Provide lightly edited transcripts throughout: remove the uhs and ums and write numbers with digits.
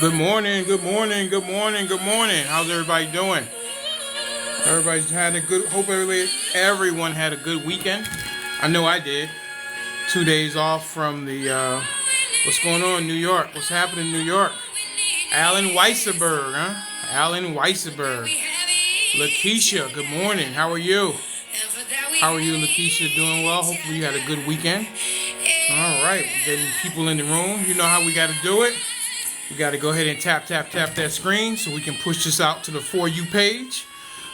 Good morning, good morning, good morning, good morning. How's everybody doing? Everybody's had a good, hope everyone had a good weekend. I know I did. 2 days off from the, what's going on in New York? What's happening in New York? Alan Weissenberg, huh? Alan Weissenberg. Lakeisha, good morning. How are you? How are you, Lakeisha? Doing well? Hopefully you had a good weekend. All right, we're getting people in the room. You know how we got to do it. We got to go ahead and tap that screen so we can push this out to the For You page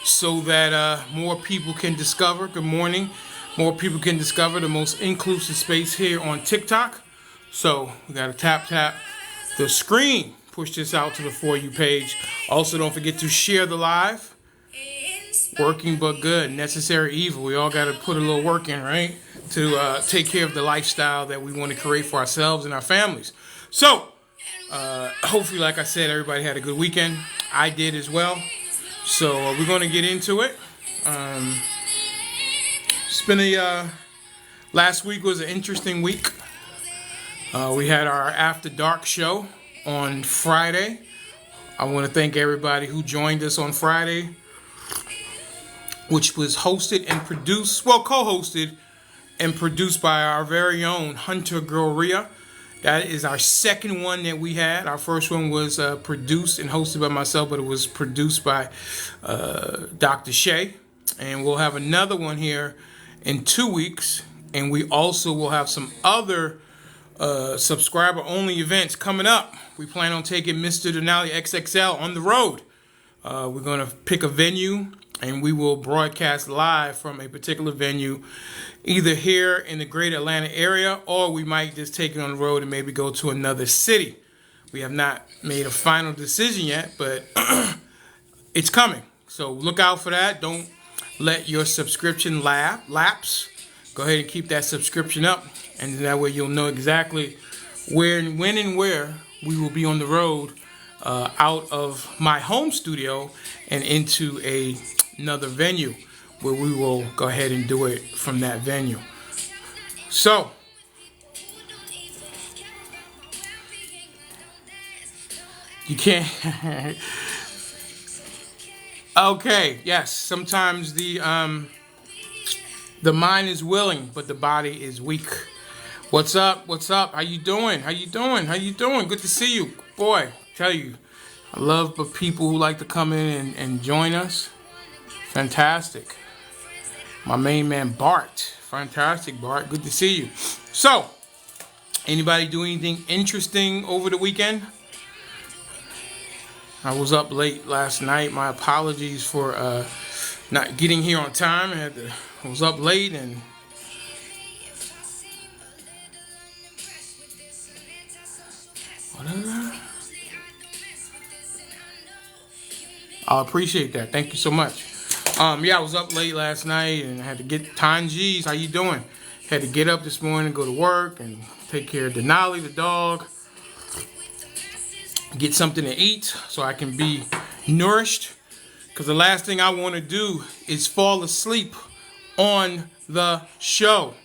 so that more people can discover. Good morning. More people can discover the most inclusive space here on TikTok. So we got to tap the screen. Push this out to the For You page. Also, don't forget to share the live. Working but good. Necessary evil. We all got to put a little work in, right? To take care of the lifestyle that we want to create for ourselves and our families. So, hopefully, like I said, everybody had a good weekend. I did as well. So we're going to get into it. It's been last week was an interesting week. We had our After Dark show on Friday. I want to thank everybody who joined us on Friday, which was hosted and produced, co-hosted and produced by our very own Hunter Goria. That is our second one that we had. Our first one was produced and hosted by myself, but it was produced by Dr. Shay. And we'll have another one here in 2 weeks. And we also will have some other subscriber-only events coming up. We plan on taking Mr.Denali XXL on the road. We're going to pick a venue, and we will broadcast live from a particular venue, either here in the greater Atlanta area, or we might just take it on the road and maybe go to another city. We have not made a final decision yet, but it's coming. So look out for that. Don't let your subscription lapse. Go ahead and keep that subscription up, and that way you'll know exactly where and when and where we will be on the road out of my home studio and into another venue where we will go ahead and do it from that venue. So, you can't. Okay, yes. Sometimes the mind is willing, but the body is weak. What's up? What's up? How you doing? How you doing? How you doing? Good to see you, boy. Tell you, I love the people who like to come in and join us. Fantastic. My main man, Bart. Fantastic, Bart. Good to see you. So, anybody do anything interesting over the weekend? I was up late last night. My apologies for not getting here on time. I was up late and whatever. I appreciate that. Thank you so much. Yeah, I was up late last night and I had to get Tanjeez. How you doing? Had to get up this morning, go to work, and take care of Denali, the dog. Get something to eat so I can be nourished. Because the last thing I want to do is fall asleep on the show.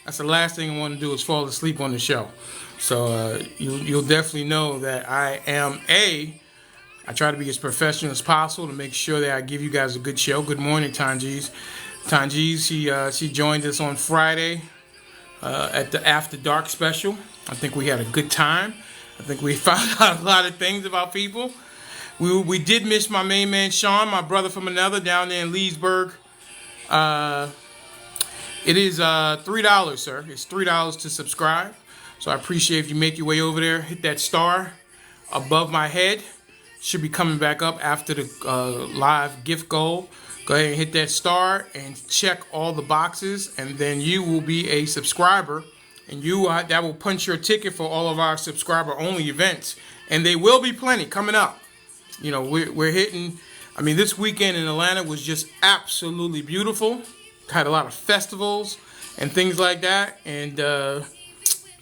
That's the last thing I want to do is fall asleep on the show. So you'll definitely know that I try to be as professional as possible to make sure that I give you guys a good show. Good morning, Tanjeez. Tanjeez, she joined us on Friday at the After Dark special. I think we had a good time. I think we found out a lot of things about people. We did miss my main man, Sean, my brother from another, down there in Leesburg. It is $3, sir. It's $3 to subscribe. So I appreciate if you make your way over there. Hit that star above my head. Should be coming back up after the live gift goal. Go ahead and hit that star and check all the boxes, and then you will be a subscriber, and that will punch your ticket for all of our subscriber-only events, and there will be plenty coming up. You know, we're hitting. I mean, this weekend in Atlanta was just absolutely beautiful. Had a lot of festivals and things like that, and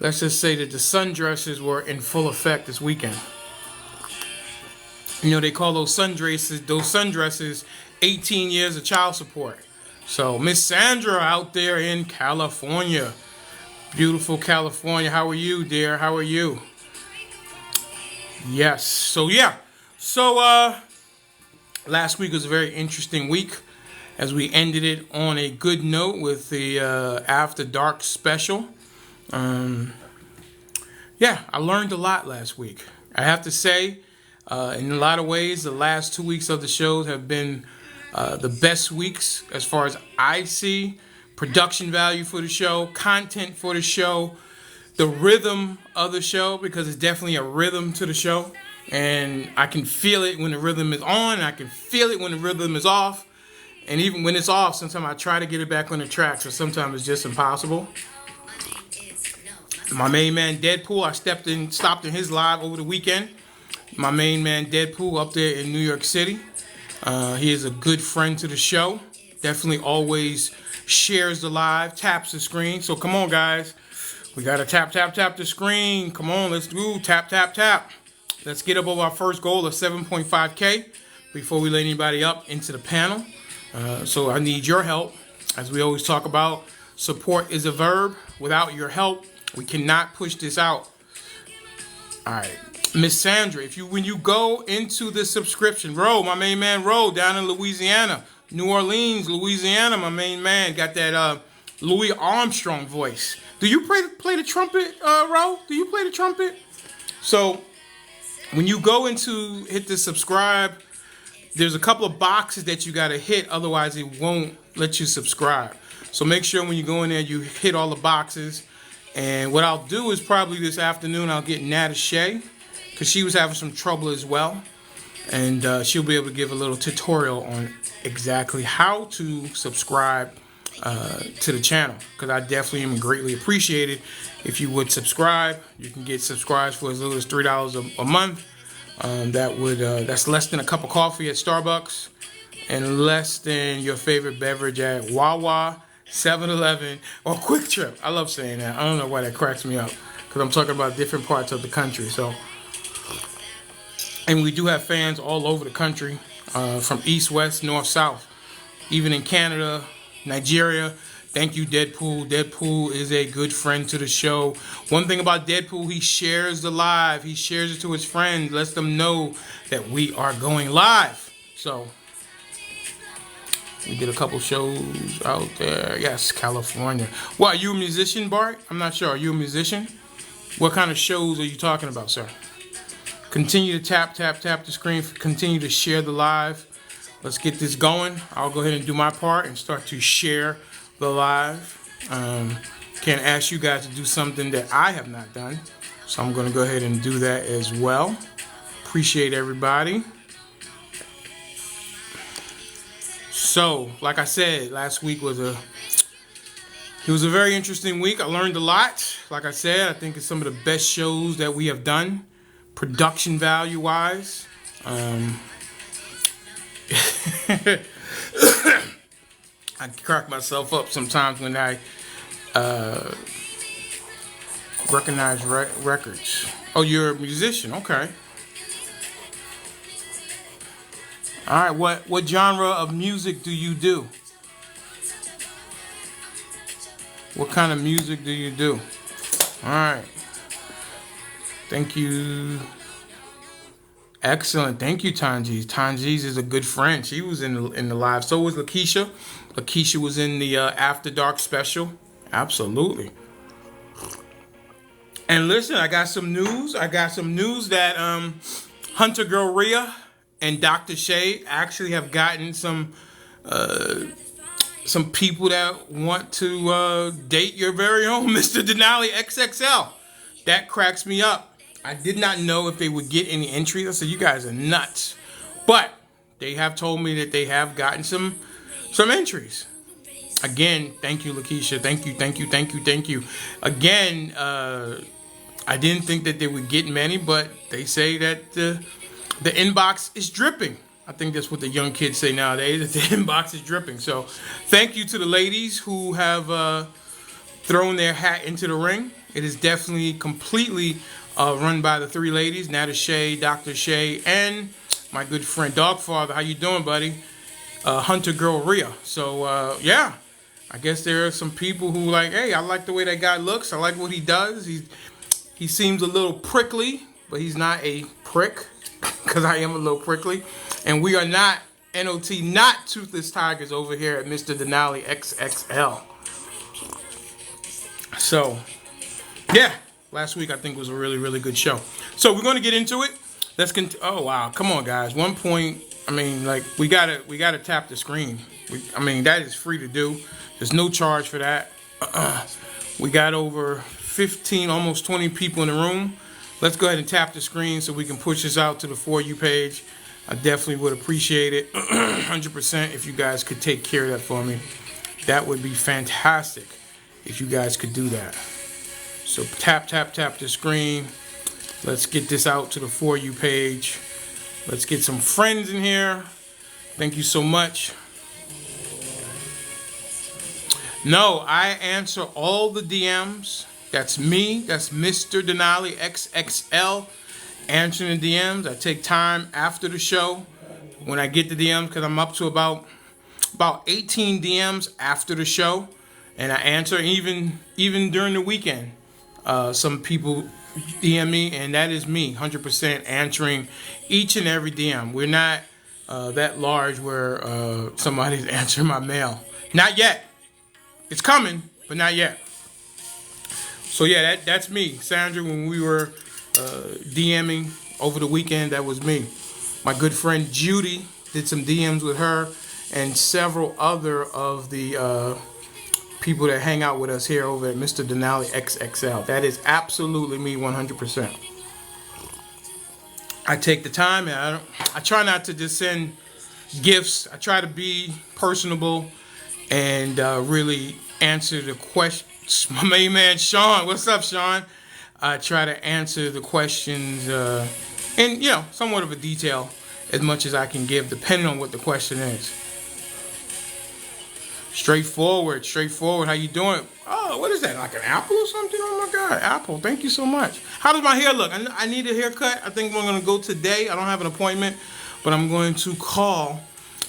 let's just say that the sundresses were in full effect this weekend. You know, they call those sundresses 18 years of child support. So, Miss Sandra out there in California. Beautiful California. How are you, dear? How are you? Yes. So yeah. So last week was a very interesting week as we ended it on a good note with the After Dark special. Um, yeah, I learned a lot last week. I have to say, in a lot of ways, the last 2 weeks of the shows have been the best weeks as far as I see. Production value for the show, content for the show, the rhythm of the show, because it's definitely a rhythm to the show. And I can feel it when the rhythm is on, and I can feel it when the rhythm is off. And even when it's off, sometimes I try to get it back on the track, so sometimes it's just impossible. My main man Deadpool, I stopped in his live over the weekend. My main man Deadpool up there in New York City. He is a good friend to the show. Definitely always shares the live, taps the screen. So come on, guys. We got to tap the screen. Come on, let's do tap. Let's get up over our first goal of 7.5K before we let anybody up into the panel. So I need your help. As we always talk about, support is a verb. Without your help, we cannot push this out. All right. Miss Sandra, when you go into the subscription, Ro, my main man Ro, down in Louisiana, New Orleans, Louisiana, my main man, got that Louis Armstrong voice. Do you play the trumpet, Ro? Do you play the trumpet? So when you go into hit the subscribe, there's a couple of boxes that you got to hit, otherwise it won't let you subscribe. So make sure when you go in there, you hit all the boxes. And what I'll do is probably this afternoon, I'll get Nata Shea, because she was having some trouble as well. And she'll be able to give a little tutorial on exactly how to subscribe to the channel, because I definitely am greatly appreciated if you would subscribe. You can get subscribes for as little as $3 a month. That's less than a cup of coffee at Starbucks and less than your favorite beverage at Wawa, 7-Eleven, or Quick Trip. I love saying that. I don't know why that cracks me up, because I'm talking about different parts of the country. So, and we do have fans all over the country, from east, west, north, south, even in Canada, Nigeria. Thank you, Deadpool. Deadpool is a good friend to the show. One thing about Deadpool, he shares the live. He shares it to his friends, lets them know that we are going live. So we did a couple shows out there. Yes, California. What, are you a musician, Bart? I'm not sure. Are you a musician? What kind of shows are you talking about, sir? Continue to tap the screen. Continue to share the live. Let's get this going. I'll go ahead and do my part and start to share the live. Can't ask you guys to do something that I have not done, so I'm going to go ahead and do that as well. Appreciate everybody. So, like I said, last week was a very interesting week. I learned a lot. Like I said, I think it's some of the best shows that we have done, production value wise. I crack myself up sometimes when I recognize records. Oh, you're a musician, okay. All right, what genre of music do you do? What kind of music do you do? All right. Thank you. Excellent. Thank you, Tanjeez. Tanjeez is a good friend. She was in the live. So was Lakeisha. Lakeisha was in the After Dark special. Absolutely. And listen, I got some news. That Hunter Girl Rhea and Dr. Shay actually have gotten some people that want to date your very own Mr.Denali XXL. That cracks me up. I did not know if they would get any entries. I said, you guys are nuts. But they have told me that they have gotten some entries. Again, thank you, Lakeisha. Thank you. Again, I didn't think that they would get many, but they say that the inbox is dripping. I think that's what the young kids say nowadays, that the inbox is dripping. So thank you to the ladies who have thrown their hat into the ring. It is definitely completely run by the three ladies, Nata Shea, Dr. Shea, and my good friend Dogfather. How you doing, buddy? Hunter Girl Rhea. So, yeah. I guess there are some people who hey, I like the way that guy looks. I like what he does. He seems a little prickly. but he's not a prick, because I am a little prickly. And we are not NOT, not Toothless Tigers over here at Mr. Denali XXL. So, yeah, last week I think was a really, really good show. So we're going to get into it. Oh wow, come on guys. 1 point. I mean, like we gotta tap the screen. That is free to do. There's no charge for that. We got over 15, almost 20 people in the room. Let's go ahead and tap the screen so we can push this out to the For You page. I definitely would appreciate it 100% if you guys could take care of that for me. That would be fantastic if you guys could do that. So tap the screen. Let's get this out to the For You page. Let's get some friends in here. Thank you so much. No, I answer all the DMs. That's me. That's Mr. Denali XXL answering the DMs. I take time after the show when I get the DMs, because I'm up to about 18 DMs after the show, and I answer even during the weekend. Some people DM me, and that is me 100% answering each and every DM. We're not that large where somebody's answering my mail. Not yet. It's coming, but not yet. So yeah, that's me. Sandra, when we were DMing over the weekend, that was me. My good friend Judy did some DMs with her, and several other of the people that hang out with us here over at Mr. Denali XXL. That is absolutely me 100%. I take the time, and I try not to just send gifts. I try to be personable and really answer the questions. My main man Sean, what's up, Sean? I try to answer the questions in somewhat of a detail, as much as I can give, depending on what the question is. Straightforward. How you doing? Oh, what is that? Like an apple or something? Oh my God, apple. Thank you so much. How does my hair look? I need a haircut. I think I'm gonna go today. I don't have an appointment, but I'm going to call.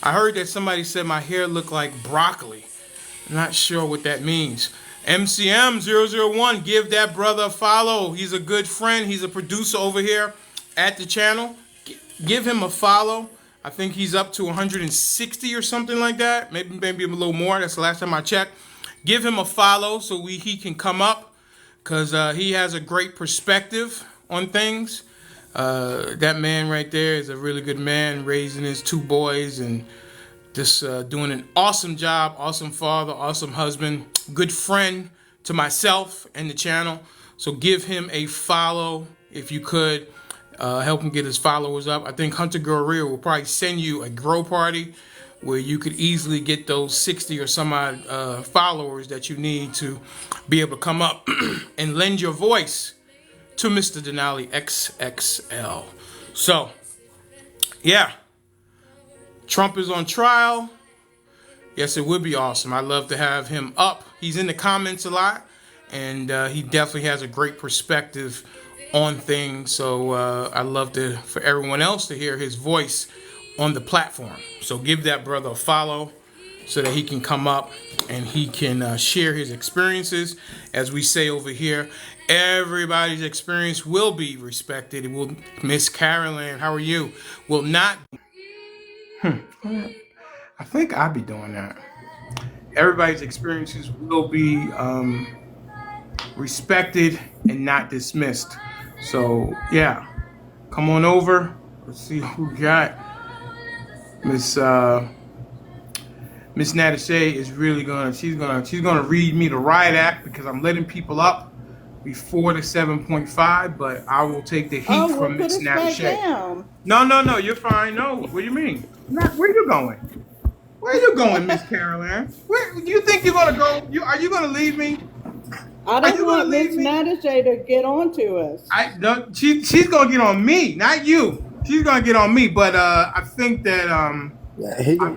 I heard that somebody said my hair looked like broccoli. I'm not sure what that means. MCM001, give that brother a follow. He's a good friend. He's a producer over here at the channel. Give him a follow. I think he's up to 160 or something like that. Maybe a little more. That's the last time I checked. Give him a follow so he can come up, because he has a great perspective on things. That man right there is a really good man, raising his 2 boys and just doing an awesome job. Awesome father, awesome husband, good friend to myself and the channel. So give him a follow if you could. Help him get his followers up. I think Hunter Gorilla will probably send you a grow party where you could easily get those 60 or some odd followers that you need to be able to come up and lend your voice to Mr. Denali XXL. So, yeah. Trump is on trial. Yes, it would be awesome. I'd love to have him up. He's in the comments a lot, and he definitely has a great perspective on things. So I'd love for everyone else to hear his voice on the platform. So give that brother a follow so that he can come up and he can share his experiences. As we say over here, everybody's experience will be respected. It will. Miss Carolyn, how are you? Will not. I think I'd be doing that. Everybody's experiences will be respected and not dismissed. So yeah, come on over. Let's see who got. Miss Natashay is really she's gonna read me the riot act, because I'm letting people up before the 7.5, but I will take the heat from Miss Natashay. No, you're fine. No, what do you mean? Where are you going? Where are you going, Miss Caroline? Where do you think you're gonna go? Are you gonna leave me? I don't want Miss Natashay to get on to us. She's gonna get on me, not you. She's gonna get on me, but I think that I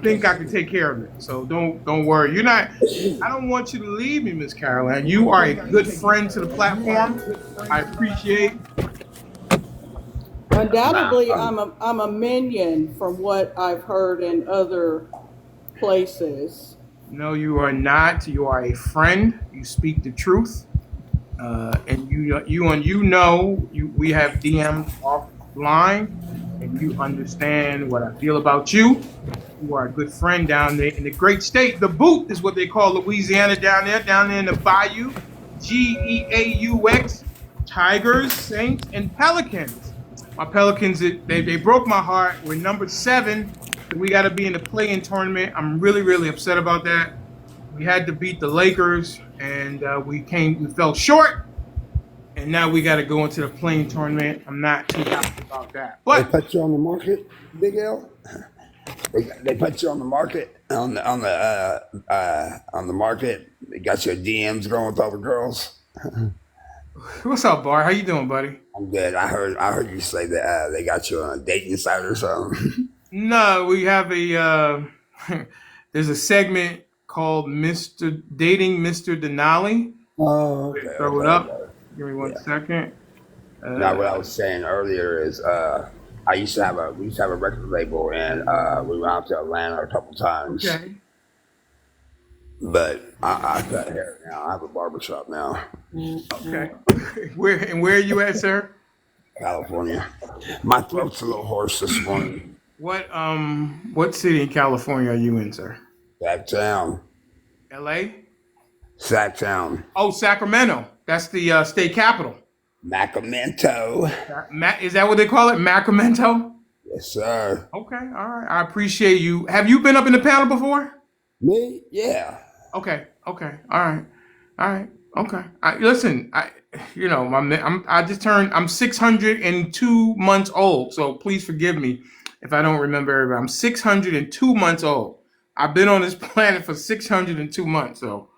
think I can take care of it. So don't worry. You're not. I don't want you to leave me, Miss Caroline. You are a good friend to the platform. I appreciate. Undoubtedly, I'm a minion from what I've heard in other places. No, you are not. You are a friend. You speak the truth. And we have DM'd offline, and you understand what I feel about you. You are a good friend down there in the great state. The boot is what they call Louisiana down there in the bayou. GEAUX, Tigers, Saints, and Pelicans. My Pelicans, they broke my heart. We're number 7. So we got to be in the play-in tournament. I'm really, really upset about that. We had to beat the Lakers, and we fell short. And now we got to go into the play-in tournament. I'm not too happy about that. They But put you on the market, Big L. They put you on the market on the market. They got your DMs going with all the girls. what's up, Bart? How you doing, buddy? I'm good. I heard you say that they got you on a dating site or something. No, we have a there's a segment called Mr. Denali. Oh, okay, Throw it okay, up. okay. Give me one Yeah. second. Now, what I was saying earlier is, we used to have a record label, and we went out to Atlanta a couple times. Okay. But I cut hair now. I have a barbershop now, Okay. Where are you at, sir? California. My throat's a little hoarse this morning. What city in California are you in, sir? Sacktown, LA? Sacktown, Oh, Sacramento. That's the state capital. Sacramento. Is that what they call it? Sacramento? Yes, sir. Okay, all right. I appreciate you. Have you been up in the panel before? Me? Yeah. Okay, okay, all right, okay. Listen, I'm 602 months old, so please forgive me if I don't remember everybody. I'm 602 months old. I've been on this planet for 602 months, so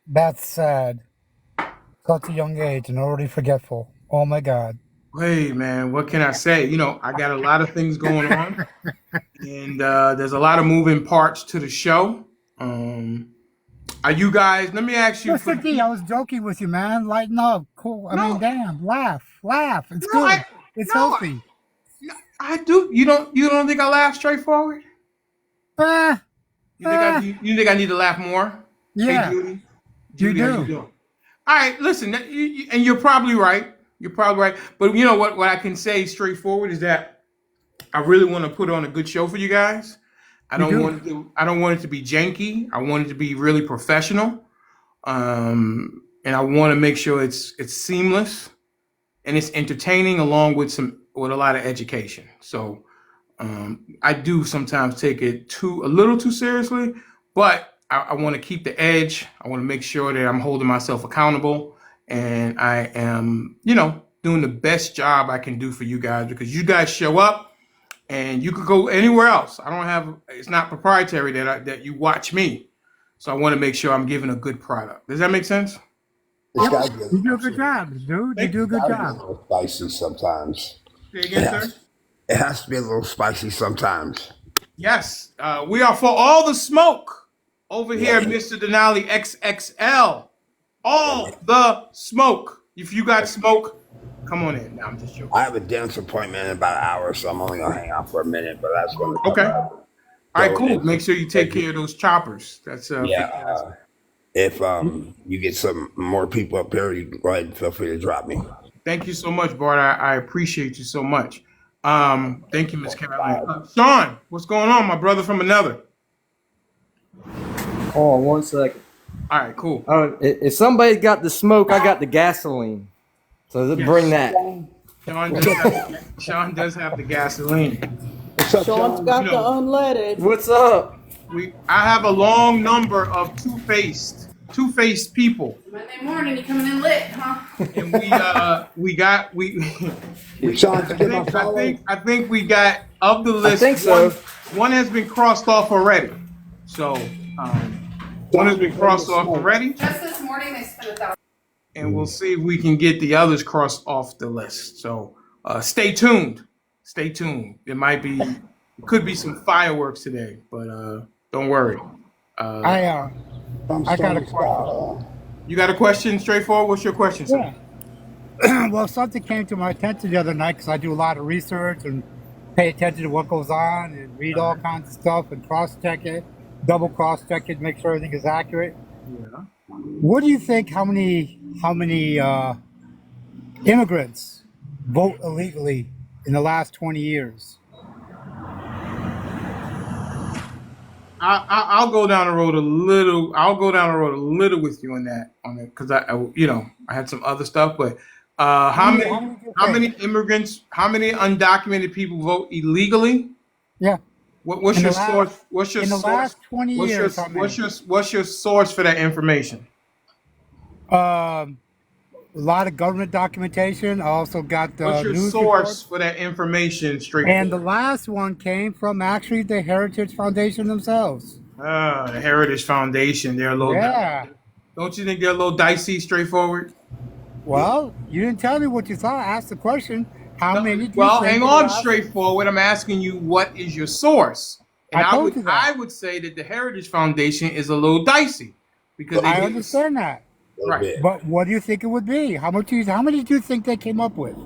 That's sad. Such a young age and already forgetful. Oh my God. hey man, what can I say? I got a lot of things going on, and there's a lot of moving parts to the show. Are you guys? Let me ask you for Mr. D, I was joking with you, man. Lighten up. Cool. I no, mean, damn. Laugh. It's no, good. It's no, healthy. I do. You don't think I laugh straightforward? Ah, ah. You think I need to laugh more? Hey, Yeah, Judy. you Judy, how you do. doing? All right, listen, and you're probably right. You're probably right. But you know what? What I can say straightforward is that I really want to put on a good show for you guys. You do. I don't want it to be janky. I want it to be really professional. And I want to make sure it's seamless and it's entertaining along with a lot of education. So I do sometimes take it a little too seriously, but I want to keep the edge. I want to make sure that I'm holding myself accountable and I am, doing the best job I can do for you guys because you guys show up and you could go anywhere else. It's not proprietary that you watch me. So I want to make sure I'm giving a good product. Does that make sense? It's Yep. got to be a You do little, a good job, dude. You Thank do you. a good gotta be a job. little spicy sometimes. Say It again, sir. has, it has to be a little spicy sometimes. Yes, we are for all the smoke over Yeah, here, Mr. Denali XXL. yeah, man. All the smoke. If you got smoke, come on in. No, I'm just joking. I have a dentist appointment in about an hour, so I'm only gonna hang out for a minute, but that's gonna come Okay. out. All right, So cool. Make sure you take care of those choppers. That's yeah, fantastic. if you get some more people up here, you can go ahead and feel free to drop me. Thank you so much, Bart. I appreciate you so much. Thank you, Miss Caroline. Sean, what's going on, my brother from another? Hold on 1 second. All right, cool. If somebody got the smoke, I got the gasoline. So bring Yes. that. Sean does have the gasoline. What's up, Sean's Sean? got You the know, unleaded. What's up? I have a long number of two-faced people. Monday morning, you coming in lit, huh? And Sean, did you get my follow? I think we got of the list. think so. One has been crossed off already. So one has been crossed off already, Just this morning, they spent 1,000. and we'll see if we can get the others crossed off the list. So stay tuned. Stay tuned. It could be some fireworks today, but don't worry. I got a question. You got a question? Straightforward. What's your question, sir? Yeah. Well, something came to my attention the other night because I do a lot of research and pay attention to what goes on and read all kinds of stuff and cross-check it, double cross-check it, make sure everything is accurate. Yeah. What do you think? How many immigrants vote illegally in the last 20 years? I'll go down the road a little. I'll go down the road a little with you on that, because I had some other stuff, but How many? How many do you how many think? immigrants, how many undocumented people vote illegally? Yeah, What's in the your last source? What's your in the source? last 20 What's your years, how what's many? your what's your source for that information? Um, a lot of government documentation. I also got What's your news source reports, for that information? and the Straightforward. last one came from actually the Heritage Foundation themselves. The Heritage Foundation. They're a little. Yeah. Don't you think they're a little dicey? Straightforward. Well, you didn't tell me what you thought. I asked the question. How No, many do you well, think hang in the on, last? straightforward. I'm asking you, what is your source? And I I told would you I that. would say that the Heritage Foundation is a little dicey because A they I didn't. understand that. little Right. bit. But what do you think it would be? How many do you think they came up with?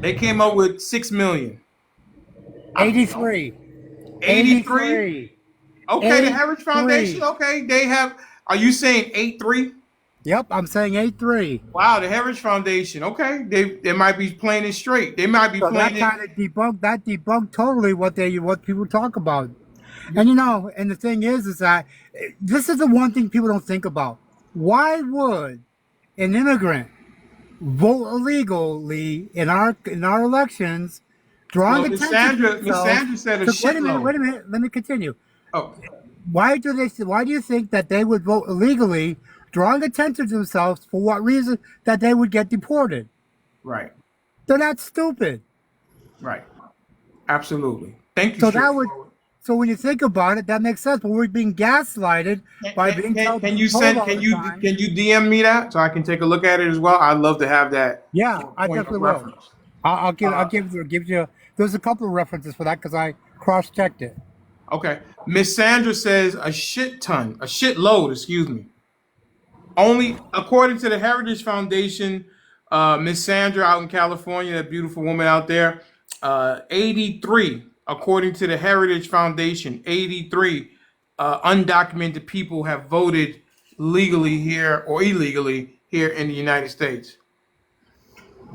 They came up with 6 million. I don't know. 83. 83. 83. Okay, the Heritage Foundation. 83. Okay, they have. Are you saying 83? Yep, I'm saying 83. Wow, the Heritage Foundation. Okay, they might be playing it straight. They might be So playing that it. kind of debunked totally what people talk about. You, And and the thing is that this is the one thing people don't think about. Why would an immigrant vote illegally in our elections, drawing well, Miss attention to Sandra, Miss themselves? Sandra said a To, shitload. wait a minute, let me continue. Oh, Why do you think that they would vote illegally, drawing attention to themselves for what reason? That they would get deported? right, They're not stupid. right, absolutely. Thank you, So that would straightforward. so when you think about it, that makes sense. But we're being gaslighted by Can you told send? all the time. Can you DM me that so I can take a look at it as well? I'd love to have that Yeah, for a I point of definitely will. reference. I'll Uh, give you. There's a couple of references for that because I cross checked it. okay, Miss Sandra says a shit ton, a shitload. Excuse me. Only according to the Heritage Foundation, Miss Sandra out in California, that beautiful woman out there, 83. According to the Heritage Foundation, 83 undocumented people have voted legally here or illegally here in the United States.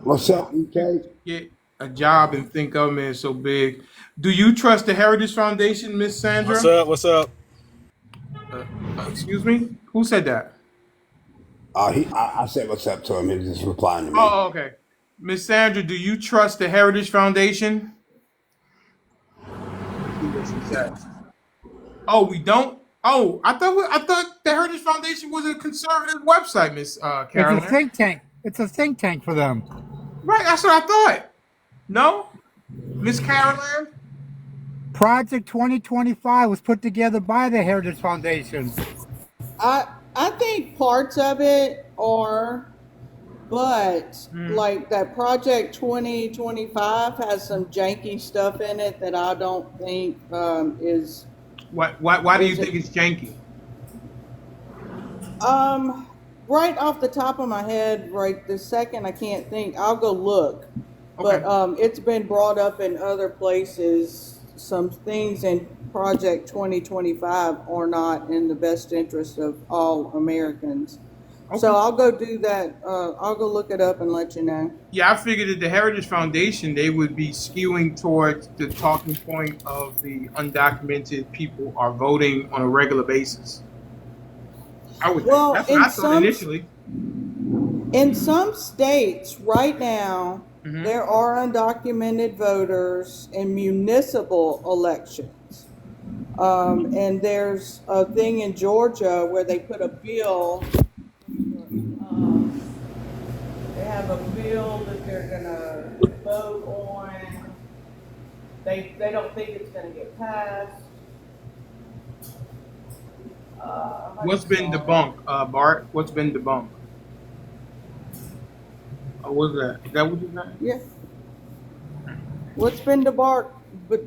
What's up, EK? Get a job and think government is so big. Do you trust the Heritage Foundation, Miss What's Sandra? up? What's up? Uh, excuse me? Who said that? I said what's up to him. He's just replying to me. Oh, okay. Miss Sandra, do you trust the Heritage Foundation? Let's see what she says. Oh, we don't. Oh, I thought the Heritage Foundation was a conservative website, Miss It's a Carolyn. think tank. It's a think tank for them. Right, that's what I thought. No, Miss Carolyn. Project 2025 was put together by the Heritage Foundation. I think parts of it are, but like that Project 2025 has some janky stuff in it that I don't think Why do you is think it it's janky? right off the top of my head right this second I can't think. I'll go look. Okay. But it's been brought up in other places. Some things in Project 2025 are not in the best interest of all Americans. So Okay. I'll go do that. I'll go look it up and let you know. Yeah, I figured that the Heritage Foundation they would be skewing towards the talking point of the undocumented people are voting on a regular basis. I would think. Well, That's what I thought initially. in some states right now, Hmm. there are undocumented voters in municipal elections. And there's a thing in Georgia where they put a bill. They have a bill that they're gonna vote on. They don't think it's gonna get passed. What's I'm been sorry. debunked, Bart? What's been debunked? What's that? Is that what you said? Yeah. What's been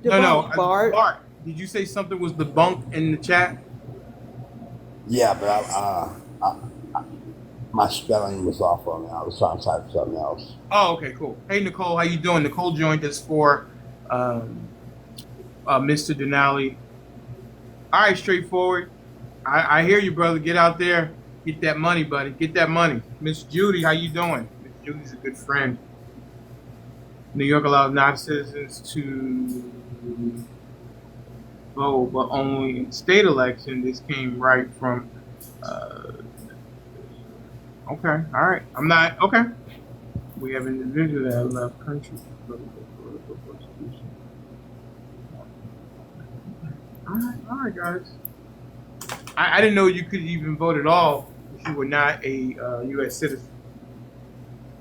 No, no, debunked, Bart? Bart. Did you say something was debunked in the chat? Yeah, but my spelling was off on it. I was trying to type something else. Oh, okay, cool. Hey, Nicole, how you doing? Nicole joined us for um, Mr. Denali. All right, straightforward. I hear you, brother. Get out there Get that money, buddy. Get that money. Miss Judy, how you doing? Miss Judy's a good friend. New York allows non-citizens to vote, but only in state election. This came right from. Uh, okay, all right. I'm not okay. We have individuals that have left country for political persecution. All right, guys. I didn't know you could even vote at all if you were not a U.S. citizen.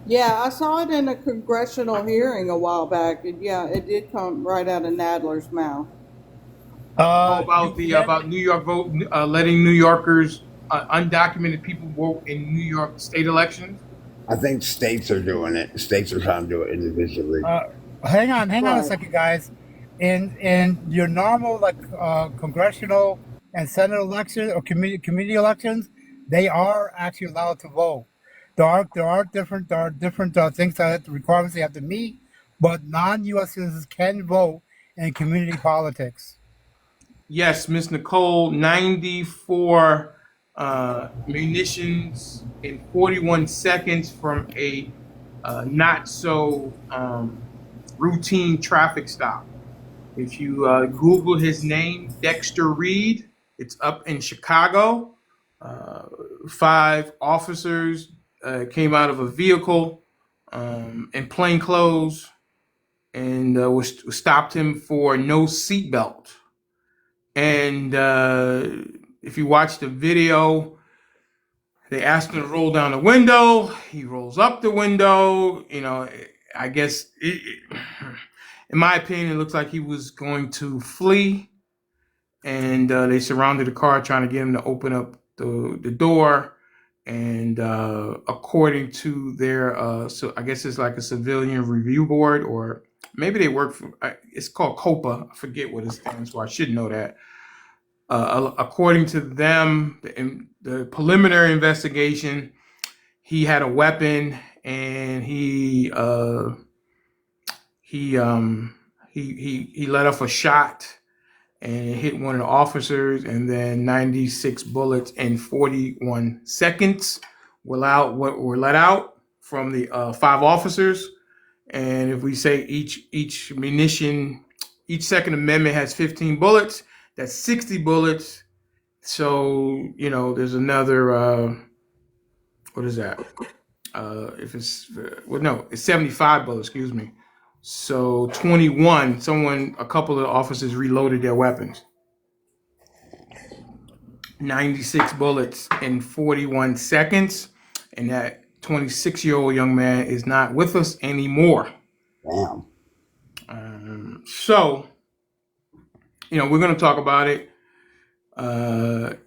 Yeah, I saw it in a congressional hearing a while back, and yeah, it did come right out of Nadler's mouth. Oh, You about can. New York vote, letting New Yorkers, undocumented people vote in New York state elections. I think states are doing it. States are trying to do it individually. Uh, hang on a Right. second, guys. In your normal congressional and senate elections or committee elections, they are actually allowed to vote. There are different things that requirements they have to meet, but non-U.S. citizens can vote in community politics. Yes, Miss Nicole, 94 munitions in 41 seconds from a not so routine traffic stop. If you Google his name, Dexter Reed, it's up in Chicago. Uh, 5 officers came out of a vehicle in plain clothes and stopped him for no seatbelt. And if you watch the video, they asked him to roll down the window. He rolls up the window. I guess, in my opinion, it looks like he was going to flee. And they surrounded the car trying to get him to open up the door. And according to their, so I guess it's like a civilian review board, or maybe they work for, it's called COPA. I forget what it stands for. I should know that. According to them, the preliminary investigation, he had a weapon and he let off a shot and it hit one of the officers, and then 96 bullets in 41 seconds were let out from the 5 officers. And if we say each munition, each Second Amendment has 15 bullets, that's 60 bullets. So, there's another, what is that? If it's, well, no, it's 75 bullets, excuse me. So 21, a couple of officers reloaded their weapons. 96 bullets in 41 seconds. And that 26-year-old young man is not with us anymore. Damn. So, we're going to talk about it.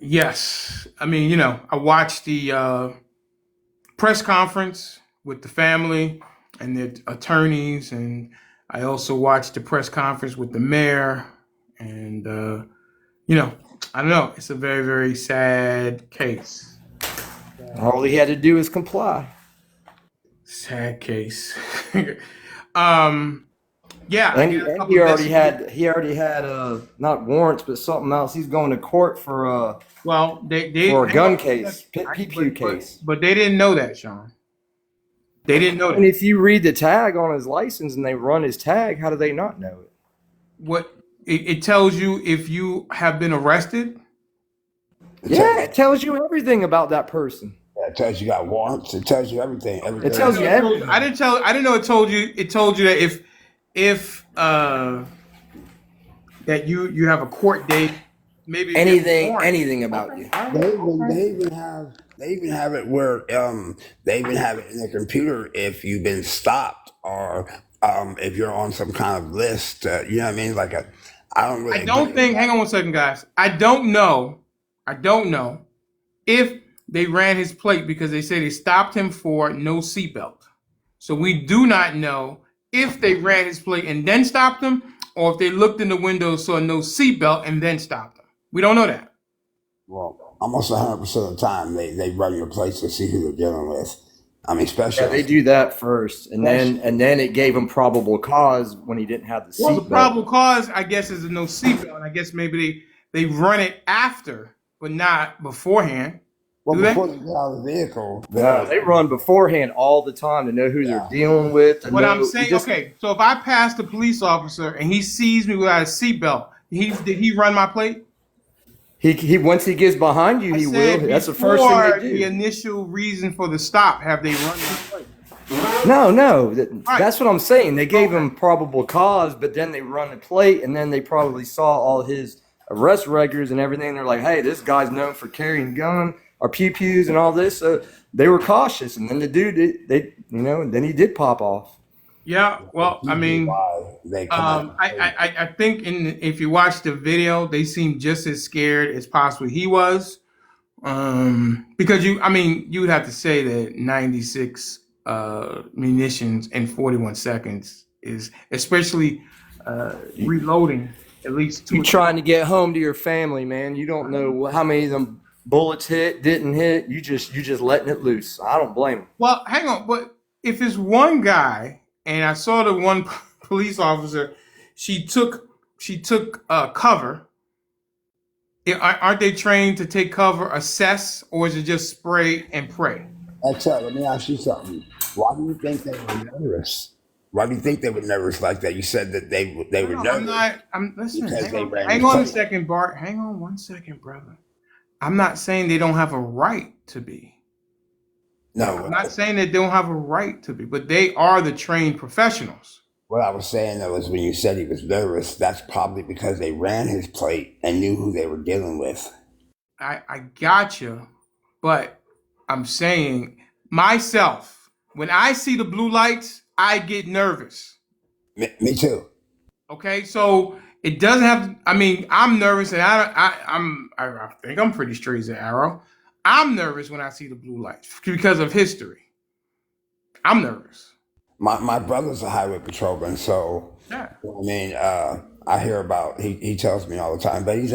Yes. I mean, I watched the press conference with the family and the attorneys, and I also watched the press conference with the mayor. And, I don't know. It's a very, very sad case. All he had to do is comply. Sad case. Yeah, I And got a couple he of already messages. had not warrants, but something else. He's going to court for Well, they for a hang gun on. case, PPU case. But they didn't know that, Sean. They didn't know And that. if you read the tag on his license and they run his tag, how do they not know it? What it tells you if you have been arrested. Yeah, it tells you everything about that person. It tells you got warrants. It tells you everything. It tells you everything. I didn't know it told you. It told you that if that you have a court date, maybe Anything about you. They even have it where they even have it in the computer if you've been stopped or if you're on some kind of list. You know what I mean? I don't really. I don't think. Hang on one second, guys. I don't know if they ran his plate because they say they stopped him for no seatbelt. So we do not know if they ran his plate and then stopped him, or if they looked in the window, saw no seatbelt, and then stopped him. We don't know that. Well, almost 100% of the time they run your place to see who they're dealing with. I mean, especially Yeah, they do that first, and then it gave him probable cause when he didn't have the Well, the seatbelt. probable cause, I guess, is a no seatbelt, and I guess maybe they run it after, but not beforehand. Well, Do they? before they get out of the vehicle, No, they run beforehand all the time to know who they're yeah. dealing with. To What I'm know, saying, okay, so if I pass the police officer and he sees me without a seatbelt, did he run my plate? he once he gets behind you, I he will. said That's the first thing they before the do. initial reason for the stop, have they run my plate? No, Right. that's what I'm saying. They gave Okay. him probable cause, but then they run the plate, and then they probably saw all his arrest records and everything. They're like, "Hey, this guy's known for carrying gun or pew pews and all this." So they were cautious, and then the dude, and then he did pop off. Yeah. Well, That's usually why they come out. I think if you watch the video, they seem just as scared as possibly he was. Because you would have to say that 96 munitions in 41 seconds is, especially reloading at least two You're or three. trying to get home to your family, man. You don't know how many of them bullets hit, didn't hit. You just letting it loose. I don't blame him. Well, hang on, but if it's one guy, and I saw the one police officer, she took cover. Aren't they trained to take cover, assess, or is it just spray and pray? Except, let me ask you something. Why do you think they were nervous? Why do you think they were nervous like that? You said that they were No, nervous listen, because they ran hang the on a plate. second, Bart. Hang on one second, brother. I'm not saying they don't have a right to be. No, I'm not saying they don't have a right to be, but they are the trained professionals. what I was saying though is when you said he was nervous, that's probably because they ran his plate and knew who they were dealing with. I got you, but I'm saying myself, when I see the blue lights, I get nervous. Me too. Okay, so it doesn't have. I mean, I'm nervous, and I think I'm pretty straight as an arrow. I'm nervous when I see the blue lights because of history. I'm nervous. My brother's a highway patrolman, so Yeah. I mean, I hear about he tells me all the time, but he's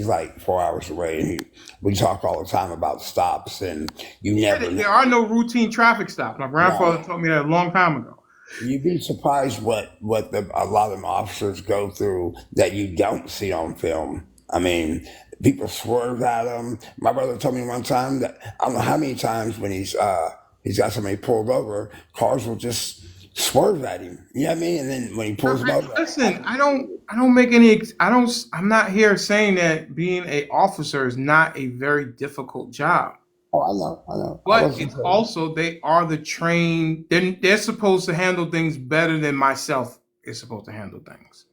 like 4 hours away, and we talk all the time about stops, and you Yeah, never know. there are no routine traffic stops. My grandfather No, told me that a long time ago. you'd be surprised what a lot of them officers go through that you don't see on film. I mean, people swerve at him. My brother told me one time that I don't know how many times when he's got somebody pulled over, cars will just swerve at him. You know what I mean? And then when he pulls them over, Listen, I don't make any. I don't. I'm not here saying that being a officer is not a very difficult job. oh, I know. I But wasn't it's saying. also they are the trained. They're supposed to handle things better than myself is supposed to handle things.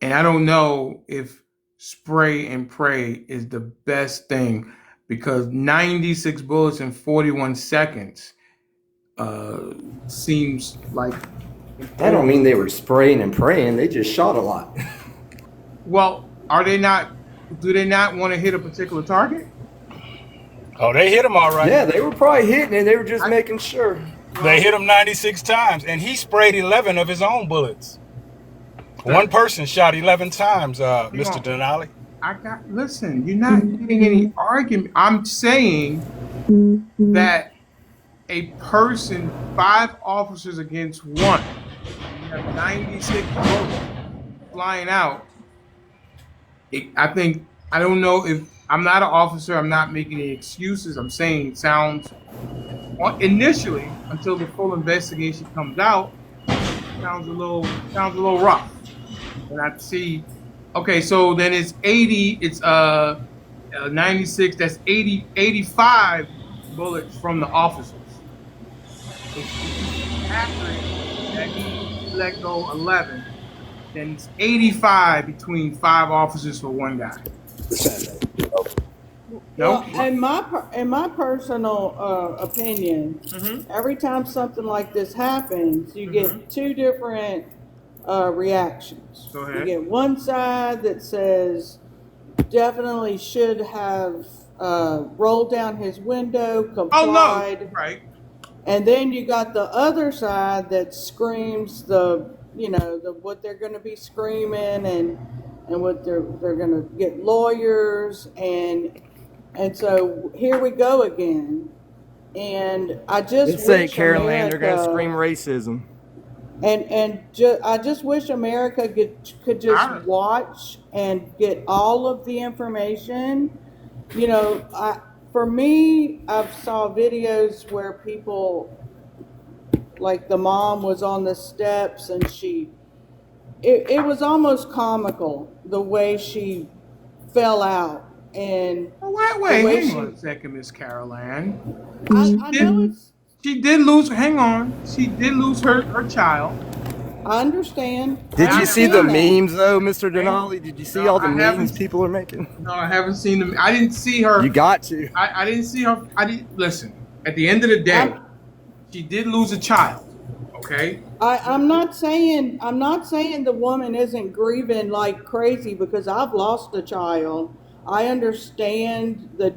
And I don't know if spray and pray is the best thing because 96 bullets in 41 seconds seems like I don't mean they were spraying and praying. They just shot a lot. well, are they not? Do they not want to hit a particular target? Oh, they hit him all right. Yeah, they were probably hitting it. They were just making sure. They hit him 96 times, and he sprayed 11 of his own bullets. One person shot 11 times, Mr. Denali. Listen, you're not getting any argument. I'm saying that a person, 5 officers against one, and you have 96 bullets flying out. I don't know if I'm not an officer. I'm not making any excuses. I'm saying it sounds initially until the full investigation comes out. Sounds a little rough. And I see. Okay, so then it's 80. It's 96. That's 80, 85 bullets from the officers. If it's accurate that he let go 11, then it's 85 between 5 officers for one guy. Well, No. in my personal opinion, Mm-hmm. every time something like this happens, you get two different reactions. Go You ahead. get one side that says definitely should have rolled down his window, Oh no. complied, Right. and then you got the other side that screams what they're going to be screaming and what they're going to get lawyers and so here we go again. And I just They say wish Carolyn, they're gonna America scream racism. I just wish America could just watch and get all of the information. You know, for me, I've saw videos where people, like the mom was on the steps and it was almost comical the way she fell out and Oh, wait, the wait, way hang on she, a second, Miss Caroline. I know it's, She did lose. Hang on. She did lose her child. I understand, Did I you see the understand that. memes though, Mr. Okay. Denali? Did you No, see all the I memes haven't. people are making? No, I haven't seen them. I didn't see You her. got to. I didn't see her. I didn't listen. At the end of the day, I'm, she did lose a child. Okay. I'm not saying the woman isn't grieving like crazy because I've lost a child. I understand the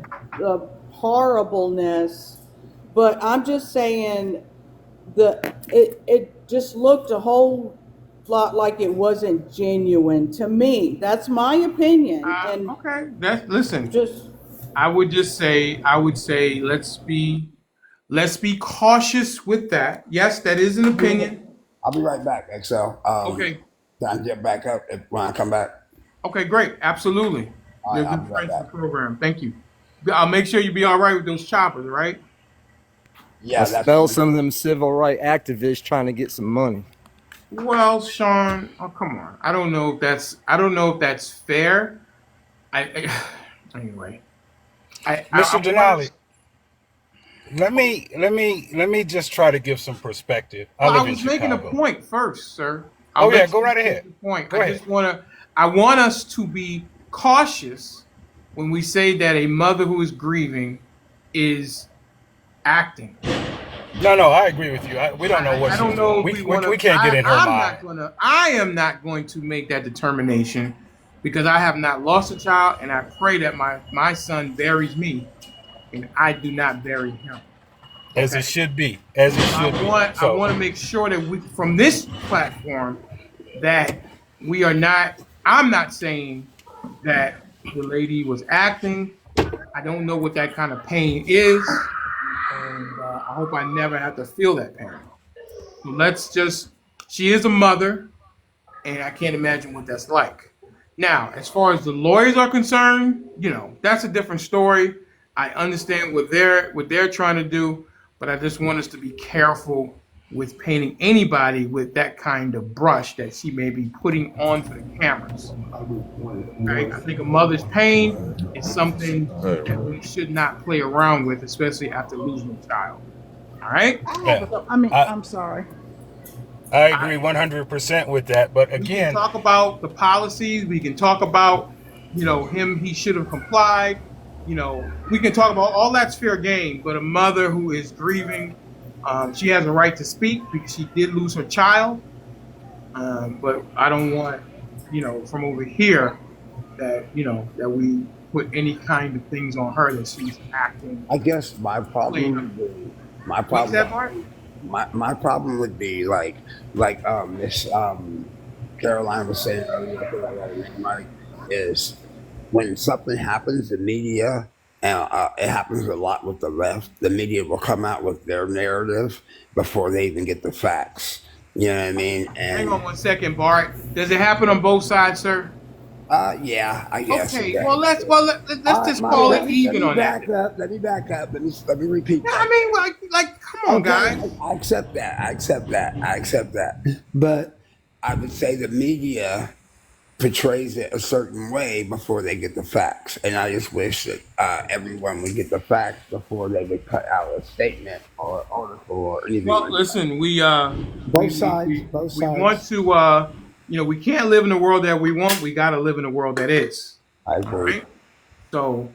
horribleness, but I'm just saying it just looked a whole lot like it wasn't genuine to me. That's my opinion, and Okay. That's listen. just I would say let's be cautious with that. Yes, that is an opinion. I'll be right back, Excel. Okay. Can I get back up when I come back? Okay, great. Absolutely. All You're right, a I'll good be right friend to the back. program. Thank you. I'll make sure you be all right with those choppers, right? I Yeah, that's smell some of them civil rights activists trying to get some money. Well, Sean, oh come on. I don't know if that's fair. Anyway. I Mr. want Denali, let me just try to give some perspective. I well, I live in was making a Chicago. point first, sir. I'll Oh yeah, let go you right make ahead. the point. Go ahead. I want us to be cautious when we say that a mother who is grieving is acting. No, I agree with you. We don't know what I she's don't know doing. if we want We to. can't get in her mind. I am not going to make that determination because I have not lost a child, and I pray that my son buries me, and I do not bury him. As Okay. it should be. As it should be. I So want to make sure that we, from this platform, that we are not. I'm not saying that the lady was acting. I don't know what that kind of pain is, and I hope I never have to feel that pain. So let's just. She is a mother, and I can't imagine what that's like. Now, as far as the lawyers are concerned, that's a different story. I understand what they're trying to do, but I just want us to be careful with painting anybody with that kind of brush that she may be putting on for the cameras. Okay? I think a mother's pain is something that we should not play around with, especially after losing a child. All right? yeah, I I'm sorry. I I, agree 100% with that. But we can again, talk about the policies. We can talk about, him. He should have complied. We can talk about all that's fair game. But a mother who is grieving, she has a right to speak because she did lose her child. But I don't want, from over here that we put any kind of things on her that she's acting. I guess my What's that, problem Mark? my problem would be like Miss Caroline was saying earlier, I think I got her name right, is when something happens, the media, and it happens a lot with the left, the media will come out with their narrative before they even get the facts. You know what I mean? Hang on And 1 second, Bart. Does it happen on both sides, sir? yeah, I guess. Okay. Okay. Let's just call it Let even me on that. back up. Let me back up. Let me repeat Yeah, that. I mean, come on, Okay, guys. I accept that. I accept that. I accept that. But I would say the media portrays it a certain way before they get the facts, and I just wish that everyone would get the facts before they would cut out a statement or article or anything Well, like that. listen, Both sides, both we want sides. to, we can't live in the world that we want. We got to live in the world that is. I All agree. right. So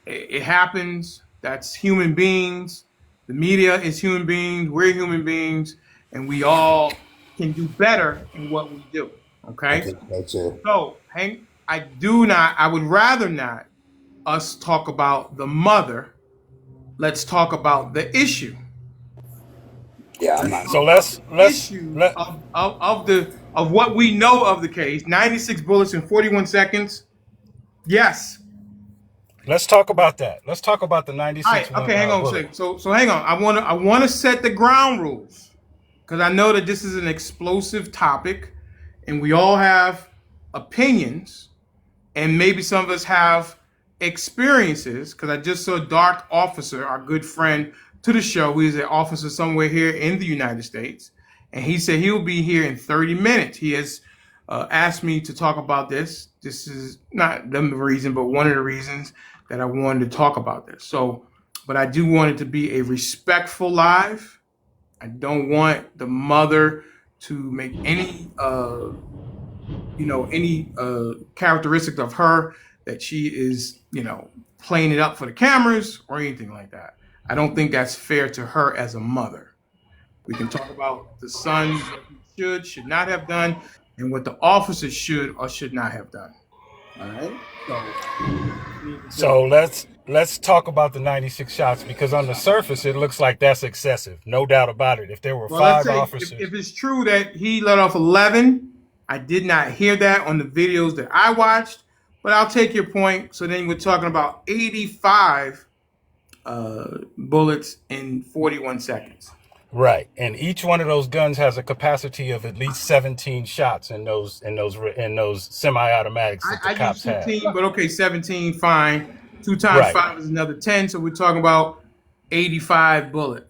it happens. That's human beings. The media is human beings. We're human beings, and we all can do better in what we do. I Okay. think so too. So, Hank, I would rather not us talk about the mother. Let's talk about the issue. Yeah, I'm Let's not. so talk about the let's issue let of what we know of the case. 96 bullets in 41 seconds. Yes. let's talk about that. Let's talk about the All 96 right. Okay. Hang on a bullet. second. So hang on. I want to set the ground rules because I know that this is an explosive topic, and we all have opinions, and maybe some of us have experiences, because I just saw Dark Officer, our good friend to the show, he's an officer somewhere here in the United States, and he said he'll be here in 30 minutes. He has asked me to talk about this. This is not the reason, but one of the reasons that I wanted to talk about this. So, but I do want it to be a respectful live. I don't want the mother to make any characteristic of her that she is, playing it up for the cameras or anything like that. I don't think that's fair to her as a mother. We can talk about the son, what he should not have done, and what the officer should or should not have done. All right. So let's talk about the 96 shots, because on the surface it looks like that's excessive, no doubt about it. If there were let's five say officers, if it's true that he let off 11, I did not hear that on the videos that I watched, but I'll take your point. So then we're talking about 85 bullets in 41 seconds. right? And each one of those guns has a capacity of at least 17 shots in those semi-automatics that the I cops use have. 15, but okay, 17, fine. 2 times Right. 5 is another 10, so we're talking about 85 bullets.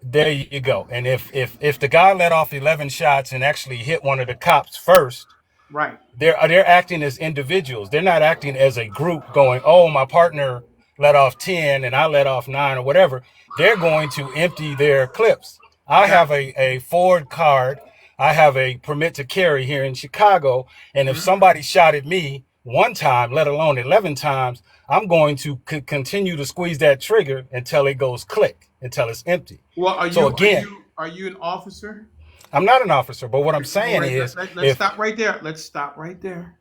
There you go. And if the guy let off 11 shots and actually hit one of the cops first, Right. they're acting as individuals. They're not acting as a group going, oh, my partner let off 10 and I let off 9 or whatever. They're going to empty their clips. I have a Ford card. I have a permit to carry here in Chicago. And if somebody shot at me one time, let alone 11 times, I'm going to continue to squeeze that trigger until it goes click, until it's empty. Well, are you an officer? I'm not an officer, but what I'm saying is, let's stop right there. Let's stop right there.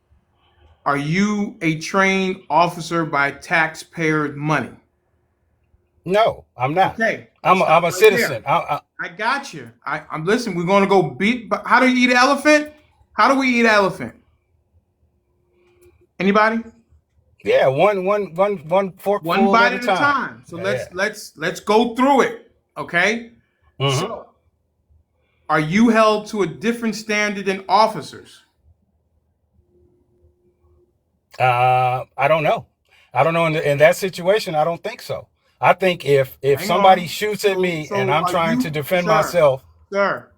Are you a trained officer by taxpayer money? No, I'm not. Okay, I'm a right citizen. I got you. I'm listen. We're going to go beat. But how do you eat an elephant? How do we eat an elephant? Anybody? Yeah, one fork One bite at at a time. So let's go through it. Okay. Mhm. So, are you held to a different standard than officers? I don't know. I don't know in that situation. I don't think so. I think if somebody shoots at me and I'm trying to defend myself, sir,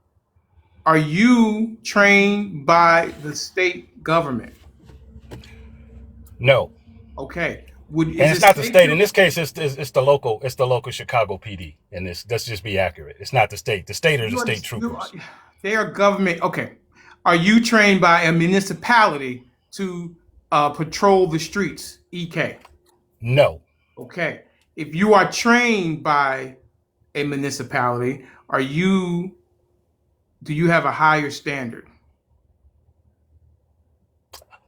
are you trained by the state government? no. Okay. And it's not the state. In this case, it's the local Chicago PD. And let's just be accurate. It's not the state. The state are the state troopers. They are government. Okay. Are you trained by a municipality to patrol the streets? EK. No. Okay. If you are trained by a municipality, do you have a higher standard?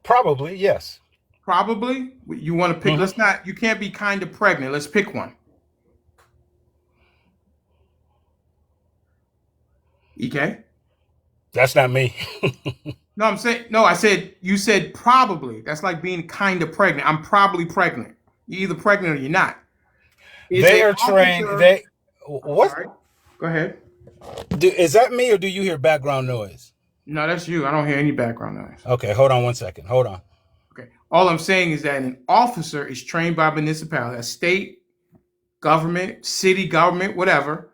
Probably, yes. Probably. You want to pick, you can't be kind of pregnant. Let's pick one. EK? That's not me. No, I said, you said probably. That's like being kind of pregnant. I'm probably pregnant. You're either pregnant or you're not. They are trained. What? Sorry. Go ahead. Is that me or do you hear background noise? No, that's you. I don't hear any background noise. Okay, hold on 1 second. Hold on. Okay. All I'm saying is that an officer is trained by a municipality, a state government, city government, whatever,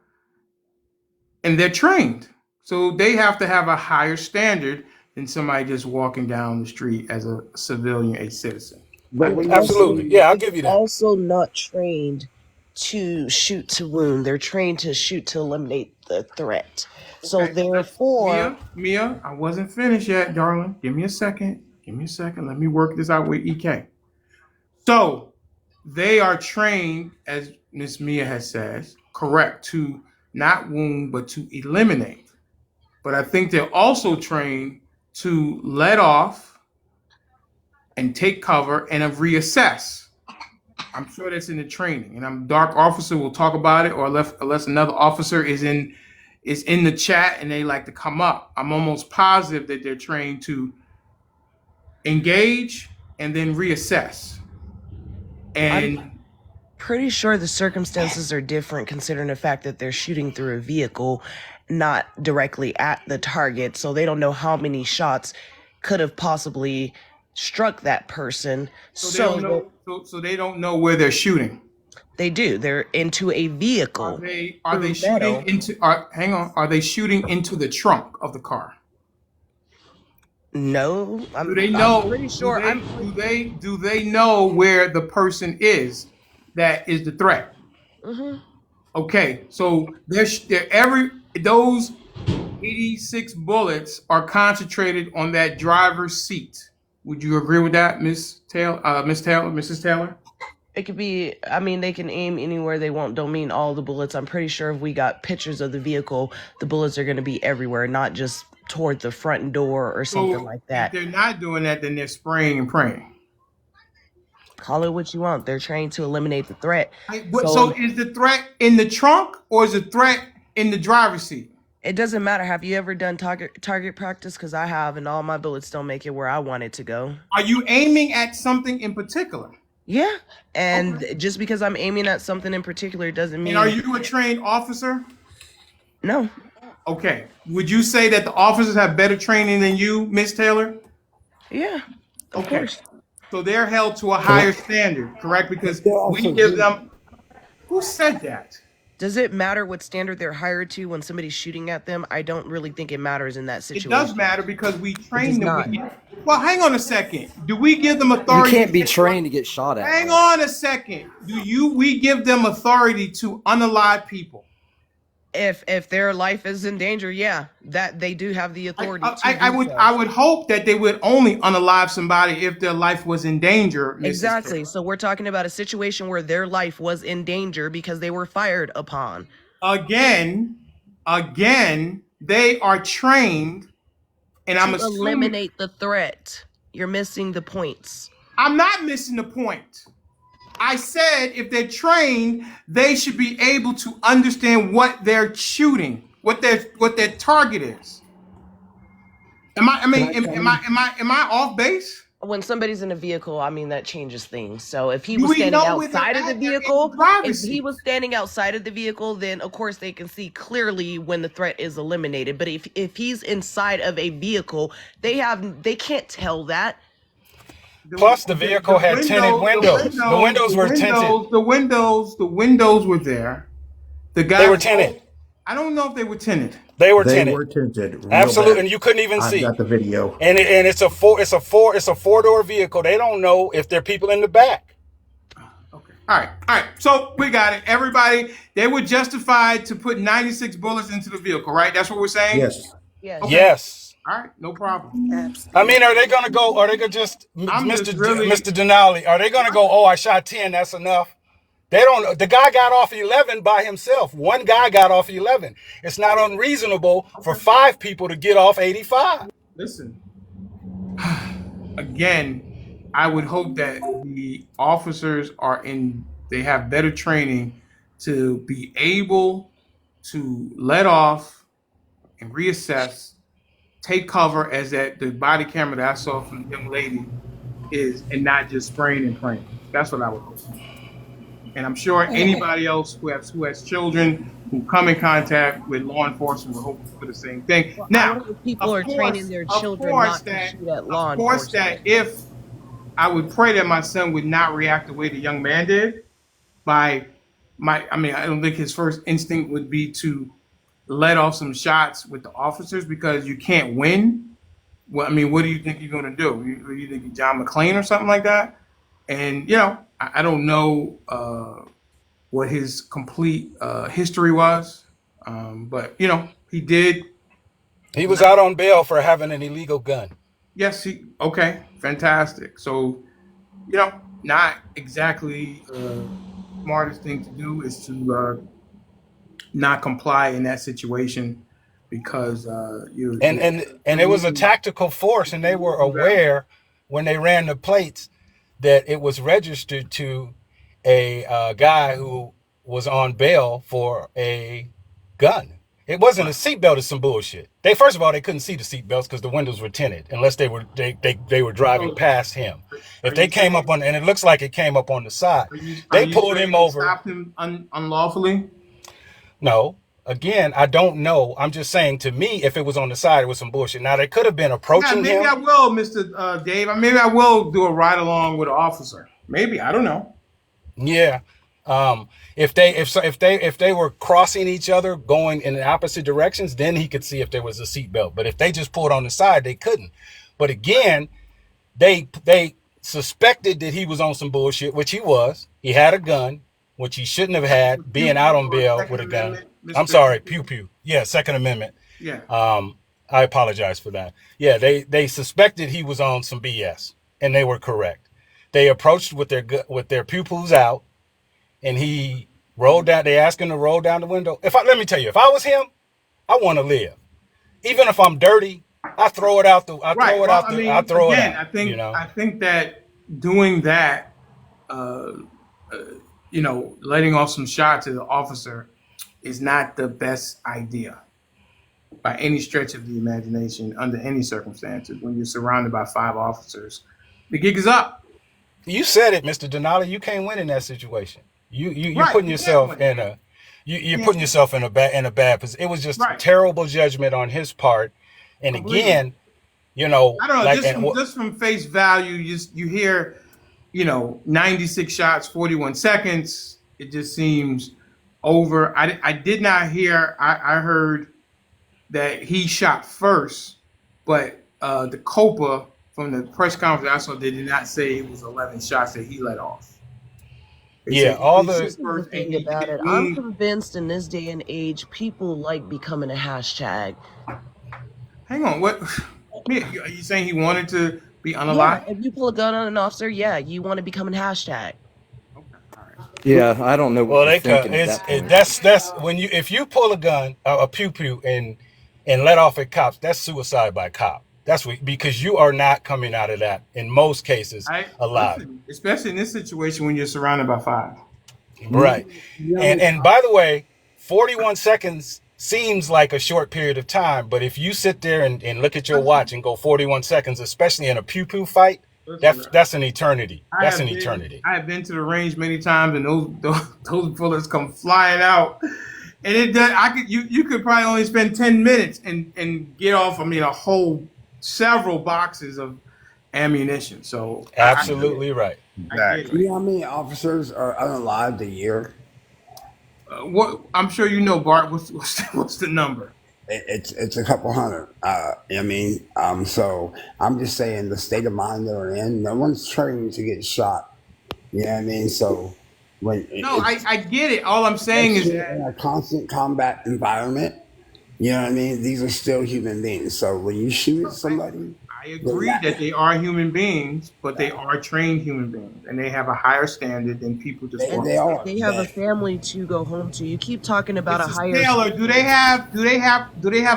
and they're trained. So they have to have a higher standard than somebody just walking down the street as a civilian, a citizen. But Absolutely. Yeah, I'll give you that. Also not trained to shoot to wound. They're trained to shoot to eliminate the threat. So Okay. therefore, Mia, I wasn't finished yet, darling. Give me a second. Let me work this out with EK. So they are trained, as Miss Mia has said, correct, to not wound, but to eliminate. But I think they're also trained to let off and take cover and reassess. I'm sure that's in the training. And Dark Officer will talk about it, or unless another officer is in the chat and they like to come up. I'm almost positive that they're trained to engage and then reassess. And I'm pretty sure the circumstances are different considering the fact that they're shooting through a vehicle, not directly at the target. So they don't know how many shots could have possibly struck that person. So they don't know. So they don't know where they're shooting. They do. They're into a vehicle. Are they shooting into? Hang on. Are they shooting into the trunk of the car? No, Do they know? I'm pretty sure. Do they know where the person is? That is the threat. Mm-hmm. Okay, so those 86 bullets are concentrated on that driver's seat. Would you agree with that, Mrs. Taylor? It could be, I mean, they can aim anywhere they want. Don't mean all the bullets. I'm pretty sure if we got pictures of the vehicle, the bullets are going to be everywhere, not just toward the front door or something like that. If they're not doing that, then they're spraying and praying. Call it what you want. They're trained to eliminate the threat. So is the threat in the trunk or is the threat in the driver's seat? It doesn't matter. Have you ever done target practice? Because I have, and all my bullets don't make it where I want it to go. Are you aiming at something in particular? Yeah, and just because I'm aiming at something in particular doesn't mean... And are you a trained officer? No. Okay. Would you say that the officers have better training than you, Miss Taylor? Yeah, of course. So they're held to a higher standard, correct? Because we give them... Who said that? Does it matter what standard they're hired to when somebody's shooting at them? I don't really think it matters in that situation. It does matter because we train them. Well, hang on a second. Do we give them authority? You can't be trained to get shot at. Hang on a second. We give them authority to unalive people? If their life is in danger, yeah, that they do have the authority. I would hope that they would only unalive somebody if their life was in danger. Exactly. So we're talking about a situation where their life was in danger because they were fired upon. Again, they are trained, and I'm assuming eliminate the threat. You're missing the points. I'm not missing the point. I said if they're trained, they should be able to understand what they're shooting, what their target is. Am I off base? When somebody's in a vehicle, I mean, that changes things. So if he was standing outside of the vehicle, then of course they can see clearly when the threat is eliminated. But if he's inside of a vehicle, they can't tell that. Plus, the vehicle had tinted windows. The windows were tinted. The windows were there. They were tinted. I don't know if they were tinted. They were tinted. They were tinted. Absolutely, and you couldn't even see. I got the video. And it's a four-door vehicle. They don't know if there are people in the back. Okay. All right. So we got it. Everybody, they were justified to put 96 bullets into the vehicle, right? That's what we're saying? Yes. Yes. Okay. Yes. All right, no problem. Absolutely. I mean, are they going to just Mr. Denali, are they going to go, oh, I shot 10, that's enough? They don't. The guy got off 11 by himself. One guy got off 11. It's not unreasonable for 5 people to get off 85. Listen, again, I would hope that the officers they have better training to be able to let off and reassess, take cover as the body camera that I saw from the young lady is, and not just spraying and praying. That's what I would hope. And I'm sure anybody else who has children who come in contact with law enforcement will hope for the same thing. Now, people are training their children not to shoot at law enforcement. Of course, that if I would pray that my son would not react the way the young man did, I don't think his first instinct would be to let off some shots with the officers because you can't win. Well, I mean, what do you think you're going to do? You think you're John McClane or something like that? And, I don't know what his complete history was, but, he did. He was out on bail for having an illegal gun. Yes. Okay. Fantastic. So, not exactly the smartest thing to do is to not comply in that situation because it was a tactical force, and they were aware when they ran the plates that it was registered to a guy who was on bail for a gun. It wasn't a seatbelt or some bullshit. First of all, they couldn't see the seatbelts because the windows were tinted unless they were driving past him. If they came up on, and it looks like it came up on the side, they pulled him over. Stopped him unlawfully? No, again, I don't know. I'm just saying, to me, if it was on the side, it was some bullshit. Now, they could have been Yeah, approaching maybe him. I will, Mr. Dave. Maybe I will do a ride along with an officer. Maybe, I don't know. Yeah. If they were crossing each other, going in the opposite directions, then he could see if there was a seatbelt. But if they just pulled on the side, they couldn't. But again, they suspected that he was on some bullshit, which he was. He had a gun, which he shouldn't have had, Pew being out pew on or bail Second with a gun. Amendment, I'm Mr. sorry, pew pew. Yeah, Second Amendment. Yeah. I apologize for that. Yeah, they suspected he was on some BS, and they were correct. They approached with their pupils out, and he rolled down. They asked him to roll down the window. Let me tell you, if I was him, I want to live. Even if I'm dirty, I throw it out. Right. Well, I I mean, throw it again, out. I think that doing that, uh, letting off some shots at the officer is not the best idea by any stretch of the imagination under any circumstances. When you're surrounded by 5 officers, the gig is up. You said it, Mr. Denali. You can't win in that situation. You're Right. putting You can't yourself win. in a you're putting yourself in a bad position. It was just Right. terrible judgment on his part. And Completely. again, I don't know. like and Just from face value, you hear, 96 shots, 41 seconds. It just seems over. I did not hear. I heard that he shot first, but the Copa from the press conference I saw, they did not say it was 11 shots that he let off. They yeah, said all he the shoot This is the first and thing he about did it. I'm me. convinced in this day and age, people like becoming a hashtag. Hang on, what? Are you saying he wanted to be Yeah, unalive? if you pull a gun on an officer, yeah, you want to become a hashtag. Okay, all right. Yeah, I don't know what well they're they cut thinking at that point. that's when if you pull a gun, a pew pew, and let off at cops, that's suicide by cop. That's because you are not coming out of that in most cases I alive. listen, especially in this situation when you're surrounded by 5. Right. You know, And by the way, 41 seconds seems like a short period of time, but if you sit there and look at your watch and go 41 seconds, especially in a pew pew fight, Listen, that's an eternity. I That's an have been eternity. I have been to the range many times, and those bullets come flying out, and it does. You could probably only spend 10 minutes and get off. I mean, a whole several boxes of ammunition. So Absolutely right. I get it. exactly. You know how many officers are unalived a year? What I'm sure you know, Bart. What's the number? It's a couple hundred. I mean, so I'm just saying the state of mind they're in. No one's trained to get shot. You know what I mean? So when No, it's I get it. All I'm saying is especially that in a constant combat environment, you know what I mean? These are still human beings. So when you shoot at somebody, I they're agree not, that they are human beings, but they are trained human beings, and they have a higher standard than people just they, walk. they are. They have a family to go home to. You keep talking about a Mrs. higher Taylor, do they have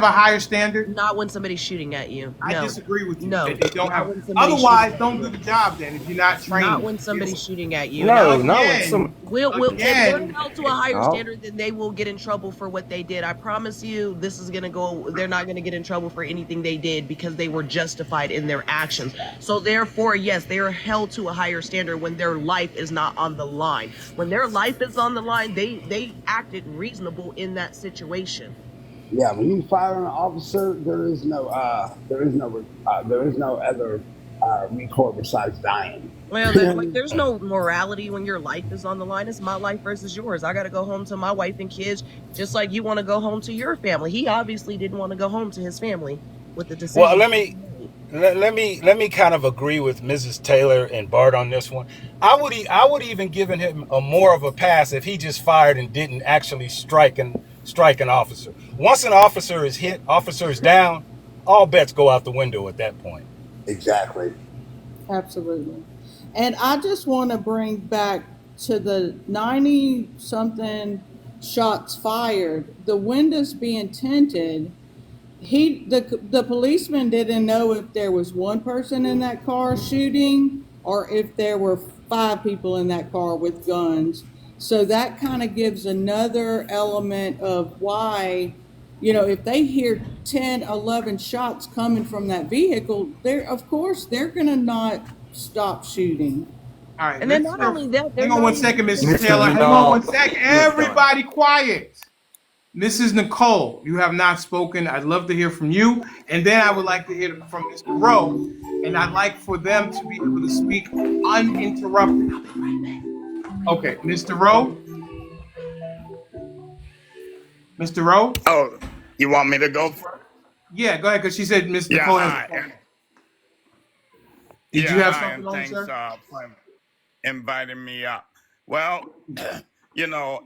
a higher standard? not when somebody's shooting at you. I No. disagree with you. No. That they don't Not have. when somebody's Otherwise, shooting don't at do you. the job then. If you're not trained, Not when somebody's shooting at you. No, Now, not with again, some. if they're again, held to a higher No. standard, then they will get in trouble for what they did. I promise you, this is gonna go. They're not gonna get in trouble for anything they did because they were justified in their actions. So therefore, yes, they are held to a higher standard when their life is not on the line. When their life is on the line, they acted reasonable in that situation. Yeah, when you fire an officer, there is no other recourse besides dying. Well, there's no morality when your life is on the line. It's my life versus yours. I got to go home to my wife and kids, just like you want to go home to your family. He obviously didn't want to go home to his family with the decision. Well, let me kind of agree with Mrs. Taylor and Bart on this one. I would even given him a more of a pass if he just fired and didn't actually strike an officer. Once an officer is hit, officer is down, all bets go out the window at that point. Exactly. Absolutely. And I just want to bring back to the 90 something shots fired, the windows being tinted. The policeman didn't know if there was one person in that car shooting or if there were 5 people in that car with guns. So that kind of gives another element of why, if they hear 10, 11 shots coming from that vehicle, of course they're going to not stop shooting. all right. And then not only that, they're Hang on not one even second, Mrs. Mr. Taylor. Hang on one Denali. second. Everybody, quiet. Mrs. Nicole, you have not spoken. I'd love to hear from you. And then I would like to hear from Mr. Rowe. And I'd like for them to be able to speak uninterrupted. Okay, Mr. Rowe? Mr. Rowe? Oh, you want me to go first? Yeah, go ahead, because she said Miss Yeah, Nicole has a hi. phone. Did you Yeah, have hi, something and on, thanks sir? for inviting me up. Well,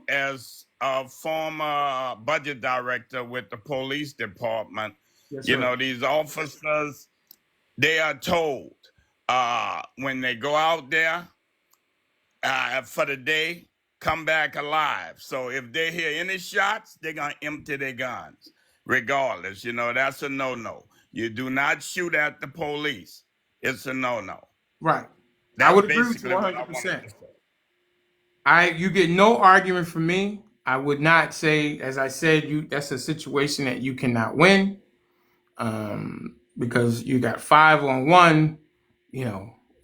as a former budget director with the police department, Yes, sir. these officers, they are told when they go out there for the day, come back alive. So if they hear any shots, they're going to empty their guns, regardless. That's a no-no. You do not shoot at the police. It's a no-no. Right. I That's would agree with you basically what I wanted 100%. to say. You get no argument from me. I would not say, as I said, that's a situation that you cannot win, because you got 5-on-1.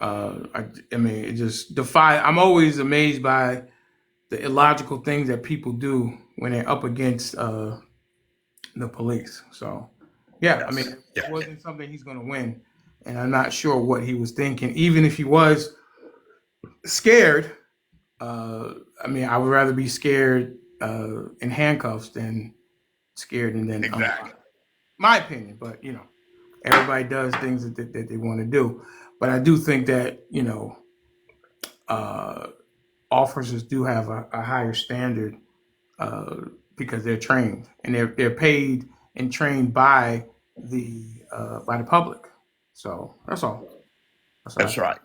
I mean, it just defy. I'm always amazed by the illogical things that people do when they're up against the police. So, yeah, I mean, it wasn't something he's going to win, and I'm not sure what he was thinking. Even if he was scared, I mean, I would rather be scared in handcuffs than scared and then Exactly. my opinion. But everybody does things that they want to do. But I do think that officers do have a higher standard because they're trained and they're paid and trained by the public. So that's all. That's right.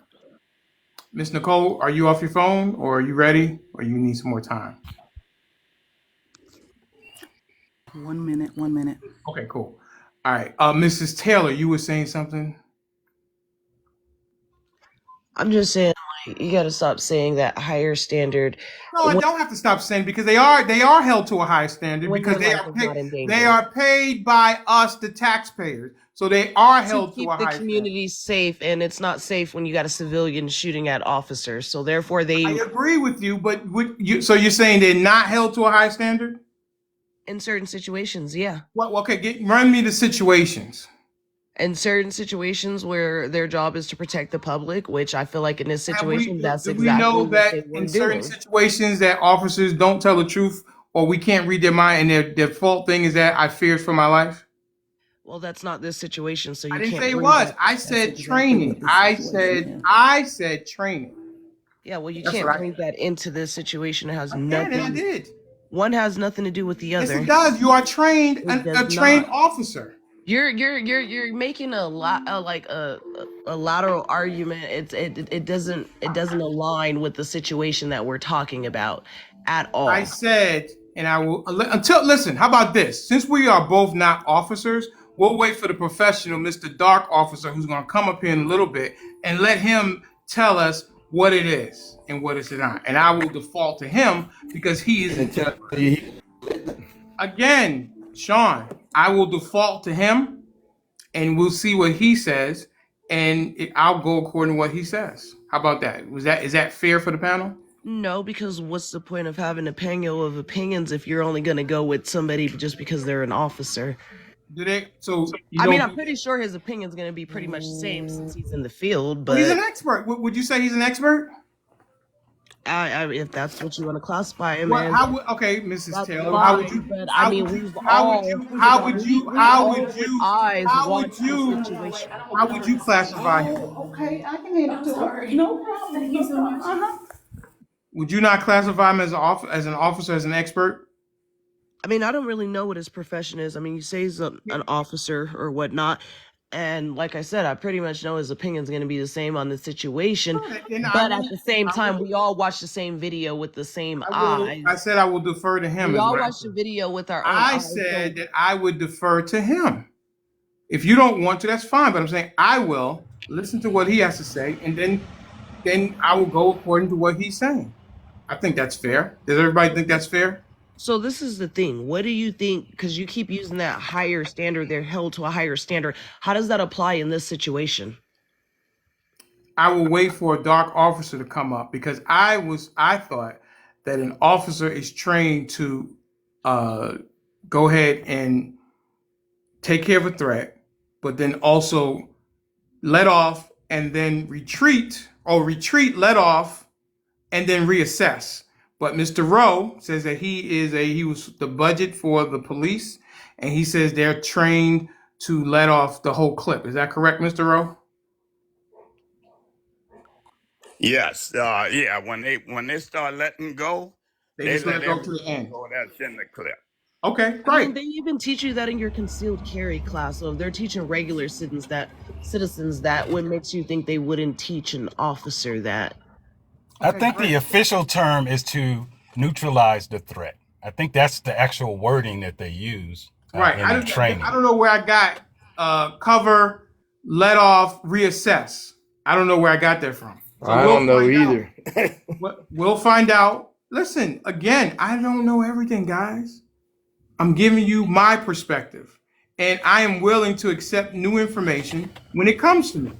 Miss Nicole, are you off your phone or are you ready or you need some more time? 1 minute, 1 minute. Okay, cool. All right. Mrs. Taylor, you were saying something? I'm just saying, like, you got to stop saying that higher standard. No, I don't have to stop saying because they are held to a high standard When because their life is not in danger. they are paid by us, the taxpayers. So they are held to keep a the high community safe, and it's not safe when you got a civilian shooting at officers. So therefore, I they agree with you, but so you're saying they're not held to a high standard? in certain situations, yeah. Well, okay, run me the situations. In certain situations where their job is to protect the public, which I feel like in this situation, that's Do exactly we know what that they were in certain doing. situations that officers don't tell the truth or we can't read their mind and their default thing is that I feared for my life? Well, that's not this situation, so you I didn't can't say it bring was. that. I said exactly training. what the situation is. I said training. Yeah, well, you That's can't what I bring that into this situation. It has did, and I nothing. did. One has nothing to do with the Yes, other. it does. You are trained, It a does trained not. officer. You're making a lot like a lateral argument. It doesn't align with the situation that we're talking about at all. I said, and I will listen. How about this? Since we are both not officers, we'll wait for the professional, Mr. Dark Officer, who's going to come up here in a little bit and let him tell us what it is and what it's not. And I will default to him because he is an expert. Again, Sean, I will default to him and we'll see what he says and I'll go according to what he says. How about that? Is that fair for the panel? No, because what's the point of having a panel of opinions if you're only going to go with somebody just because they're an officer? Do they? So I mean, I'm pretty sure his opinion's going to be pretty much the same since he's in the field. But he's an expert. Would you say he's an expert? If that's what you want to classify him Well, as. okay, Mrs. That's Taylor, fine, how would you? but How I mean, would you? we've How all. would you? How would you? How would you? Eyes How would watch the you? situation. How would you classify him? Okay, I can hand it to her. No problem. Thank you so much. Would you not classify him as an officer, as an expert? I mean, I don't really know what his profession is. I mean, you say he's an officer or whatnot. And like I said, I pretty much know his opinion's going to be the same on the situation. But at the same time, we all watch the same video with the same eyes. I said I will defer to him. We all watch the video with our own eyes. I said that I would defer to him. If you don't want to, that's fine. But I'm saying I will listen to what he has to say, and then I will go according to what he's saying. I think that's fair. Does everybody think that's fair? So this is the thing. What do you think? Because you keep using that higher standard. They're held to a higher standard. How does that apply in this situation? I will wait for a dark officer to come up because I thought that an officer is trained to go ahead and take care of a threat, but then also let off and then retreat, or retreat, let off, and then reassess. But Mr. Rowe says that he was the budget for the police, and he says they're trained to let off the whole clip. Is that correct, Mr. Rowe? Yes, yeah. When they start letting go, They they just let let go to the everything end. go that's in the clip. Okay, I mean, great. they even teach you that in your concealed carry class. So if they're teaching regular citizens that, what makes you think they wouldn't teach an officer that? I Okay, think the great. official term is to neutralize the threat. I think that's the actual wording that they use Right. in their I training. don't know where I got cover, let off, reassess. I don't know where I got that from. So I we'll don't know find out. either. We'll find out. Listen, again, I don't know everything, guys. I'm giving you my perspective, and I am willing to accept new information when it comes to me.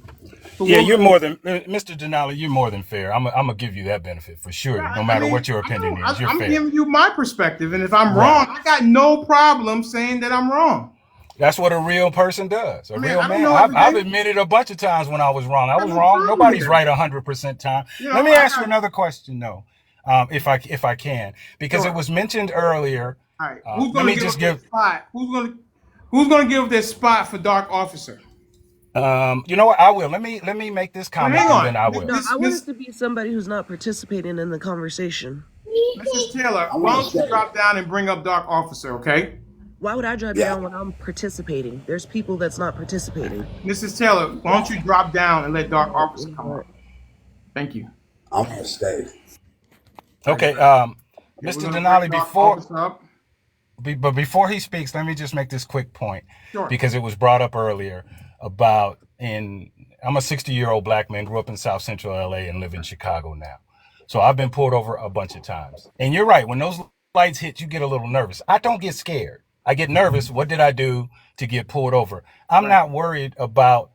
So Yeah, we'll you're see. more than Mr. Denali. You're more than fair. I'm gonna give you that benefit for Yeah, sure. No I matter mean, what your I know opinion is, you're I'm fair. giving you my perspective, and if I'm Right. wrong, I got no problem saying that I'm wrong. That's what a real person does. A I mean, real I don't man. know I've everything. admitted a bunch of times when I was wrong. I I got was no wrong. problem Nobody's there. right 100% time. You know, Let me I ask you got another question, though, if I can, because it sure. was mentioned earlier. All right, who's Let going to me give just up their give. spot? Who's going to give up their spot for Dark Officer? You know what? I will. Let me make this Well, comment, hang and on, then I will. No, I want Miss it to be somebody who's not participating in the conversation. Mrs. Taylor. I Why want to don't you say, drop down and bring up Dark Officer? Okay, Why would I drop yeah, down when I'm participating? There's people that's not participating. Mrs. Taylor. Why don't you drop down and let Dark You Officer know come what? up? Thank you. I want to say, All right, Okay. great. Okay, we're Mr. going to bring Denali, Dark before Officer up. but before he speaks, let me just make this quick point Sure. because it was brought up earlier about in I'm a 60-year-old black man, grew up in South Central LA and live in Chicago now. So I've been pulled over a bunch of times. And you're right, when those lights hit, you get a little nervous. I don't get scared. I get nervous. What did I do to get pulled over? I'm Right. not worried about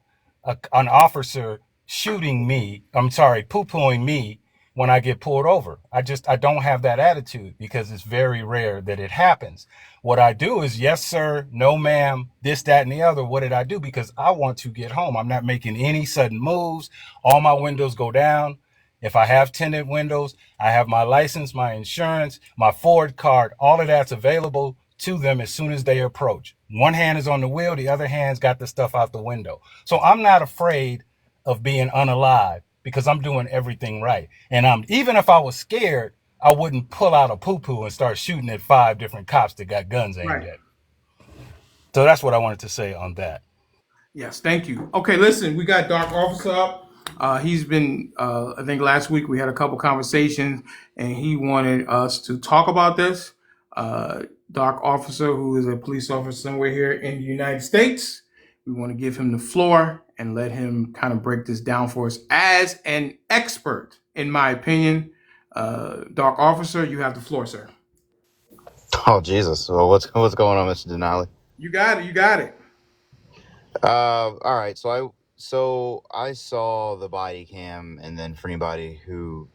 an officer shooting me. I'm sorry, poo-pooing me when I get pulled over. I don't have that attitude because it's very rare that it happens. What I do is, yes, sir, no, ma'am, this, that, and the other. What did I do? Because I want to get home. I'm not making any sudden moves. All my windows go down. If I have tinted windows, I have my license, my insurance, my Ford card, all of that's available to them as soon as they approach. One hand is on the wheel, the other hand's got the stuff out the window. So I'm not afraid of being unalive because I'm doing everything right. And even if I was scared, I wouldn't pull out a poo-poo and start shooting at 5 different cops that got guns aimed Right. at me. So that's what I wanted to say on that. Yes, thank you. Okay, listen, we got Dark Officer up. He's been, I think last week we had a couple conversations, and he wanted us to talk about this. Dark Officer, who is a police officer somewhere here in the United States, we want to give him the floor and let him kind of break this down for us as an expert, in my opinion. Dark Officer, you have the floor, sir. Oh Jesus! Well, what's going on, Mr. Denali? You got it. You got it. All right. So I saw the body cam, and then for anybody who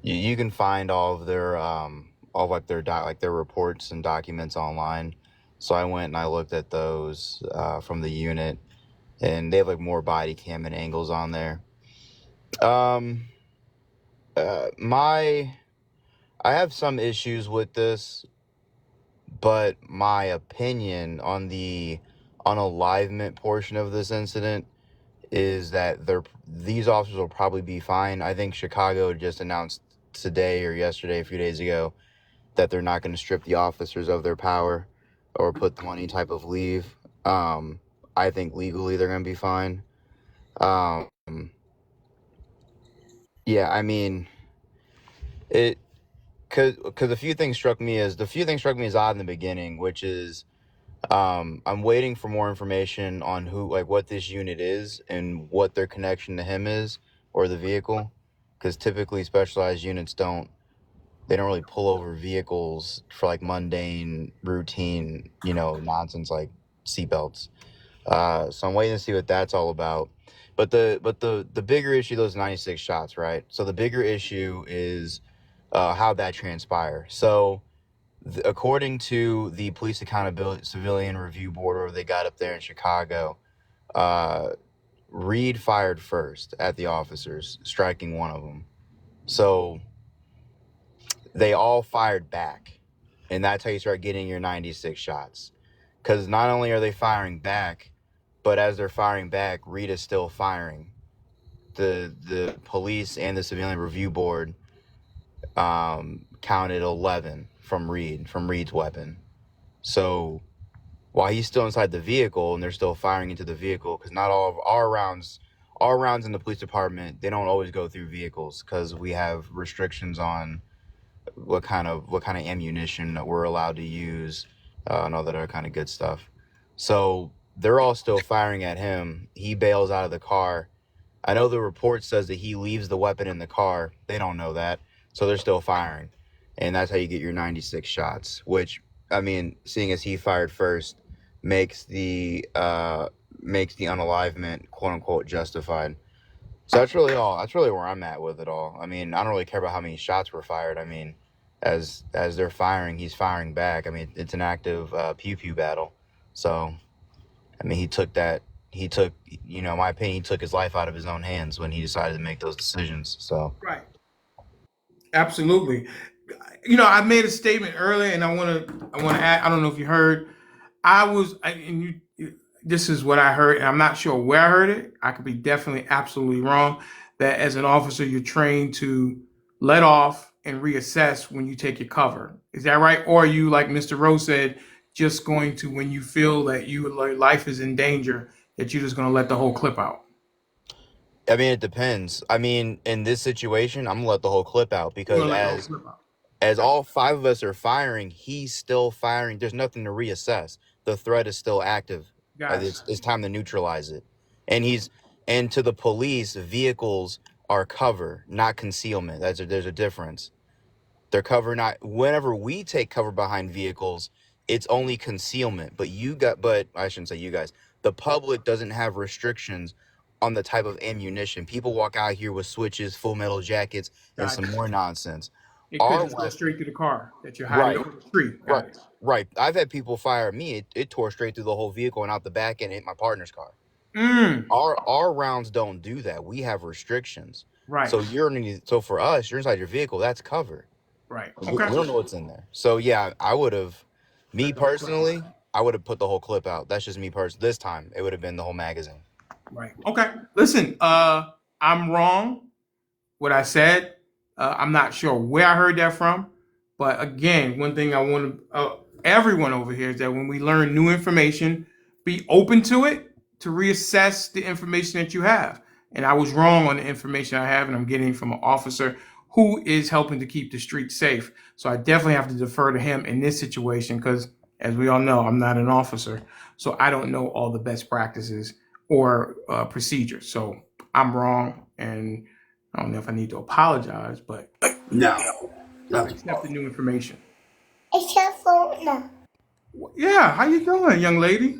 you can find all of like like their reports and documents online. So I went and I looked at those from the unit, and they have like more body cam and angles on there. Um, my I have some issues with this, but my opinion on the unalivement portion of this incident is that these officers will probably be fine. I think Chicago just announced today or yesterday, a few days ago, that they're not going to strip the officers of their power or put them on any type of leave. I think legally they're going to be fine. Um, yeah, I mean, it because the few things struck me as odd in the beginning, which is I'm waiting for more information on what this unit is and what their connection to him is or the vehicle, because typically specialized units they don't really pull over vehicles for like mundane, routine, nonsense like seatbelts. So I'm waiting to see what that's all about. But the bigger issue, those 96 shots, right? So the bigger issue is how that transpired. So according to the Police Accountability Civilian Review Board, or they got up there in Chicago, Reed fired first at the officers, striking one of them. So they all fired back, and that's how you start getting your 96 shots. Because not only are they firing back, but as they're firing back, Reed is still firing. The police and the Civilian Review Board counted 11 from Reed's weapon. So while he's still inside the vehicle and they're still firing into the vehicle, because not all of our rounds in the police department, they don't always go through vehicles because we have restrictions on what kind of ammunition that we're allowed to use, and all that other kind of good stuff. So they're all still firing at him. He bails out of the car. I know the report says that he leaves the weapon in the car. They don't know that, so they're still firing, and that's how you get your 96 shots. Which, I mean, seeing as he fired first, makes the unalivement quote unquote justified. So that's really all. That's really where I'm at with it all. I mean, I don't really care about how many shots were fired. I mean, as they're firing, he's firing back. I mean, it's an active pew pew battle. So, I mean, he took, you know, in my opinion, he took his life out of his own hands when he decided to make those decisions. So, Right. Absolutely. You know, I made a statement earlier, and I want to add. I don't know if you heard. This is what I heard, and I'm not sure where I heard it. I could be definitely absolutely wrong. That as an officer, you're trained to let off and reassess when you take your cover. Is that right? Or are you, like Mr. Rose said, just going to, when you feel that your life is in danger, that you're just going to let the whole clip out? I mean, it depends. I mean, in this situation, I'm gonna let the whole clip out You're because going to let the whole clip out. as all 5 of us are firing, he's still firing. There's nothing to reassess. The threat is still active. Guys. It's time to neutralize it. And to the police, vehicles are cover, not concealment. There's a difference. They're cover, not whenever we take cover behind vehicles, it's only concealment. But I shouldn't say you guys. The public doesn't have restrictions on the type of ammunition. People walk out here with switches, full metal jackets, and some more nonsense. It could just go straight to the car that you're hiding over the street. Got it. Right. I've had people fire at me. It tore straight through the whole vehicle and out the back and hit my partner's car. Our rounds don't do that. We have restrictions. Right. So for us, you're inside your vehicle. That's cover. Right. We Okay. don't know what's in there. So yeah, I would have put the whole clip out. That's just me personally. This time it would have been the whole magazine. Right. Okay. Listen, I'm wrong. What I said, I'm not sure where I heard that from, but again, one thing I want everyone over here is that when we learn new information, be open to it, to reassess the information that you have. And I was wrong on the information I have, and I'm getting from an officer who is helping to keep the streets safe. So I definitely have to defer to him in this situation because, as we all know, I'm not an officer, so I don't know all the best practices or procedures. So I'm wrong, and I don't know if I need to apologize, but No. accept the new information. It's your phone now. Yeah, how you doing, young lady?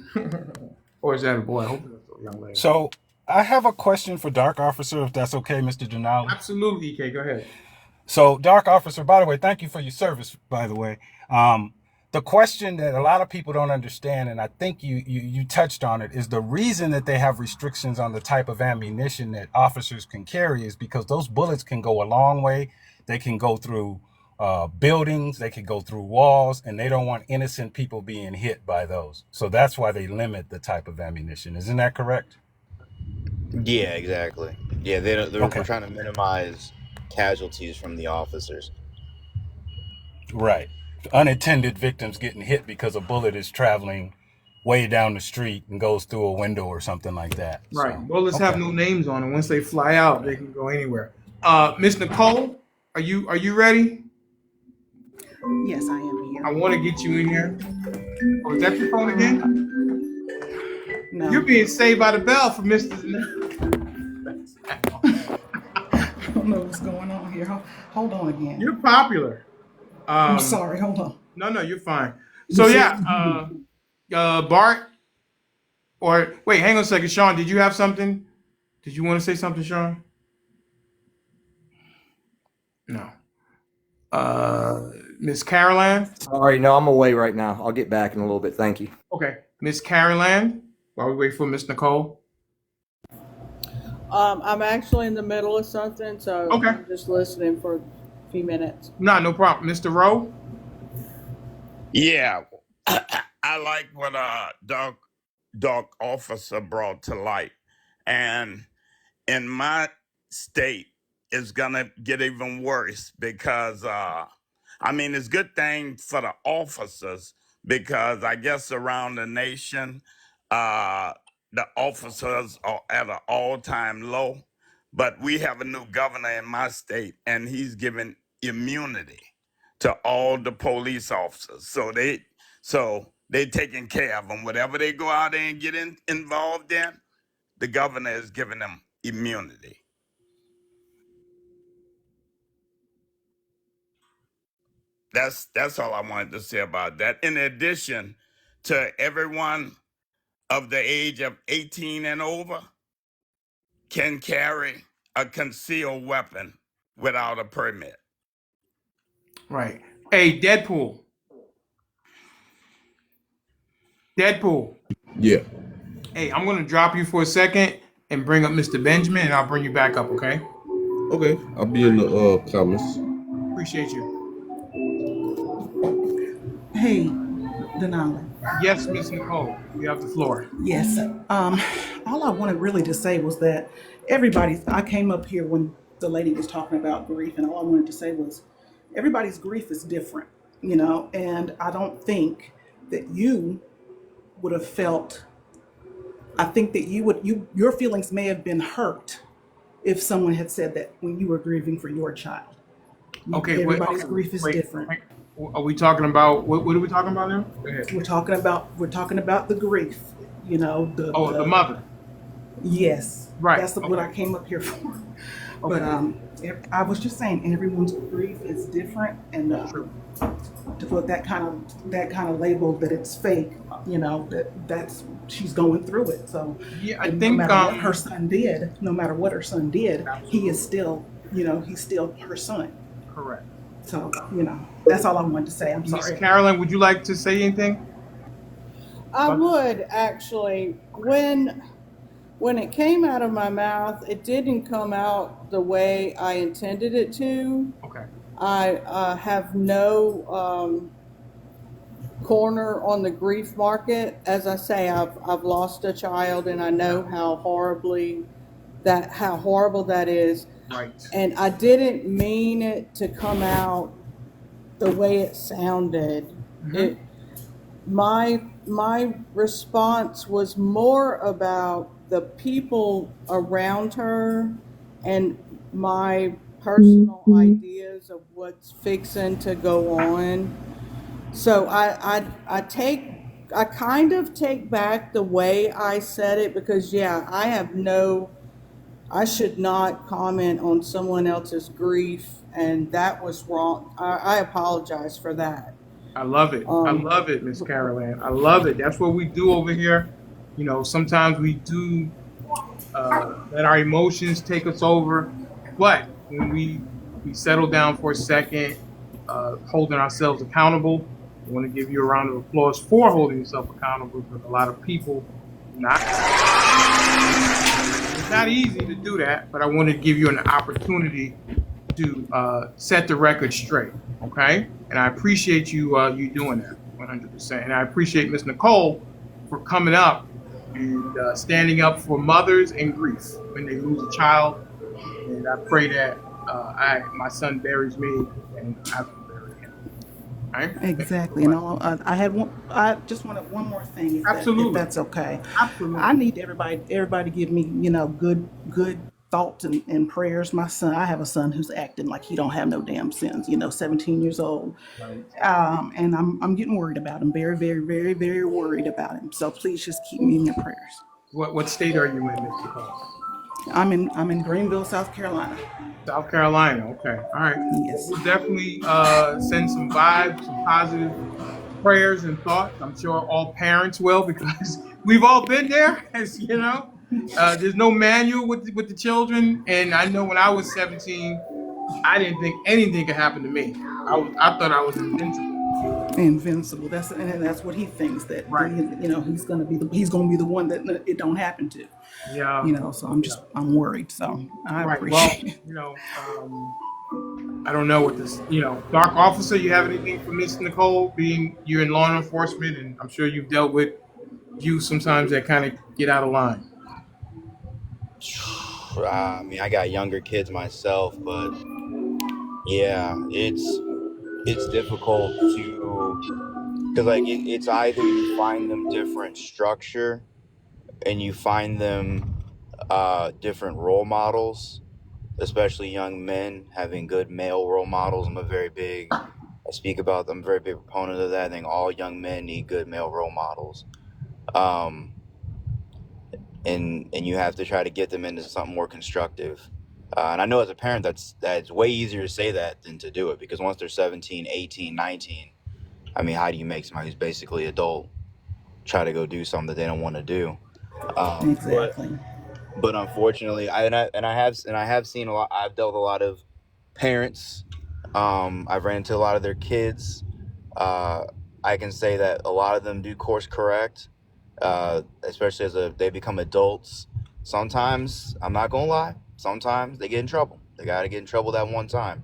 Or is that a boy? I hope it's a young lady. So I have a question for Dark Officer, if that's okay, Mr. Denali. Absolutely, EK. Go ahead. So, Dark Officer, by the way, thank you for your service, by the way. The question that a lot of people don't understand, and I think you touched on it, is the reason that they have restrictions on the type of ammunition that officers can carry is because those bullets can go a long way. They can go through buildings, they can go through walls, and they don't want innocent people being hit by those. So that's why they limit the type of ammunition. Isn't that correct? Yeah, exactly. Yeah, we're trying to minimize casualties from the officers. Right. Unintended victims getting hit because a bullet is traveling way down the street and goes through a window or something like that. Right. So, Bullets have no names on them. Once they fly out, they can go anywhere. Miss Nicole, are you ready? Yes, I am here. I want to get you in here. Oh, is that your phone again? No. You're being saved by the bell for Mr. I don't know what's going on here. Hold on again. You're popular. I'm sorry. Hold on. No, you're fine. So yeah, Bart, or wait, hang on a second, Sean. Did you have something? Did you want to say something, Sean? No. Miss Caroline. Sorry, no, I'm away right now. I'll get back in a little bit. Thank you. Okay, Miss Caroline. While we wait for Miss Nicole. I'm actually in the middle of something, so Okay. I'm just listening for a few minutes. No problem. Mr. Rowe. Yeah, I like what Doc officer brought to light, and in my state, it's gonna get even worse because I mean it's a good thing for the officers because I guess around the nation, uh, the officers are at an all-time low. But we have a new governor in my state, and he's given immunity to all the police officers. So they taking care of them. Whatever they go out there and get involved in, the governor is giving them immunity. That's all I wanted to say about that. In addition to everyone of the age of 18 and over can carry a concealed weapon without a permit. Right. Hey, Deadpool. Deadpool. Yeah. Hey, I'm gonna drop you for a second and bring up Mr. Benjamin, and I'll bring you back up. Okay. Okay. I'll be in the comments. Appreciate you. Hey, Denali. Yes, Miss Nicole. You have the floor. Yes. All I wanted really to say was that I came up here when the lady was talking about grief, and all I wanted to say was everybody's grief is different, and I don't think that you would have felt, I think that your feelings may have been hurt if someone had said that when you were grieving for your child. Okay. Everybody's grief is different. Are we talking about what are we talking about now? Go ahead. We're talking about the grief, The mother. Yes, Right. That's what I came up here for. But I was just saying everyone's grief is different, and to put that kind of label that it's fake, that's she's going through it. So Yeah, I no think matter what her son did, he is still, he's still her son. correct. So that's all I wanted to say. I'm Miss sorry. Caroline, would you like to say anything? I would actually, when it came out of my mouth, it didn't come out the way I intended it to. Okay. I have no corner on the grief market. As I say, I've lost a child, and I know how horrible that is. Right. And I didn't mean it to come out the way it sounded. Mhm. My response was more about the people around her and my personal ideas of what's fixing to go on. So I kind of take back the way I said it, because I should not comment on someone else's grief, and that was wrong. I apologize for that. I love it. I love it, Miss Caroline. I love it. That's what we do over here. Sometimes we do let our emotions take us over, but when we settle down for a second, holding ourselves accountable, I want to give you a round of applause for holding yourself accountable, because a lot of people not. It's not easy to do that, but I want to give you an opportunity to set the record straight, okay? And I appreciate you doing that 100%. And I appreciate Miss Nicole for coming up and standing up for mothers and grief when they lose a child. And I pray that my son buries me and I will bury him. Right? Exactly. And I just wanted one more thing, if that's okay. Absolutely. I need everybody to give me, good thoughts and prayers. I have a son who's acting like he don't have no damn sense, 17 years old. Right. And I'm getting worried about him, very, very, very, very worried about him. So please just keep me in your prayers. What state are you in, Miss Nicole? I'm in Greenville, South Carolina. South Carolina. Okay. All right. Yes. We'll definitely send some vibes, some positive prayers and thoughts. I'm sure all parents will, because we've all been there, as you know. There's no manual with the children, and I know when I was 17, I didn't think anything could happen to me. I thought I was invincible. Invincible. That's what he thinks, that Right. he's gonna be the one that it don't happen to. Yeah. So I'm worried. So I Right. Well, appreciate it. I don't know what this, Dark Officer, you have anything for Miss Nicole, being you're in law enforcement, and I'm sure you've dealt with youth sometimes that kind of get out of line. I mean, I got younger kids myself, but yeah, it's difficult to, because like it's either you find them different structure and you find them different role models, especially young men having good male role models. I speak about them, very big proponent of that. I think all young men need good male role models. Um, and you have to try to get them into something more constructive. And I know as a parent, that's way easier to say that than to do it, because once they're 17, 18, 19, I mean, how do you make somebody who's basically adult try to go do something that they don't want to do? Exactly. But unfortunately, I have seen a lot. I've dealt with a lot of parents. I've ran into a lot of their kids. I can say that a lot of them do course correct, especially as they become adults. Sometimes, I'm not gonna lie, sometimes they get in trouble. They gotta get in trouble that one time,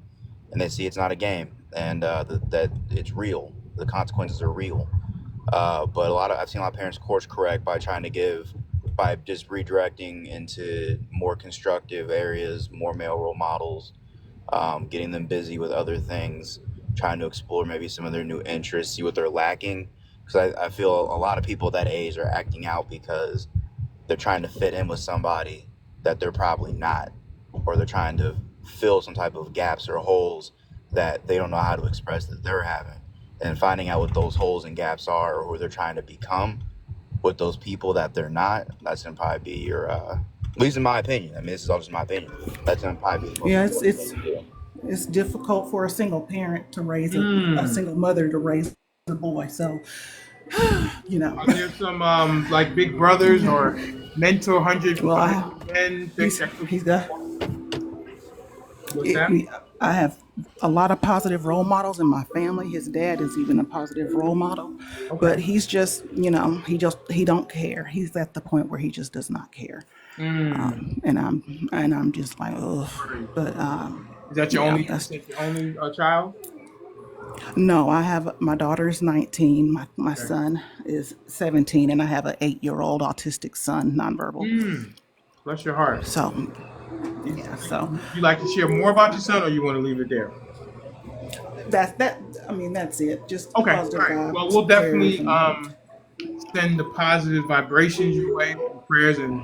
and they see it's not a game, and that it's real. The consequences are real. But I've seen a lot of parents course correct by just redirecting into more constructive areas, more male role models, getting them busy with other things, trying to explore maybe some of their new interests, see what they're lacking. Because I feel a lot of people that age are acting out because they're trying to fit in with somebody that they're probably not, or they're trying to fill some type of gaps or holes that they don't know how to express that they're having. And finding out what those holes and gaps are, or who they're trying to become with those people that they're not, that's gonna probably be your, at least in my opinion. I mean, this is all just my opinion. That's gonna probably be the most Yeah, important thing to do. it's difficult for a single parent to raise a Mm. single mother to raise a boy. So Are there some like Big Brothers or mentor 100 Well, men that could he's got. What's that? I have a lot of positive role models in my family. His dad is even a positive role model, but Okay. he's just, he don't care. He's at the point where he just does not care. Mm. And I'm just like, oh, but Is that your yeah, only? Is that your only child? no. I have my daughter's 19. My Okay. son is 17, and I have an 8-year-old autistic son, nonverbal. Mm. Bless your heart. So yeah, so You like to share more about your son, or you want to leave it there? that's that. I mean, that's it. Just Okay. All positive right. vibes, Well, we'll prayers, definitely and send the positive vibrations your way, and prayers, and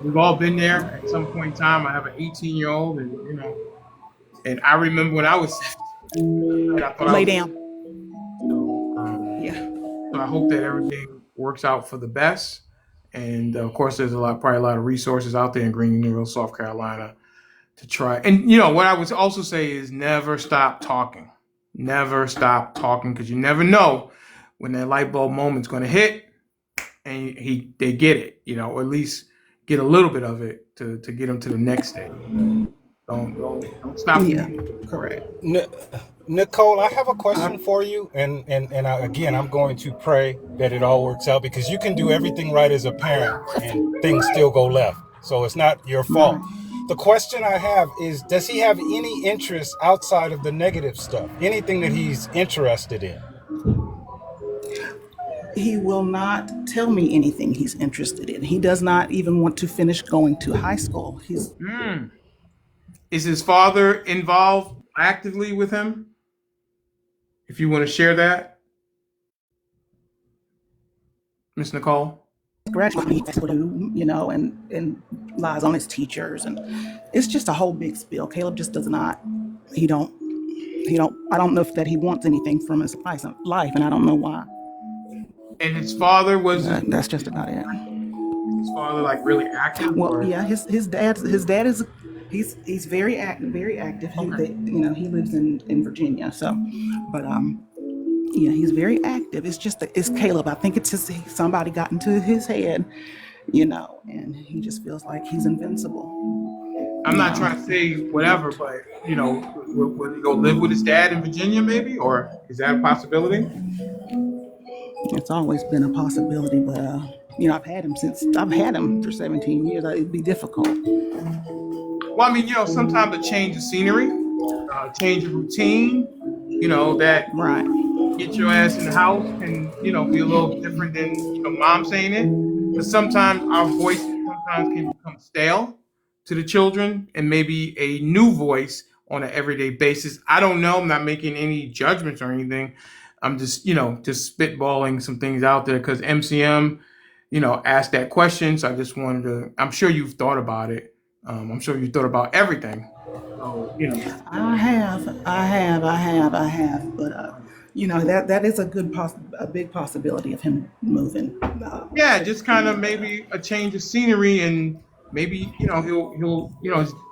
we've all been there at some point in time. I have an 18-year-old, and and I remember when I was 17, I thought I lay was. down. Yeah. So I hope that everything works out for the best. And of course, there's probably a lot of resources out there in Greenville, South Carolina, to try. And what I would also say is never stop talking. Never stop talking, because you never know when that light bulb moment's going to hit, and they get it, or at least get a little bit of it to get them to the next stage. Don't stop. Yeah, correct. Nicole, I have a question for you, and again, I'm going to pray that it all works out, because you can do everything right as a parent and things still go left. So it's not your fault. The question I have is, does he have any interest outside of the negative stuff? Anything that he's interested in? He will not tell me anything he's interested in. He does not even want to finish going to high school. Is his father involved actively with him? If you want to share that, Miss Nicole. Graduating, and lies on his teachers, and it's just a whole big spill. Caleb just does not. He don't. I don't know if that he wants anything from his life, and I don't know why. And his father was. That's just about it. His father, like, really active. Well, yeah, his dad is. He's very active. Okay. He lives in Virginia. So, but yeah, he's very active. It's just it's Caleb. I think it's just somebody got into his head, and he just feels like he's invincible. I'm not trying to say whatever, but will he go live with his dad in Virginia, maybe, or is that a possibility? It's always been a possibility, but I've had him for 17 years. It'd be difficult. Well, I mean, sometimes a change of scenery, change of routine, that Right. get your ass in the house can, be a little different than, mom saying it. Because sometimes our voices sometimes can become stale to the children and maybe a new voice on an everyday basis. I don't know. I'm not making any judgments or anything. I'm just spitballing some things out there because MCM, asked that question. So I just wanted to, I'm sure you've thought about it. I'm sure you thought about everything. So, I have, but that is a big possibility of him moving. yeah, just kind of maybe a change of scenery and maybe, he'll,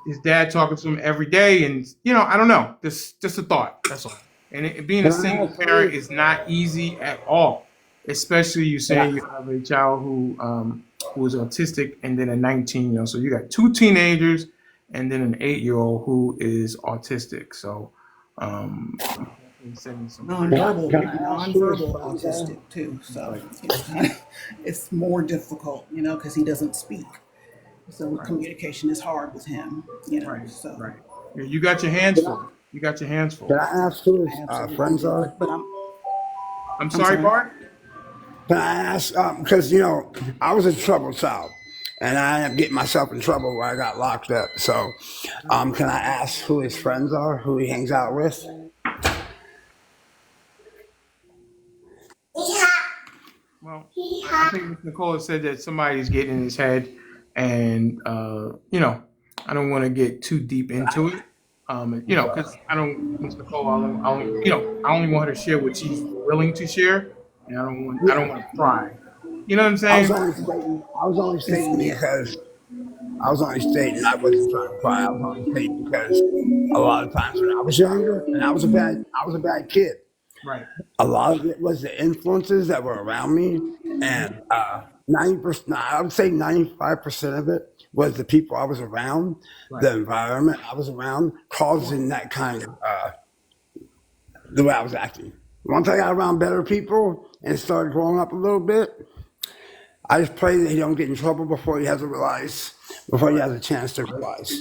his dad talking to him every day. And, I don't know, just a thought. That's all. And being a Can I single ask parent who? is not easy at all, especially you Can I, saying you have a child who is autistic and then a 19-year-old. So you got two teenagers and then an 8-year-old who is autistic. So I'm definitely sending some prayers. can I ask who his Nonverbal friends are? autistic too, so Right, it's more difficult, because he doesn't speak. So right, communication is hard with him, right, so right. Yeah, you got your hands Can I, full. You got your hands can full. I ask who his absolutely friends do. are? But I'm I'm sorry, sorry. Bart. Can I ask? Because I was a troubled child, and I ended up getting myself in trouble where I got locked up. So, can I ask who his friends are? Who he hangs out with? Well, I think Miss Nicole said that somebody's getting in his head, and I don't want to get too deep into it. Because I don't, Miss Nicole, I only want her to share what she's willing to share, and I don't Yeah, want to pry. You know what I'm saying? I was only It's, stating yeah. because I was only stating I wasn't trying to cry. I was only stating because a lot of times when I was younger and I was a bad kid. Right, A lot of it was the influences that were around me, and 90%, I would say 95% of it was the people I was around, right. the environment I was around, causing that kind of the way I was acting. Once I got around better people and started growing up a little bit, I just pray that he don't get in trouble before he has a chance to realize.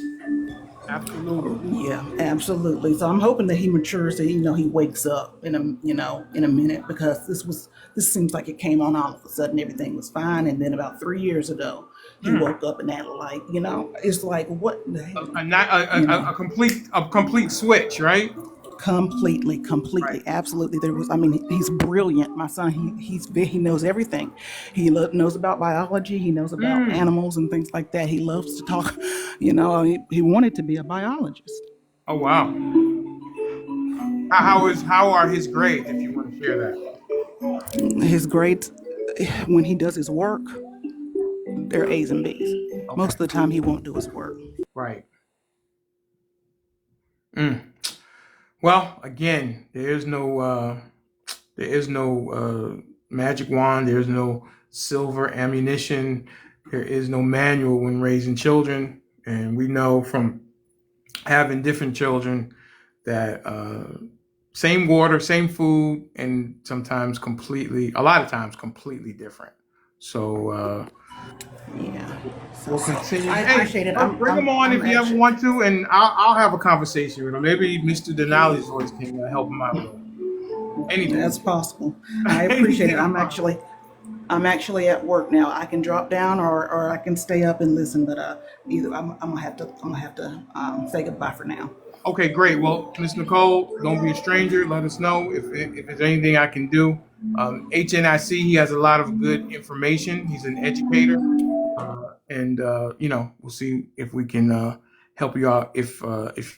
Absolutely. Yeah, absolutely. So I'm hoping that he matures, that he wakes up in a minute, because this seems like it came on all of a sudden. Everything was fine, and then about 3 years ago, he Hmm. woke up and acted like, it's like, what the A, hell, a, not- you know? a complete switch, right? Completely, Right. absolutely. He's brilliant. My son, he knows everything. He knows about biology. He knows about Mm. animals and things like that. He loves to talk. He wanted to be a biologist. Oh wow. How are his grades? If you want to share that. His grades, when he does his work, they're A's and B's. Most Okay. of the time, he won't do his work. Right. Mm. Well, again, there is no magic wand. There is no silver ammunition. There is no manual when raising children, and we know from having different children that same water, same food, and a lot of times completely different. So Yeah. So we'll continue. I Hey, appreciate it. bring him on if I'm you ever actually want to, and I'll have a conversation with him. Maybe Mr. Denali's voice can help him out a little. That's Anything, possible. I appreciate it. anything is possible. I'm actually at work now. I can drop down, or I can stay up and listen. But either I'm gonna have to say goodbye for now. Okay, great. Well, Miss Nicole, don't be a stranger. Let us know if there's anything I can do. HNIC, he has a lot of good information. He's an educator, and we'll see if we can help you out if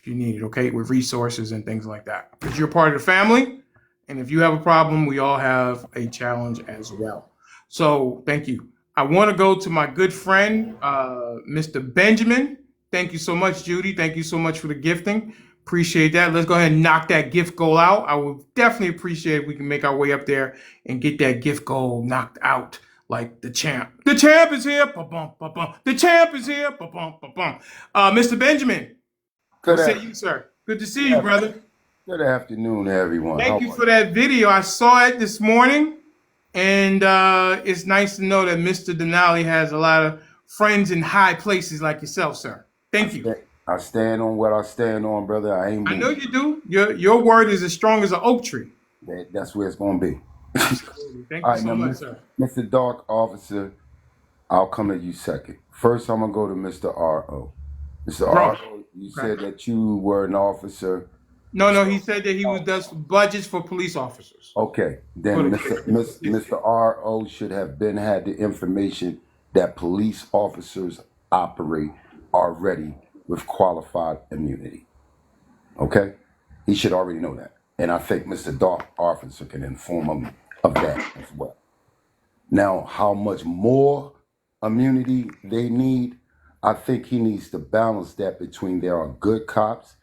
you need it. Okay, with resources and things like that. Because you're part of the family, and if you have a problem, we all have a challenge as well. So thank you. I want to go to my good friend, Mr. Benjamin. Thank you so much, Judy. Thank you so much for the gifting. Appreciate that. Let's go ahead and knock that gift goal out. I would definitely appreciate if we can make our way up there and get that gift goal knocked out. like the champ. The champ is here. Ba-bum, ba-bum. The champ is here. Ba-bum, ba-bum. Mr. Benjamin, what Good, say af- you, sir? Good to see good, you, af- brother. good afternoon, everyone. Thank How you are for you? that video. I saw it this morning, and it's nice to know that Mr. Denali has a lot of friends in high places like yourself, sir. I Thank you. stand, I stand on what I stand on, brother. I ain't I know moving. you do. Your word is as strong as an oak tree. That's where it's gonna be. Absolutely. Thank All you right, so now, much, sir. Mr. Dark Officer, I'll come to you second. First, I'm gonna go to Mr. R.O. Mr. Bro. R.O., you Okay. said that you were an officer. No. He So, said that he was does budgets for police officers. okay, For then the Mr. R.O. should have been had the information that police officers operate already with qualified immunity. Okay? He should already know that. And I think Mr. Dark Officer can inform him of that as well. Now, how much more immunity they need, I think he needs to balance that between there are good cops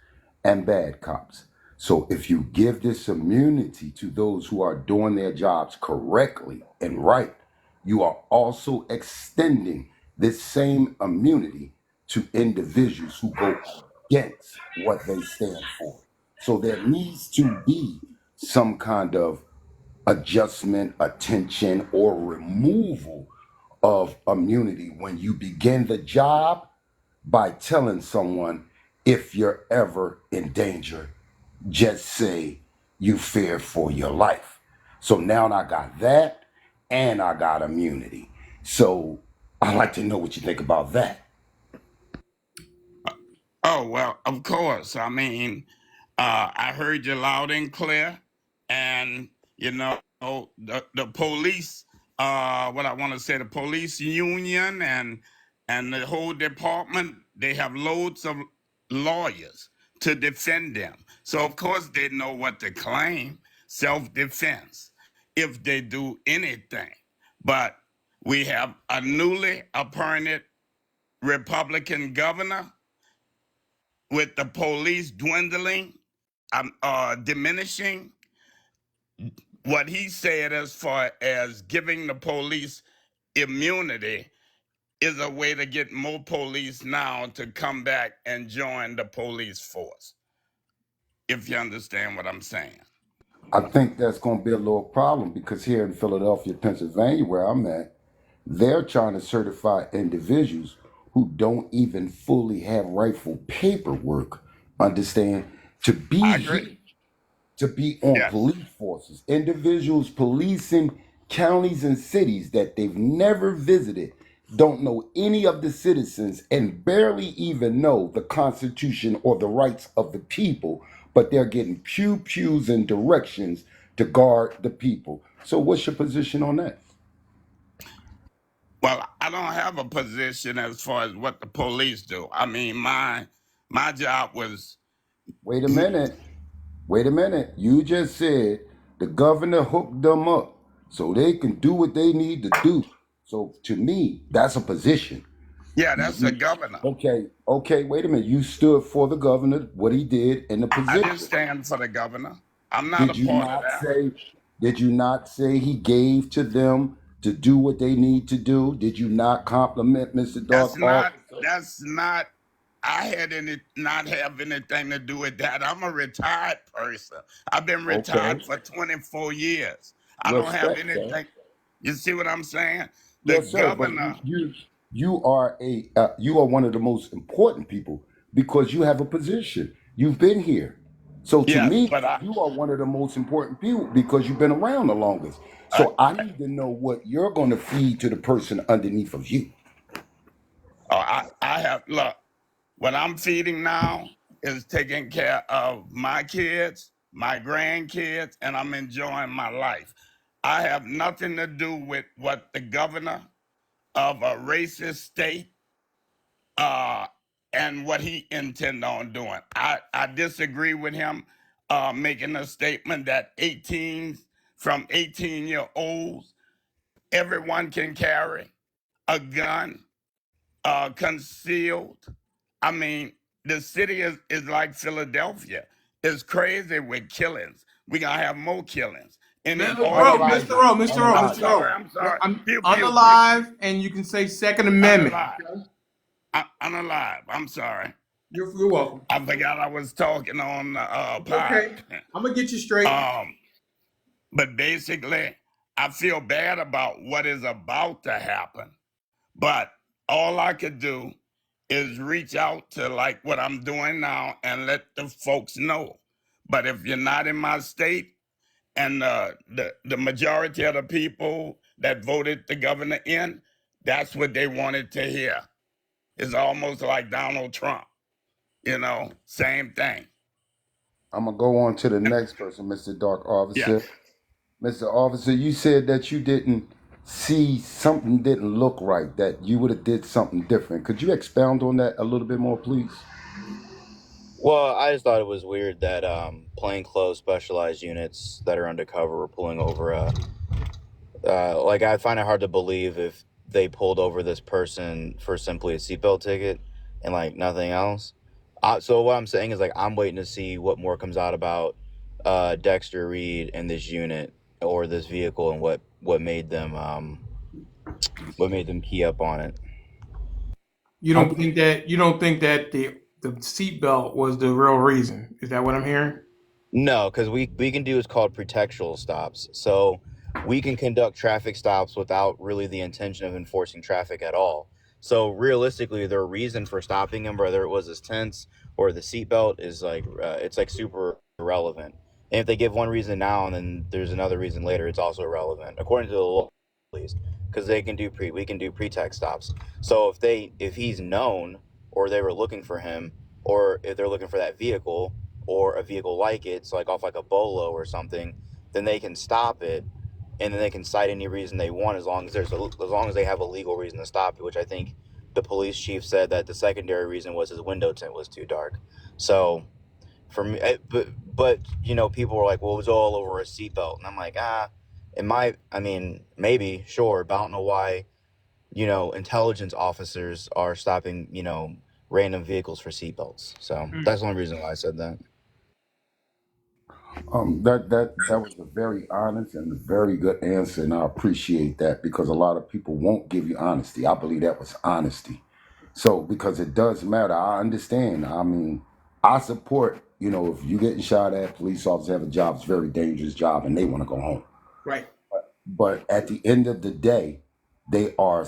and bad cops. So if you give this immunity to those who are doing their jobs correctly and right, you are also extending this same immunity to individuals who go against what they stand for. So there needs to be some kind of adjustment, attention, or removal of immunity when you begin the job by telling someone if you're ever in danger, just say you fear for your life. So now I got that and I got immunity. So I'd like to know what you think about that. Oh, well, of course. I mean, I heard you loud and clear. And, the police, what I want to say, the police union and the whole department, they have loads of lawyers to defend them. So, of course, they know what to claim, self-defense, if they do anything. But we have a newly appointed Republican governor with the police dwindling, diminishing. What he said as far as giving the police immunity is a way to get more police now to come back and join the police force, if you understand what I'm saying. I think that's going to be a little problem because here in Philadelphia, Pennsylvania, where I'm at, they're trying to certify individuals who don't even fully have rightful paperwork, understand, to be I here, agree. to be on Yes. police forces. Individuals policing counties and cities that they've never visited, don't know any of the citizens, and barely even know the Constitution or the rights of the people, but they're getting pews and directions to guard the people. So, what's your position on that? Well, I don't have a position as far as what the police do. I mean, my job was Wait a minute. Wait a minute. You just said the governor hooked them up so they can do what they need to do. So to me, that's a position. yeah, You, that's the you- governor. okay, wait a minute. You stood for the governor, what he did in the I didn't position. stand for the governor. I'm not a Did you part of not that. say, did you not say he gave to them to do what they need to do? Did you not compliment Mr. That's Dark not. Officer? That's not. I had any not have anything to do with that. I'm a retired person. I've been Okay. retired for 24 years. I don't have Respect, sir. anything. You see what I'm saying? The Yes, sir. But governor. you are one of the most important people because you have a position. You've been here. So to Yes, me, but I. you are one of the most important people because you've been around the longest. I, So I need to know what you're going to feed to the person underneath of you. I have look. What I'm feeding now is taking care of my kids, my grandkids, and I'm enjoying my life. I have nothing to do with what the governor of a racist state uh, and what he intend on doing. I disagree with him making a statement that 18 from 18-year-olds, everyone can carry a gun concealed. I mean, the city is like Philadelphia. It's crazy with killings. We're gonna have more killings. And then all you Bro, do, Mr. Rowe, Mr. Rowe, I'm Mr. sorry, Rowe. I'm sorry. I'm Pew pew pew. unalive, and you can say Second Amendment. Unalive. Unalive. I'm sorry. You're welcome. I forgot I was talking on the pod. Okay, I'm gonna get you straight. But basically, I feel bad about what is about to happen. But all I could do is reach out to like what I'm doing now and let the folks know. But if you're not in my state and the majority of the people that voted the governor in, that's what they wanted to hear. It's almost like Donald Trump, same thing. I'm gonna go on to the next person, Mr. Dark Officer. Yes. Mr. Officer, you said that you didn't see something didn't look right, that you would have did something different. Could you expound on that a little bit more, please? Well, I just thought it was weird that plainclothes specialized units that are undercover were pulling over like, I find it hard to believe if they pulled over this person for simply a seatbelt ticket and like nothing else. So what I'm saying is, like, I'm waiting to see what more comes out about Dexter Reed and this unit or this vehicle and what made them key up on it. You don't think that the seatbelt was the real reason? Is that what I'm hearing? No, because we can do what's called pretextual stops. So we can conduct traffic stops without really the intention of enforcing traffic at all. So realistically, their reason for stopping him, whether it was his tents or the seatbelt, is like it's like super irrelevant. And if they give one reason now and then there's another reason later, it's also irrelevant, according to the law, at least, because we can do pretext stops. So if he's known or they were looking for him, or if they're looking for that vehicle or a vehicle like it, so like off like a bolo or something, then they can stop it, and then they can cite any reason they want as long as as long as they have a legal reason to stop it. Which I think the police chief said that the secondary reason was his window tint was too dark. So for me, but people were like, well, it was all over a seatbelt, and I'm like, I mean, maybe, sure, but I don't know why intelligence officers are stopping random vehicles for seatbelts. So that's the only reason why I said that. That was a very honest and a very good answer, and I appreciate that because a lot of people won't give you honesty. I believe that was honesty. So because it does matter, I understand. I mean, I support. If you getting shot at, police officers have a job. It's a very dangerous job, and they want to go home. Right. But at the end of the day, they are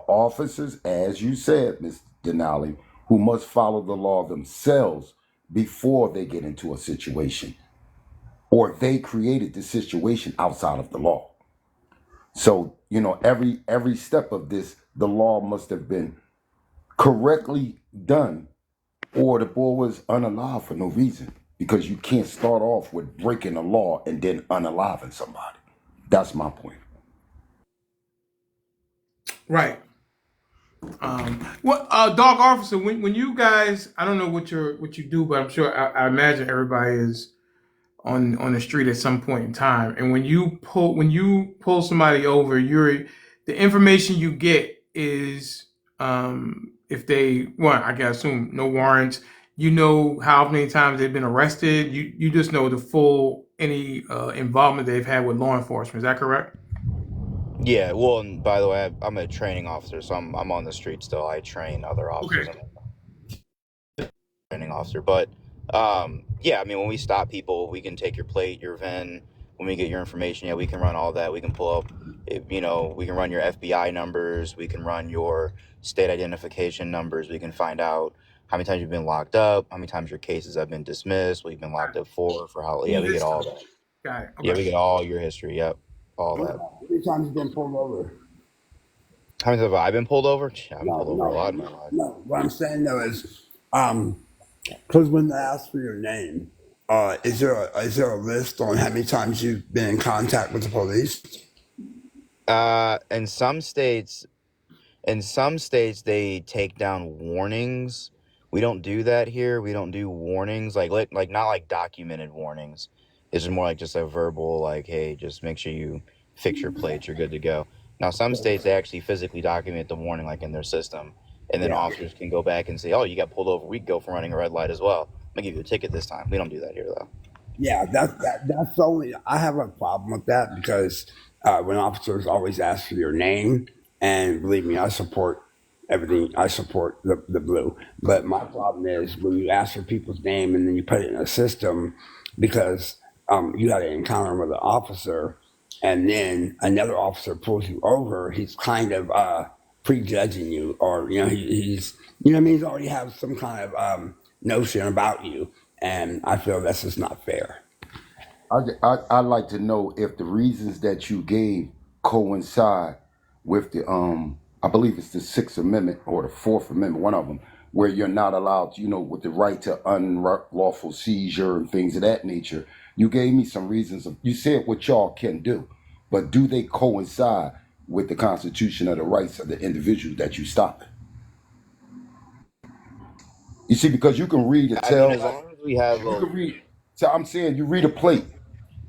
officers, as you said, Mr. Denali, who must follow the law themselves before they get into a situation, or they created the situation outside of the law. So every step of this, the law must have been correctly done, or the boy was unalive for no reason. Because you can't start off with breaking the law and then unaliving somebody. That's my point. Right. Dog officer, when you guys, I don't know what you do, but I'm sure I imagine everybody is on the street at some point in time. And when you pull somebody over, the information you get is if they, well, I can assume no warrants. You know how many times they've been arrested. You just know the full any involvement they've had with law enforcement. Is that correct? Yeah, well, and by the way, I'm a training officer, so I'm on the street still. I train other officers. Okay. I'm a training officer, but yeah, I mean, when we stop people, we can take your plate, your VIN. When we get your information, yeah, we can run all that. We can pull up, we can run your FBI numbers. We can run your state identification numbers. We can find out how many times you've been locked up, how many times your cases have been dismissed, what you've been locked up for how. Yeah, we get all that. Got it. Okay. Yeah, we get all your history. Yep, all that. How many times you been pulled over? How many times have I been pulled over? I've been No, pulled over a lot in my life. no. What I'm saying though is, because when they ask for your name, is there a list on how many times you've been in contact with the police? In some states, they take down warnings. We don't do that here. We don't do warnings like not like documented warnings. It's just more like just a verbal, like, hey, just make sure you fix your plates. You're good to go. Now, some states, they actually physically document the warning, like in their system, and then Yeah. officers can go back and say, oh, you got pulled over. We can go for running a red light as well. I'm gonna give you a ticket this time. We don't do that here though. Yeah, that's the only. I have a problem with that because when officers always ask for your name, and believe me, I support everything. I support the blue, but my problem is when you ask for people's name and then you put it in a system because you had an encounter with an officer, and then another officer pulls you over. He's kind of prejudging you, or he's what I mean. He's already have some kind of notion about you, and I feel that's just not fair. I'd like to know if the reasons that you gave coincide with the I believe it's the Sixth Amendment or the Fourth Amendment, one of them, where you're not allowed, with the right to unlawful seizure and things of that nature. You gave me some reasons. You said what y'all can do, but do they coincide with the Constitution or the rights of the individual that you stop? You see, because you can read and I mean, tell, as long as we have you a can read. So I'm saying you read a plate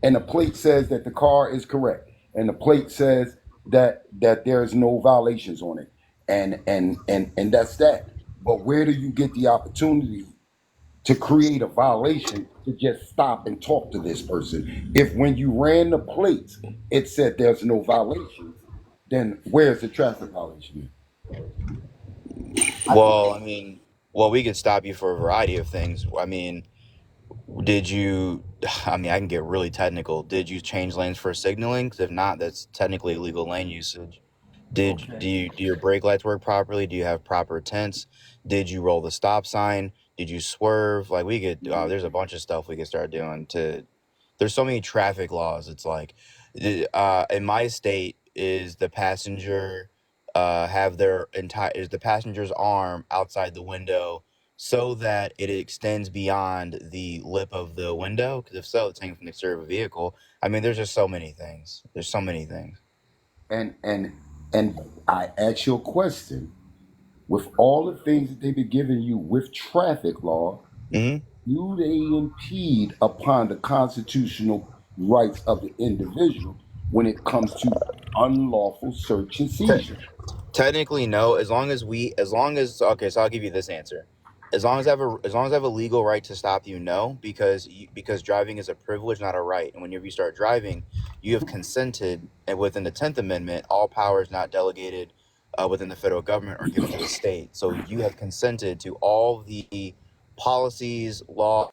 and the plate says that the car is correct, and the plate says that there is no violations on it, and that's that. But where do you get the opportunity to create a violation to just stop and talk to this person? If when you ran the plates, it said there's no violations, then where's the traffic violation? I think well, I mean, well, we could stop you for a variety of things. I mean, did you? I mean, I can get really technical. Did you change lanes for signaling? 'Cause if not, that's technically illegal lane usage. Did okay. do your brake lights work properly? Do you have proper tents? Did you roll the stop sign? Did you swerve? Like we could, there's a bunch of stuff we could start doing to. There's so many traffic laws. It's like, in my state, is the passenger, have their entire is the passenger's arm outside the window so that it extends beyond the lip of the window. Because if so, it's hanging from the exterior of a vehicle. I mean, there's just so many things. There's so many things. And I ask you a question. With all the things that they've been giving you with traffic law, Hmm. do they impede upon the constitutional rights of the individual when it comes to unlawful search and seizure? Technically, no. As long as okay, so I'll give you this answer. As long as I have a legal right to stop you, no, because driving is a privilege, not a right. And whenever you start driving, you have consented, and within the 10th Amendment, all powers not delegated within the federal government are given to the state. So you have consented to all the policies, laws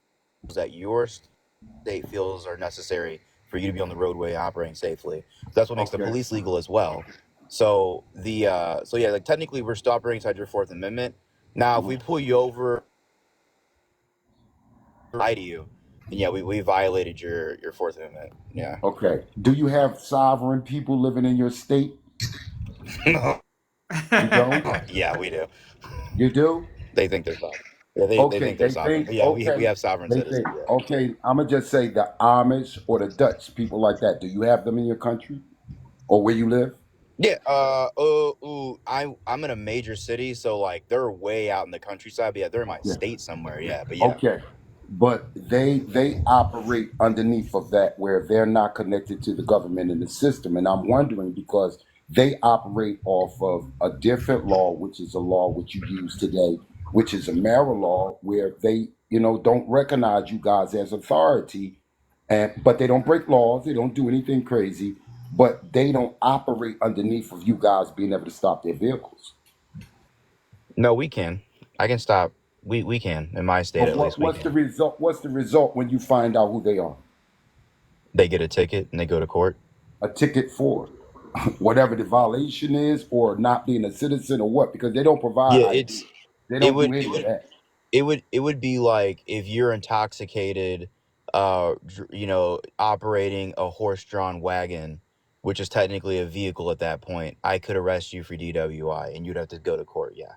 that your state feels are necessary for you to be on the roadway operating safely. That's what makes the Okay. police legal as well. So so yeah, like technically we're still operating inside your Fourth Amendment. Now, if we pull you over, lie to you, then yeah, we violated your Fourth Amendment. Yeah. Okay. Do you have sovereign people living in your state? You don't? Yeah, we do. You do? They think they're sovereign. Yeah, they Okay, think they're they sovereign. think, But yeah, we okay, have sovereign they think, citizens. Yeah. okay, I'm gonna just say the Amish or the Dutch, people like that. Do you have them in your country or where you live? Yeah. I'm in a major city, so like they're way out in the countryside. But yeah, they're in my Okay. state somewhere. Yeah. But yeah. Okay. But they operate underneath of that where they're not connected to the government and the system. And I'm wondering because they operate off of a different law, which is a law which you use today, which is a marriage law where they, don't recognize you guys as authority. And but they don't break laws, they don't do anything crazy, but they don't operate underneath of you guys being able to stop their vehicles. No, we can. I can stop. We can. In my state, But at least, we what's the can. result? What's the result when you find out who they are? They get a ticket and they go to court. A ticket for whatever the violation is, or not being a citizen, or what? Because they don't provide Yeah, ID. They it don't would do any of that. it would be like if you're intoxicated, operating a horse-drawn wagon, which is technically a vehicle at that point. I could arrest you for DWI, and you'd have to go to court. Yeah.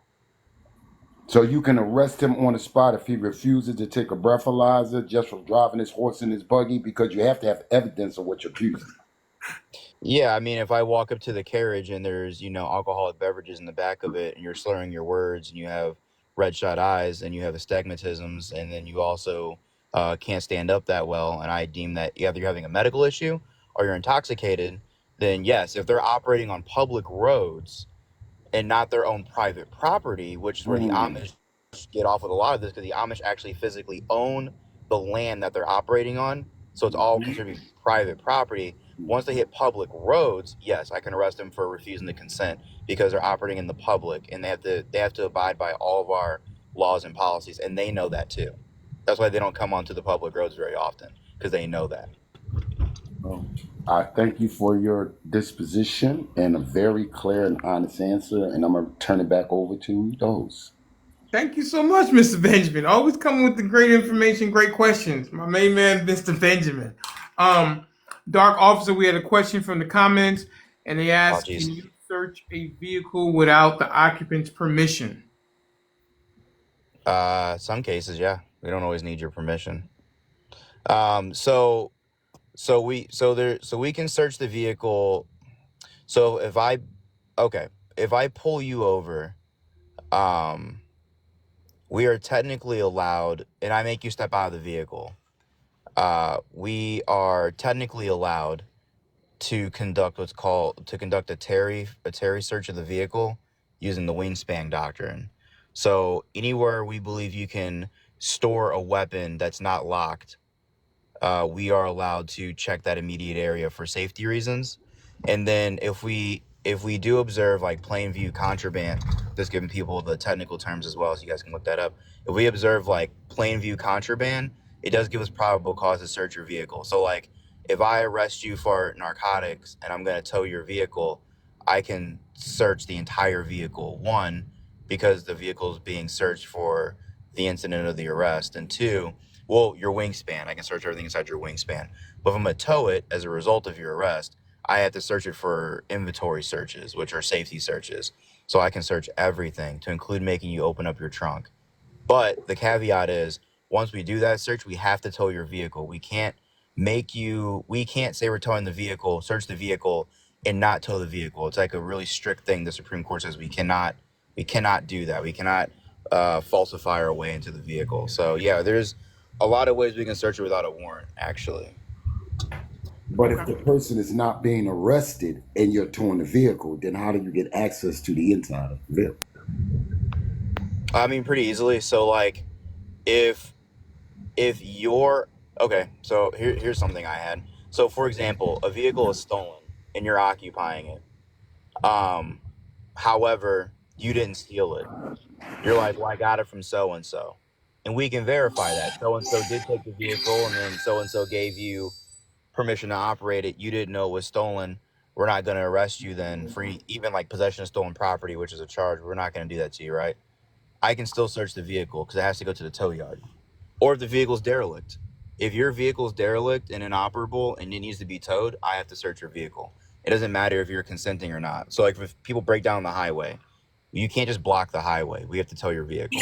So you can arrest him on the spot if he refuses to take a breathalyzer just from driving his horse in his buggy, because you have to have evidence of what you're accusing. Yeah, I mean, if I walk up to the carriage and there's, alcoholic beverages in the back of it and you're slurring your words and you have red shot eyes and you have astigmatisms and then you also can't stand up that well, and I deem that either you're having a medical issue or you're intoxicated, then yes, if they're operating on public roads and not their own private property, which is where the Mm. Amish get off with a lot of this because the Amish actually physically own the land that they're operating on. So it's all considered private property. Once they hit public roads, yes, I can arrest them for refusing to consent because they're operating in the public, and they have to abide by all of our laws and policies, and they know that too. That's why they don't come onto the public roads very often, because they know that. Well, I thank you for your disposition and a very clear and honest answer, and I'm gonna turn it back over to the host. Thank you so much, Mr. Benjamin. Always coming with the great information, great questions. My main man, Mr. Benjamin. Um, Dark Officer, we had a question from the comments, and they Oh, asked, geez. "Can you search a vehicle without the occupant's permission?" Some cases, yeah, we don't always need your permission. So we can search the vehicle. So if I pull you over, um, we are technically allowed, and I make you step out of the vehicle. We are technically allowed to conduct a Terry search of the vehicle using the wingspan doctrine. So anywhere we believe you can store a weapon that's not locked, we are allowed to check that immediate area for safety reasons. And then if we do observe like plain view contraband, just giving people the technical terms as well, so you guys can look that up. If we observe like plain view contraband, it does give us probable cause to search your vehicle. So like if I arrest you for narcotics and I'm going to tow your vehicle, I can search the entire vehicle. One, because the vehicle is being searched for the incident of the arrest, and two, well, your wingspan. I can search everything inside your wingspan. But if I'm going to tow it as a result of your arrest, I have to search it for inventory searches, which are safety searches. So I can search everything to include making you open up your trunk. But the caveat is, once we do that search, we have to tow your vehicle. We can't say we're towing the vehicle, search the vehicle, and not tow the vehicle. It's like a really strict thing. The Supreme Court says we cannot do that. We cannot falsify our way into the vehicle. So yeah, there's a lot of ways we can search it without a warrant, actually. But if the person is not being arrested and you're towing the vehicle, then how do you get access to the inside of the vehicle? I mean, pretty easily. So like, if you're okay, so here's something I had. So for example, a vehicle is stolen and you're occupying it. However, you didn't steal it. You're like, well, I got it from so and so, and we can verify that so and so did take the vehicle, and then so and so gave you permission to operate it. You didn't know it was stolen. We're not going to arrest you then for even like possession of stolen property, which is a charge. We're not going to do that to you, right? I can still search the vehicle because it has to go to the tow yard. Or if the vehicle's derelict. If your vehicle's derelict and inoperable and it needs to be towed, I have to search your vehicle. It doesn't matter if you're consenting or not. So like if people break down the highway, you can't just block the highway. We have to tow your vehicle.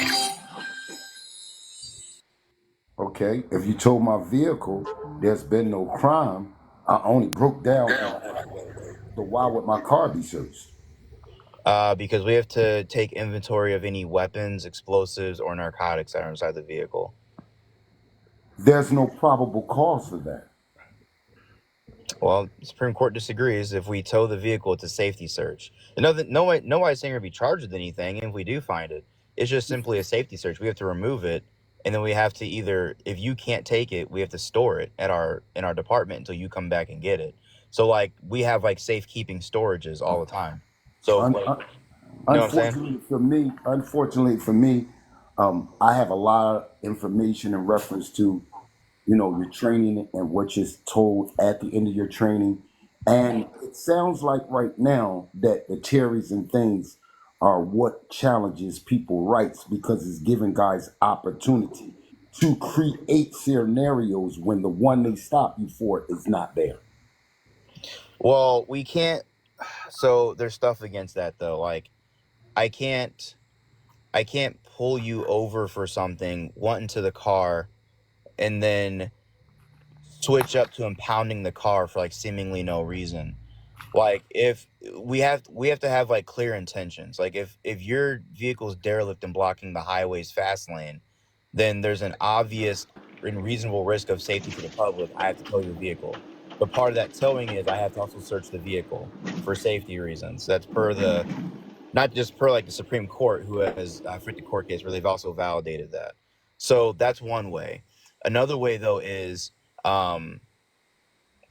Okay, if you tow my vehicle, there's been no crime. I only broke down on a highway. So why would my car be searched? Because we have to take inventory of any weapons, explosives, or narcotics that are inside the vehicle. There's no probable cause for that. Well, the Supreme Court disagrees. If we tow the vehicle, it's a safety search. Nobody's saying we're be charged with anything. And if we do find it, it's just simply a safety search. We have to remove it, and then we have to either, if you can't take it, we have to store it at in our department until you come back and get it. So like we have like safekeeping storages all the time. So Un- like, un- you know what I'm saying? unfortunately for me, I have a lot of information in reference to, your training and what you're told at the end of your training. And it sounds like right now that the Terrys and things are what challenges people rights because it's giving guys opportunity to create scenarios when the one they stop you for is not there. Well, we can't. So there's stuff against that though. Like I can't pull you over for something, want into the car, and then switch up to impounding the car for like seemingly no reason. Like if we have to have like clear intentions. Like if your vehicle's derelict and blocking the highway's fast lane, then there's an obvious and reasonable risk of safety to the public. I have to tow your vehicle. But part of that towing is I have to also search the vehicle for safety reasons. That's per the not just per like the Supreme Court, who has freaked the court case where they've also validated that. So that's one way. Another way though is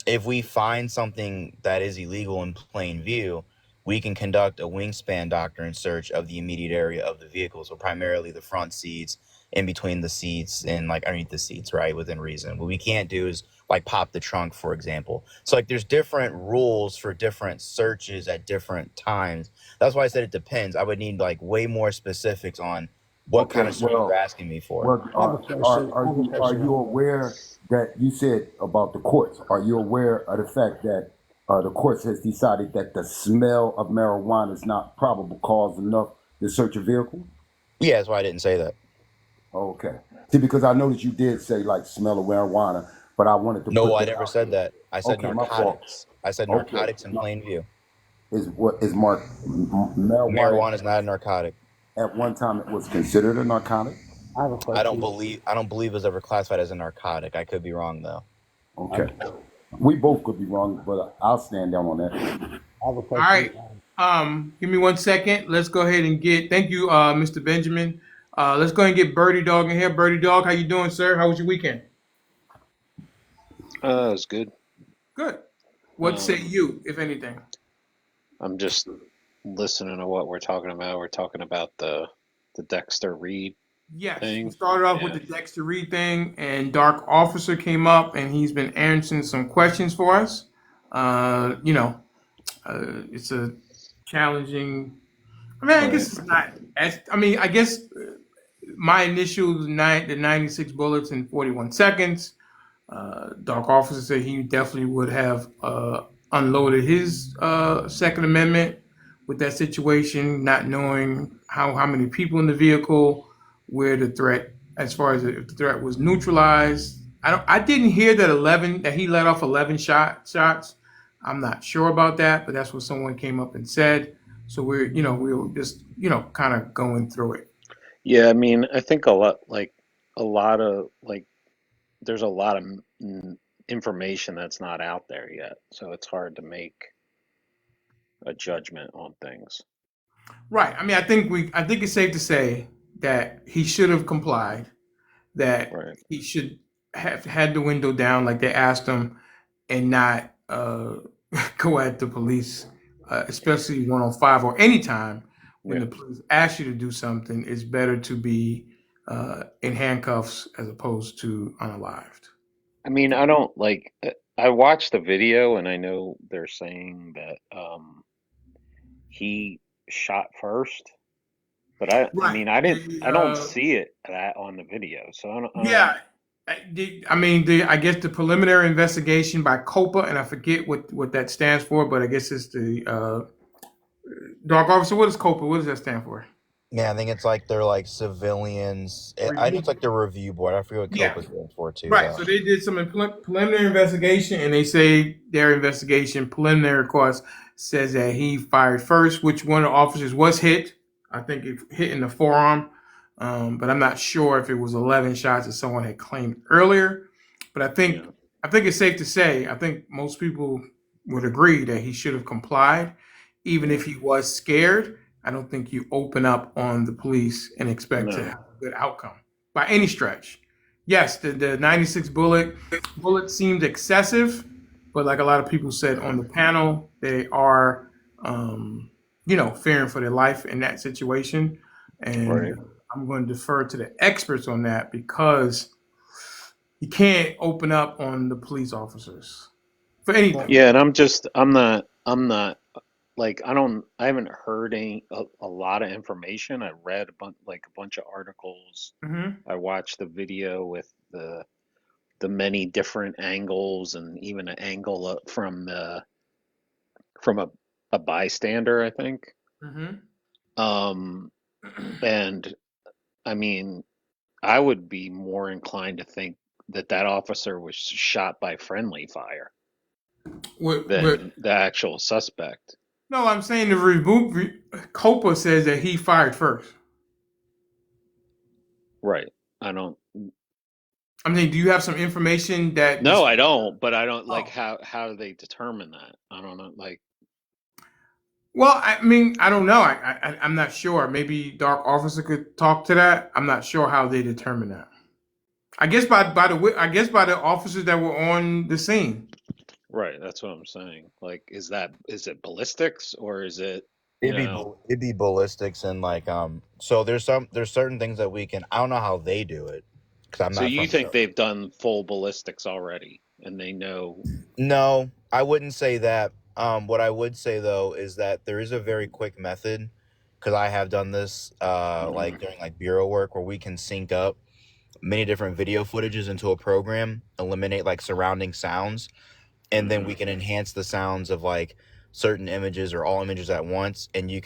if we find something that is illegal in plain view, we can conduct a wingspan doctrine search of the immediate area of the vehicle. So primarily the front seats, in between the seats, and like underneath the seats, right, within reason. What we can't do is like pop the trunk, for example. So like there's different rules for different searches at different times. That's why I said it depends. I would need like way more specifics on what kind Okay, of search you're well, asking me for. well, are you aware that you said about the courts? Are you aware of the fact that the courts has decided that the smell of marijuana is not probable cause enough to search a vehicle? Yeah, that's why I didn't say that. Okay. See, because I noticed you did say like smell of marijuana, but I wanted to No, put I that never out said there. that. I said Okay, my fault. narcotics. I said Okay. narcotics in plain view. Is what is marked marijuana Marijuana is not a narcotic. at one time it was considered a narcotic? I don't believe it was ever classified as a narcotic. I could be wrong though. Okay. We both could be wrong, but I'll stand down on that. All right. Give me 1 second. Let's go ahead and thank you, Mr. Benjamin. Let's go ahead and get Birdie Dog in here. Birdie Dog, how you doing, sir? How was your weekend? It was good. Good. What say you, if anything? I'm just listening to what we're talking about. We're talking about the Dexter Reed Yes, we thing. started off with the Dexter Reed thing, and Dark Officer came up, and he's been answering some questions for us. It's a challenging. I mean, I guess it's not. I mean, I guess my initial the 96 bullets in 41 seconds. Dark Officer said he definitely would have unloaded his Second Amendment with that situation, not knowing how many people in the vehicle, where the threat, as far as if the threat was neutralized. I didn't hear that he let off 11 shots. I'm not sure about that, but that's what someone came up and said. So we were just kind of going through it. Yeah, I mean, I think a lot of there's a lot of information that's not out there yet, so it's hard to make a judgment on things. Right. I mean, I think it's safe to say that he should have complied, that Right. he should have had the window down like they asked him, and not go at the police, especially 105 or any time when Yeah. the police ask you to do something. It's better to be in handcuffs as opposed to unalived. I mean, I don't like. I watched the video, and I know they're saying that he shot first, but I Right. mean, I don't see it that on the video, so I don't. Yeah. I guess the preliminary investigation by COPA, and I forget what that stands for, but I guess it's the Dark Officer. What is COPA? What does that stand for? Yeah, I think it's like they're like civilians. I know it's like the review board. I forget what Yeah. COPA stands for too, Right. though. So they did some preliminary investigation, and they say their investigation preliminary, of course, says that he fired first, which one of the officers was hit. I think it hit in the forearm, but I'm not sure if it was 11 shots as someone had claimed earlier. But I think it's safe to say I think most people would agree that he should have complied, even if he was scared. I don't think you open up on the police and expect to have a good outcome by any stretch. Yes, the 96 bullet seemed excessive, but like a lot of people said on the panel, they are fearing for their life in that situation. And Right. I'm going to defer to the experts on that because you can't open up on the police officers for anything. Yeah, and I'm not like I haven't heard a lot of information. I read a bunch of articles. Mm-hmm. I watched the video with the many different angles, and even an angle from a bystander, I think. Mm-hmm. Um, and I mean, I would be more inclined to think that that officer was shot by friendly fire than the actual suspect. No, I'm saying the Copa says that he fired first. Right. I don't. I mean, do you have some information that? No, I don't. But I don't like Oh. how do they determine that? I don't know. Like, Well, I mean, I don't know. I'm not sure. Maybe Dark Officer could talk to that. I'm not sure how they determine that. by the officers that were on the scene. Right, that's what I'm saying. Like, is it ballistics or is it, you know? It'd be ballistics and like so there's certain things that we can I don't know how they do it because I'm So not you from think they've done full ballistics already and they know? No, I wouldn't say that. What I would say though is that there is a very quick method because I have done this like Mhm, during like bureau work where we can sync up many different video footages into a program, eliminate like surrounding sounds, and then we mhm, can enhance the sounds of like certain images or all images at once, and you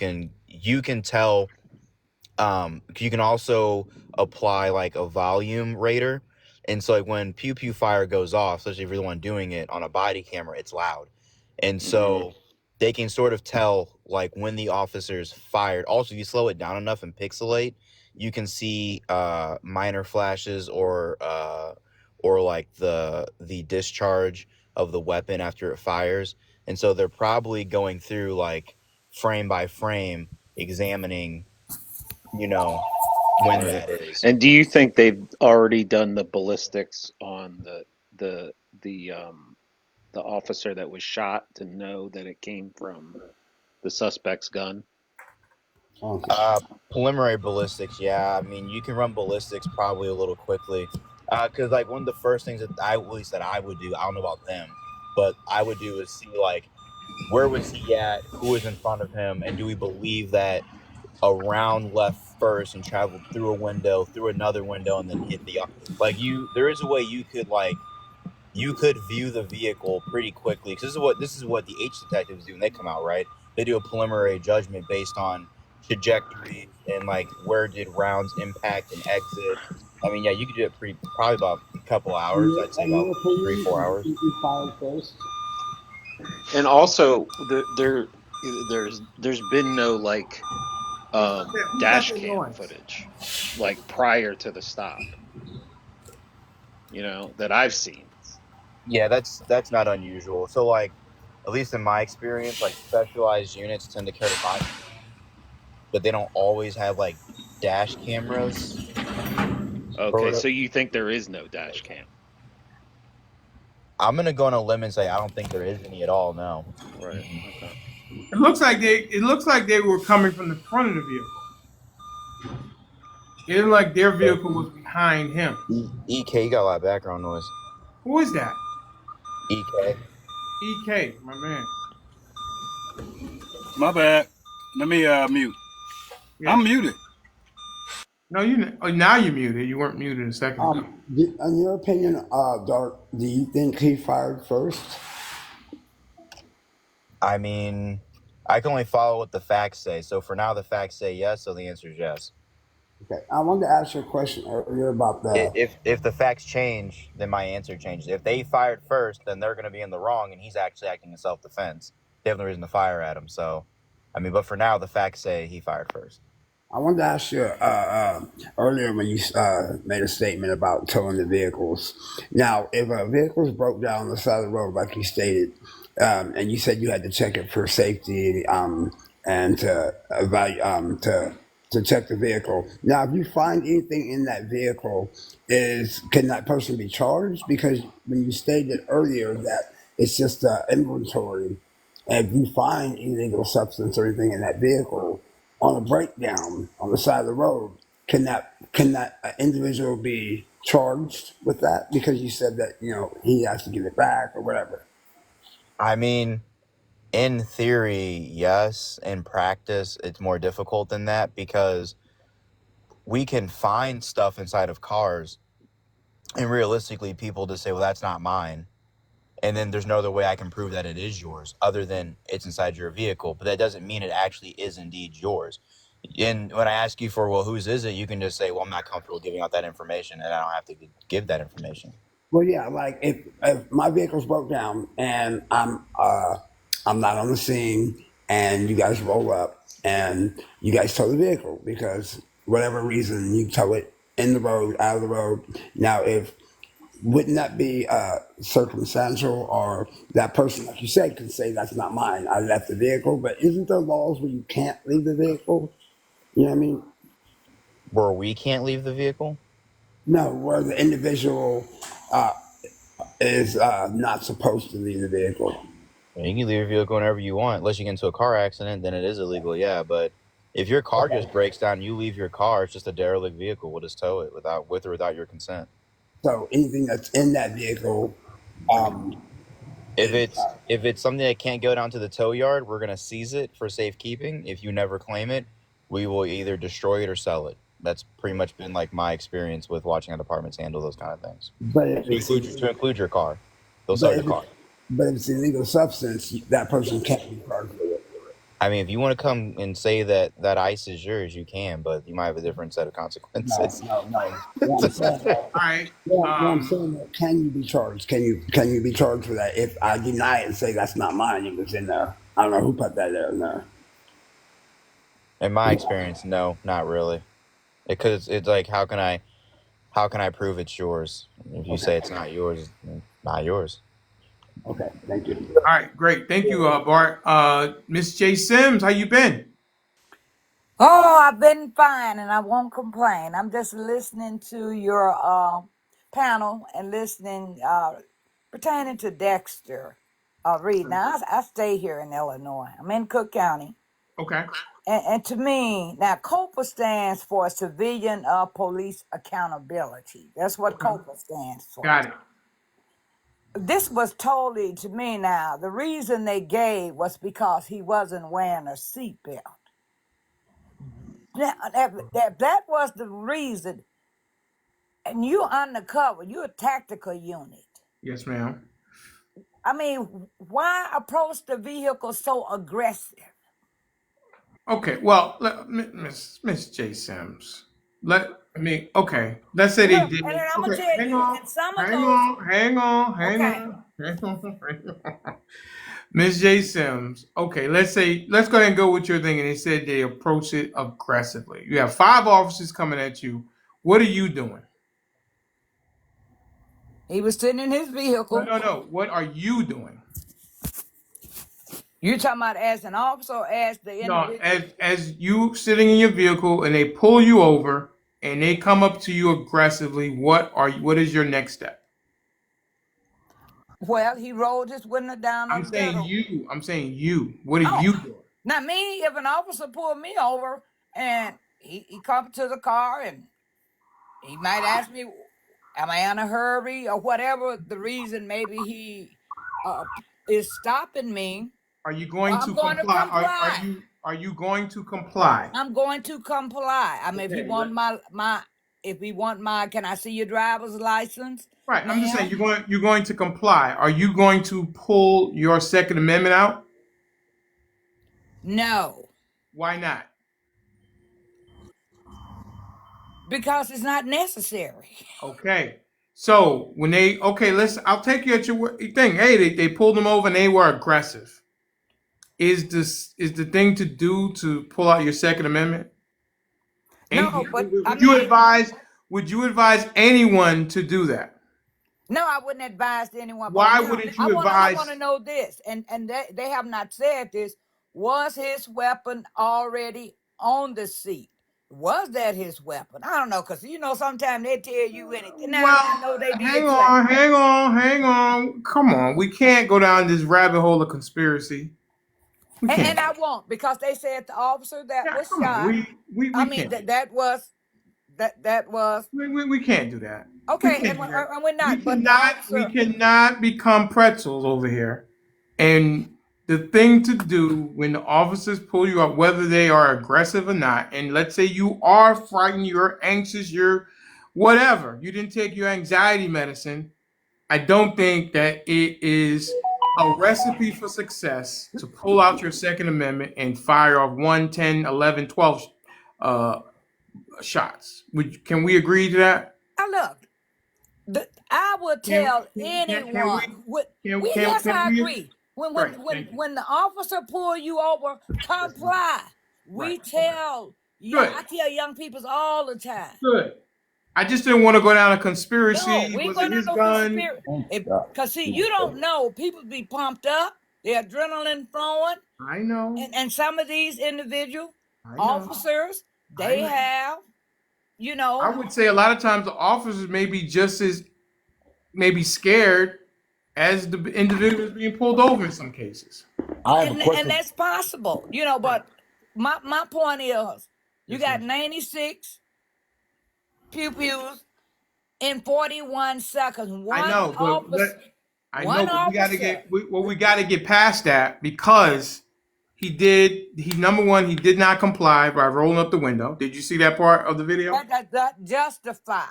can tell you can also apply like a volume rater, and so like when pew pew fire goes off, especially if you're the one doing it on a body camera, it's loud, and mhm. so they can sort of tell like when the officers fired. Also, if you slow it down enough and pixelate, you can see minor flashes or like the discharge of the weapon after it fires, and so they're probably going through like frame by frame examining, you know, when Right. that is. And do you think they've already done the ballistics on the the um the officer that was shot to know that it came from the suspect's gun? Okay. Preliminary ballistics, yeah. I mean, you can run ballistics probably a little quickly. Because like one of the first things that at least that I would do, I don't know about them, but I would do is see like where was he at, who was in front of him, and do we believe that a round left first and traveled through a window, through another window, and then hit the like you. There is a way you could view the vehicle pretty quickly because this is what the H detectives do when they come out, right? They do a preliminary judgment based on trajectories and like where did rounds impact and exit. I mean, yeah, you could do it pretty probably about a couple hours. I'd say In about your three, opinion, four did hours. you fired first? And also there's been no like Who got dash that cam noise? footage like prior to the stop, that I've seen. Yeah, that's not unusual. So like, at least in my experience, like specialized units tend to carry body, but they don't always have like dash cameras or Okay, whatever. so you think there is no dash cam? I'm gonna go on a limb and say I don't think there is any at all. No. Right. Okay. It looks like they were coming from the front of the vehicle. It looked like their vehicle was behind him. EK, you got a lot of background noise. Who is that? EK. EK, my man. My bad. Let me mute. Yeah. I'm muted. No, now you're muted. You weren't muted a second ago. In your opinion, Dark, do you think he fired first? I mean, I can only follow what the facts say. So for now, the facts say yes. So the answer is yes. Okay, I wanted to ask you a question earlier about the. If the facts change, then my answer changes. If they fired first, then they're going to be in the wrong, and he's actually acting in self defense. They have no reason to fire at him. So, I mean, but for now, the facts say he fired first. I wanted to ask you earlier when you made a statement about towing the vehicles. Now, if a vehicle's broke down on the side of the road, like you stated, and you said you had to check it for safety and to to check the vehicle. Now, if you find anything in that vehicle, can that person be charged? Because when you stated earlier that it's just inventory, and if you find illegal substance or anything in that vehicle on a breakdown on the side of the road, can that individual be charged with that? Because you said that he has to give it back or whatever. I mean, in theory, yes. In practice, it's more difficult than that because we can find stuff inside of cars, and realistically, people just say, "Well, that's not mine." And then there's no other way I can prove that it is yours other than it's inside your vehicle. But that doesn't mean it actually is indeed yours. And when I ask you for, well, whose is it? You can just say, well, I'm not comfortable giving out that information, and I don't have to give that information. Well, yeah, like if my vehicle's broke down and I'm not on the scene and you guys roll up and you guys tow the vehicle because whatever reason you tow it in the road, out of the road. Now, if wouldn't that be circumstantial or that person, like you said, can say that's not mine. I left the vehicle, but isn't there laws where you can't leave the vehicle? You know what I mean? Where we can't leave the vehicle? No, where the individual uh, is not supposed to leave the vehicle. You can leave your vehicle whenever you want, unless you get into a car accident, then it is illegal. Yeah, but if your car Okay. just breaks down, you leave your car. It's just a derelict vehicle. We'll just tow it with or without your consent. So anything that's in that vehicle um, If is it's something that can't go down to the tow yard, we're gonna seize it for safekeeping. If you never claim it, we will either destroy it or sell it. That's pretty much been like my experience with watching how departments handle those kind of things. but if To it's include illegal, your car, they'll but sell your if car. it's illegal substance, that person can't be charged with it. I mean, if you want to come and say that ice is yours, you can, but you might have a different set of No, consequences. no, no. What I'm saying, All right. what I'm saying, can you be charged? Can you be charged for that? If I deny it and say that's not mine, it was in there. I don't know who put that there in there. In my experience, no, not really. Because it's like, how can I prove it's yours? If you Okay, say it's not yours, it's not yours. okay, thank you. All right, great. Thank you, Bart. Miss J. Sims, how you been? Oh, I've been fine and I won't complain. I'm just listening to your panel and listening pertaining to Dexter Reed. Now, I stay here in Illinois. I'm in Cook County. Okay. And to me, now COPA stands for Civilian Police Accountability. That's what Okay. COPA stands for. Got it. This was totally, to me now, the reason they gave was because he wasn't wearing a seatbelt. Now, that was the reason. And you undercover, you're a tactical unit. Yes, ma'am. I mean, why approach the vehicle so aggressive? Okay. Well, Miss J. Sims. Okay. Let's say they Look, did and then it. I'm gonna Okay. tell Hang you, on. and some of Hang those, on. Hang on. Hang okay, on. Hang on. Hang on. Miss J. Sims. Okay. Let's go ahead and go with your thing. And they said they approach it aggressively. You have 5 officers coming at you. What are you doing? he was sitting in his No, vehicle. no, no. What are you doing? You talking about as an officer or as the No, individual? as you sitting in your vehicle and they pull you over and they come up to you aggressively, what is your next step? Well, he rolled his window down I'm on the saying better. you. I'm saying you. What are Oh, you doing? now me, if an officer pulled me over and he come to the car and he might ask me, am I in a hurry or whatever the reason maybe he is stopping me, Are you going I'm to going to comply? comply. Are you going to comply? I'm going to comply. I mean, if he Okay. want if he want my, can I see your driver's license, Right. I'm just saying ma'am? you're going to comply. Are you going to pull your Second Amendment out? No, Why not? because it's not necessary. Okay. So when I'll take you at your thing. Hey, they pulled them over and they were aggressive. Is the thing to do to pull out your Second Amendment? No, And but I would you mean, advise anyone to do that? no, I wouldn't advise anyone. But Why now wouldn't I you want to, I want advise? to know this, and they have not said this. Was his weapon already on the seat? Was that his weapon? I don't know, cause sometimes they tell you anything. Now I Well, know they hang did say, on, hang on, hang on. Come on, we can't go down this rabbit hole of conspiracy. We and can't. I won't, because they said the officer that Yeah, was come on. shot. We I mean can't. that was We can't do that. We okay, can't and do that. we're We not. But the cannot we officer, cannot become pretzels over here. And the thing to do when the officers pull you up, whether they are aggressive or not, and let's say you are frightened, you're anxious, you're whatever, you didn't take your anxiety medicine, I don't think that it is a recipe for success to pull out your Second Amendment and fire off 1, 10, 11, 12 uh, shots. Can we agree to that? I look. I would Can tell can anyone. Yes, can I we? agree. When when Right. when Thank you. when the officer pull you over, comply. Right. We Okay. tell young. Good. I tell young people all the time. Good. I just didn't want to go down a No, conspiracy. we ain't Was it going on his no gun? conspiracy. Don't stop. Cause see, you don't know. People be pumped up. The adrenaline flowing, I know. and some of these individual I know. officers, I they know. have you I know, would say a lot of times the officers may be just as maybe scared as the individuals being pulled over in some cases. I have a and question. that's possible, Right. but my point is you Yes, got ma'am. 96 pew pews in 41 seconds. I know, but I know, One but we got to officer. we got to get past that because he number one, he did not comply by rolling up the window. Did you see that part of the video? That justify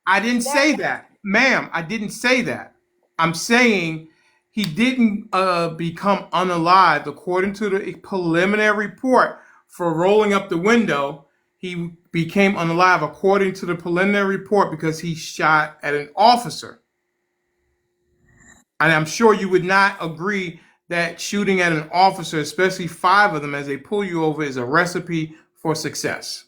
I didn't that. say that, ma'am. I didn't say that. I'm saying he didn't become unalived according to the preliminary report for rolling up the window. He became unalive according to the preliminary report because he shot at an officer. And I'm sure you would not agree that shooting at an officer, especially 5 of them as they pull you over, is a recipe for success.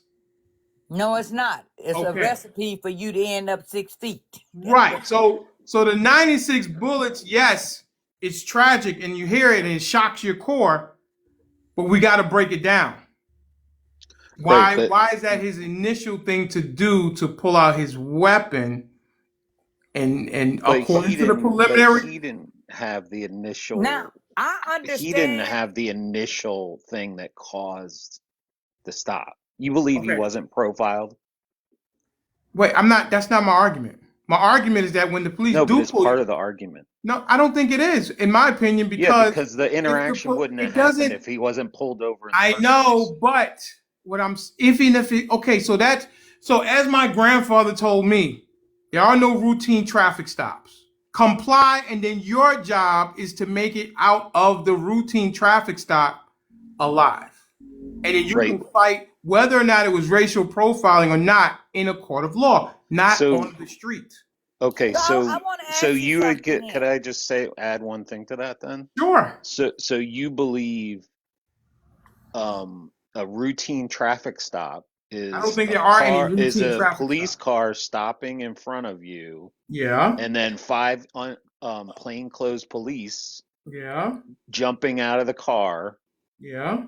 No, it's not. It's a Okay. recipe for you to end up 6 feet. Right. So the 96 bullets, yes, it's tragic and you hear it and it shocks your core, but we got to break it down. Right, Why is that his initial thing to do, to pull out his weapon and according to the but preliminary? he didn't have the Now initial I he didn't understand. have the initial thing that caused the stop. You believe he Okay. wasn't profiled? Wait, I'm not. That's not my argument. My argument is that when the police No, but do it's pull part you, of the argument. no, I don't think it is, in my opinion, Yeah, because because the if interaction wouldn't have it happened doesn't. if he wasn't pulled over in the I first place. know, but what I'm even if it okay, so as my grandfather told me, there are no routine traffic stops. Comply, and then your job is to make it out of the routine traffic stop alive. And then you Right. can fight whether or not it was racial profiling or not in a court of law, not So on the street. okay, So I so want to so ask you you would something get, could then. I just say add one thing to that then? Sure. So you believe a routine traffic stop I don't is think a there are any car is routine a traffic police stops. car stopping in front of you, Yeah. and then 5 plainclothes police Yeah. jumping out of the car Yeah.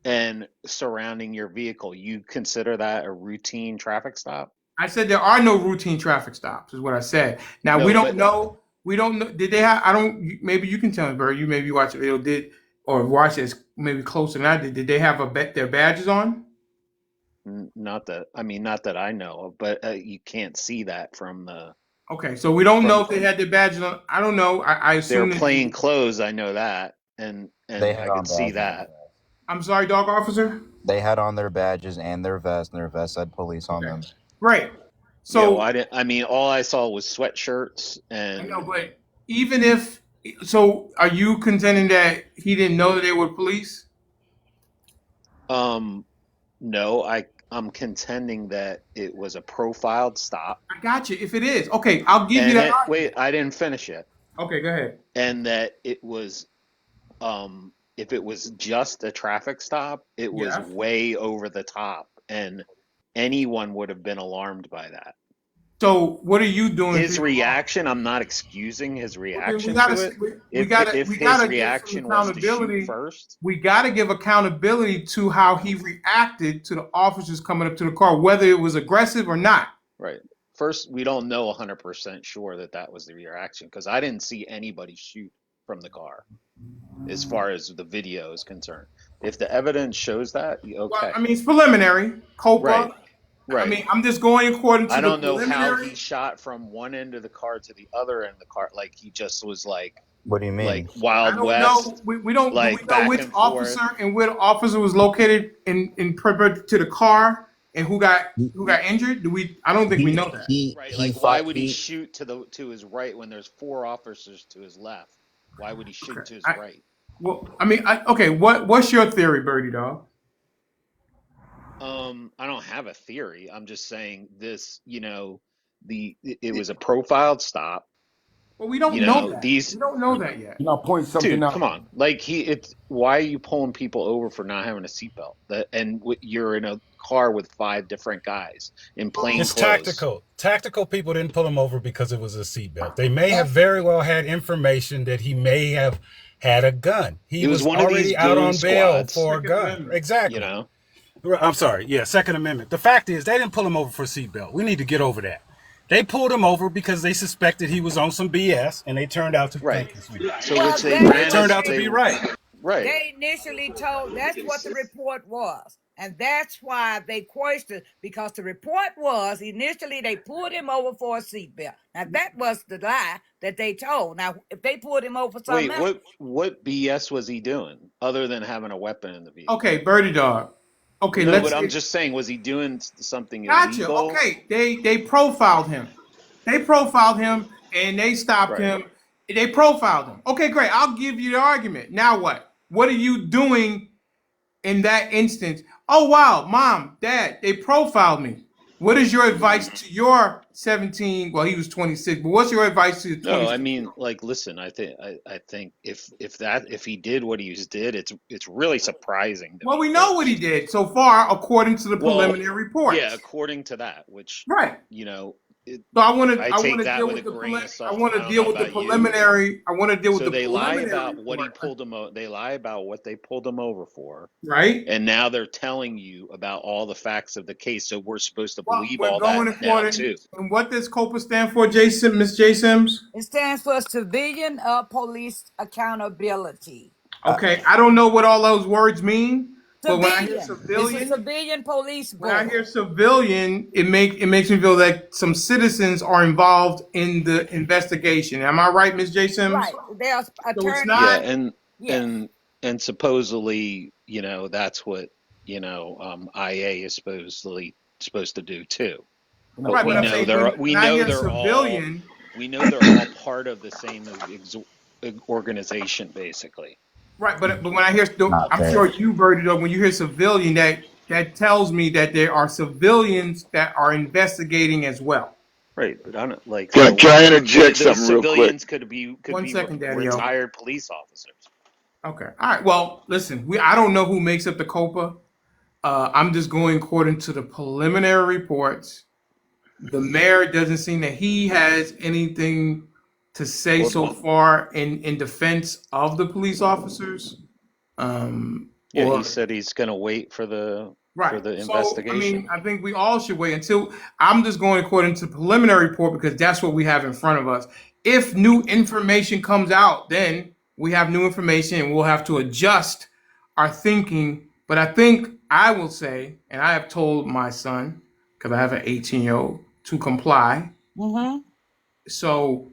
and surrounding your vehicle. You consider that a routine traffic stop? I said there are no routine traffic stops, is what I said. Now we No, don't but know. We don't know. Did they have? I don't. Maybe you can tell me, Barry. You maybe watch the video. Did or watch this maybe closer than I did. Did they have their badges on? not that I mean not that I know of, but you can't see that from the Okay, so we don't know from if they had their badges on. I don't know. I they're assume that they plain did. clothes. I know that, They and had I could on see badges. that. I'm sorry, dog officer. They had on their badges and their vest, and their vest had police on Okay, them. great. Yeah, well, So I didn't. I mean, all I saw was sweatshirts I know, and but even if so, are you contending that he didn't know that they were police? um. No, I'm contending that it was a profiled stop, I got you. If it is, okay, I'll give you and that it. argument. Wait, I didn't finish it. Okay, go ahead. And that it was if it was just a traffic stop, it was Yes. way over the top, and anyone would have been alarmed by that. So what are you doing to His your law? reaction, I'm not excusing his Well, then reaction to it. If we his gotta give some reaction was to shoot accountability. first, We gotta give accountability to how he reacted to the officers coming up to the car, whether it was aggressive or not. right. First, we don't know 100% sure that that was the reaction because I didn't see anybody shoot from the car as far as the video is concerned. If the evidence shows that, Well, okay. I mean, it's preliminary. Right, COPA. I right. mean, I'm just going according I to the don't know how preliminary. he shot from one end of the car to the other end of the car. Like he just was What do you like mean? I Wild don't know. West, We don't. Do we like know back which and forth. officer and where the officer was located in to the car and who got injured? Do we? I don't think we know that. Right, He like why fought. would he shoot to his right when there's 4 officers to his left? Why would he shoot Okay. to his right? Well, I mean, okay. What's your theory, Birdie Dog? I don't have a theory. I'm just saying this, it was a profiled stop. Well, we don't know that. These We don't know that yet. Can I point something dude, out? come on. Like why are you pulling people over for not having a seatbelt? You're in a car with 5 different guys in plain It's clothes. tactical. Tactical people didn't pull him over because it was a seatbelt. They may have very well had information that he may have had a gun. He It was was one of these already out goon on bail squads, for a Second gun. Amendment. Exactly. you know. I'm sorry. Yeah, Second Amendment. The fact is, they didn't pull him over for a seatbelt. We need to get over that. They pulled him over because they suspected he was on some BS, and they turned out to Right. thank you, sweetie. So Well, which they They ran turned us. out to They be right. right. they initially told that's what the report was. And that's why they questioned, because the report was initially they pulled him over for a seatbelt. Now that was the lie that they told. Now if they pulled him over for something Wait, else, what BS was he doing other than having a weapon in the vehicle? Okay, Birdie Dog. Okay, No, let's but I'm get. just saying, was he doing something Gotcha. illegal? Okay, they profiled him. They profiled him and they stopped Right. him. They profiled him. Okay, great. I'll give you the argument. Now what? What are you doing in that instance? Oh wow, mom, dad, they profiled me. What is your advice to your 17? Well, he was 26, but what's your advice to the No, I 26? mean, like, listen, I think if he did what he just did, it's really surprising to Well, me we know what he first. did so far, according to the Well, preliminary yeah, reports. according to that, which Right. you know, it, So I I want take to that deal with a with the grain of I salt. want I to don't deal know with the about you. preliminary. I want to deal with So the they lie preliminary about what he report. pulled him. They lie about what they pulled him over for, Right. and now they're telling you about all the facts of the case. So we're supposed to Well, believe we're all going that now according. too. And what does COPA stand for, Jason, Miss J Sims? it stands for Civilian Police Accountability. Okay, I don't know what all those words mean, but when I hear Civilian. It's a civilian, civilian police when I hear board. civilian, it makes me feel that some citizens are involved in the investigation. Am I right, Miss J Sims? Right. There's So it's Yeah, not attorneys. Yes. and supposedly, that's what IA is supposed to do too. But right, but I'm saying when I hear civilian, we know they're all part of the same organization, basically. right, but when I hear, I'm sure you, Birdie, though, when you hear civilian, that tells me that there are civilians that are investigating as well. Right, but I don't like Can so I interject those something real quick? civilians could be One second, Daddy-O. retired police officers. Okay. All right. Well, listen, I don't know who makes up the COPA. I'm just going according to the preliminary reports. The mayor doesn't seem that he has anything to say Well, so far in defense of the police officers. yeah, he Or said he's going to wait for the right. So, I investigation. mean, I think we all should wait until I'm just going according to the preliminary report because that's what we have in front of us. If new information comes out, then we have new information and we'll have to adjust our thinking. But I think I will say, and I have told my son, because I have an 18-year-old, to comply. Mm-hmm. So,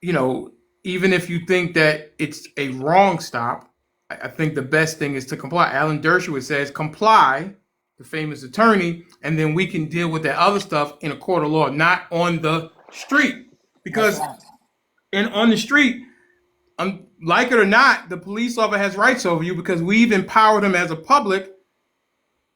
you know, even if you think that it's a wrong stop, I think the best thing is to comply. Alan Dershowitz says comply, the famous attorney, and then we can deal with that other stuff in a court of law, not on the street. That's Because right. on the street, like it or not, the police officer has rights over you because we've empowered him as a public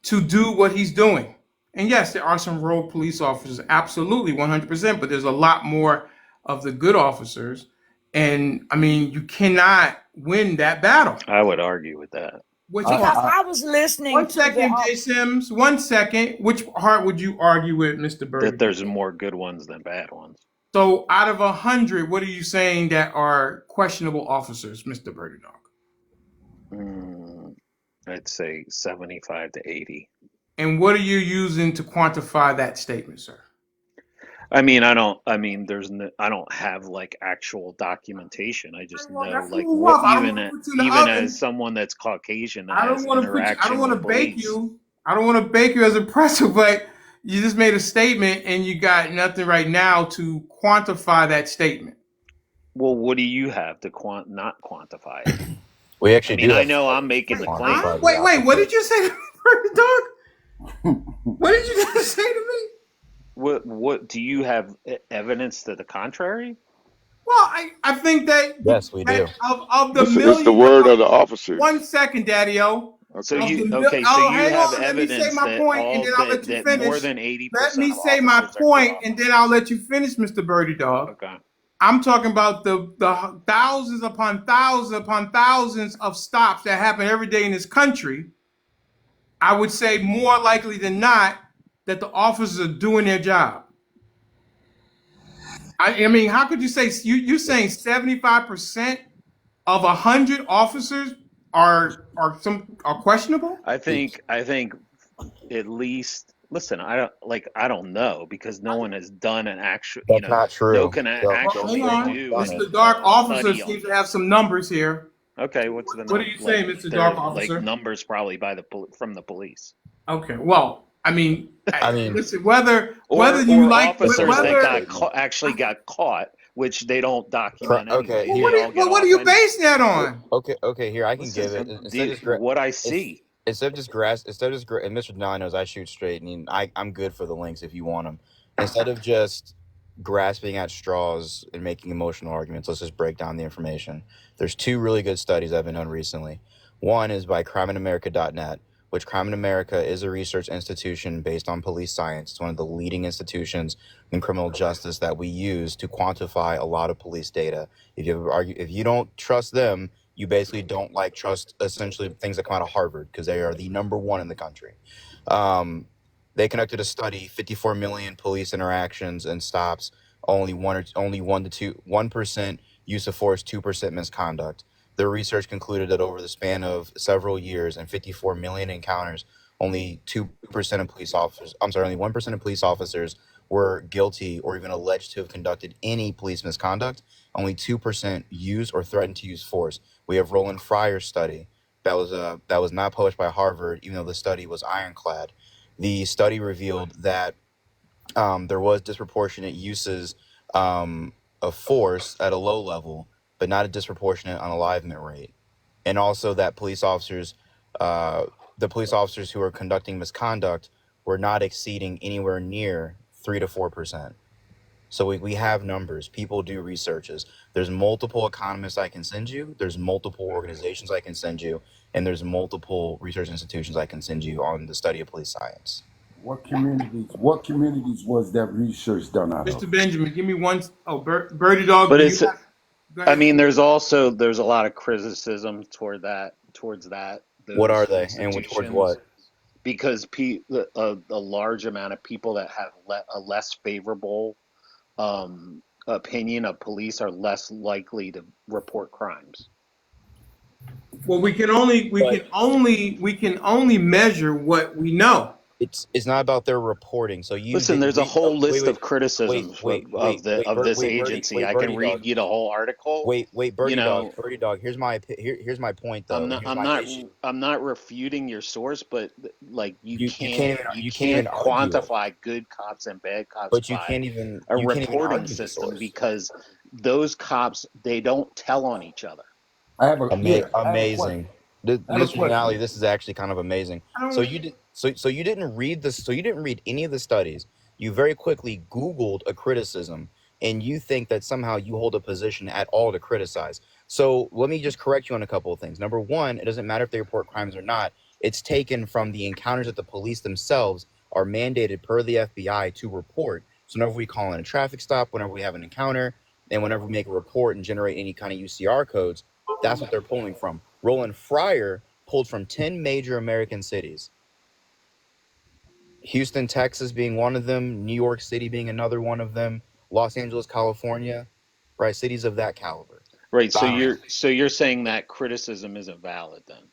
to do what he's doing. And yes, there are some rogue police officers, absolutely 100%, but there's a lot more of the good officers. And I mean, you cannot win that battle. I would argue with that. Which Because part? I was listening One to the second, Jay Sims. 1 second. Which part would you argue with, Mr. That Birdie? there's more good ones than bad ones. So out of 100, what are you saying that are questionable officers, Mr. Birdie Dog? I'd say 75 to 80. And what are you using to quantify that statement, sir? I mean, I don't have like actual documentation. I just Well, know that's a like little what rough. I don't want to put you in the even as oven. someone that's Caucasian that I don't has want to put you. I don't interaction want to with bake police. you. I don't want to bake you as a presser, but you just made a statement and you got nothing right now to quantify that statement. Well, what do you have to not quantify it? We I actually mean, do I have know I'm to making the claim. quantify the Wait. What opposite. did you say to me, Birdie Dog? What did you just say to me? What do you have evidence to the contrary? Well, I think that Yes, we do. of the It's the million. word of the officers. 1 second, Daddy-O. So Okay. so Oh, you hang have on. Let me say evidence my that point, and then I'll let you that more finish. than Let 80% me of say my officers are good point, and then officers. I'll let you finish, Mr. Birdie Dog. Okay. I'm talking about the thousands upon thousands of stops that happen every day in this country. I would say more likely than not that the officers are doing their job. I mean, how could you say you're saying 75% of 100 officers are questionable? I think at least listen. I don't know because no one has done an actual. That's not No true. can Well, hold actually on. do Done it. Mr. Dark a Officer study on seems to this. have some numbers here. Okay, what's the What do number? you say, Mr. Dark Like Officer? numbers probably by from the police. Okay. Well, I mean, I mean, listen. Whether you Or like officers that whether actually got caught, which they don't document okay, anyways. well, They here. all get what are off you anyway. basing that on? Okay, here I can give it. Listen, what I see. And Mr. Denali knows I shoot straight, and I'm good for the links if you want them. Instead of just grasping at straws and making emotional arguments, let's just break down the information. There's two really good studies that have been done recently. One is by CrimeInAmerica.net, which Crime in America is a research institution based on police science. It's one of the leading institutions in criminal justice that we use to quantify a lot of police data. If you don't trust them, you basically don't trust essentially things that come out of Harvard because they are the number one in the country. They conducted a study, 54 million police interactions and stops, only 1% use of force, 2% misconduct. The research concluded that over the span of several years and 54 million encounters, only 2% of police officers, only 1% of police officers were guilty or even alleged to have conducted any police misconduct. Only 2% used or threatened to use force. We have Roland Fryer's study that was not published by Harvard, even though the study was ironclad. The study revealed that there was disproportionate uses of force at a low level, but not a disproportionate unalivement rate, and also that the police officers who were conducting misconduct were not exceeding anywhere near 3 to 4%. So we have numbers. People do researches. There's multiple economists I can send you. There's multiple organizations I can send you. And there's multiple research institutions I can send you on the study of police science. What communities was that research done out of? Mr. Benjamin, give me one. Oh, Birdie Dog, But do you it's. have? Go I ahead. mean, there's a lot of criticism towards What are those they? And towards institutions what? because a large amount of people that have a less favorable opinion of police are less likely to report crimes. Well, we can only measure what we know. It's not about their reporting. So Listen, there's a whole list of wait criticisms wait wait wait of this Birdie, agency. I can Birdie dog. read you the whole article. Wait, You know, Birdie dog. Here's my point though, and here's my issue. I'm not refuting your source, but like you You can't even can't argue it. quantify good cops and bad cops But by a you can't even reporting argue the system source. because those cops they don't tell on each other. I have a question. Amazing. I have a Mr. Denali, question. this is actually kind of amazing. So you didn't read this. So you didn't read any of the studies. You very quickly Googled a criticism, and you think that somehow you hold a position at all to criticize. So let me just correct you on a couple of things. Number one, it doesn't matter if they report crimes or not. It's taken from the encounters that the police themselves are mandated per the FBI to report. So whenever we call in a traffic stop, whenever we have an encounter, and whenever we make a report and generate any kind of UCR codes, that's what they're pulling from. Roland Fryer pulled from 10 major American cities. Houston, Texas being one of them, New York City being another one of them, Los Angeles, California, right? Cities of that caliber. Right. So you're saying that criticism isn't valid then?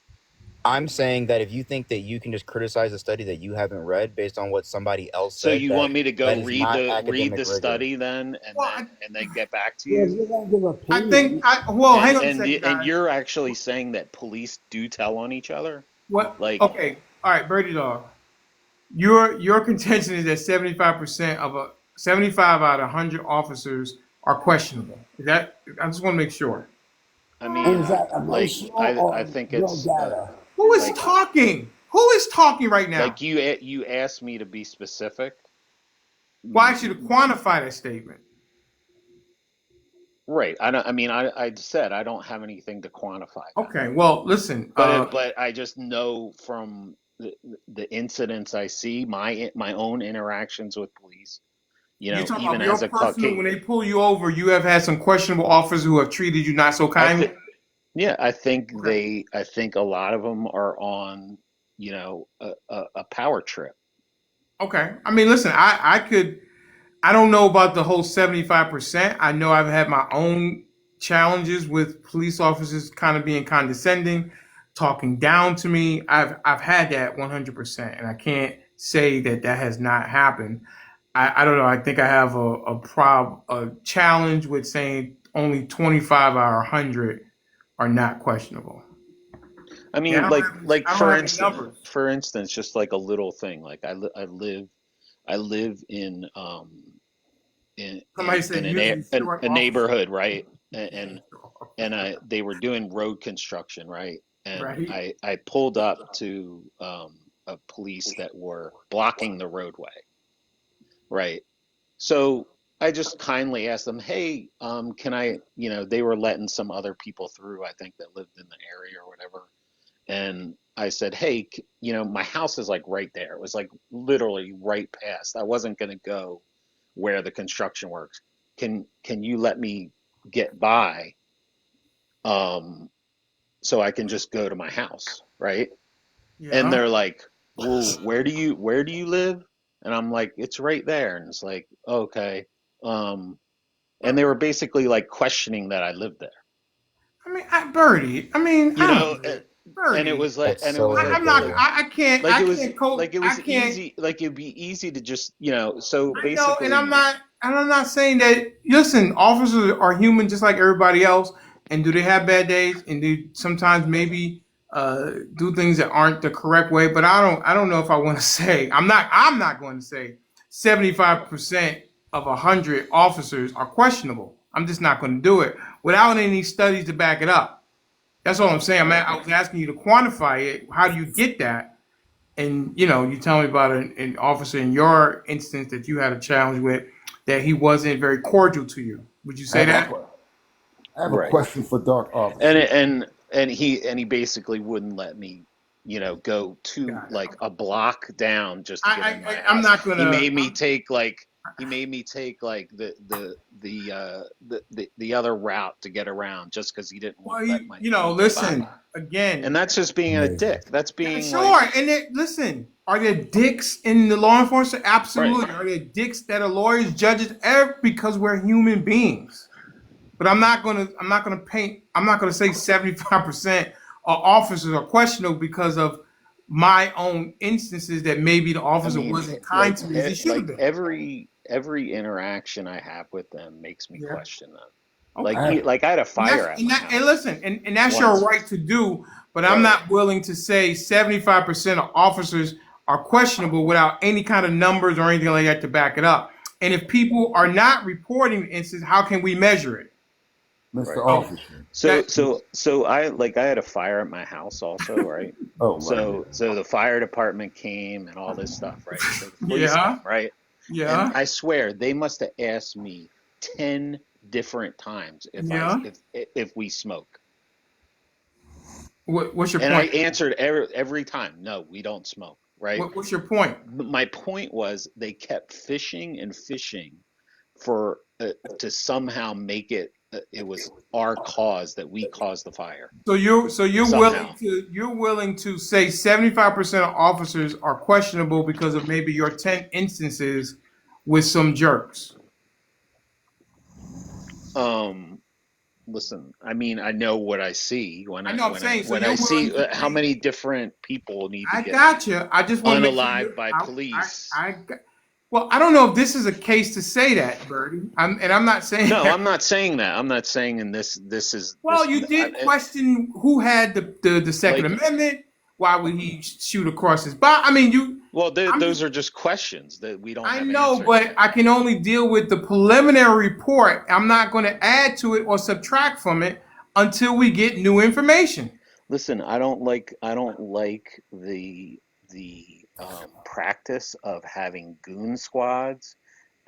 I'm saying that if you think that you can just criticize a study that you haven't read based on what somebody else So said, you want me to that go is not read academic the rigor. study then and then get back to Yeah, you? you're gonna give I opinion. think. Hang on a second, And guys. you're actually saying that police do tell on each other? What? Like Okay. All right, Birdie Dog. Your contention is that 75 out of 100 officers are questionable. Is that? I just want to make sure. I And mean, is that emotional I or think real it's data? Who is talking? Who is talking right now? like you asked me to be specific. Well, I should quantify that statement. Right. I don't. I mean, I said I don't have anything to quantify that. Okay. Well, listen. But I just know from the incidents I see, my own interactions with police. You talking Even about your as a personal? When Caucasian, they pull you over, you have had some questionable officers who have treated you not so I kindly. think yeah, Okay. I think a lot of them are on a power trip. Okay. I mean, listen. I could. I don't know about the whole 75%. I know I've had my own challenges with police officers kind of being condescending. talking down to me. I've had that 100%, and I can't say that that has not happened. I don't know. I think I have a challenge with saying only 25 out of 100 are not questionable. I Yeah, mean, like I don't have any numbers. for instance, just like a little thing. Like I live Somebody said using short a officer. neighborhood, right? And they were doing road construction, right? And Right. I pulled up to a police that were blocking the roadway, right? So I just kindly asked them, hey, can I, they were letting some other people through, I think, that lived in the area or whatever. And I said, hey, my house is like right there. It was like literally right past. I wasn't going to go where the construction works. Can you let me get by, so I can just go to my house, right? And Yeah. they're like, well, where do you live? And I'm like, it's right there. And it's like, okay. And they were basically like questioning that I lived there. I mean, Birdie. I mean, You I don't know, know, and it Birdie. was like, That's so I'm not. like, ridiculous. I can't. like I it was can't cope. like it I was can't. easy, like it'd be easy to just, so I know, and I'm basically, not. And I'm not saying that. Listen, officers are human, just like everybody else. And do they have bad days? And do sometimes maybe do things that aren't the correct way? But I don't. I don't know if I want to say. I'm not. I'm not going to say 75% of 100 officers are questionable. I'm just not going to do it without any studies to back it up. That's all I'm saying. I was asking you to quantify it. How do you get that? And you tell me about an officer in your instance that you had a challenge with, that he wasn't very cordial to you. Would you I say have a, that? que- I have a right. question for Dark And Officer. it- and he basically wouldn't let me, go to Got it. like a block down just to get in my I'm house. not He gonna. made me take like the other route to get around just because he didn't want Well, to let me get by. listen again. And that's just being a Amazing. dick. That's Yeah, being like, sure. And listen, are there dicks in the law enforcement? right. Absolutely. Are there dicks that are lawyers, judges? Because we're human beings. But I'm not gonna. I'm not gonna paint. I'm not gonna say 75% of officers are questionable because of my own instances that maybe the I officer mean, wasn't kind to me as he should have like been. every interaction I have with them makes me Yeah. question them. Okay. Like I had a fire at my And house listen, and that's your once. right to do, but I'm Right. not willing to say 75% of officers are questionable without any kind of numbers or anything like that to back it up. And if people are not reporting the incidents, how can we measure it? Mr. Right. So Officer. So that I had a fire at my house also, right? Oh my So the fire department came and all this stuff, right? So the police yeah, came, right? And yeah, I swear they must have asked me 10 different times yeah. if we smoke. What's your And I point? answered every time, no, we don't smoke, right? What's your point? My point was they kept fishing and fishing for to somehow make it it was our cause that we caused the fire somehow. You're willing to say 75% of officers are questionable because of maybe your 10 instances with some jerks. Um, Listen, I mean, I know what I see I know I'm saying. So when I you're willing see to how say, many different people need to I get got you. I just want to make sure unalived by police. well, I don't know if this is a case to say that, Bertie. I'm not saying No, that. I'm not saying that. I'm not saying in this is Well, this you did question who had the Second like Amendment. Why would he shoot across his body? I mean, well, I'm those just, are just questions that we don't I have know, answers but to. I can only deal with the preliminary report. I'm not going to add to it or subtract from it until we get new information. Listen, I don't like the practice of having goon squads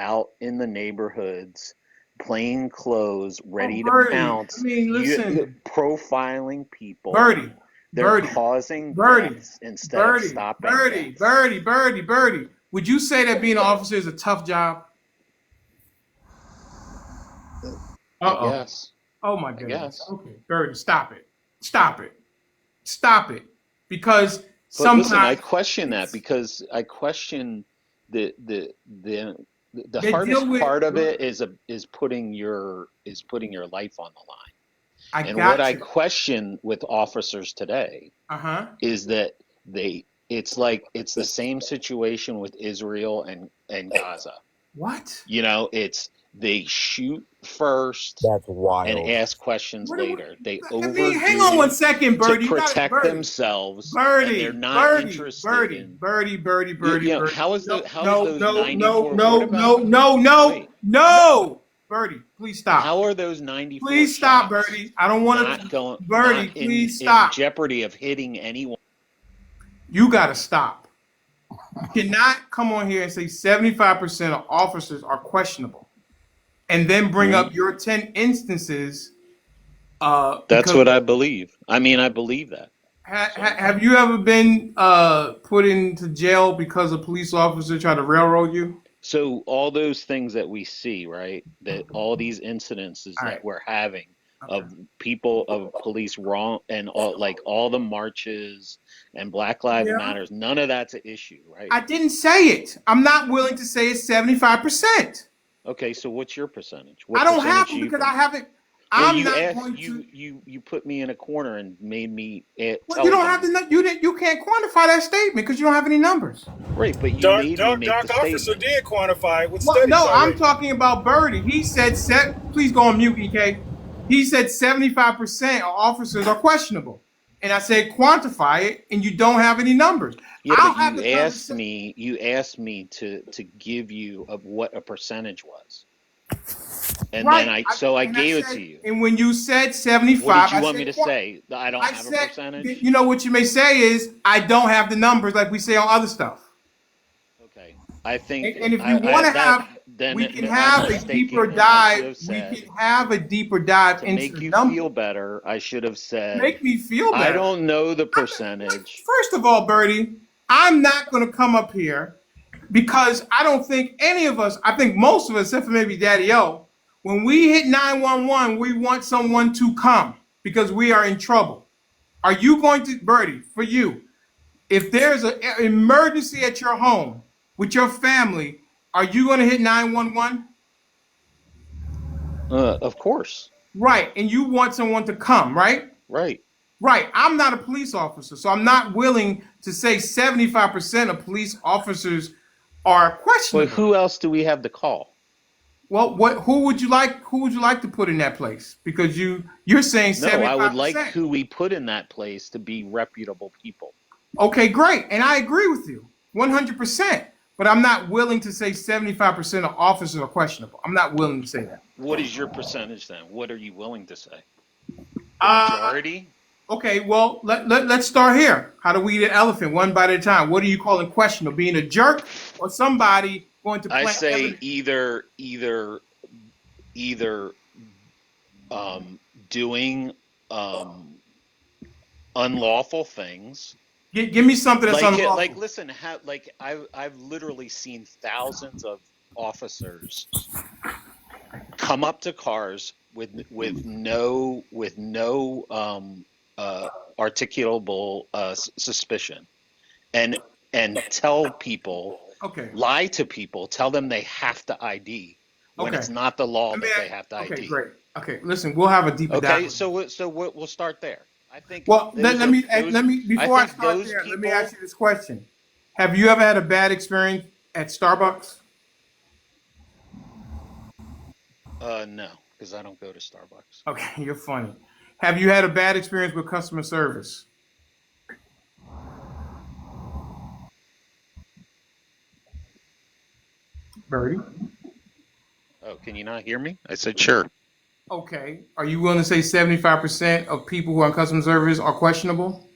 out in the neighborhoods, plain clothes, Oh, ready to Bertie. I pounce, mean, you listen, profiling people. Bertie, They're Bertie, causing Bertie, deaths instead of Bertie, stopping Bertie, deaths. Bertie, Bertie, Bertie. Would you say that being an officer is a tough job? I Uh oh. guess. Oh my I goodness. guess. Okay, Bertie, stop it. Stop it. Stop it. Because But listen, I sometimes question that it's because I question the the the the they deal hardest with. part of it is putting your life on the line. I And what got I you. question with officers today is that it's the same situation with Israel and Gaza. What? You know, it's they shoot first That's and wild. ask questions What, later. They I mean, hang on one overdo second, to Birdie. You got it, protect Birdie. themselves, and they're Birdie, not Birdie, interested Birdie, in Birdie, Birdie, Birdie, you know Birdie. No, how is no, those no, no, 94 what no, about no, no, no, wait no. Birdie, please stop. how are those 94 Please stop, shots Birdie. I don't want to. not Birdie, please in stop. jeopardy of hitting anyone? You got to stop. You cannot come on here and say 75% of officers are questionable and then bring up your 10 instances That's because what I believe. I mean, I believe that. have you ever been put into jail because a police officer tried to railroad you? So all those things that we see, right? That all these incidences All that right. we're having Okay. of people of police wrong and all the marches and Black Lives Yeah. Matters, none of that's an issue, right? I didn't say it. I'm not willing to say it's 75%. Okay, so what's your percentage? I What don't have percentage to do you because think? I haven't. Well, I'm you not asked going to. you put me in a corner and made me Well, you tell don't have you. to. You didn't. You can't quantify that statement because you don't have any numbers. Right, but you Dark, made me dark, make the dark officer statement. did quantify it with Well, studies no, I'm already. talking about Birdie. He said, please go on mute, EK. He said 75% of officers are questionable. And I said, quantify it, and you don't have any numbers. Yeah, I'll but have the conversation. you asked me to give you what a percentage was. And then Right. I And I gave it to said, you. and when you said What did 75, you I want me said, to say? That I don't I have a said, percentage? you know what you may say is, I don't have the numbers like we say on other stuff. Okay. I think And if you want I to that have, we can then I'm have a deeper mistaken, and I should dive. have We can said have a deeper dive to into make the you numbers. feel better, I should have said Make me feel I better. don't know the percentage. First of all, Bertie, I'm not going to come up here because I don't think any of us, I think most of us, except for maybe Daddy O, when we hit 911, we want someone to come because we are in trouble. Are you going to, Bertie, for you, if there's an emergency at your home with your family, are you going to hit 911? Of course. Right. And you want someone to come, right? Right. Right. I'm not a police officer, so I'm not willing to say 75% of police officers are But questionable. who else do we have to call? Well, who would you like to put in that place? Because you're saying No, I would like 75%. who we put in that place to be reputable people. Okay, great. And I agree with you 100%. But I'm not willing to say 75% of officers are questionable. I'm not willing to say that. What is your percentage then? What are you willing to say? The Uh, majority? okay, well, let's start here. How do we eat an elephant one bite at a time? What are you calling questionable? Being a jerk or somebody going to I plant say evidence? either doing unlawful things. Give me something that's Like unlawful. listen, I've literally seen thousands of officers come up to cars with no articulable suspicion and tell people, Okay. lie to people, tell them they have to ID when Okay. it's not the law that they have to Okay, ID. great. Okay, listen, we'll have a deeper Okay, dive. so we'll start there. I think Well, those let are me those. I before I think start those there, let me ask people. you this question: have you ever had a bad experience at Starbucks? No, because I don't go to Starbucks. Okay, you're funny. Have you had a bad experience with customer service? Birdie? Oh, can you not hear me? I said sure. Okay. Are you willing to say 75% of people who are in customer service are questionable?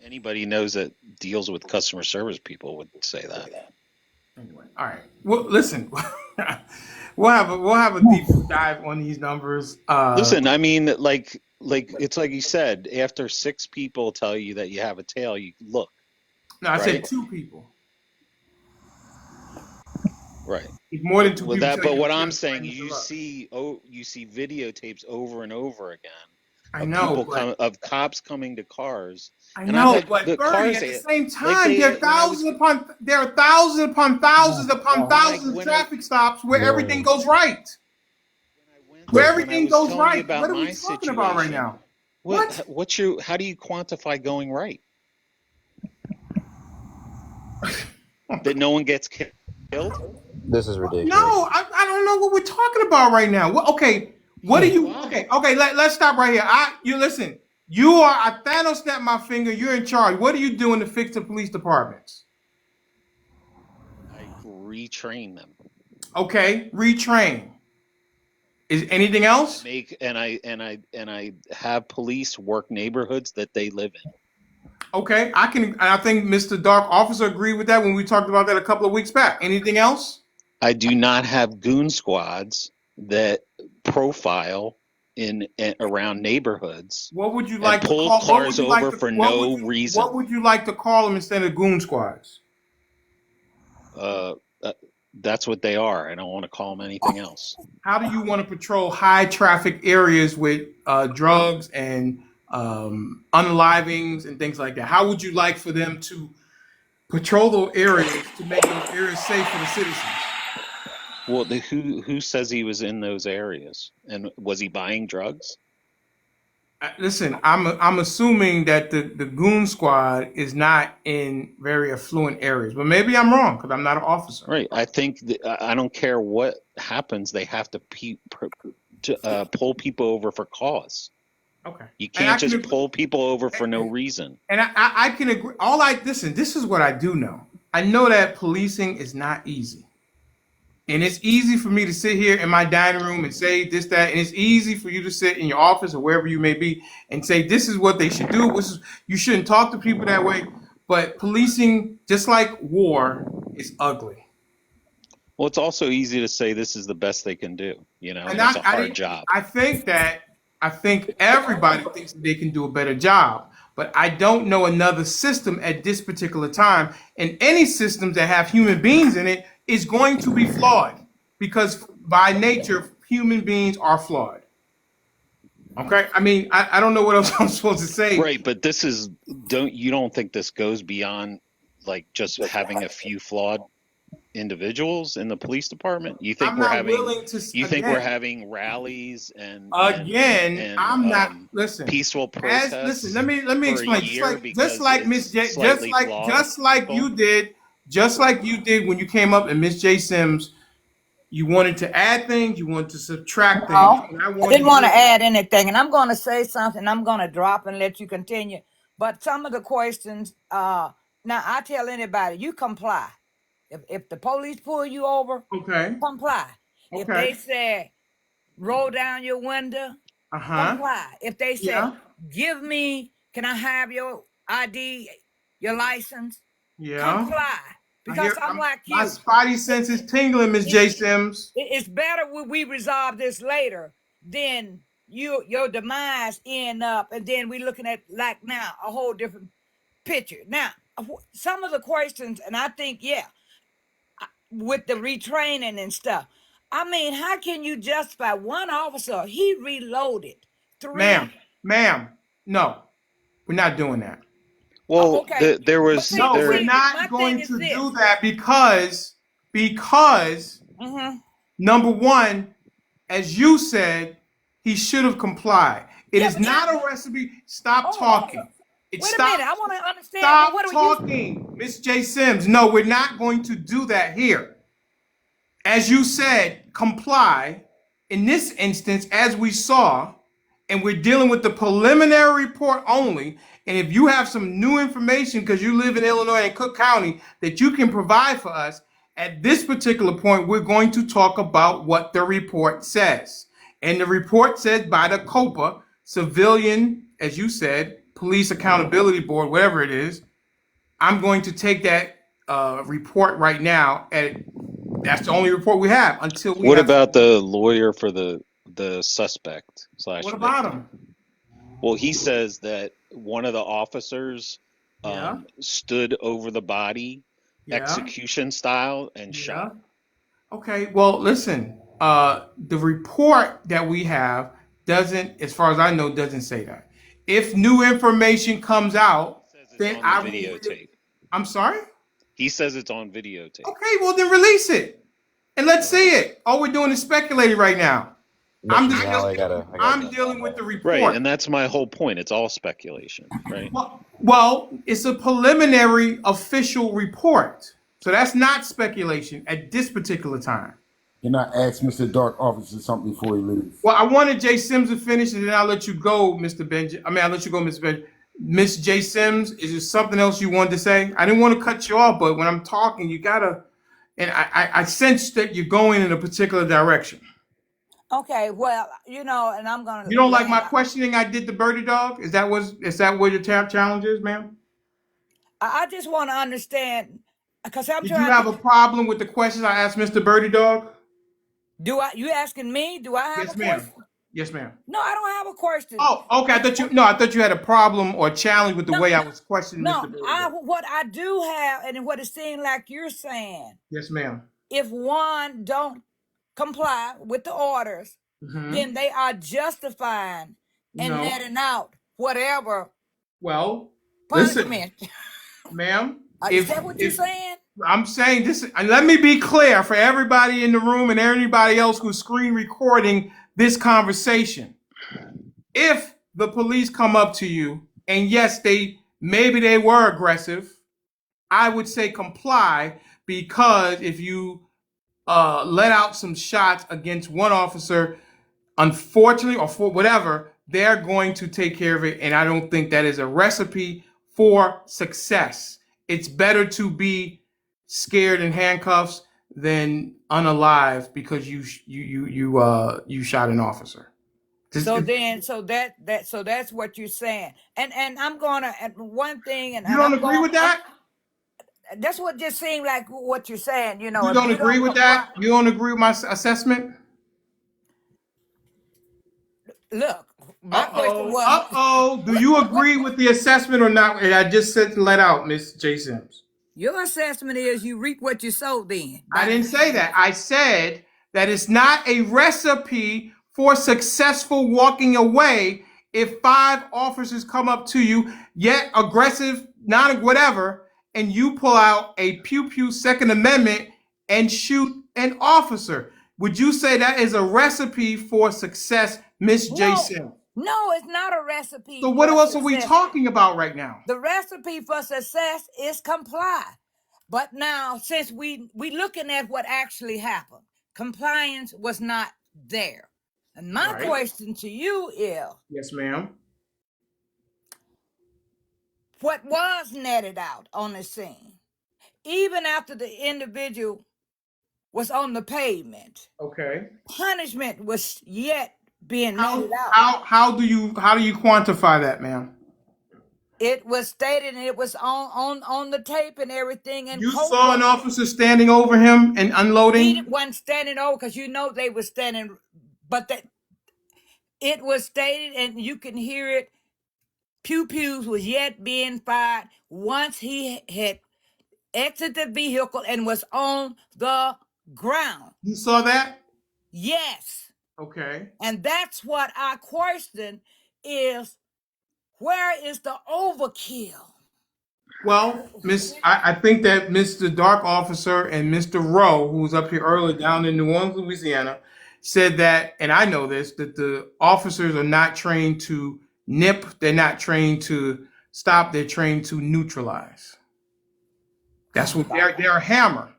Anybody knows that deals with customer service people would say that. Anyway, all right. Well, listen, we'll have a deeper dive on these numbers. Listen, I mean, like it's like you said. After 6 people tell you that you have a tail, you look. No, I said Right? 2 people. Right. If more than 2 Well, people tell but you, what you I'm might saying, need to look. you see videotapes over and over again I of know, people but of cops coming to cars. I And I've know, had but the Bernie, cars at the same like time, there are when I was thousands upon thousands upon Mike thousands of when I traffic stops where everything Yeah. goes right. Where when I everything was goes telling you right. about What are we my talking about right situation, now? What? how do you quantify going right? That no one gets killed? This is No, ridiculous. I don't know what we're talking about right now. Okay, what do you? Why? Okay. Let's stop right here. You listen. You are. I Thanos snapped my finger. You're in charge. What are you doing to fix the police departments? I retrain them. Okay, retrain. Is anything else? I have police work neighborhoods that they live in. Okay, I can. And I think Mr. Dark Officer agreed with that when we talked about that a couple of weeks back. Anything else? I do not have goon squads that profile in around neighborhoods What would you and like to pull call? What would cars you like over to? for no What reason. would you like to call them instead of goon squads? Uh, uh, that's what they are. I don't want to call them anything else. How do you want to patrol high traffic areas with drugs and unalivings and things like that? How would you like for them to patrol those areas to make those areas safe for the citizens? Well, who says he was in those areas, and was he buying drugs? Listen, I'm assuming that the goon squad is not in very affluent areas, but maybe I'm wrong because I'm not an officer. Right. I think I don't care what happens. They have to pull people over for cause. Okay. You And I can't can just agree, pull people over for no reason. and I can agree. Listen. This is what I do know. I know that policing is not easy. And it's easy for me to sit here in my dining room and say this, that, and it's easy for you to sit in your office or wherever you may be and say this is what they should do. You shouldn't talk to people that way. But policing, just like war, is ugly. Well, it's also easy to say this is the best they can do, And and it's a hard job. I think everybody thinks that they can do a better job. But I don't know another system at this particular time. And any systems that have human beings in it is going to be flawed because by nature, human beings are flawed. Okay. I mean, I don't know what else I'm supposed to say. Right, but you don't think this goes beyond like just having a few flawed individuals in the police department? I'm not willing to, You think we're again, having rallies again, I'm not, listen, peaceful listen, protests let me for a explain. year Just because like Miss it's J, slightly flawed people? just like you did when you came up and Miss J Sims, you wanted to add things, you wanted to subtract things, No, and I I wanted didn't to want to give add anything, and I'm going to say something. I'm going to drop and let you continue. But some of the questions, now I tell anybody, you comply. If the police pull you over, okay, comply. If okay, they say roll down your window, uh-huh, comply. If they say yeah, can I have your ID, your license, yeah. comply. I Because hear I'm like my you. spidey sense is tingling, Miss It, J Sims. it's better when we resolve this later than your demise end up, and then we looking at like now a whole different picture. Now, some of the questions, and I think with the retraining and stuff. I mean, how can you justify one officer? He reloaded Ma'am, three. ma'am, no, we're not doing that. Well, Okay, there but was No, we're there. my not thing going is to do this. that because Mm-hmm. number one, as you said, he should have complied. It Yeah, is but not a recipe. Stop oh, talking. It wait a minute. stop I want to understand. Well, what stop are you? talking, Miss J Sims. No, we're not going to do that here. As you said, comply. In this instance, as we saw, and we're dealing with the preliminary report only. And if you have some new information, because you live in Illinois and Cook County, that you can provide for us, at this particular point, we're going to talk about what the report says. And the report says by the COPA, Civilian, as you said, Police Accountability Board, whatever it is. I'm going to take that report right now, and that's the only report we have until we What have. about the lawyer for the suspect slash What about victim? him? Well, he says that one of the officers Yeah, stood over the body, yeah, execution style, and yeah. shot. Okay, well, listen. The report that we have doesn't, as far as I know, doesn't say that. If new information comes out, Says it's then on the I will. videotape. I'm sorry. He says it's on videotape. Okay, well then release it and let's see it. All we're doing is speculating right now. I'm Mr. just Denali, dealing. I gotta I'm jump on dealing with that. the Right, report. and that's my whole point. It's all speculation, right? Well, it's a preliminary official report, so that's not speculation at this particular time. Can I ask Mr. Dark Officer something before he leaves? Well, I wanted Jay Sims to finish, and then I'll let you go, Mr. Benji. I mean, I'll let you go, Mr. Benji. Miss J. Sims, is there something else you wanted to say? I didn't want to cut you off, but when I'm talking, you gotta. And I sense that you're going in a particular direction. Okay, well, and I'm gonna You don't like land. my questioning I did the birdie dog? Is that what your challenge is, ma'am? I just want to understand because I'm Did you trying have to. a problem with the questions I asked Mr. Birdie Dog? You asking me? Do I have a Yes, ma'am. question? Yes, ma'am. No, I don't have a question. Oh, okay. I thought you had a problem or challenge with the No, way I was questioning no. Mr. Birdie Dog. What I do have, and what it seems like you're saying, Yes, ma'am. if one don't comply with the orders, then they are justifying and No. letting out whatever Well, listen, punishment. ma'am. Is that what you're saying? I'm saying this, and let me be clear for everybody in the room and everybody else who's screen recording this conversation. If the police come up to you and yes, maybe they were aggressive, I would say comply, because if you let out some shots against one officer, unfortunately, or for whatever, they're going to take care of it. And I don't think that is a recipe for success. It's better to be scared in handcuffs than unalive because you shot an officer. So that's what you're saying. And I'm gonna one thing, and You don't I'm agree going. with that? That's what just seemed like what you're saying. You If don't you agree don't with comply, that? You don't agree with my assessment? look. My question was. Do you agree with the assessment or not? And I just said to let out, Miss J. Sims. Your assessment is you reap what you sow. Then I didn't say that. I said that it's not a recipe for successful walking away if 5 officers come up to you, yet aggressive, not whatever, and you pull out a pew pew Second Amendment and shoot an officer. Would you say that is a recipe for success, Miss J. Sims? No, it's not a recipe. So what else are we talking about right now? The recipe for success is comply. But now, since we looking at what actually happened, compliance was not there. And my question to you is, yes, ma'am, what was netted out on the scene, even after the individual was on the pavement? Okay. Punishment was yet being netted out. How do you quantify that, ma'am? It was stated, and it was on the tape and everything. And you saw an officer standing over him and unloading? He wasn't standing over because they were standing, but it was stated, and you can hear it. Pew pews was yet being fired once he had exited the vehicle and was on the ground. You saw that? Yes. Okay. And that's what I question is, where is the overkill? Well, I think that Mr. Dark Officer and Mr. Rowe, who was up here earlier down in New Orleans, Louisiana, said that, and I know this, that the officers are not trained to nip, they're not trained to stop, they're trained to neutralize. That's what they're a hammer.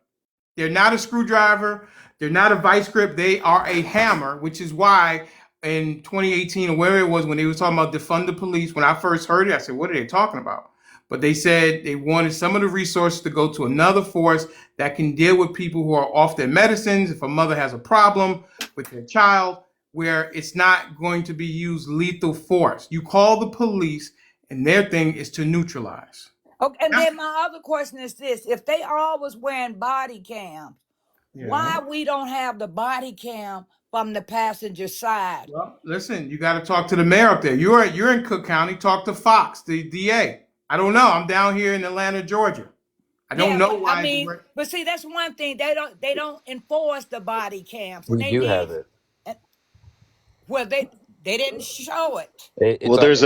They're not a screwdriver, they're not a vice grip, they are a hammer, which is why in 2018 or where it was when they was talking about defund the police, when I first heard it, I said, what are they talking about? But they said they wanted some of the resources to go to another force that can deal with people who are off their medicines. If a mother has a problem with their child, where it's not going to be used lethal force. You call the police, and their thing is to neutralize. Okay, and then my other question is this: if they are always wearing body cams, why we don't have the body cam from the passenger side? Well, listen, you got to talk to the mayor up there. You're in Cook County. Talk to Fox, the DA. I don't know. I'm down here in Atlanta, Georgia. I don't know why. I mean, but see, that's one thing. They don't enforce the body cams. We do have it. Well, They didn't show it. Well, there's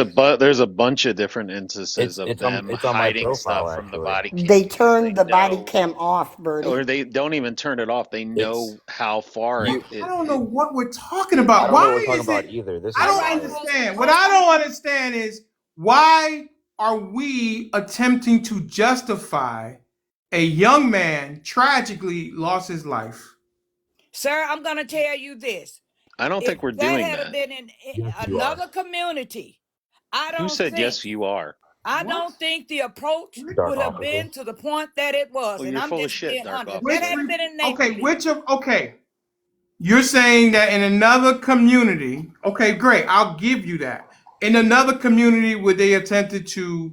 a bunch of different instances of them it's on my hiding profile stuff from the actually. body cam They because they turned the body know, cam off, or Birdie. they don't even turn it off. They It's know how far you. I don't know what we're talking I about. don't know what Why we're talking is about it? either. This I is All don't right, wild. understand. What hold I on. don't understand is why are we attempting to justify a young man tragically lost his life? Sir, I'm going to tell you this. I don't If think we're that doing had that. been in Yes, you are. another community, I Who don't said think yes? You are. I What? don't think the approach Dark would have officer. been to the point that it was. Well, And you're I'm full of just shit, being Dark honest. If that Which? Officer. had been in Okay. neighborly, Okay. You're saying that in another community. Okay, great. I'll give you that. In another community, would they attempted to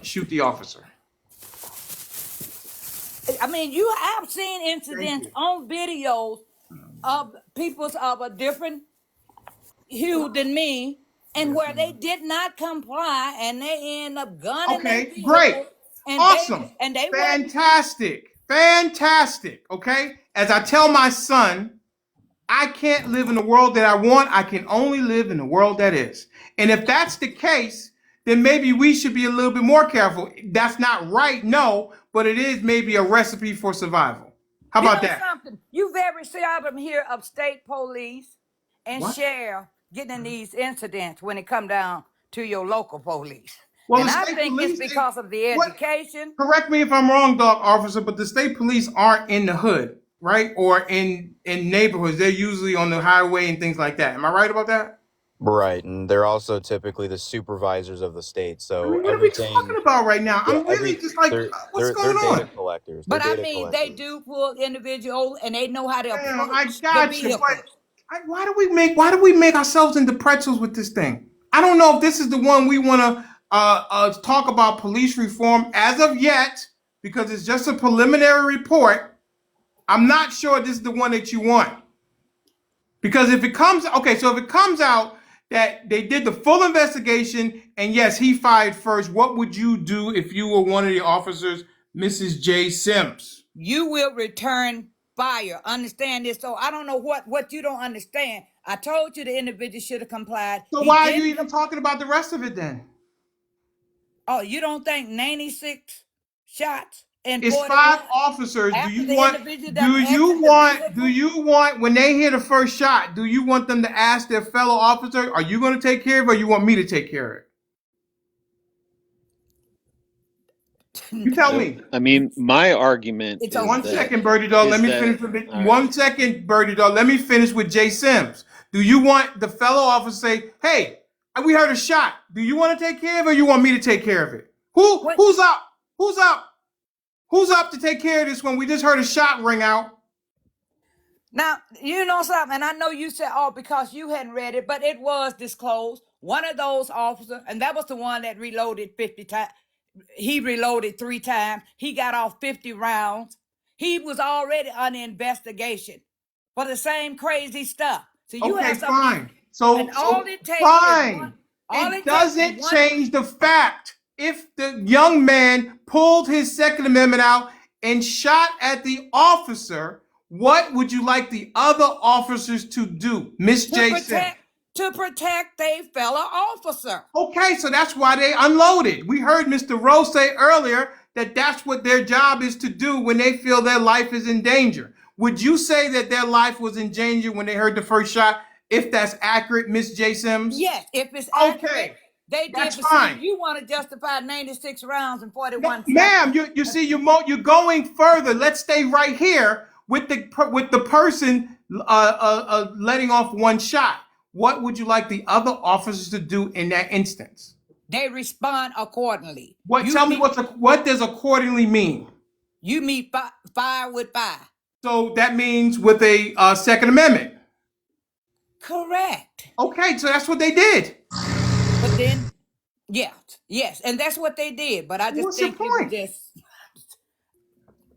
shoot the officer? I mean, you have seen Thank incidents you. on videos of people's of a different hue than me, and Yes, where they ma'am. did not comply, and they end up gunning their Okay, great. vehicle, and Awesome. they wasn't. Fantastic. Fantastic. Okay? As I tell my son, I can't live in the world that I want. I can only live in the world that is. And if that's the case, then maybe we should be a little bit more careful. That's not right, no, but it is maybe a recipe for survival. How You about know that? something? You very seldom hear of state police and What? sheriff getting in these incidents when it come down to your local police. Well, the And I state think it's police, because of the what? education. Correct me if I'm wrong, dog officer, but the state police aren't in the hood, right? Or in neighborhoods. They're usually on the highway and things like that. Am I right about that? Right, and they're also typically the supervisors of the state. I So mean, what are we talking everything, about right now? yeah, I'm really just like, what's they're going data on? collectors. They're But I data mean, they collectors. do pull individuals and they know how to Damn, I approach the got you, but vehicles. why do we make ourselves into pretzels with this thing? I don't know if this is the one we want to talk about police reform as of yet, because it's just a preliminary report. I'm not sure this is the one that you want. Because if it comes, okay, so if it comes out that they did the full investigation and yes, he fired first, what would you do if you were one of the officers, Mrs. J. Sims? You will return fire. Understand this? So I don't know what you don't understand. I told you the individual should have complied. So He why are you didn't. even talking about the rest of it then? Oh, you don't think 96 shots and It's 41 five officers. after the individual done exit the Do vehicle? you want, when they hear the first shot, do you want them to ask their fellow officer, are you going to take care of it or you want me to take care of it? You tell me. I mean, my argument It's is One okay. that second, Birdie Dog. Let is me that finish with it. all right. 1 second, Birdie Dog. Let me finish with Jay Sims. Do you want the fellow officer to say, "Hey, we heard a shot. Do you want to take care of it, or you want me to take care of it? What? Who's up? Who's up? Who's up to take care of this when we just heard a shot ring out?" Now, you know something, and I know you said, oh, because you hadn't read it, but it was disclosed. One of those officers, and that was the one that reloaded 50 times. He reloaded 3 times. He got off 50 rounds. He was already under investigation for the same crazy stuff. So you Okay, have some of these, fine. So, and all so it takes is one. fine. All It it takes is doesn't one. change the fact if the young man pulled his Second Amendment out and shot at the officer. What would you like the other officers to do, Miss to Jason? protect their fellow officer. Okay, so that's why they unloaded. We heard Mr. Rose say earlier that that's what their job is to do when they feel their life is in danger. Would you say that their life was in danger when they heard the first shot? If that's accurate, Miss J. Sims? Yes, if it's accurate, Okay, they did. that's But fine. see, you want to justify 96 rounds and 41 shots. Ma'am, you see, you're going further. Let's stay right here with the person letting off one shot. What would you like the other officers to do in that instance? They respond accordingly. What? Tell me what does accordingly mean? You meet fire with fire. So that means with a Second Amendment. Correct. Okay, so that's what they did. But then, yes, and that's what they did. But I just What's your think it was point? just,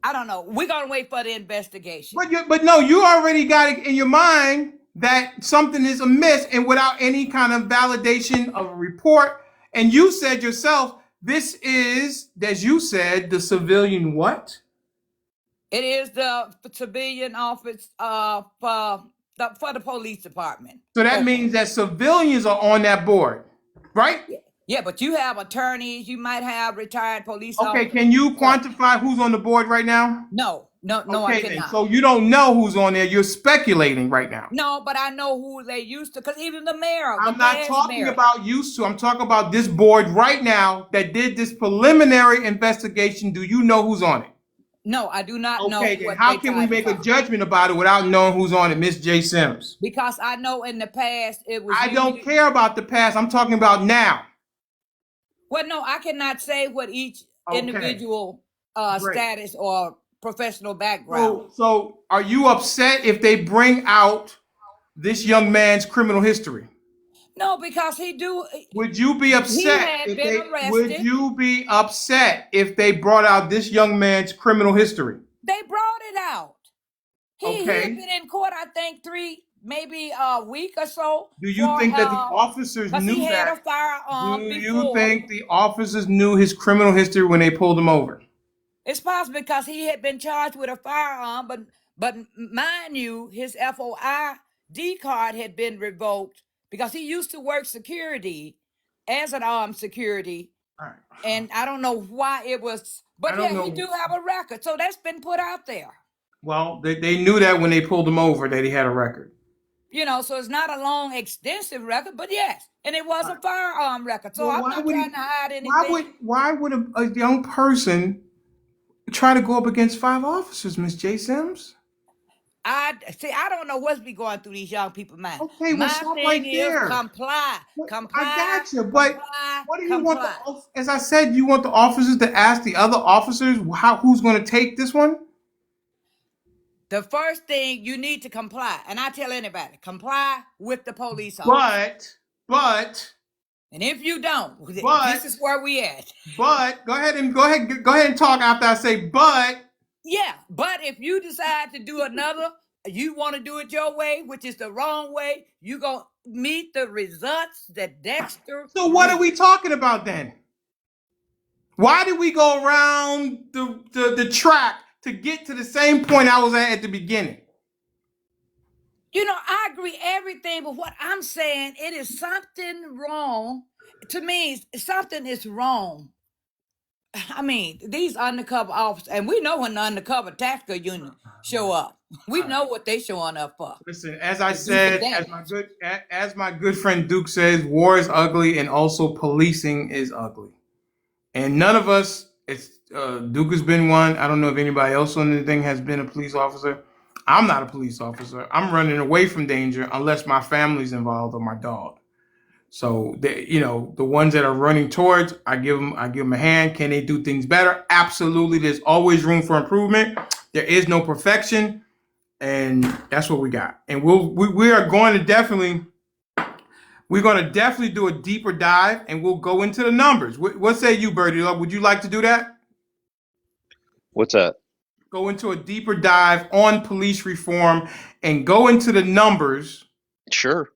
I don't know. We're gonna wait for the investigation. But no, you already got it in your mind that something is amiss, and without any kind of validation of a report. And you said yourself, this is, as you said, the civilian what? It is the civilian office for the police department. So that means that civilians are on that board, right? Yeah, but you have attorneys. You might have retired police Okay, officers. can you So quantify who's on the board right now? no, I Okay, then. cannot. So you don't know who's on there. You're speculating right now. No, but I know who they used to, because even the mayor, the I'm not past talking mayor. about used to. I'm talking about this board right now that did this preliminary investigation. Do you know who's on it? No, I do not know Okay, then what how they can we tried to make a find. judgment about it without knowing who's on it, Miss J. Sims? Because I know in the past it was I don't usually. care about the past. I'm talking about now. Well, no, I cannot say what each Okay, individual great. status or professional background. So are you upset if they bring out this young man's criminal history? No, because Would you be he upset had if been they would arrested. you be upset if they brought out this young man's criminal history? They brought it out. He had Okay. been in court, I think, maybe a week or so Do you for think that the officers because he knew had a that? firearm Do you before. think the officers knew his criminal history when they pulled him over? It's possible because he had been charged with a firearm, but mind you, his FOID card had been revoked because he used to work security as an armed security. All right. And I don't know why it was, I but don't yeah, he know. do have a record, so that's been put out there. Well, they knew that when they pulled him over that he had a record. So it's not a long, extensive record, but yes, and it was a firearm record. So Well, I'm not trying to hide anything. why would a young person try to go up against 5 officers, Miss J. Sims? I don't know what's be going through these young people's mind. Okay, well, My stop thing right is there. comply, I comply, got you, but comply, what do you want comply. as I said, you want the officers to ask the other officers who's going to take this one? The first thing you need to comply, and I tell anybody, comply with the police officer. But, and if you don't, this is where we at. But go ahead and talk after I say but. Yeah, but if you decide to do another, you want to do it your way, which is the wrong way, you gonna meet the results that Dexter. So what are we talking about then? Why did we go around the track to get to the same point I was at the beginning? I agree everything, but what I'm saying, it is something wrong. To me, something is wrong. I mean, these undercover officers, and we know when the undercover tactical unit show up. We know what they showing up for. Listen, as I said, as my good friend Duke says, war is ugly, and also policing is ugly. And none of us, Duke has been one. I don't know if anybody else on the thing has been a police officer. I'm not a police officer. I'm running away from danger unless my family's involved or my dog. So the ones that are running towards, I give them a hand. Can they do things better? Absolutely. There's always room for improvement. There is no perfection, and that's what we got. And we are going to definitely. We're going to definitely do a deeper dive, and we'll go into the numbers. What say you, Birdie? Would you like to do that? What's that? Go into a deeper dive on police reform and go into the numbers. Sure.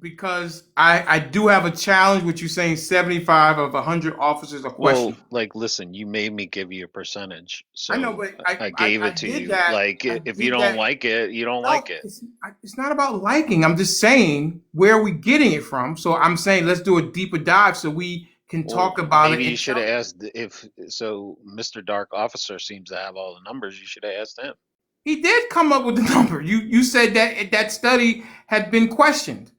Because I do have a challenge with you saying 75 of 100 officers are questionable. Well, listen, you made me give you a percentage, so I know, but I gave it to you. That. If you don't like it, you don't like it. It's not about liking. I'm just saying, where are we getting it from? So I'm saying let's do a deeper dive so we can talk about it. Maybe you should have asked Mr. Dark Officer seems to have all the numbers. You should have asked him. He did come up with the number. You said that study had been questioned.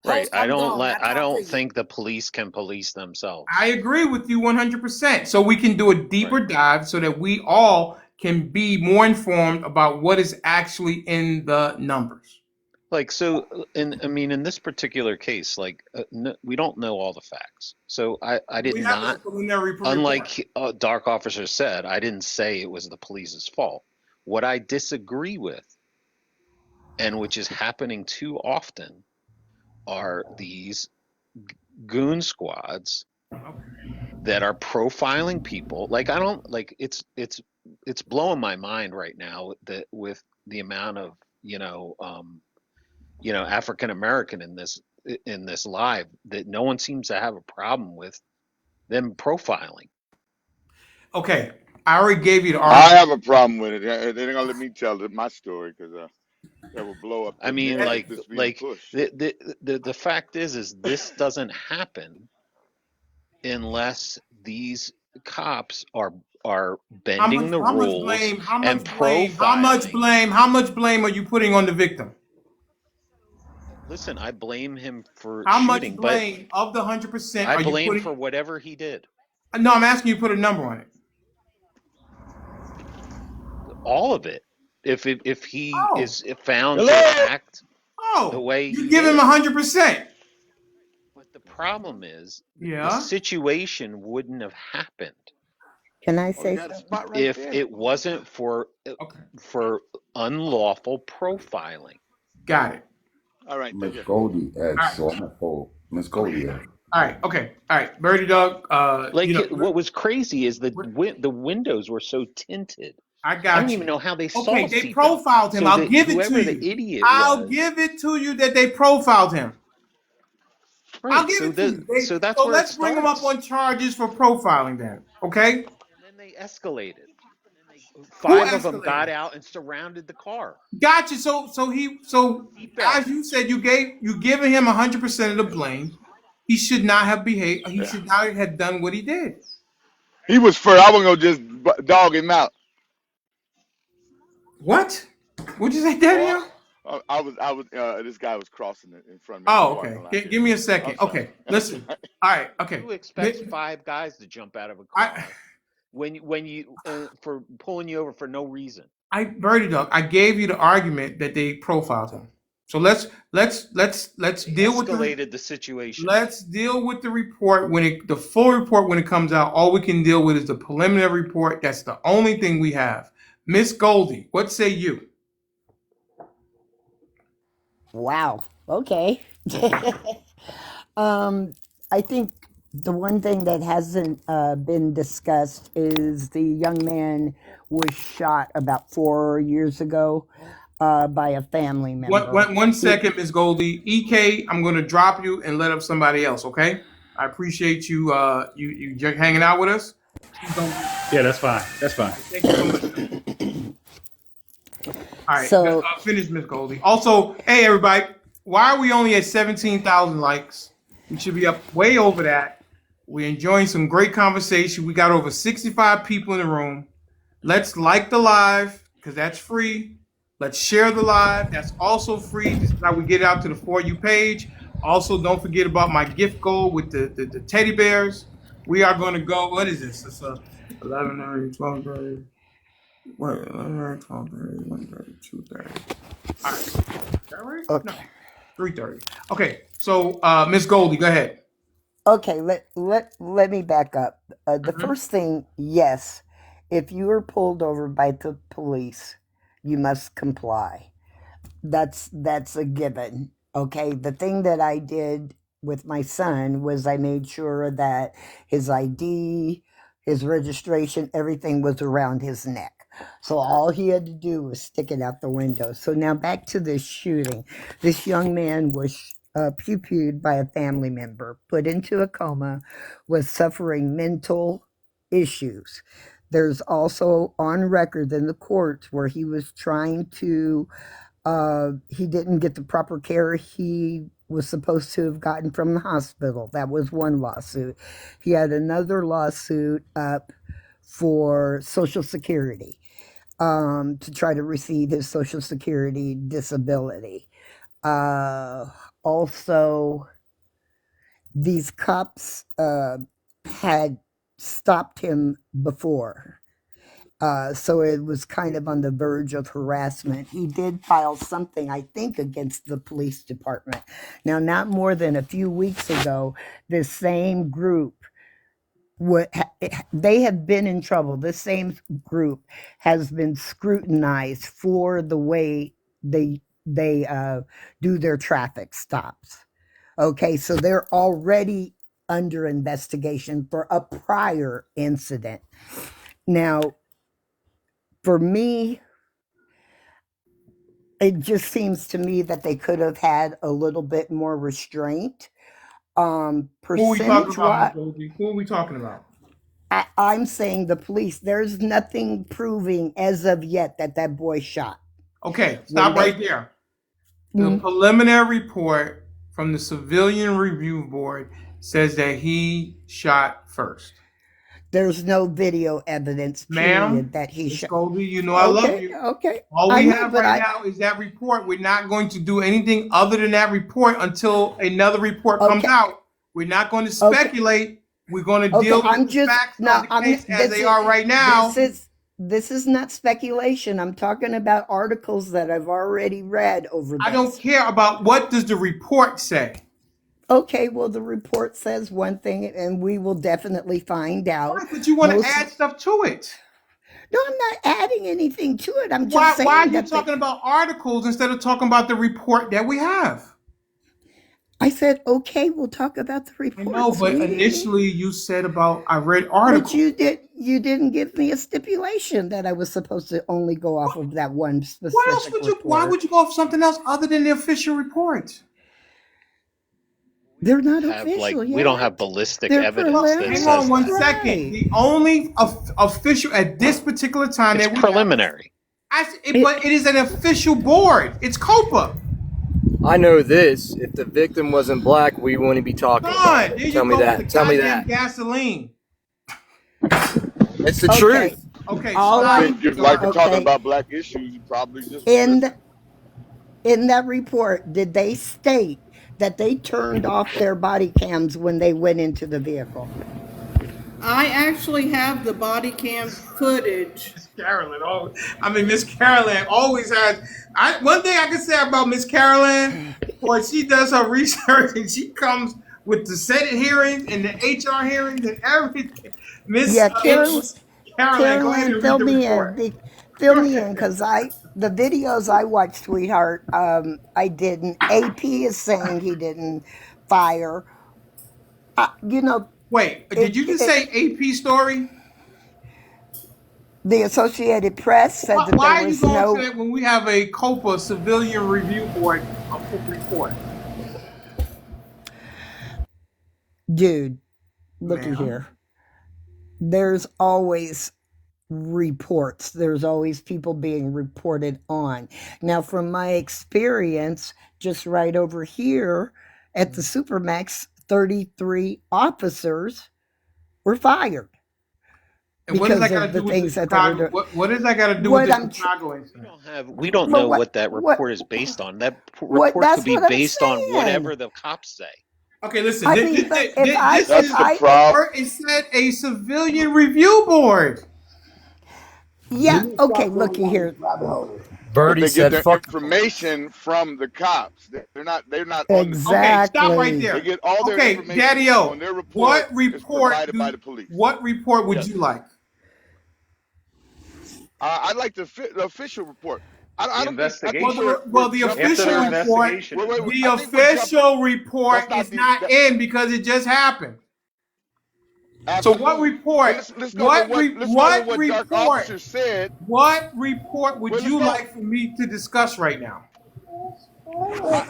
Right. I don't think the police can police themselves. I agree with you 100%. So we can do a deeper dive so that we all can be more informed about what is actually in the numbers. In this particular case, we don't know all the facts. So I did not, unlike Dark Officer said, I didn't say it was the police's fault. What I disagree with, and which is happening too often, are these goon squads that are profiling people. It's blowing my mind right now that with the amount of African American in this live, that no one seems to have a problem with them profiling. Okay, I already gave you the article. I have a problem with it. They're gonna let me tell my story because that will blow up I the mean, narrative that's being pushed. the fact is this doesn't happen unless these cops are bending the How much rules blame? How and much blame? How much profiling. blame? How much blame are you putting on the victim? Listen, I blame him for How much shooting, but blame of the 100% I are you blame for putting? whatever he did. No, I'm asking you to put a number on it. All of it. If he Oh, is found to Hello. act the oh, way you he give him did. 100%. But the problem is the Yeah. situation wouldn't have happened Can I Oh, you say got a something? spot right if there. it wasn't Okay. for unlawful profiling. Got it. All right, Miss thank you. Goldie All asked, right. so I'm gonna hold Miss Goldie asked. All right. Okay. All right. Birdie dog. Like what was crazy is the windows were so tinted. I I don't got even you. know how they Okay. saw They seatbelt. profiled him. So I'll that give it to whoever the you. idiot I'll was, give it to you that they profiled him. I'll right? give So it to you. so that's So where it let's bring him up starts. on charges for profiling then. Okay? And then they escalated. And then Who five of them got escalated? out and surrounded the car. Gotcha. So as Seatbelts. you said, you giving him 100% of the blame. He should not have behaved. He Yeah. should not have done what he did. He was first. I wasn't gonna just dog him out. What? What'd you say, Oh, Daniel? I was. This guy was crossing in front of me in the Oh, parking okay. lot Give here. me a I'm second. sorry. Okay. Listen. All right. Okay. Who expects five guys to jump out of a I car when you for pulling you over for no reason? Birdie Dog, I gave you the argument that they profiled him. So let's They deal with the escalated the situation. let's deal with the report the full report when it comes out. All we can deal with is the preliminary report. That's the only thing we have. Miss Goldie, what say you? Wow. Okay. I think the one thing that hasn't been discussed is the young man was shot about 4 years ago by a family member. One He, second, Miss Goldie. EK, I'm going to drop you and let up somebody else. Okay. I appreciate you. You just hanging out with us. Please don't. Yeah, that's fine. That's fine. Thank you so much. All right, so finish, Miss Goldie. Also, hey everybody, why are we only at 17,000 likes? We should be up way over that. We're enjoying some great conversation. We got over 65 people in the room. Let's like the live because that's free. Let's share the live. That's also free. This is how we get out to the For You page. Also, don't forget about my gift goal with the teddy bears. We are going to go. What is this? It's 11:30, 12:30. Wait, 11:30, 12:30, 1:30, 2:30. All right. Is that right? No, okay. 3:30. Okay. So, Miss Goldie, go ahead. Okay, let me back up. The Mhm. first thing, yes, if you are pulled over by the police, you must comply. That's a given. Okay, the thing that I did with my son was I made sure that his ID, his registration, everything was around his neck. So all he had to do was stick it out the window. So now back to this shooting. This young man was pew-pewed by a family member, put into a coma, was suffering mental issues. There's also on record in the courts where he was trying to he didn't get the proper care he was supposed to have gotten from the hospital. That was one lawsuit. He had another lawsuit up for Social Security to try to receive his Social Security disability. Uh, Also, these cops had stopped him before, so it was kind of on the verge of harassment. He did file something, I think, against the police department. Now, not more than a few weeks ago, this same group they have been in trouble. This same group has been scrutinized for the way they do their traffic stops. Okay, so they're already under investigation for a prior incident. Now, for me, it just seems to me that they could have had a little bit more restraint. Who are we talking Percentage about, Miss wise, Goldie? Who are we talking about? I'm saying the police. There's nothing proving as of yet that that boy shot. Okay, When stop right they there. The preliminary report from the Civilian Review Board says that he shot first. There's no video evidence, Ma'am, period, that he Miss shot. Goldie, you know I love Okay, you. okay. All I we know, have but right now is that report. We're not going to do anything other than that report until another report comes okay, out. We're not going to okay, speculate. We're going to okay. deal with I'm the just facts of no. the I'm. case as they are right This now. is this is not speculation. I'm talking about articles that I've already read over I don't this. care about what does the report say. Okay, well, the report says one thing, and we will definitely find out. Right, but you want to Most add stuff to it. no, I'm not adding anything to it. I'm just Why are saying you that talking about articles instead of talking about the report that we have? I said, okay, we'll talk about the I know, report, but sweetie. initially you said about I read But articles. you didn't give me a stipulation that I was supposed to only go off of that one What else specific would you? Why report. would you go off something else other than the official report? They're not Have like official we don't have yet. ballistic They're evidence that Hang preliminary. on says one that. second. Right. The only official at this particular time It's that we have is, preliminary. but it is an official board. It's COPA. I know this. If the victim wasn't black, we wouldn't be talking about There it. you Tell me go with the that. Tell me goddamn that. gasoline. It's the Okay. truth. Okay, All I stop. I'm think if like we're Sorry. talking okay. about black issues, you probably just In listen. the, in that report, did they state that they turned off their body cams when they went into the vehicle? I actually have the body cam footage. Miss Carolyn. Miss Carolyn always has. One thing I can say about Miss Carolyn, boy, she does her research and she comes with the Senate hearings and the HR hearings and everything. Yeah, Miss Carolyn, go ahead Carolyn, and read the report. fill Go me ahead. in, because the videos I watched, sweetheart, I didn't. AP is saying he didn't fire. You know, Wait, did you just say AP story? the Associated Press said that there Why are you was going to no that when we have a COPA Civilian Review Board report? dude. Looky Ma'am. here. There's always reports. There's always people being reported on. Now, from my experience, just right over here at the Supermax, 33 officers were fired And what does that because got of to the do with the things that they were Chicago? doing. What does that got to do with What the I'm, Chicago We incident? don't have. We don't but know what that report is based on. That report could that's be what I'm based on saying. whatever the cops say. Okay, listen. I mean, but That's if This the I, problem. report is said a Civilian Review Board. yeah, Let me okay, stop going looky down this here. rabbit hole. But Birdie they get said, their "Fuck the police." information from the cops. They're not on the scene. Okay, stop right Exactly. They there. get all their Okay, information on Daddy-O, their report what is report provided by the police. what report would Yes. you like? I'd like the official report. The I think investigation. The jumping After official their past. report, investigation Wait, is wait, done. wait. the I think we're jumping. official That's report not is not in because it just happened. So what absolutely. But report? let's go to what dark officer said. What report would Well, let's you go. like for me to discuss right now?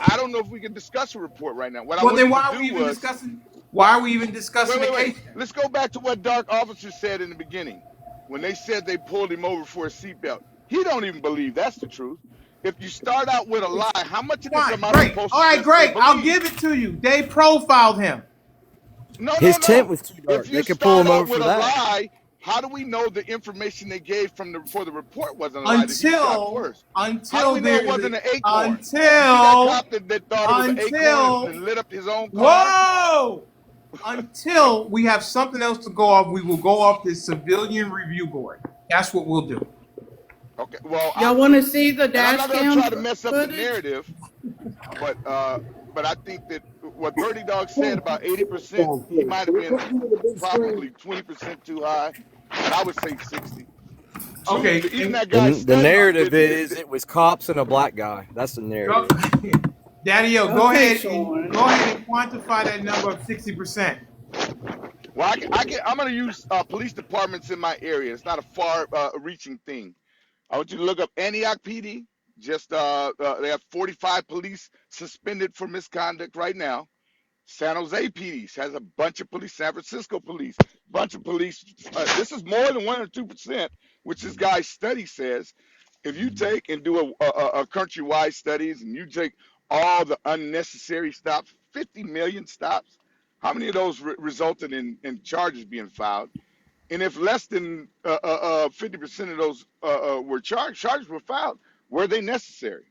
I don't know if we can discuss a report right now. What I Well, want then you to why are we do even was discussing? Why are we even discussing the wait. case? Let's go back to what dark officer said in the beginning when they said they pulled him over for a seatbelt. He don't even believe that's the truth. If you start out with a lie, how much of this Fine, am I great. supposed All to right, just say great. I'll believe? give it to you. They profiled him. No. His tent was too If dark. you They could pull start him over out with for a that. lie, how do we know the information they gave for the report wasn't a lie that he shot first? How do Until we know it there is wasn't an acorn? You see that until cop that thought it was an acorn until and lit up his own car? whoa until we have something else to go off, we will go off this Civilian Review Board. That's what we'll do. Okay, well, Y'all want to see the and I'm dash not going to cam try to mess up the footage? narrative, but I think that what Birdie Dog said about 80%, he might have been probably 20% too high, and I would say 60. Okay, Even that guy The studying narrative is did it was cops and a black guy. That's the narrative. Daddy-O, Okay, go ahead Sean. and quantify that number of 60%. well, I'm going to use police departments in my area. It's not a far-reaching thing. I want you to look up Antioch PD. Just they have 45 police suspended for misconduct right now. San Jose PD has a bunch of police. San Francisco police, bunch of police. This is more than 1 or 2%, which this guy's study says. If you take and do a countrywide studies and you take all the unnecessary stops, 50 million stops, how many of those resulted in charges being filed? And if less than 50% of those were charges were filed, were they necessary?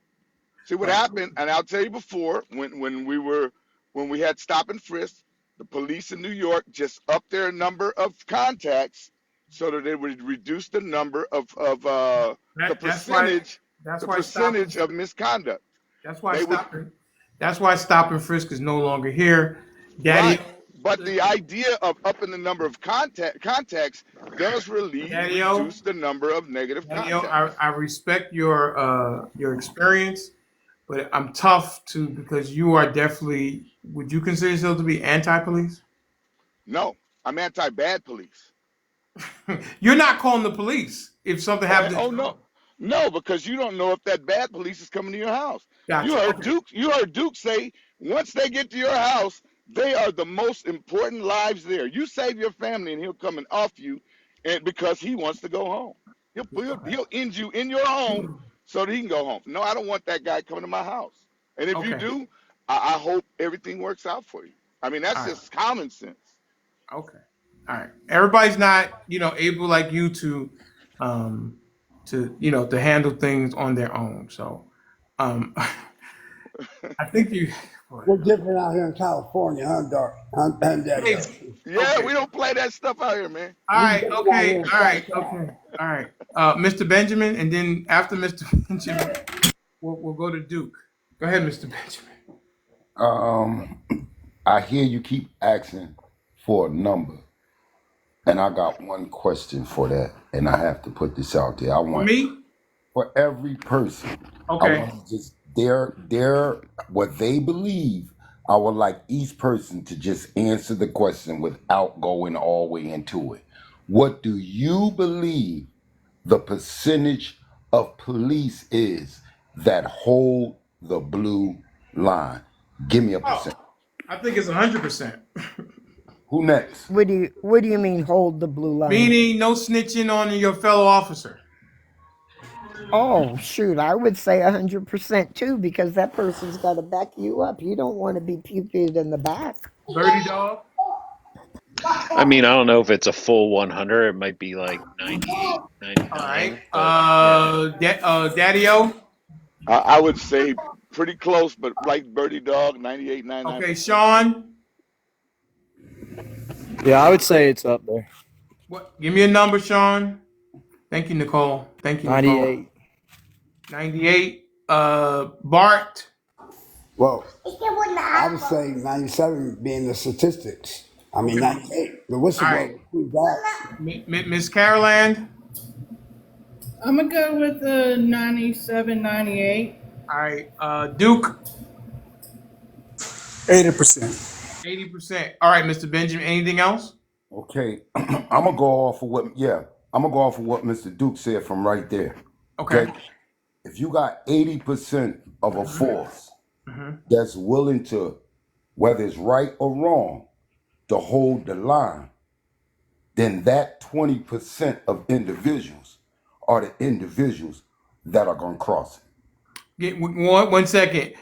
See what Right. happened, and I'll tell you before, when we had stop and frisk, the police in New York just upped their number of contacts so that they would reduce the number of the That's why. percentage That's the why stop and percentage of misconduct. that's why They would stop and that's why stop and frisk is no longer here. Daddy, right, but the idea of upping the number of contacts does Daddy, reduce the number of negative Daddy, contacts. I respect your experience, but I'm tough to because you are definitely. Would you consider yourself to be anti-police? No, I'm anti-bad police. You're not calling the police if something happens at Oh your no, home. no, because you don't know if that bad police is coming to your house. You Gotcha. heard Okay. Duke. You heard Duke say once they get to your house, they are the most important lives there. You save your family, and he'll come and off you, and because he wants to go home, he'll end you in your home so that he can go home. No, I don't want that guy coming to my house. And if you Okay. do, I hope everything works out for you. I mean, that's All right. just common sense. Okay. All right. Everybody's not, able like you um, to handle things on their own. So, I think you. We're different out here in California, huh, Dark? Huh, Daddy? Hey, Yeah, okay. we don't play that stuff out here, man. All We right. different out Okay. here in All right. South. Okay. All right. Mr. Benjamin, and then after Mr. Benjamin, we'll go to Duke. Go ahead, Mr. Benjamin. Um, I hear you keep asking for a number, and I got one question for that, and I have to put this out there. I For want me? for every person, I Okay. want to just their what they believe. I would like each person to just answer the question without going all the way into it. What do you believe the percentage of police is that hold the blue line? Give me a Oh, percent. I think it's 100%. Who next? What do you mean hold the blue line? Meaning no snitching on your fellow officer. Oh, shoot, I would say 100% too, because that person's got to back you up. You don't want to be pew-pewed in the back. Birdie dog. I mean, I don't know if it's a full 100. It might be like 98, All right. 99, but yeah. Daddy O. I would say pretty close, but like Birdie Dog, 98, Okay, 99%. Sean. Yeah, I would say it's up there. What? Give me a number, Sean. Thank you, Nicole. Thank you, Nicole. 98. 98. Bart. Well, I would say 97 being the statistics. I mean, Okay. 98, the All right. whistleblower proved that. Miss Caroline. I'm gonna go with the 97, 98. All right. Duke. 80%. 80%. All right, Mr. Benjamin. Anything else? Okay, I'm gonna go off of what Mr. Duke said from right there. Okay. Okay, if you got 80% of a force Mm-hmm. that's willing to, whether it's right or wrong, to hold the line, then that 20% of individuals are the individuals that are gonna cross it. One second.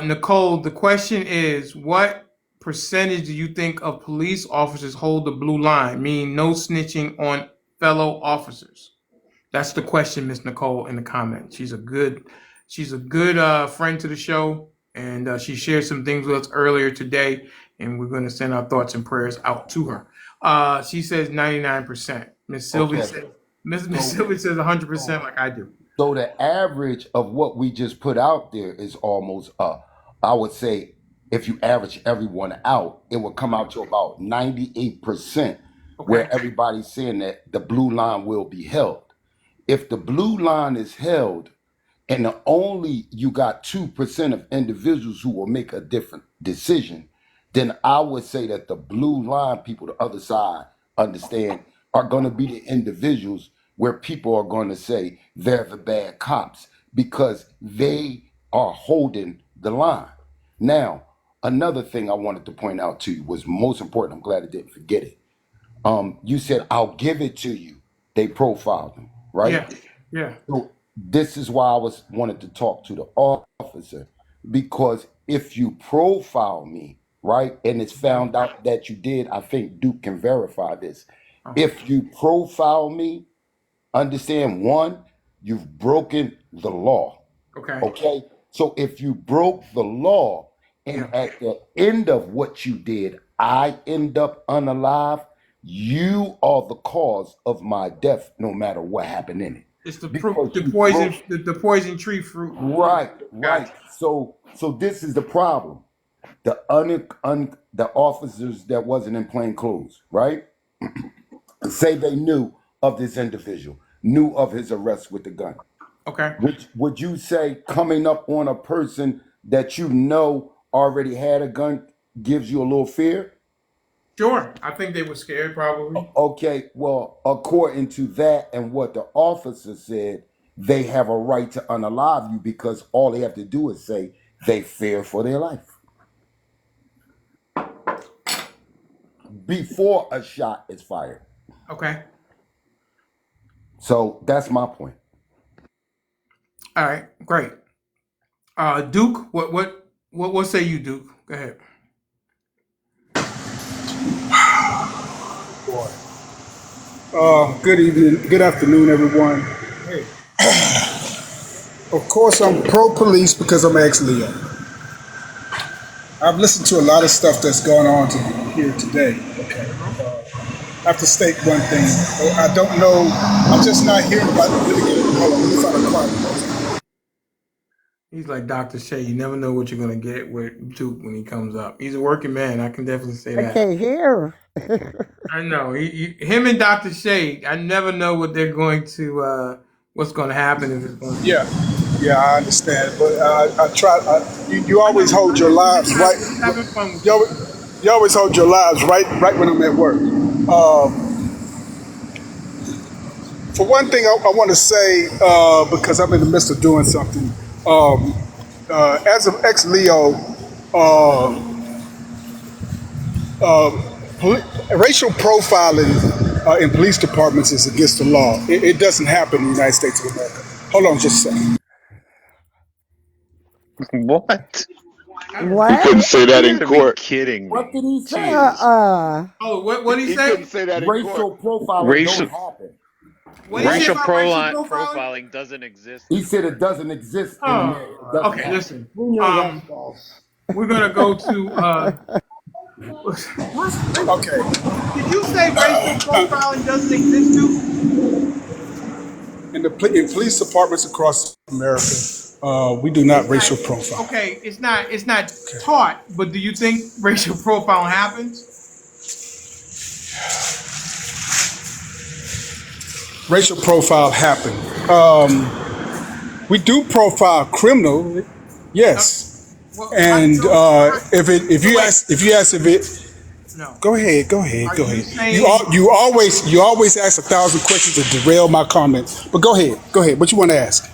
Nicole, the question is what percentage do you think of police officers hold the blue line, meaning no snitching on fellow officers? That's the question, Miss Nicole, in the comments. She's a good friend to the show, and she shared some things with us earlier today, and we're going to send our thoughts and prayers out to her. She says 99%. Miss Sylvia Okay, says Miss so Sylvia says 100% like I do. so the average of what we just put out there is almost I would say if you average everyone out, it would come out to about 98%, Okay. where everybody's saying that the blue line will be held. If the blue line is held, and only you got 2% of individuals who will make a different decision, then I would say that the blue line people, the other side, understand, are going to be the individuals where people are going to say they're the bad cops because they are holding the line. Now, another thing I wanted to point out to you was most important. I'm glad I didn't forget it. You said, I'll give it to you. They profiled them, right? Yeah. Yeah. So This is why I was wanted to talk to the officer, because if you profile me, right, and it's found out that you did, I think Duke can verify this. If you profile me, understand one, you've broken the law. Okay. Okay. So if you broke the law Yeah. and at the end of what you did, I end up unalive, you are the cause of my death, no matter what happened in it. It's Because the you poison broke. the poison tree fruit. Right, right. Gotcha. So this is the problem. The officers that wasn't in plain clothes, right? Say they knew of this individual, knew of his arrest with the gun. Okay. Would you say coming up on a person that you know already had a gun gives you a little fear? Sure. I think they were scared probably. Okay, well, according to that and what the officer said, they have a right to unalive you because all they have to do is say they fear for their life before a shot is fired. Okay. So that's my point. All right. Great. Duke, what say you, Duke? Go ahead. Boy. Good evening, good afternoon, everyone. Hey. Of course, I'm pro police because I'm ex Leo. I've listened to a lot of stuff that's going on here today. Okay. I have to state one thing. I don't know. I'm just not hearing about the litigation. Hold on, let me find a quiet. He's like Dr. Shay. You never know what you're gonna get with Duke when he comes up. He's a working man. I can definitely say I that. can't hear. I know. Him and Dr. Shay. I never know what they're going to. What's going to happen if it's going to be. Yeah, yeah, I understand, but I try. You always hold your lives We're right. just having fun with you. You always hold your lives right when I'm at work. For one thing, I want to say because I'm in the midst of doing something. As an ex Leo, racial profiling in police departments is against the law. It doesn't happen in the United States of America. Hold on just a second. What? He What? couldn't say that You in gotta be court. kidding What me. did he say? Jesus. Oh, what did he He say? couldn't say that in court. Racial profiling don't Racial happen. What did he say racial about racial profiling? profiling doesn't exist He in said it America. doesn't exist in America. It Oh, doesn't okay. happen. Listen. We know that's false. We're gonna go to what? Okay. Did you say racial profiling doesn't exist, Duke? In police departments across America, we do not It's not. racial profile. Okay. It's not. It's not taught. But do you think racial profiling happens? Racial profile happen. We do profile criminal, yes. Well, And so if so you wait. ask if it, No. go ahead, Are go you ahead. saying You always ask 1,000 questions to derail my comments. But go ahead. What you want to ask?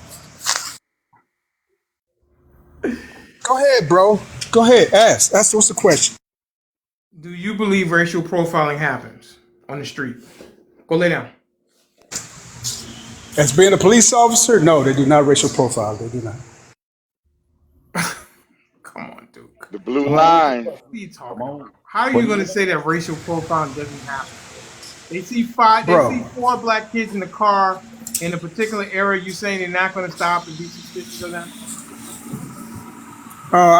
Go ahead, bro. Go ahead, ask. Ask what's the question. do you believe racial profiling happens on the street? Go lay down. As being a police officer, no, they do not racial profile. They do not. Come on, Duke. The blue Come on with the line. What are question. you Come talking on. about? How are What you do going you to say want? that racial profiling doesn't happen? They see five. They Bro, see four black kids in the car in a particular area. You saying they're not going to stop and be suspicious of them?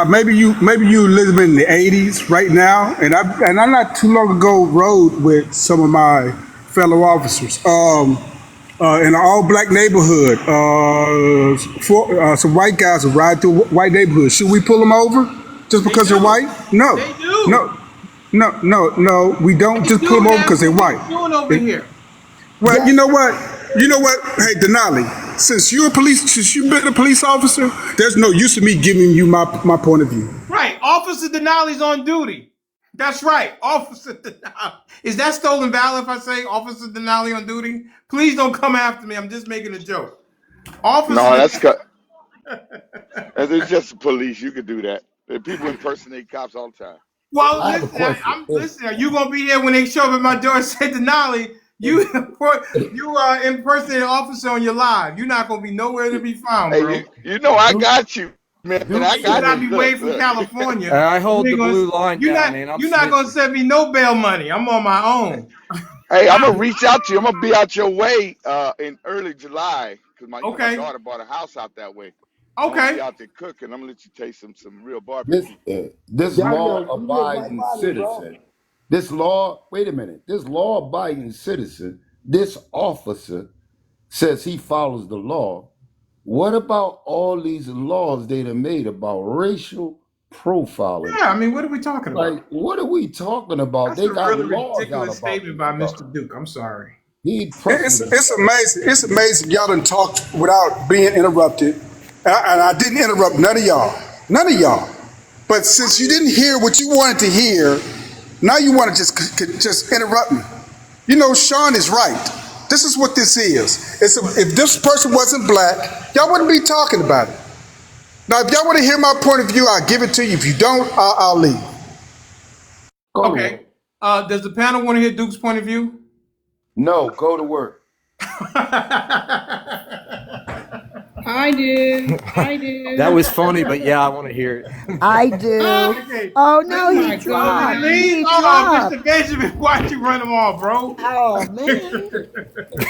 maybe you live in the '80s right now, and I not too long ago rode with some of my fellow officers in an all black neighborhood. Some white guys would ride through white neighborhoods. Should we pull them over just They because they're do. white? No, They do. no, no. We don't They just pull do. them They over because ask they're them, "What white. you doing over It- here?" well, you That know what? You know what? Hey, Denali, since you've been a police officer, there's no use of me giving you my point of view. Right. Officer Denali's on duty. That's right. Officer Denali. Is that stolen valor if I say Officer Denali on duty? Please don't come after me. I'm just making a joke. Officer No, that's Denali. cut. It's just police. You could do that. People impersonate cops all the time. Well, I have a listen, question. I'm listening. Are you gonna be here when they show up at my door and say Denali? You impersonate an officer on your live. You're not gonna be nowhere to be found, Hey, bro. you know I Duke, got you, man. Duke I And you got got said, you. me way Look, from look. California. I You hold ain't the gonna blue line you're down, not man. I'm you're not gonna snitching. send me no bail money. I'm on my own. Hey, I'm gonna reach out to you. I'm gonna be out your way in early July because my Okay. daughter bought a house out that way. I'm gonna be Okay. out there cooking. I'm gonna let you taste some real this barbecue. this Daniel, you live right law-abiding by me, bro. citizen, this law. Wait a minute. This law-abiding citizen, this officer says he follows the law. What about all these laws they done made about racial profiling? Yeah, I mean, what are we talking about? Like, what are we talking about? That's They a got really laws out ridiculous about statement this by stuff. Mr. Duke. I'm sorry. He It's, pressing the it's amazing. It's amazing y'all done talked without being interrupted. And I didn't interrupt none of y'all. None of y'all. But since you didn't hear what you wanted to hear, now you want to just interrupt me. You know, Sean is right. This is what this is. If this person wasn't black, y'all wouldn't be talking about it. Now, if y'all want to hear my point of view, I'll give it to you. If you don't, I'll leave. go to work. Okay. Does the panel want to hear Duke's point of view? No, go to work. I do. I That do. was funny, but yeah, I want to hear it. I do. Okay. Oh no, Oh he my Oh, did he dropped. God. leave? He Oh, dropped. Mr. Benjamin, why'd you run him off, bro? Oh man.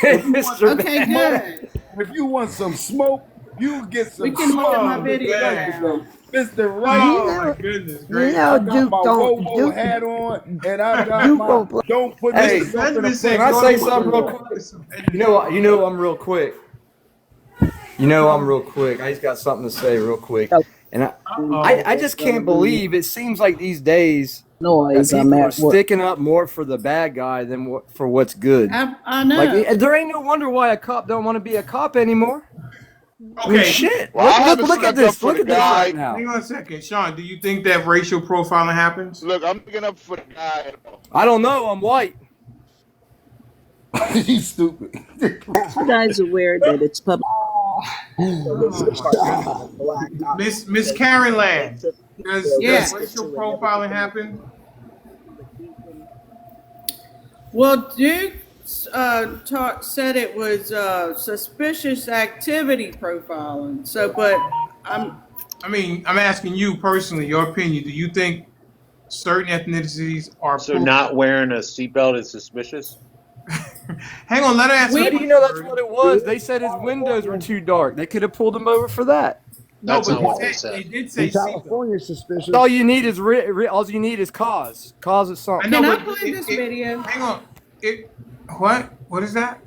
If you want Mr. some Okay, smoke, good. if you want some smoke, you get We some can look at smoke my Oh, from Mr. video man. Yesterday. now. Mr. Right You Oh, Here. my know, goodness you gracious. know, I got Duke my don't Wowo Duke hat on, and I got Duke my don't play. don't put Hey, Mr. Mr. Trump in a Benjamin can said, I place go I to say work something wasn't real and born. quick? talk to some. I'm real quick. I'm real quick. I just got something to say real quick. And I Uh-oh. just can't believe it seems like these days that people are sticking up more for the bad guy than for what's good. I Like know. there ain't no wonder why a cop don't want to be a cop anymore. I mean, Okay. shit. Well, I haven't Look at stuck up this. for Look the at this right guy. now. Hang on a second. Sean, do you think that racial profiling happens? Look, I'm sticking up for the guy. I don't know. I'm white. He's stupid. You guys aware that it's public Oh, my goodness. Miss Karen Land, does Yes. racial profiling happen? Well, Duke said it was suspicious activity profiling. So, but I mean, I'm asking you personally, your opinion. Do you think certain ethnicities are So pulled? not wearing a seatbelt is suspicious? Hang on, let her answer the How we do you question, know that's Birdie. what it was? They said his windows were too dark. They could have pulled him over for that. No, That's but not they what they said they said. did In say seatbelt. California, All suspicious. you need is all you need is cause. Cause is I something. know, can I but play this video? hang on. It what? What is that?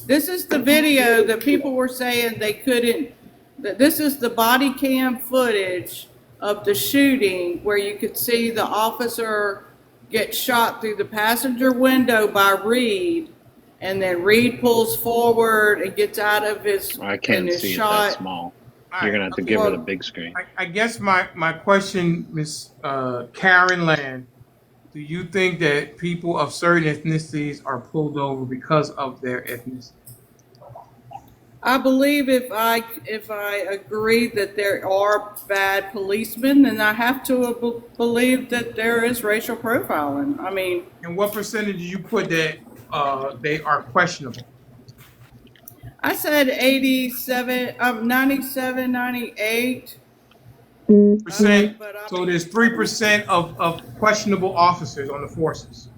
This is the video that people were saying they couldn't. That this is the body cam footage of the shooting where you could see the officer get shot through the passenger window by Reed, and then Reed pulls forward and gets out of his I and can't is see it that shot. small. All You're right. gonna have to give her the Well, big screen. I guess my question, Miss Karen Land, do you think that people of certain ethnicities are pulled over because of their ethnicity? I believe if I agree that there are bad policemen, then I have to believe that there is racial profiling. I mean, And what percentage do you put that they are questionable? I said 87, 97, 98. I Percent. mean, but I So mean, there's 3% of questionable officers on the forces.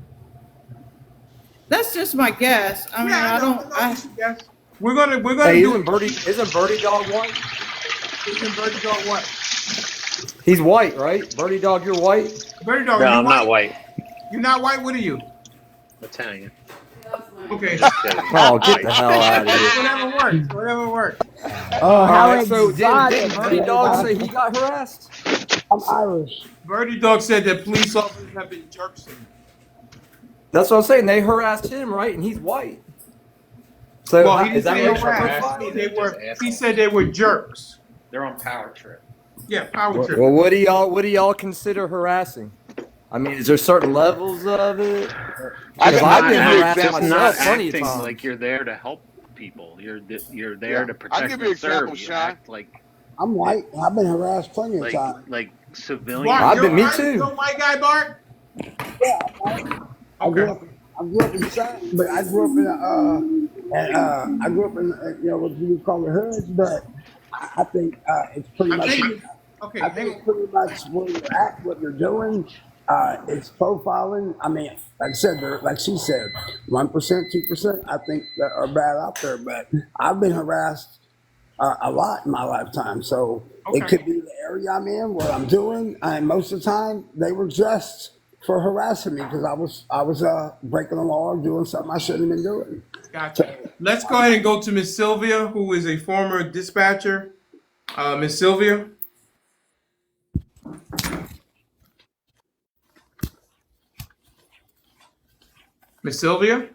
that's just my guess. I mean, Yeah, I I know. don't, I know. It's a guess. We're gonna Hey, do it. isn't Birdie Dog white? Isn't Birdie Dog what? He's white, right? Birdie Dog, you're white. Birdie Dog, No, are you I'm not white? white. You're not white. What are you? Italian. Okay. I'm just kidding. Oh, I'm get white. the hell out of here. Whatever works. Whatever works. Oh, All how right, so didn't exotic, Birdie Dog Dana. say he got harassed? I'm Irish. Birdie Dog said that police officers have been jerks to him. That's what I'm saying. They harassed him, right? And he's white. So Well, he didn't is that say racial harassed. profiling? He said they were jerks. They're on power trip. Yeah, power trip. Well, what do y'all consider harassing? I mean, is there certain levels of it? Because I've been harassed Just not myself plenty of acting times. like you're there to help people. You're there Yeah, to I'll protect give you an and serve. example, You Sean. act like I'm white. I've been harassed plenty of times. civilians. Bart, Me you're too. a white guy, Bart? I grew Okay. up. I grew up in the South, but I grew up in I grew up in what you would call the hoods, but I think it's pretty I much. think it's I okay. think Hang it's on. pretty much where you're at, what you're doing. It's profiling. I mean, like I said, like she said, 1%, 2%. I think that are bad out there, but I've been harassed a lot in my lifetime. So it Okay. could be the area I'm in, what I'm doing, and most of the time they were just for harassing me because I was breaking the law or doing something I shouldn't have been doing. So Gotcha. Let's go ahead and go to Miss Sylvia, who is a former dispatcher. Miss Sylvia. Miss Sylvia.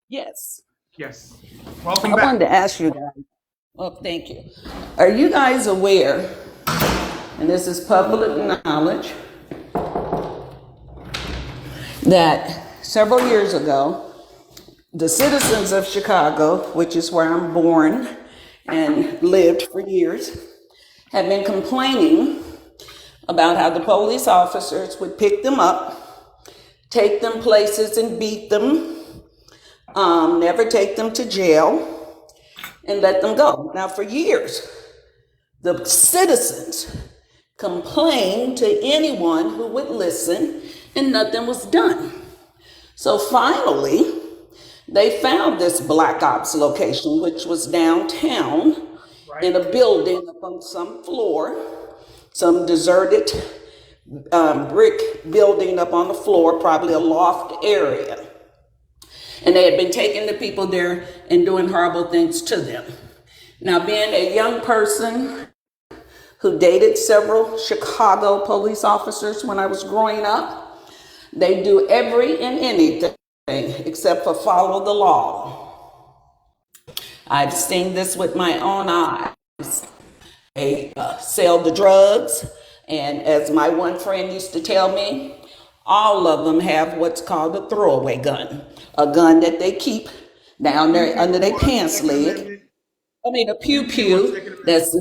Yes. Yes. Welcome I wanted back. to ask you guys. Well, thank you. Are you guys aware, and this is public knowledge, that several years ago, the citizens of Chicago, which is where I'm born and lived for years, have been complaining about how the police officers would pick them up, take them places and beat them, never take them to jail, and let them go. Now, for years, the citizens complained to anyone who would listen, and nothing was done. So finally, they found this Black Ops location, which was downtown in a building up on some floor, some deserted brick building up on the floor, probably a loft area. And they had been taking the people there and doing horrible things to them. Now, being a young person who dated several Chicago police officers when I was growing up, they do every and anything except for follow the law. I've seen this with my own eyes. They sell the drugs, and as my one friend used to tell me, all of them have what's called a throwaway gun, a gun that they keep down there under their pants leg. I mean, a pew pew that's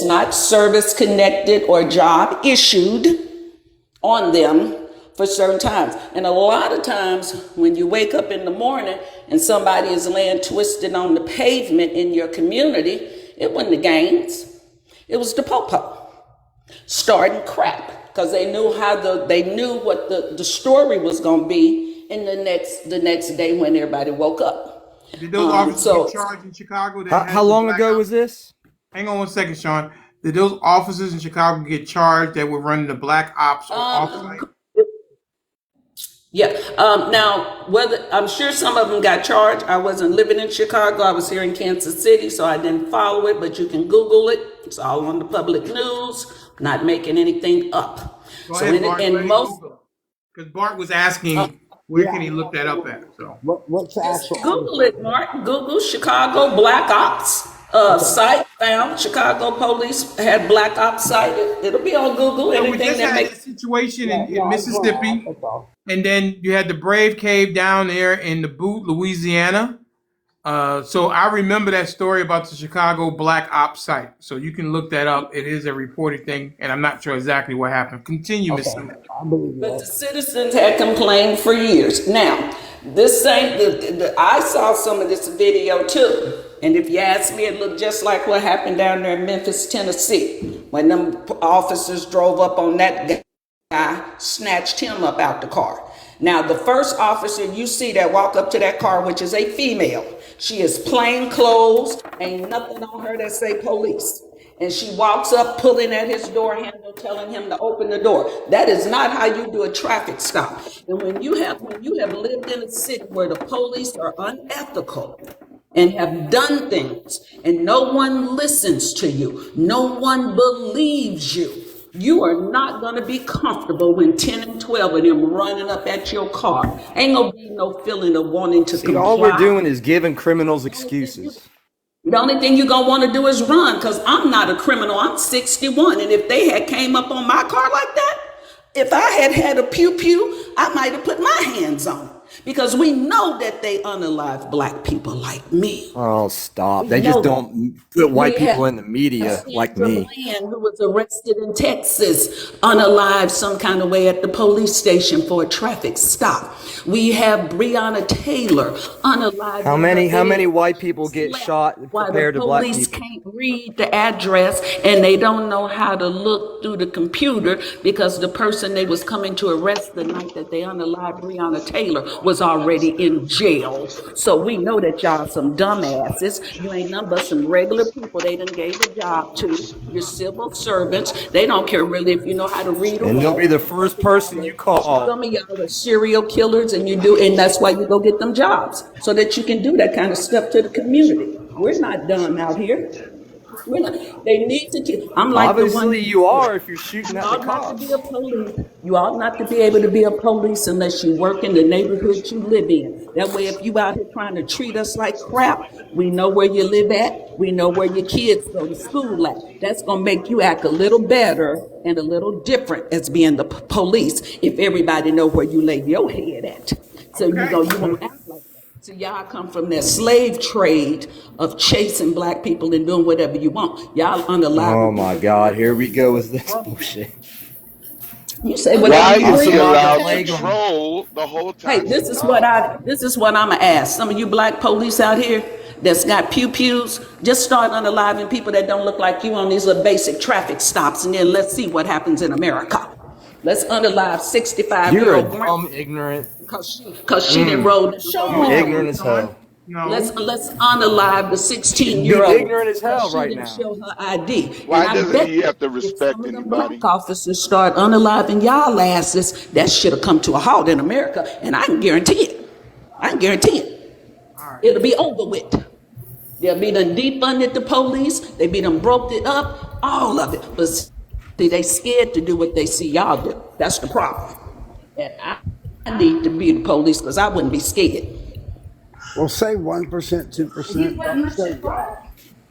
not service connected or job issued on them for certain times. And a lot of times when you wake up in the morning and somebody is laying twisted on the pavement in your community, it wasn't the gangs, it was the popo starting crap because they knew what the story was going to be in the next day when everybody woke up. Did those officers get charged in Chicago? How long ago was this? Hang on one second, Sean. Did those officers in Chicago get charged that were running the Black Ops or off-site? Yeah. Now, whether I'm sure some of them got charged. I wasn't living in Chicago. I was here in Kansas City, so I didn't follow it. But you can Google it. It's all on the public news. Not making anything up. Go ahead, Bart. Because Bart was asking where can he look that up at. So what's the actual? Google it, Mark. Google Chicago Black Ops site found. Chicago police had Black Ops cited. It'll be on Google. So we Anything just that had makes a situation in Mississippi, and then you had the Brave Cave down there in the Boot, Louisiana. So I remember that story about the Chicago Black Ops site. So you can look that up. It is a reported thing, and I'm not sure exactly what happened. Continue, Ms. Smith. But the citizens had complained for years. Now, this same, I saw some of this video too. And if you ask me, it looked just like what happened down there in Memphis, Tennessee, when them officers drove up on that guy, snatched him up out the car. Now, the first officer you see that walk up to that car, which is a female, she is plain clothes, ain't nothing on her that say police. And she walks up, pulling at his door handle, telling him to open the door. That is not how you do a traffic stop. And when you have lived in a city where the police are unethical and have done things, and no one listens to you, no one believes you, you are not going to be comfortable when 10 and 12 of them running up at your car. Ain't gonna be no feeling of wanting to comply. All we're doing is giving criminals excuses. The only thing you're gonna want to do is run, because I'm not a criminal. I'm 61, and if they had came up on my car like that, if I had had a pew pew, I might have put my hands on. Because we know that they unalive black people like me. Oh, stop. We They just know that. don't put We white have people in the media like Sandra me. Bland, who was arrested in Texas, unalive some kind of way at the police station for a traffic stop. We have Breonna Taylor unalive How in her many bed where white she people get slept, shot while the compared to black police people? can't read the address and they don't know how to look through the computer because the person they was coming to arrest the night that they unalived Breonna Taylor was already in jail. So we know that y'all some dumbasses. You ain't none but some regular people they done gave a job to. You're civil servants. They don't care really if you know how to read or And they'll be write. the Most first of y'all person you are, some call. of y'all are serial killers and and that's why you go get them jobs so that you can do that kind of stuff to the community. We're not dumb out here. We're not. They need to keep. I'm like the one Obviously, who you said, are if you're shooting you at the ought not to be cops. a police. You ought not to be able to be a police unless you work in the neighborhood you live in. That way, if you out here trying to treat us like crap, we know where you live at. We know where your kids go to school at. That's gonna make you act a little better and a little different as being the police if everybody know where you lay your head at. So you won't act like that. So y'all come from that slave trade of chasing black people and doing whatever you want. Y'all Oh unaliving my people. God, here we go with this bullshit. You say whatever Why you is he want. Osamaga allowed Lagun. control the whole Hey, time he this is what I'ma ask. Some of you black police out here that's got pews, just start unaliving people that don't look like you on these little basic traffic stops, and then let's see what happens in America. Let's unalive 65 You're year a old grandma dumb, ignorant. because she didn't roll down the You're wrong ignorant way. No, as Sean. hell. Let's No. unalive the 16 You're year old ignorant as hell because she right didn't now. show her ID. And Why I doesn't bet he you have to if some respect of them black anybody? officers start unaliving y'all asses, that should have come to a halt in America. And I can guarantee it. I can guarantee it. All right. It'll be over with. They'll be done defunded the police. They be done broke it up. All of it. But see, they scared to do what they see y'all do. That's the problem. And I need to be the police because I wouldn't be scared. Well, say 1%, 2%. Don't say y'all,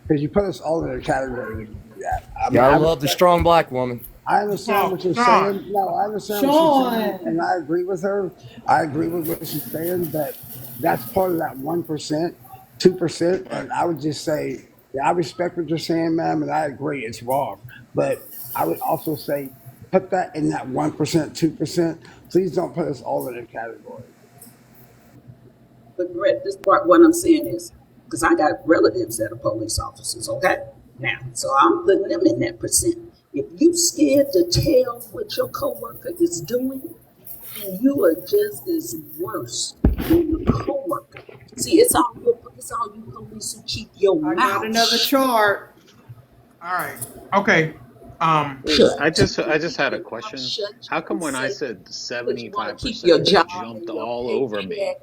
because you put us all in a category when you do that. I mean, Gotta I love the respect. strong black woman. I understand Oh, what you're Sean. saying. No, I understand what she's saying, Sean. and I agree with her. I agree with what she's saying, but that's part of that 1%, 2%. And I would just say, yeah, I respect what you're saying, ma'am, and I agree it's wrong. But I would also say, put that in that 1%, 2%. Please don't put us all in a category. But Brett, this part what I'm saying is, because I got relatives that are police officers, okay? Now, so I'm putting them in that percent. If you scared to tell what your coworker is doing, then you are just as worse than your coworker. See, it's all you police who keep your I got mouth another shut. chart. All right. Okay. Wait, I You just keep had a your mouth question. shut. You How can come when I say said because you want to keep your 75%, you job jumped and your all over me, paycheck.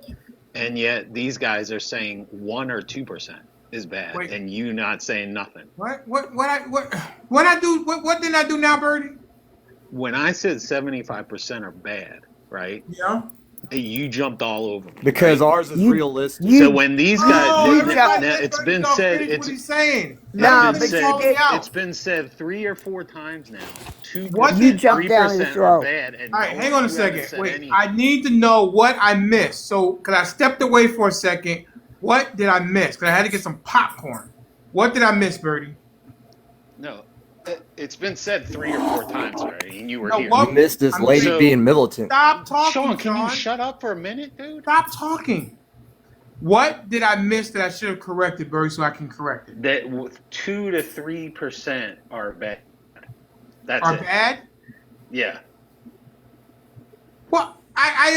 and yet these guys are saying 1 or 2% is bad, Wait. and you not saying nothing? What I do? What did I do now, Birdie? When I said 75% are bad, right? Yeah. You jumped all over me, Because right? ours is You realistic. So you when these guys, Oh, you jump. everybody, now let it's Birdie been Dog said, finish what he's saying. Let it's him No, been finish but you said, calling me did. it's out. been said 3 or 4 times now. What You did? jumped Three down his percent are throat. bad, and All right, hang on a you haven't second. said Wait, I anything. need to know what I missed. So, because I stepped away for a second, what did I miss? Because I had to get some popcorn. What did I miss, Birdie? No, it's been said 3 or 4 times already, and you were No, here. You what? missed this I'm lady waiting. being So, militant. Stop talking, Sean, can you Sean. shut up for a minute, dude? Stop talking. What did I miss that I should have corrected, Birdie, so I can correct it? That 2 to 3% are bad. That's Are it. bad? Yeah, Well, I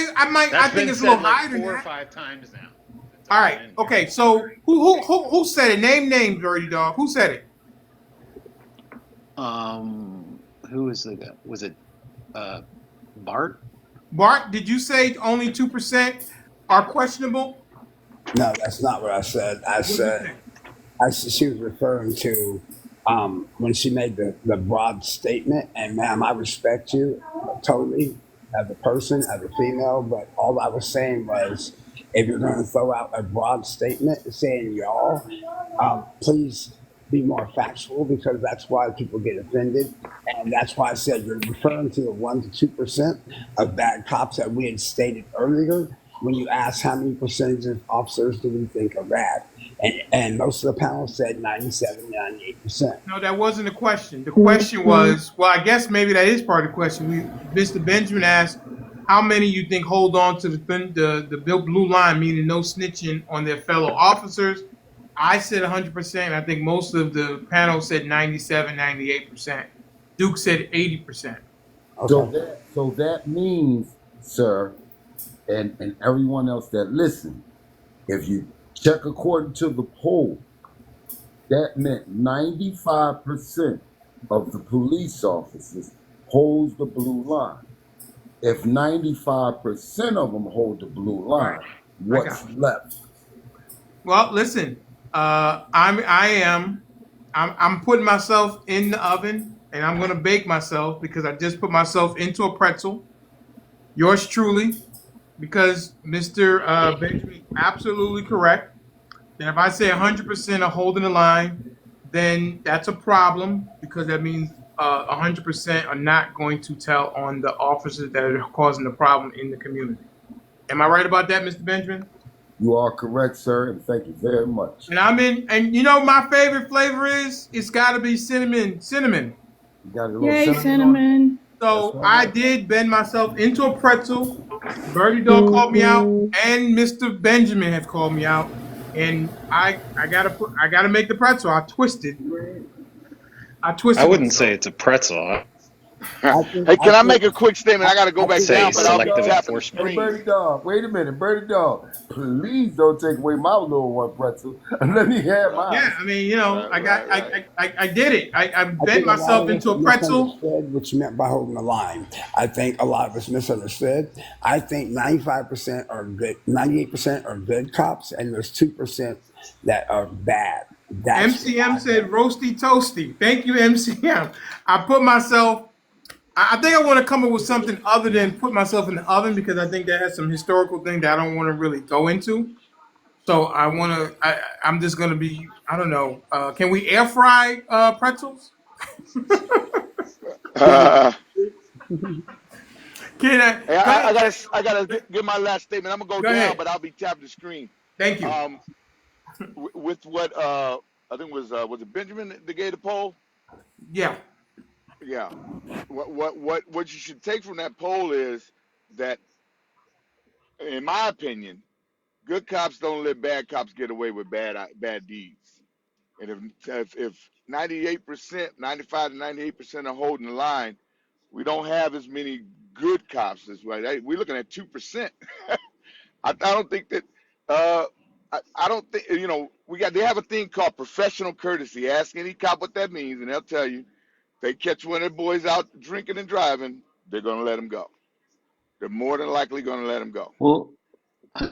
that's think been it's a little said like higher than 4 or that. 5 times now since All I've right. been in here. Okay. So who said it? Name names, Birdie Dog. Who said it? Who was the guy? Was it uh, Bart? Bart, did you say only 2% are questionable? No, that's not what I said. I What did you said say? she was referring to when she made the broad statement. And ma'am, I respect you totally as a person, as a female. But all I was saying was, if you're going to throw out a broad statement saying y'all, please be more factual because that's why people get offended. And that's why I said you're referring to the 1 to 2% of bad cops that we had stated earlier. when you ask how many percentage of officers do we think are bad, and most of the panel said 97, 98%. No, that wasn't the question. The question was, well, I guess maybe that is part of the question. Mr. Benjamin asked, how many you think hold on to the blue line, meaning no snitching on their fellow officers? I said 100%. I think most of the panel said 97, 98%. Duke said 80%. Okay. So that means, sir, and everyone else that listens, if you check according to the poll, that meant 95% of the police officers holds the blue line. If 95% of them hold the blue Right. line, I what's got you. left? Well, listen, I'm putting myself in the oven and I'm gonna bake myself because I just put myself into a pretzel. Yours truly, because Mr. Benjamin, absolutely correct. Then if I say 100% are holding the line, then that's a problem because that means 100% are not going to tell on the officers that are causing the problem in the community. Am I right about that, Mr. Benjamin? You are correct, sir, and thank you very much. And and you know my favorite flavor is it's got to be cinnamon. Cinnamon. You got a little Yay, cinnamon on it? cinnamon. That's So all I right. did bend myself into a pretzel. Birdie Dog called me out, and Mr. Benjamin has called me out, and I gotta make the pretzel. I twisted. I I twisted wouldn't myself. say it's a pretzel. I think Hey, I can I think make a quick statement? I got to go I back I'd think say down, Hey, but Birdie I'll be selective Dog. tapping the enforcement. Hey, screen. Birdie Dog. Wait a minute, Birdie Dog. Please don't take away my little one pretzel. Let me have Right, mine. Yeah, I mean, you know, right, right, right. I did it. I I bent think a lot myself of us into a pretzel. misunderstood what you meant by holding the line. I think a lot of us misunderstood. I think 95% are good, 98% are good cops, and there's 2% that are bad. That's what MCM I think. said roasty toasty. Thank you, MCM. I put myself. I think I want to come up with something other than put myself in the oven because I think that has some historical thing that I don't want to really go into. So I want to. I'm just gonna be. I don't know. Can we air fry pretzels? Uh, Can I? hey, Go ahead. I gotta give my last statement. I'm gonna go Go down, ahead. but I'll be tapping the screen. Thank you. Um, with what I think was it Benjamin that gave the poll? Yeah. Yeah. What you should take from that poll is that, in my opinion, good cops don't let bad cops get away with bad deeds. And if 98%, 95 to 98% are holding the line, we don't have as many good cops as well. We're looking at 2%. I don't think that. Uh, I don't think they have a thing called professional courtesy. Ask any cop what that means, and they'll tell you. They catch one of their boys out drinking and driving, they're gonna let him go. They're more than likely gonna let him go. Well, I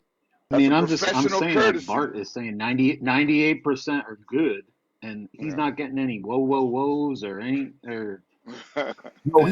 That's mean, a I'm professional saying like courtesy. Bart is saying 98% are good, and he's Yeah. not getting any whoas or any or No,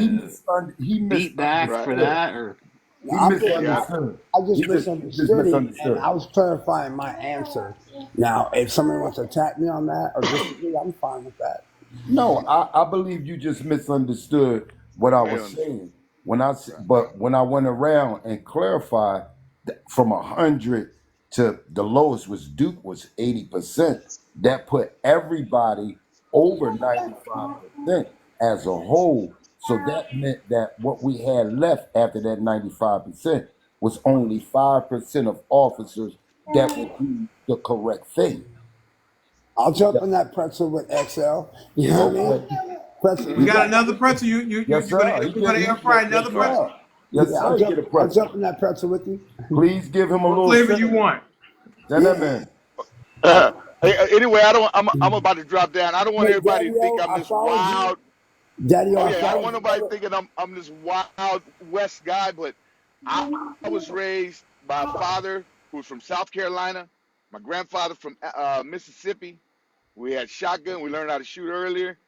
uh, he beat back Right. for misunderstood. that or No, He I'm just, Yeah. misunderstood. I just He just misunderstood him, and misunderstood. I was clarifying my answer. Now, if somebody wants to attack me on that or disagree, I'm fine with that. No, I believe you just misunderstood what I I was understand. saying Right. but when I went around and clarified that from 100 to the lowest was Duke was 80%. That put everybody over 95% as a whole. So that meant that what we had left after that 95% was only 5% of officers that would do the correct thing. I'll jump Yeah. in that pretzel with XL. You know what I Okay. mean? Pretzel, We You got got another pretzel. yes, sir. He You're get gonna he air fry yes, another Right. sir. pretzel. Yes, yeah, sir. He get a I'll pretzel. jump in that pretzel with you. Please give him a What little flavor you cinnamon. want? Yeah. Cinnamon. Anyway, I'm about to drop down. I don't want Hey, everybody to Daddy think O, I'm I this followed you. wild. Daddy O, Oh I yeah, I don't followed want you, nobody brother. thinking I'm this wild West guy, but I was raised by a father who was from South Carolina, my grandfather from Mississippi. We had shotgun. We learned how to shoot earlier.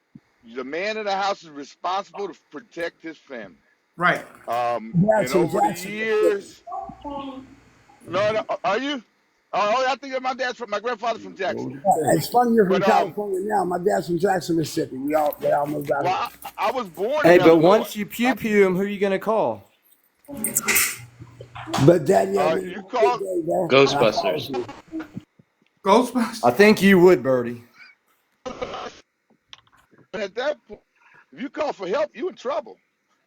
The man in the house is responsible to protect his family. Right. Dad's And from over the Jackson, Mississippi. years, no, are you? Oh, I think that my dad's from my grandfather's from Jackson. It's funny you're from But California now. My dad's from Jackson, Mississippi. They all moved out well, here. I was born in Hey, but Illinois. once you pew pew him, who are you gonna call? But Daddy, I mean, You at the end of call the day, bro, and I promise Ghostbusters. you, Ghostbusters. I think you would, Birdie. at that point. If you call for help, you in trouble,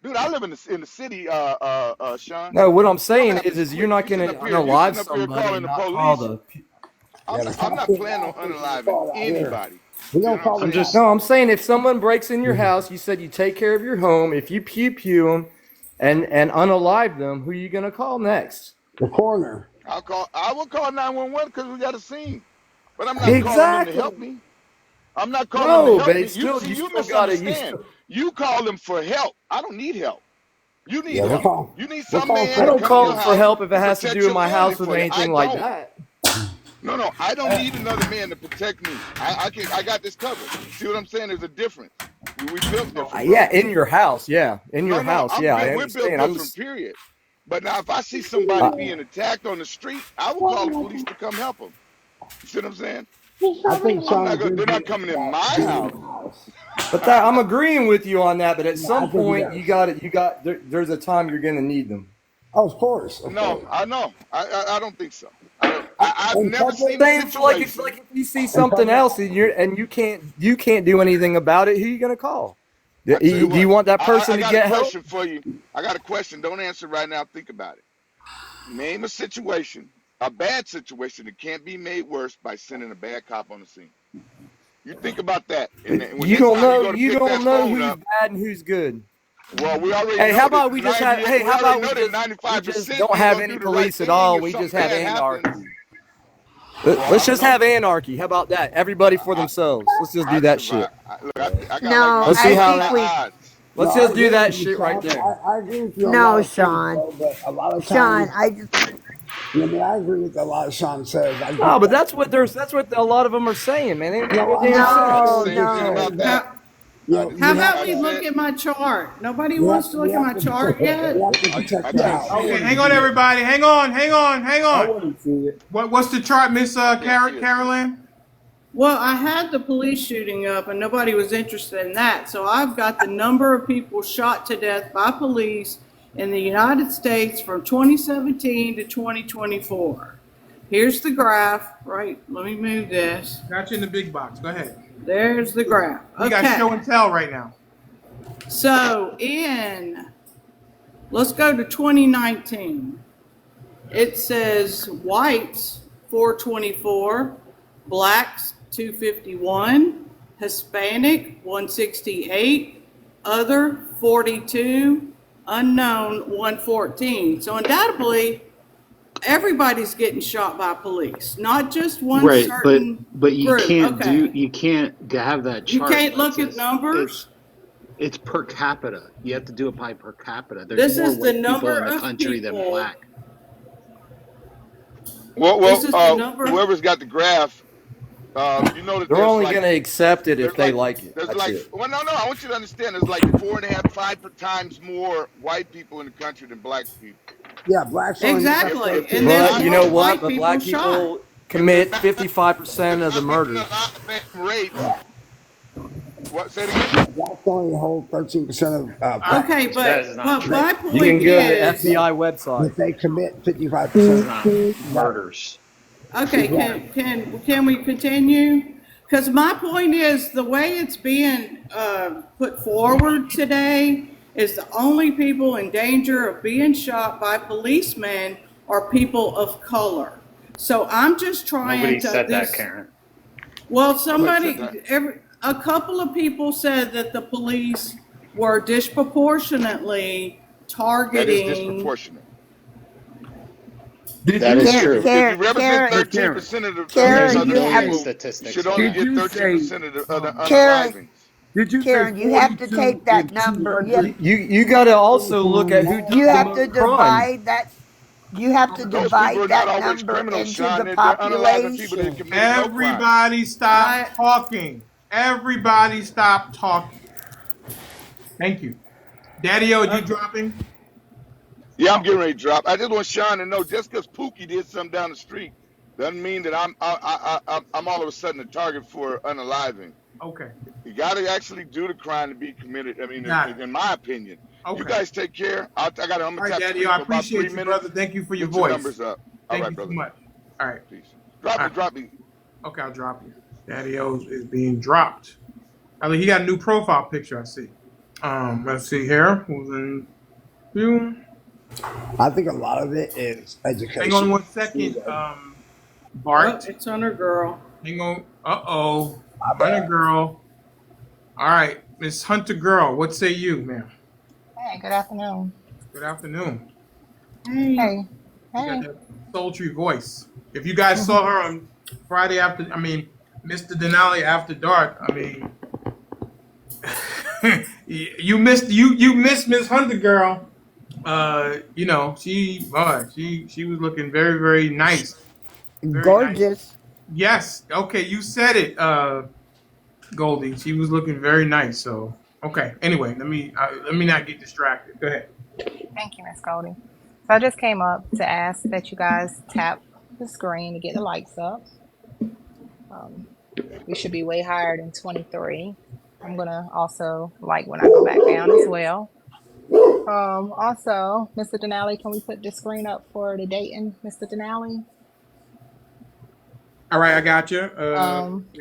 dude. I live in the city, Sean. No, what I'm Stuff saying happens is you're quick. not going to You unalive sitting up here somebody calling and the not call police. the. yeah, the I'm top not 10 planning on last person to unaliving call out here. anybody. We You don't know what I'm call the I'm saying? just No, I'm saying if someone breaks in your house, you said you take care of your home. If you pew pew them and unalive them, who are you going to call next? the coroner. I will call 911 because we got a scene, but I'm not calling them to Exactly. help me. I'm not calling them to No, help but me. it's still you You still got to misunderstand. You call them for help. I don't need help. You need Yeah, we'll help. call. You need We'll some call man I to don't for. come to call your them for house help if it and has to protect do with your my family house or for you. I anything like don't. that. No, I don't need another man to protect me. I got this covered. See what I'm saying? There's a difference. We built different, Yeah, bro. in your house. Yeah, in your No, house. Yeah, I we're built understand. I'm different, just. period. But now if I see somebody being attacked on the street, I will call the police to come help them. You see what I'm saying? I think I'm Sean not going. agrees They're with not me coming in about my being in house. the house. But that I'm agreeing with you on that. But at Yeah, I some think he point, does. there's a time you're going to need them. Oh, of course, of No, course. I know. I don't think so. I don't. I've In never public, seen a Saying for like it's situation. like if you see in something public. else and you can't do anything about it, who you going to call? Do I tell you do you what. want that I person to got a get help? question for you. I got a question. Don't answer right now. Think about it. Name a situation, a bad situation that can't be made worse by sending a bad cop on the scene. You think about that, and then when You next don't time you know. go to You pick don't that know phone who's up, bad and who's good. well, we already Hey, how know that about we just have? 98. Hey, We how already about know that we just 95% don't ain't have gonna any do the right police at thing all? if We just something have bad happens. anarchy. Well, Let's I don't just know. have anarchy. How about that? Everybody for themselves. Let's just do I'd that survive. shit. I got like No, Let's my see I how think that. we. odds. No, Let's I just do agree that with you, shit right Sean. there. I agree with you on a lot No, of points, Sean. bro. But a lot of Sean, times, I just. I mean, I agree with a lot of Sean says. I No, get but that. that's what a lot of them are saying, man. They don't make No, no I'm damn not. I'm I sense. said the No, saying same just thing because about no. that, that. How, you know, how you have about I we to. look said at my chart? Nobody You wants have. to We look at have my to. chart We yet? have to protect I your tell you. house. I Okay, want to hang on, see it. everybody. Hang on, hang I on. want to see it. What's the chart, Miss I can't see it, sir. Carolyn? Well, I had the police shooting up and nobody was interested in that. So I've got the number of people shot to death by police in the United States from 2017 to 2024. Here's the graph, right? Let me move this. Got you in the big box. Go ahead. There's the graph. We got show Okay. and tell right now. So let's go to 2019. It says whites 424, blacks 251, Hispanic 168, other 42, unknown 114. So undoubtedly, everybody's getting shot by police, not just one right, certain but group. Okay. you can't have that You chart can't where it look at says numbers. it's per capita. You have to do it by per capita. There's This more is the white people number in the of country than people. black. This is the number. Whoever's got the graph, you know that They're only gonna accept it if they like it. there's That's like it. well no, I want you to understand there's like 4.5, 5 times more white people in the country than black people. Yeah, blacks only make up Exactly. If 13. And there's But you more know what? white But people black shot. people if they're commit not 55% of the getting a murders. lot of same rates, what? Say it again. Yeah, blacks only hold 13% of Okay, crimes, That is not but but true. my You can point go to the is, but, FBI website. but they commit This 55% is of not right. murders. okay, Right. can we continue? Because my point is the way it's being put forward today is the only people in danger of being shot by policemen are people of color. So I'm just trying Nobody to said that, this. Karen. Well, Nobody said that. a couple of people said that the police were disproportionately That is targeting. disproportionate. Did That you is say? true. If you Karen, represent Karen, Hey, Karen. 13% And of there's Karen, a Southern you have million to. people, you statistics should for only Did that. get you say? 13% of the Karen, unalivings. Did you say Karen, you have to 42 take that and number. 200? You got to also look at who You does the have to most crime. divide that. You have to Those people are divide not that always number criminals, into Sean. the They're unaliving people that population. committed no crime. Everybody stop I talking. Everybody stop talking. Thank you. Daddy O, you okay. dropping? Yeah, I'm getting ready to drop. I just want Sean to know just because Pookie did something down the street doesn't mean that I'm all of a sudden a target for unaliving. Okay. You got to actually do the crime to be committed. I mean, Got it. in my opinion, You Okay. guys take care. I'm All gonna right, tap Daddy. screen I for about 3 appreciate you, brother. minutes. Thank you for your Get your voice. numbers up. All Thank right, you so brother. much. All right. Peace. All right. Drop me. Okay, I'll drop you. Daddy O is being dropped. I mean, he got a new profile picture. I see. Let's see here. Who's in view? I think a lot of it is Hang on education. one second. Oh, Bart. it's on her girl. Hang on. Uh-oh. My Hunter bad. girl. All right, Miss Hunter girl. What say you, ma'am? Hey, good afternoon. Good afternoon. Hey. Hey, You got hey. that sultry voice. If you guys saw her on Friday after, I mean, Mr. Denali after dark. I mean, you missed Miss Hunter girl. She was looking very very nice, very nice. Gorgeous. Yes, okay, you said it, Goldie. She was looking very nice. So okay. Anyway, let me not get distracted. Go ahead. Thank you, Miss Goldie. So I just came up to ask that you guys tap the screen to get the lights up. Um, we should be way higher than 23. I'm gonna also like when I go back down as well. Also, Mr. Denali, can we put the screen up for the Dayton, Mr. Denali? All right, I got you.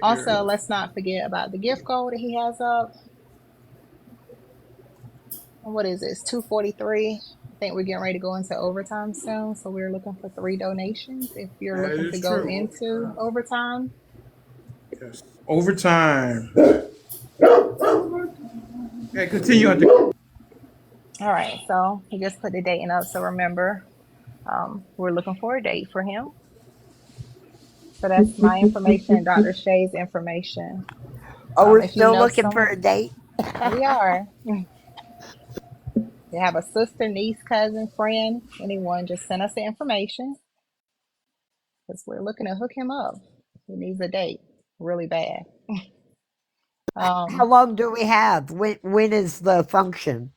Also, let's not forget about the gift code that he has up. What is it? It's 2:43. I think we're getting ready to go into overtime soon, so we're looking for 3 donations if you're That looking is to go true. into overtime. Yes. Overtime. Okay, continue on. To- All right, so he just put the date in up. So remember, we're looking for a date for him. So that's my information, Dr. Shay's information. Oh, we're If you still know looking for someone, a date? we are. You have a sister, niece, cousin, friend, anyone, just send us the information because we're looking to hook him up. He needs a date really bad. How Um, long do we have? When is the function?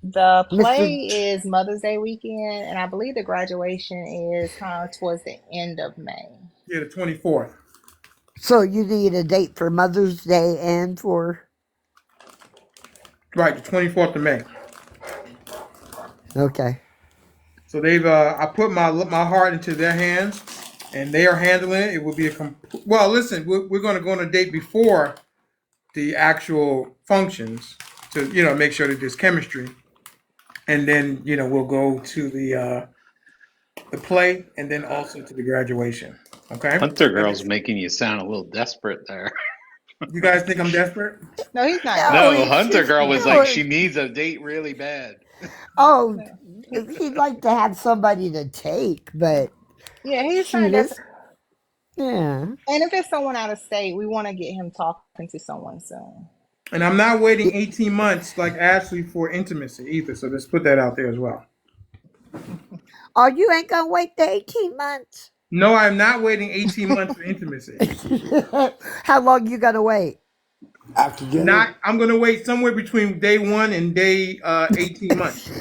the Mr. play is Mother's Day weekend, and I believe the graduation is kind of towards the end of May. yeah, the 24th. So you need a date for Mother's Day and for. Right, the 24th of May. Okay. So they've I put my heart into their hands, and they are handling it. It will be well. Listen, we're going to go on a date before the actual functions to make sure that there's chemistry, and then we'll go to the play, and then also to the graduation. Okay, Hunter that girl's makes sense. making you sound a little desperate there. You guys think I'm desperate? No, he's not No, No, desperate. Hunter she's girl was like no. she needs a date really bad. Oh, No. he'd like to have somebody to take, but Yeah, he's shoot, not it's desperate. yeah. And if it's someone out of state, we want to get him talking to someone soon. And I'm not waiting 18 months like Ashley for intimacy either. So let's put that out there as well. Oh, you ain't gonna wait the 18 months? No, I'm not waiting 18 months for intimacy. How long you gonna wait? After dinner, Not. I'm going to wait somewhere between day 1 and day 18 months.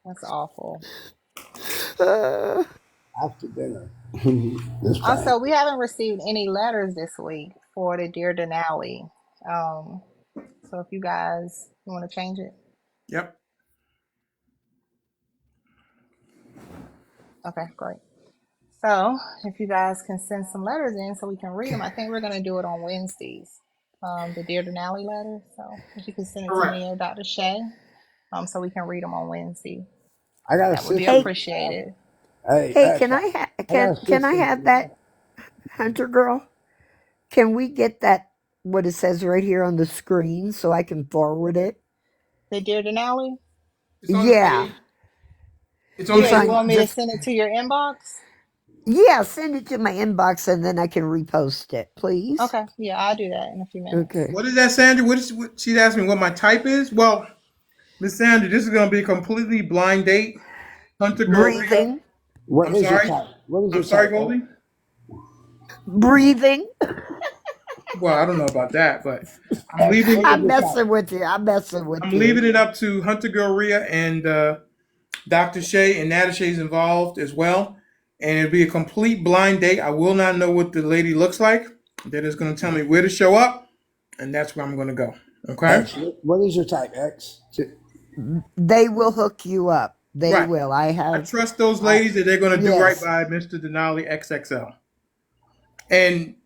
That's awful. after dinner. It's fine. Also, we haven't received any letters this week for the Dear Denali. Um, so if you guys want to change it, Yep. okay, great. So if you guys can send some letters in so we can read them, I think we're going to do it on Wednesdays. The Dear Denali letters. So if you can send it to Correct. me or Dr. Shay, so we can read them on Wednesday, I got a that would be sister. appreciated. Hey, Hey, hey, I got a can I sister. have that Hunter girl? Can we get that what it says right here on the screen so I can forward it? The Dear Denali? It's on the Yeah, page. It's on Yeah, it's the. you on want me to just send it to your inbox? yeah. Send it to my inbox and then I can repost it, please. Okay, yeah, I'll do that in a few minutes. Okay. What is that, Sandra? She's asking me what my type is? Well, Miss Sandra, this is going to be a completely blind date. Hunter girl Ria. Breathing, What I'm is your sorry. type? What is I'm your sorry, type? Right? Goldie. breathing. Well, I don't know about that, but I'm leaving. What is I'm your type? messing with you. I'm messing with I'm you. leaving it up to Hunter girl Ria and Dr. Shay, and Nada Shay's involved as well. And it'll be a complete blind date. I will not know what the lady looks like. They're just going to tell me where to show up, and that's where I'm going to go. Okay. X, what is your type, X? They will hook you up. They Right. will. I trust those ladies that they're going to do right Yes. by Mr. Denali XXL, and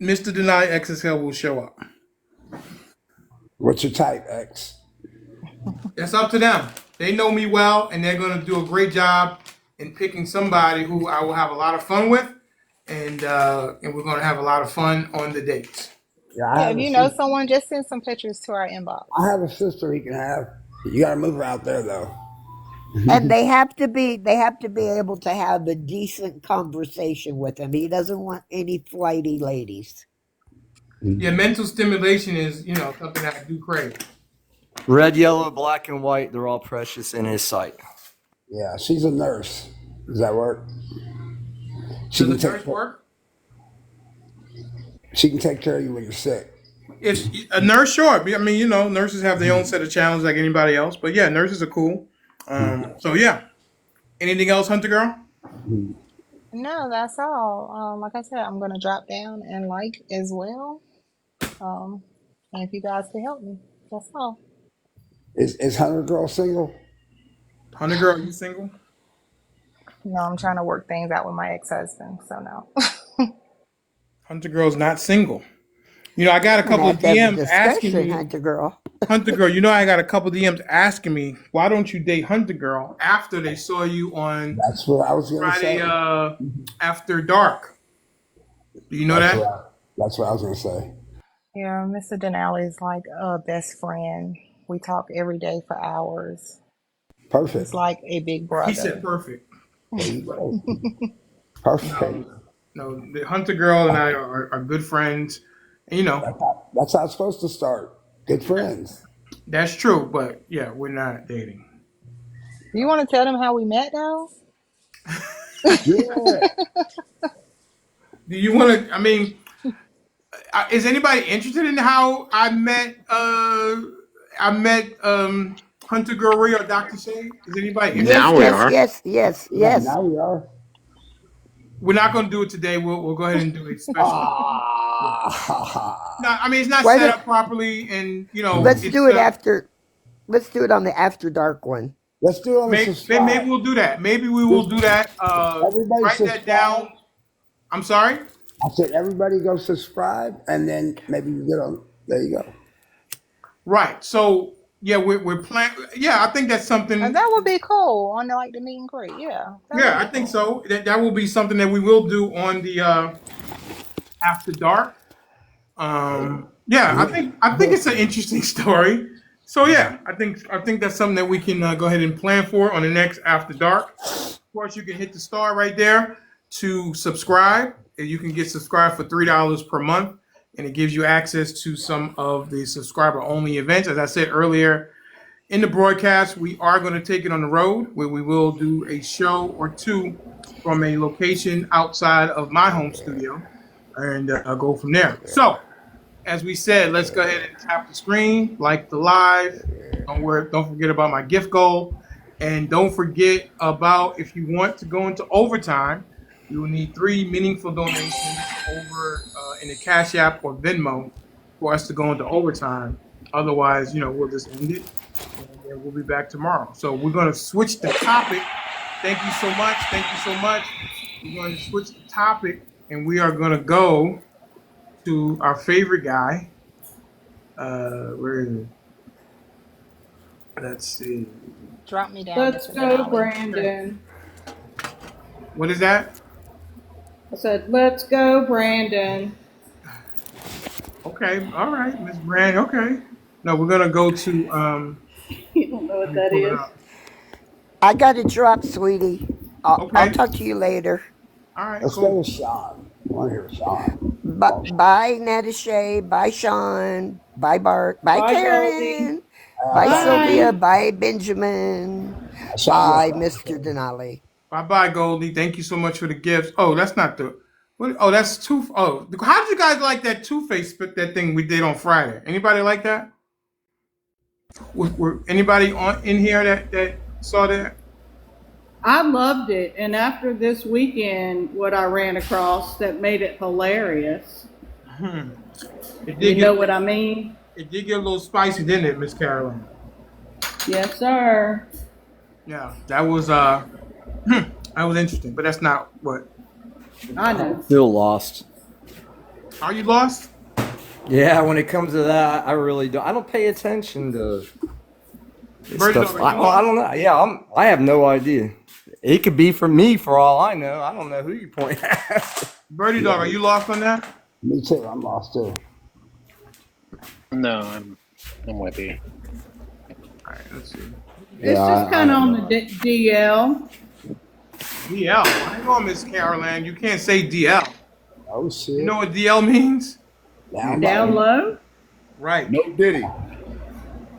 Mr. Denali XXL will show up. What's your type, X? That's up to them. They know me well, and they're going to do a great job in picking somebody who I will have a lot of fun with, and we're going to have a lot of fun on the dates. Yeah, I Yeah, have if a you know sister. someone, just send some pictures to our inbox. I have a sister he can have. You got to move her out there though. And they have to be able to have a decent conversation with him. He doesn't want any flighty ladies. Yeah, mental stimulation is something I do crave. Red, yellow, black, and white, they're all precious in his sight. Yeah, she's a nurse. Does that work? She Does can a nurse work? she can take care of you when you're sick. If a nurse, sure. I mean, nurses have their own set of challenges like anybody else. But yeah, nurses are cool. So yeah. Anything else, Hunter Girl? No, that's all. Like I said, I'm gonna drop down and like as well. Um, and if you guys can help me, that's all. Is Hunter Girl single? Hunter Girl, are you single? No, I'm trying to work things out with my ex-husband, so no. Hunter Girl's not single. I got a We're gonna couple of have to have a DMs asking discussion, me, Hunter girl. Hunter Girl, I got a couple of DMs asking me, why don't you date Hunter Girl after they saw you on That's what I was gonna Friday say. After Dark? Do you know that? That's what I was gonna say. Yeah, Mr. Denali is like a best friend. We talk every day for hours. He's Perfect. like a big He said brother. perfect. There you go. Perfect. No, the Hunter Girl and I are good friends. And, That's how it's supposed to start. Good friends. that's true, but yeah, we're not dating. Do you want to tell them how we met, though? Yeah. Do you want to? I mean, is anybody interested in how I met? Hunter Gurry or Dr. Shay. Is anybody Yes, interested? yes, yes, yes, Yeah, yes. now we are. We're not going to do it today. We'll go ahead and do a special. No, I mean it's not Why set don't up properly, and let's it's do it after. Let's do it on the after dark one. Let's do it on the maybe subscribe. we'll do that. Maybe we will do that. Everybody Write that down. subscribe. I'm sorry. I said everybody go subscribe, and then maybe you get on. There you go. Right. So yeah, we're planning. Yeah, I think that's something. And that would be cool on the meet and greet. Yeah, that Yeah, would I be think cool. so. That will be something that we will do on the after dark. Yeah, I think it's an interesting story. So yeah, I think that's something that we can go ahead and plan for on the next after dark. Of course, you can hit the star right there to subscribe, and you can get subscribed for $3 per month, and it gives you access to some of the subscriber only events. As I said earlier, in the broadcast, we are going to take it on the road where we will do a show or two from a location outside of my home studio and go from there. So, as we said, let's go ahead and tap the screen, like the live. Don't forget about my gift goal. And don't forget about if you want to go into overtime, we will need 3 meaningful donations over in the Cash App or Venmo for us to go into overtime. Otherwise, we'll just end it and we'll be back tomorrow. So we're going to switch the topic. Thank you so much. Thank you so much. We're going to switch the topic and we are going to go to our favorite guy. Where is it? Let's see. Drop me down, Let's Mr. go, Denali. Brandon. What is that? I said, let's go, Brandon. Okay, all right, Miss Brand. Okay. No, we're gonna go to You don't know let what me that pull it is? up. I got to drop, sweetie. I'll Okay. talk to you later. All right, Let's go cool. with Sean. I want to hear Sean. Bye, Natasha. Bye, Sean. Bye, Bart. Bye, Bye, Goldie. Karen. Bye, Sylvia. Bye. Bye, Benjamin. Sean Bye, was Mr. Denali. Bye bye, Goldie. Thank you so much for the gifts. Oh, that's not the what oh that's two oh how did you guys like that Two-Face that thing we did on Friday? Anybody like that? Were anybody on in here that saw that? I loved it. And after this weekend, what I ran across that made it hilarious. It You did know get what I mean? It did get a little spicy, didn't it, Miss Caroline? Yes, sir. Yeah, that was that was interesting, but that's not what. I I'm know. still lost. Are you lost? Yeah, when it comes to that, I really don't. I don't pay attention to this Birdie stuff. dog, are you I lost? don't know. Yeah, I have no idea. It could be for me for all I know. I don't know who you point at. Birdie Yeah, dog, are you lost on that? me too. I'm lost too. No, I'm with you. All right, let's see. It's Yeah, just I kind of have on no the idea. DL. DL. Hang on, Miss Caroline. You can't say DL. Oh You know shit. what DL means? Down Down low. low. Right. No Diddy.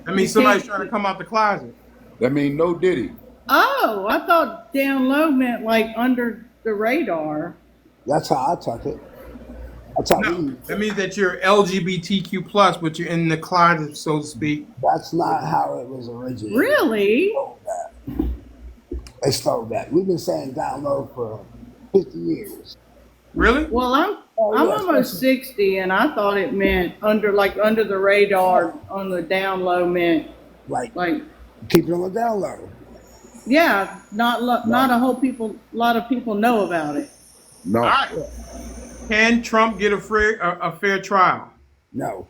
That You means somebody's can't. trying to come out the closet. That mean no Diddy. Oh, I thought down low meant like under the radar. That's how I took it. That's how we No, used that it. means that you're LGBTQ plus, but you're in the closet, so to speak. That's not how it was originated. Really? They stole that. We've been saying down low for 50 years. Really? Well, I'm Oh I'm yeah, almost especially 60, and I thought it meant under the radar. On the down low meant like like keep it on the down low. yeah, not No, a lot of people know about it. All no. right. Can Trump get a fair trial? No,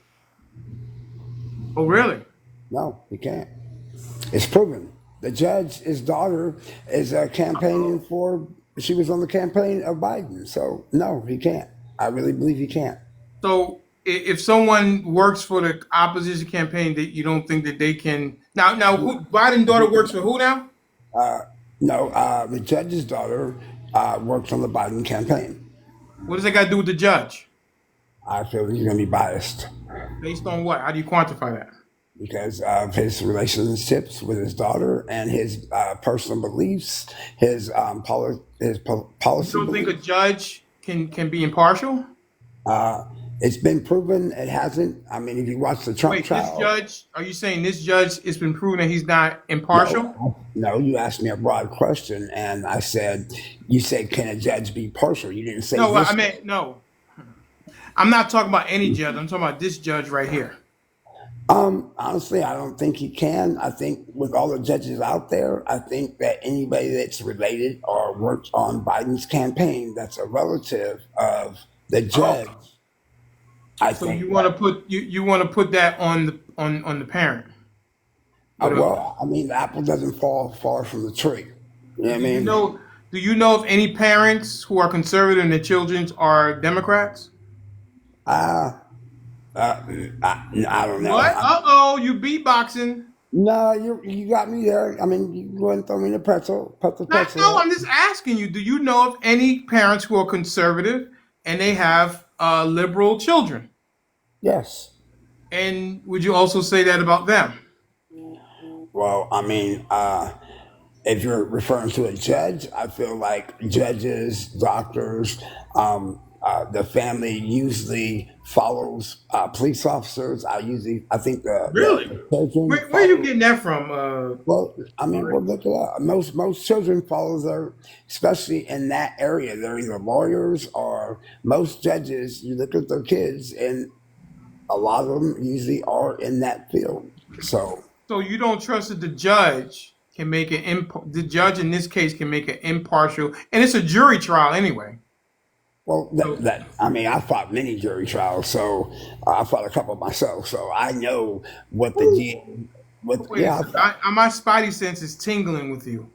Oh, really? no, you can't. It's proven. The judge, his daughter, is campaigning for. She was on the campaign of Biden. So no, he can't. I really believe he can't. So if someone works for the opposition campaign, that you don't think that they can now who Biden's daughter works for who now? Uh, no, the judge's daughter works on the Biden campaign. What does that got to do with the judge? I feel he's going to be biased Based on what? How do you quantify that? because of his relationships with his daughter and his personal beliefs, his You policy don't think a beliefs. judge can be impartial? Uh, it's been proven it hasn't. I mean, if you watch the Trump Wait, this trial, judge? Are you saying this judge? It's been proven that he's not impartial? no, you asked me a broad question, and I said, you said, can a judge be partial? You didn't say No, I this meant judge. no. I'm not talking about any judge. I'm talking about this judge right here. Honestly, I don't think he can. I think with all the judges out there, I think that anybody that's related or worked on Biden's campaign that's a relative of the Oh, judge, I so you think want to that, put you want to put that on the parent? What a, well, I mean, the apple doesn't fall far from the tree. You know what I do you mean? know? Do you know if any parents who are conservative and their children are Democrats? Uh, I don't know. What? Uh oh, you beatboxing. No, you got me there. I mean, you go ahead and throw me in the No, pretzel. I'm just asking you. Do you know of any parents who are conservative and they have liberal children? Yes. And would you also say that about them? Well, I mean, if you're referring to a judge, I feel like judges, doctors, the family usually follows police officers. I think Really? the children Where are you follow. getting that from? Well, I mean, we'll look it up. Most children follow their, especially in that area. They're either lawyers or most judges. You look at their kids, and a lot of them usually are in that field. So, So you don't trust that the judge can make the judge in this case can make an impartial, and it's a jury trial anyway. well, So that I mean, I fought many jury trials, so I fought a couple myself. So I know what the G, what wait a yeah, I second. fought. My spidey sense is tingling with you.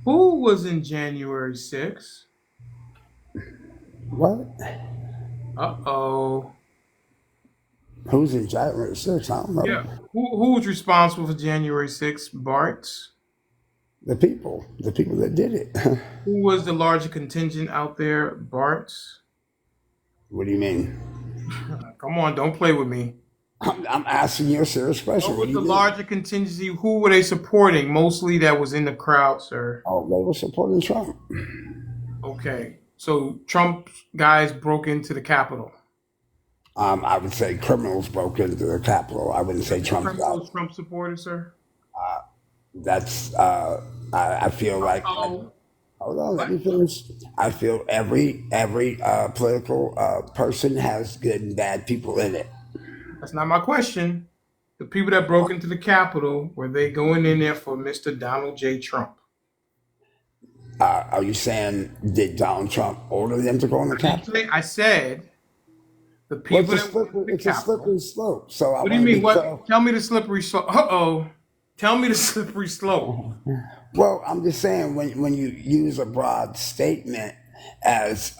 Who was in January 6th? What? Uh oh. Who's in January 6th? I don't Yeah. know. Who was responsible for January 6th? Bart. The people that did it. Who was the larger contingent out there? Bart. What do you mean? Come on, don't play with me. I'm asking you a serious question. What What was do the you mean? larger contingency? Who were they supporting? Mostly that was in the crowd, sir. Oh, they were supporting Trump. Okay. So Trump guys broke into the Capitol. I would say criminals broke into the Capitol. I wouldn't say The Trump got criminals Trump supported, sir. that's I feel like Oh, hold on, let what? me finish. I feel every political person has good and bad people in it. That's not my question. The people that broke into the Capitol, were they going in there for Mr. Donald J. Trump? Are you saying did Donald Trump order them to go in the I didn't Capitol? say. I said the Well, people that went into the it's a Capitol. slippery slope. So I What do you want to mean? be What? careful. Tell me the slippery slope. Uh-oh. Tell me the slippery slope. Well, I'm just saying when you use a broad statement as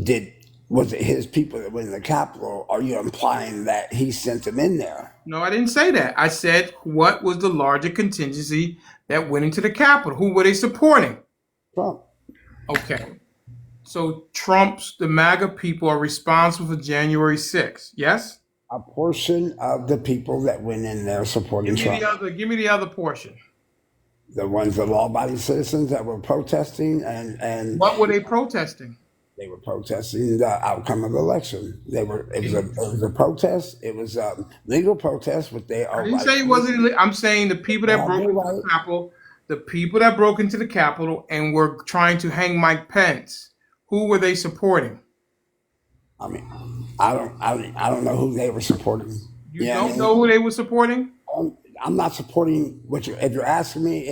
did was it his people that went in the Capitol? Are you implying that he sent them in there? No, I didn't say that. I said what was the larger contingency that went into the Capitol? Who were they supporting? Trump. Okay. So the MAGA people are responsible for January 6th. Yes? A portion of the people that went in there supporting Trump. Give me the other portion. The ones, the law-abiding citizens that were protesting, and What were they protesting? they were protesting the outcome of the election. It was a protest. It was a legal protest, but they I are didn't say it wasn't illegal. I'm saying the people they that have broke their into the right. Capitol, and were trying to hang Mike Pence. Who were they supporting? I mean, I don't know who they were supporting. You You know what I don't know mean? who they were supporting? I'm not supporting if you're asking me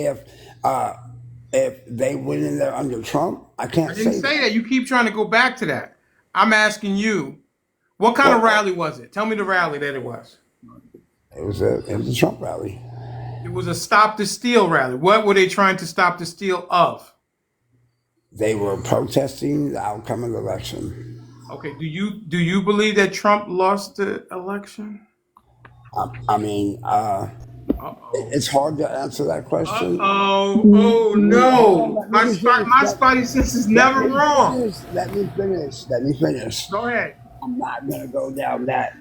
if they went in there under Trump, I I can't didn't say say that. that. You keep trying to go back to that. I'm asking you, what kind of Well, rally was it? Tell me the rally that it was. it was a Trump rally. It was a stop the steal rally. What were they trying to stop the steal of? They were protesting the outcome of the election. Okay, do you believe that Trump lost the election? I mean, Uh-oh. it's hard to answer that question. Uh-oh. Oh Hold on, no. let me just finish. My spidey sense is Let never me wrong. finish. Let me finish. Let me finish. Go ahead. I'm not gonna go down that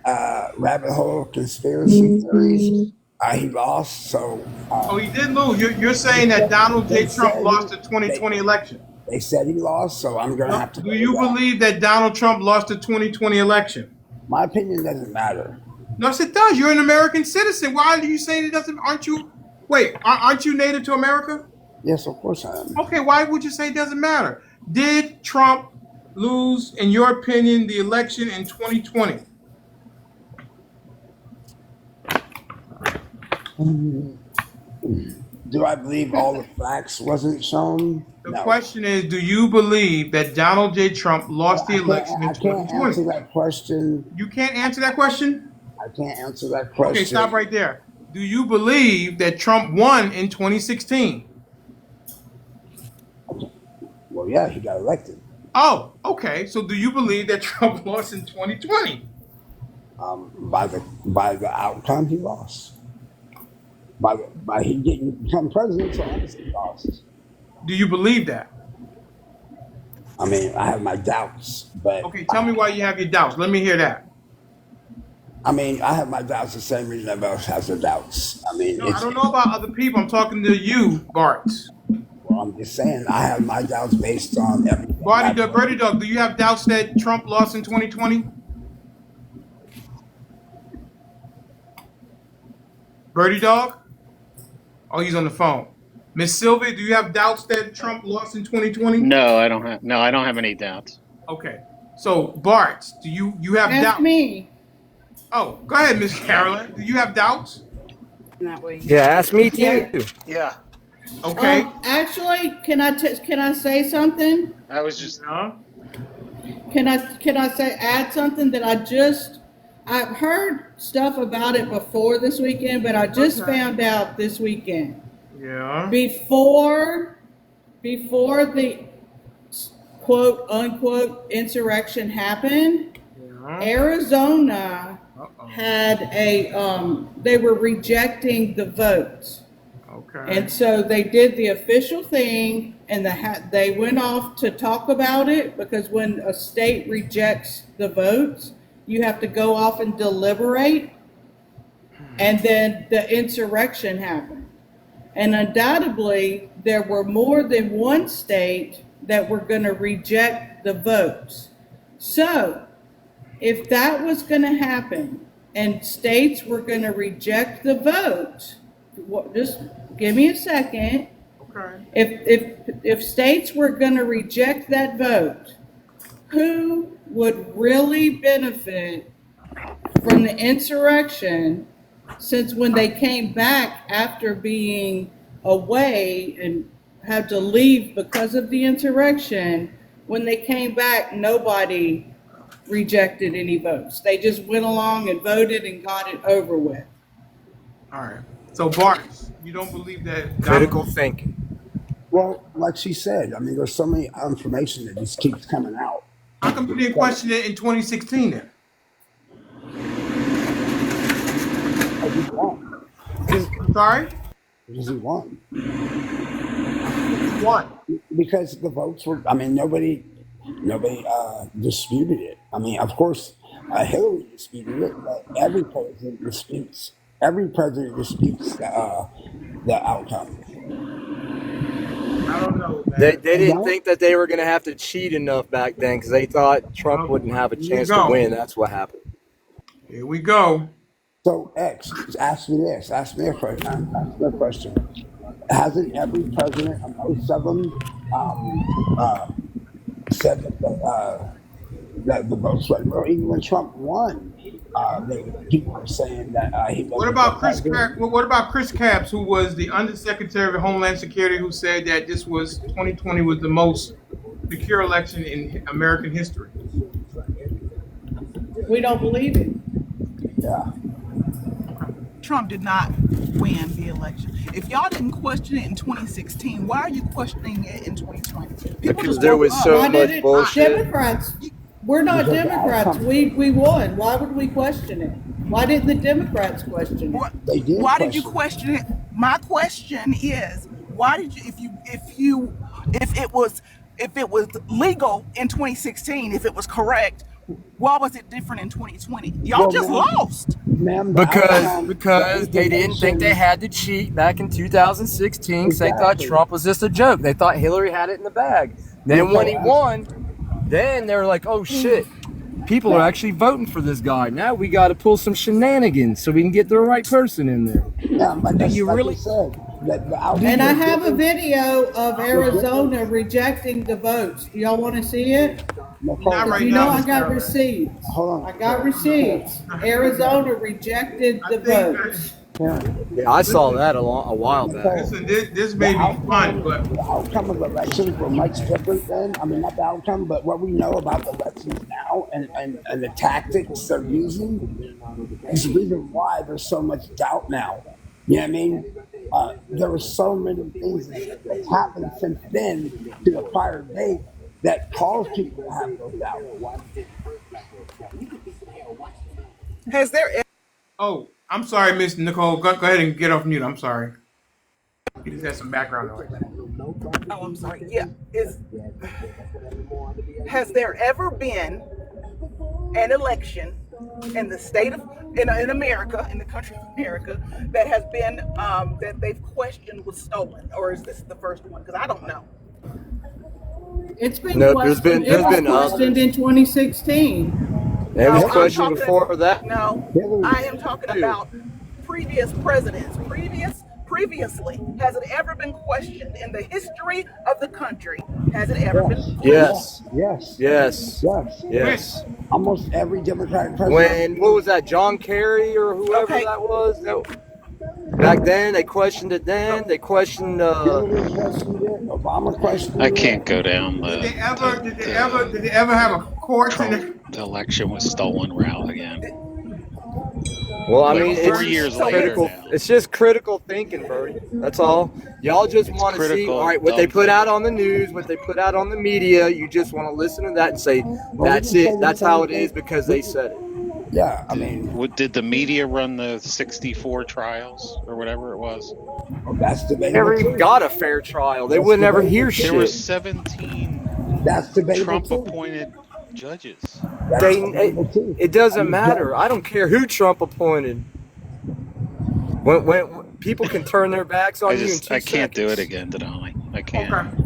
rabbit hole of conspiracy theories. He lost, so Oh, he did lose. You're saying that Donald they J. Trump said lost the 2020 election. they said he lost, so I'm gonna No, have to do go with you that. believe that Donald Trump lost the 2020 election? My opinion doesn't matter. Yes, it does. You're an American citizen. Why do you say it doesn't? Aren't you? Wait, aren't you native to America? Yes, of course I am. Okay, why would you say it doesn't matter? Did Trump lose, in your opinion, the election in 2020? Do I believe all the facts wasn't shown? The No. question is, do you believe that Donald J. Trump Well, lost the election in I can't 2020? answer that question. You can't answer that question? I can't answer that Okay, stop question. right there. Do you believe that Trump won in 2016? Well, yeah, he got elected. Oh, okay. So do you believe that Trump lost in 2020? By the outcome, he lost. By he didn't become president, so obviously he lost. Do you believe that? I mean, I have my doubts, but Okay, tell me why you have your doubts. Let me hear that. I mean, I have my doubts the same reason everybody else has their doubts. I mean, No, I don't know about other people. I'm talking to you, Bart. well, I'm just saying, I have my doubts based on everything I've Birdie heard. Dog, do you have doubts that Trump lost in 2020? Birdie Dog? Oh, he's on the phone. Miss Sylvia, do you have doubts that Trump lost in 2020? No, I don't have any doubts. Okay. So, Bart, do you have Ask doubts? me. Oh, go ahead, Miss Carolyn. Do you have doubts? Yeah, ask me too. Yeah. Yeah, Okay. Actually, can I say something? I was just Yeah. Can I say add something that I've heard stuff about it before this weekend, but I just Okay. found out this weekend. Yeah. Before the quote unquote insurrection happened, Yeah. Arizona Uh-oh. had they were rejecting the votes. Okay. And so they did the official thing, and they went off to talk about it, because when a state rejects the votes, you have to go off and deliberate, and then the insurrection happened. And undoubtedly, there were more than one state that were going to reject the votes. So, if that was going to happen, and states were going to reject the votes, just give me a second. Okay. If states were going to reject that vote, who would really benefit from the insurrection, since when they came back after being away and had to leave because of the insurrection, when they came back, nobody rejected any votes. They just went along and voted and got it over with. All right. So Bart, you don't believe that Donald? Critical thinking. Well, like she said, I mean, there's so many information that just keeps coming out. How come you didn't question it in 2016 then? Because he won. I'm sorry? Because he won. What? Because the votes were. I mean, nobody disputed it. I mean, of course, Hillary disputed it, but every president disputes. Every president disputes the outcome. I don't know, They man. You didn't don't? think that they were going to have to cheat enough back then because they thought Trump Well, wouldn't have a here we chance to go. win. That's what happened. Here we go. So X, ask me this. Ask me a question. Ask me a question. Hasn't every president, or most of them, uh, said that the votes went? Or even when Trump won, people were saying that he What wasn't the about Chris? president. What about Chris Capps, who was the Undersecretary of Homeland Security, who said that this was 2020 was the most secure election in American history? We don't believe it. Yeah. Trump did not win the election. If y'all didn't question it in 2016, why are you questioning it in 2020? People Because just there woke was up. so Why much didn't bullshit. Democrats? We're not Because the Democrats. outcome, We won. Why would we question it? Why didn't the Democrats question it? What, they did why did you question it. question it? My question is, why did you if it was legal in 2016, if it was correct, why was it different in 2020? Y'all Well, just lost. ma'am, the Because outcome, the because they didn't think they information, had to cheat back in 2016 because they thought exactly. Trump was just a joke. They thought Hillary had it in the bag. Then when So he won, then they were like, oh shit, people are yeah, actually voting for this guy. Now we got to pull some shenanigans so we can get the right person in there. yeah, Do you like I really? said, that the Do out And I the you? have a difference, video of the difference, Arizona rejecting the votes. Do y'all want to see it? Nicole, Not the Because right you know now, difference. I Miss got Carolyn. receipts. Hold I on, got Nicole, receipts. Arizona rejected I the think. votes. Karen, Yeah, I saw Listen, that a while back. Nicole. listen. This The may be fun, outcome, but the outcome of elections were much different then. I mean, not the outcome, but what we know about the elections now and the tactics they're using is the reason why there's so much doubt now. You know what I mean? There were so many things that's happened since then to the prior date that caused people to have those doubts. Has there oh, I'm sorry, Miss Nicole. Go ahead and get off mute. I'm sorry. You just had some background noise. oh I'm sorry. Yeah. Is has there ever been an election in the state of in America, in the country of America, that has been that they've questioned was stolen, or is this the first one? Because I don't know. It's been No, there's questioned. been It there's was been questioned in others. 2016. It was No, I'm Hillary, questioned talking. before that No, Hillary, I am talking too. about previous presidents. Previously, has it ever been questioned in the history of the country? Has it ever been yes, questioned? Yes, yes, yes, yes, yes. When? yes. Almost every Democratic president. When what was that? John Kerry or whoever Okay, that was. Back then, they questioned it. so Then they questioned. Hillary questioned it. Obama I questioned it. can't go down Did they ever? the Did they ever? the Did they ever have a court in Trump it? the election was stolen route again. Well, I Are Like mean, you it's 4 years just so later it's critical. now. It's just critical thinking, Bertie. That's all. Y'all just It's want to see. All critical right, what they dumb put out thinking. on the news, what they put out on the media. You just want to listen to that and say, Well, we "That's can say it. the That's how same it is thing. because We they can, said it." yeah, I Did mean, what did the media run the 64 trials or whatever it was? that's debatable Never even too. got a fair trial. They That's would never debatable hear There were too. shit. 17 That's debatable Trump too. appointed judges. That's They. debatable too. It I doesn't mean, matter. I don't care who Trump appointed. When people can turn their backs on you in I two can't do it seconds. again, Denali. I can't. Okay.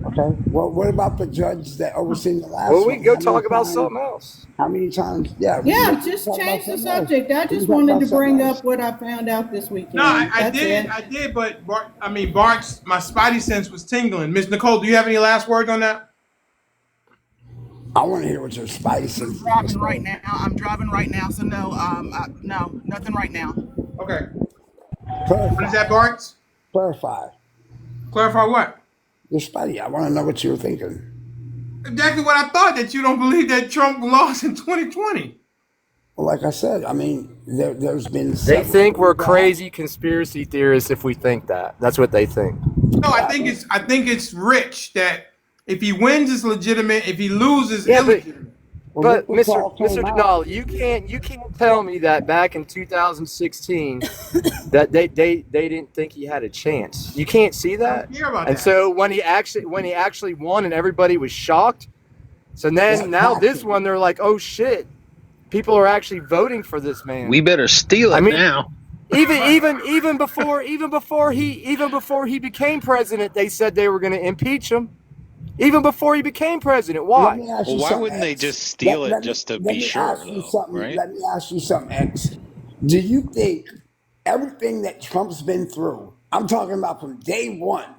okay. Well, what about the judge that overseen the Well, last we can one? go talk about something else. How many times? Yeah, Yeah, we can just talk about change the something else. subject. I We can just talk wanted about to something bring else. up what I found out this No, weekend. That's it. I did, but Bart, I mean, Bart's my spidey sense was tingling. Miss Nicole, do you have any last words on that? I want to hear what your spidey senses are Driving right saying. now. I'm driving right now, so no, no, nothing right now. Okay. What is Clarify. that, Bart? Clarify. Clarify what? Your spidey. I want to know what you were thinking. Exactly what I thought, that you don't believe that Trump lost in 2020. Well, like I said, I mean, there's been They several think we're things that happened. crazy conspiracy theorists if we think that. That's what they think. No, I I think mean, it's rich that if he wins, it's legitimate. If he loses, Yeah, but illegitimate. well, look but what's Mr. all Mr. came out. Denali, you can't tell me that back in 2016 that they didn't think he had a chance. You can't see I don't that. care about And that. so when he actually won and everybody was shocked, so then What now this happened? one they're like, "Oh shit, people are actually voting for this We man." better steal I it mean, now. even before he became president, they said they were going to impeach him. Even before he became president. Let Why? me ask Well, you why something, wouldn't they X. just steal it Let me just to let be me sure, ask you though, something. right? Let me ask you something, X. Do you think everything that Trump's been through? I'm talking about from day one.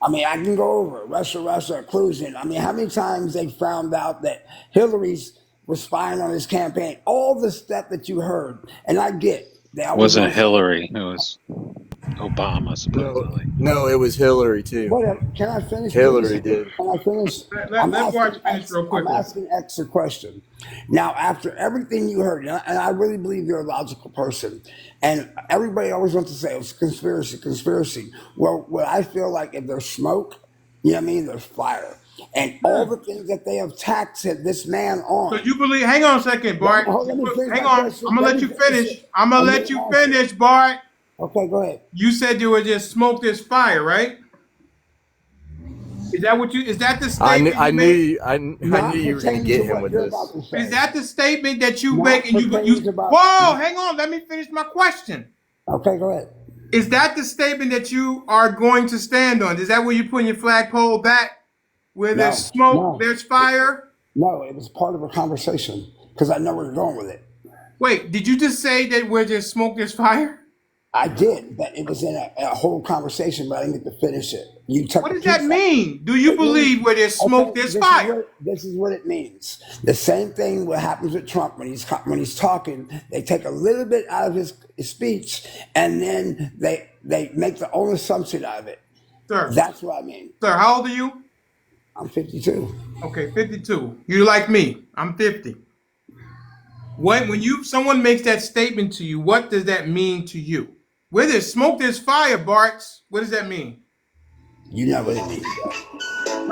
I mean, I can go over it, Russia, collusion. I mean, how many times they found out that Hillary's was spying on his campaign? All the stuff that you heard, and I get they always Wasn't want to say, Hillary? It was Obama, No, supposedly. no, it was Hillary too. "Whatever." Can I finish, please? Hillary did. Can I finish? Let Bart finish real I'm quickly. asking X a question. Now, after everything you heard, and I really believe you're a logical person, and everybody always wants to say it's conspiracy, conspiracy. Well, what I feel like if there's smoke, you know what I mean, there's fire. And all Yeah. the things that they have taxed this man So on. you believe? Hang on a second, Bart. Let me finish Hang my on. question. I'm gonna Let let me you finish finish. it, I'm gonna and let then you answer. finish, Bart. Okay, go ahead. You said there was just smoke, there's fire, right? Is that what you? Is that the I knew, statement I you knew, make? you, I knew Not you were going to pertaining to get him what with you're about this. to Is say. that the statement that you make? Not And pertaining you? to about. Whoa, hang on. Let me finish my question. Okay, go ahead. Is that the statement that you are going to stand on? Is that where you putting your flagpole back? Where there's No, smoke, no. there's fire? No, it was part of a conversation because I know where you're going with it. Wait, did you just say that where there's smoke, there's fire? I did, but it was in a whole conversation, but I didn't get to finish it. You took What a does that piece of it. mean? Do you It means believe where there's okay. smoke, there's fire? This is what it means. The same thing what happens with Trump when he's talking. They take a little bit out of his speech, and then they make their own assumption out of it. Sir, That's what I mean. sir, how old are you? I'm 52. Okay, 52. You like me. I'm 50. When you someone makes that statement to you, what does that mean to you? Where there's smoke, there's fire, Barts. What does that mean? You know what it means.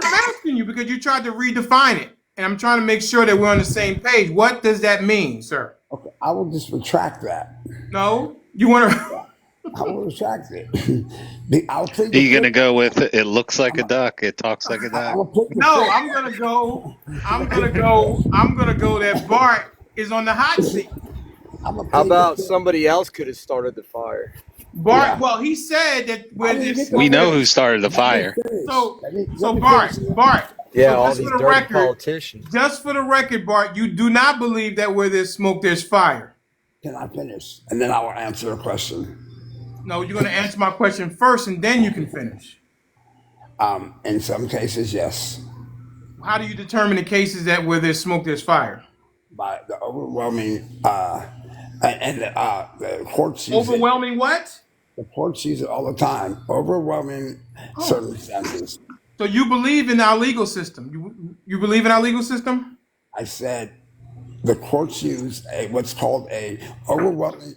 I'm asking you because you tried to redefine it. And I'm trying to make sure that we're on the same page. What does that mean, sir? Okay, I will just retract that. No? You want to. I will retract it. I'll plead Are the you fifth. gonna go with it looks like a duck, it talks like a I'm duck? gonna plead the No, fifth. I'm gonna go that Bart is on the hot seat. I'm gonna How plead the about fifth. somebody else could have started the fire? Bart, Yeah. well, he said that I where didn't there's get to We smoke, know who there's finish. started the Let me fire. finish. so Let so me Bart, finish. Bart. Yeah, So all just for these the dirty record, politicians. Bart, you do not believe that where there's smoke, there's fire. Can I finish? And then I will answer a question. No, you're gonna answer my question first, and then you can finish. In some cases, yes, How do you determine the cases that where there's smoke, there's fire? by the overwhelming and the courts use it. Overwhelming what? The courts use it all the time. Overwhelming Oh, circumstances. so you believe in our legal system? You believe in our legal system? I said the courts use what's called a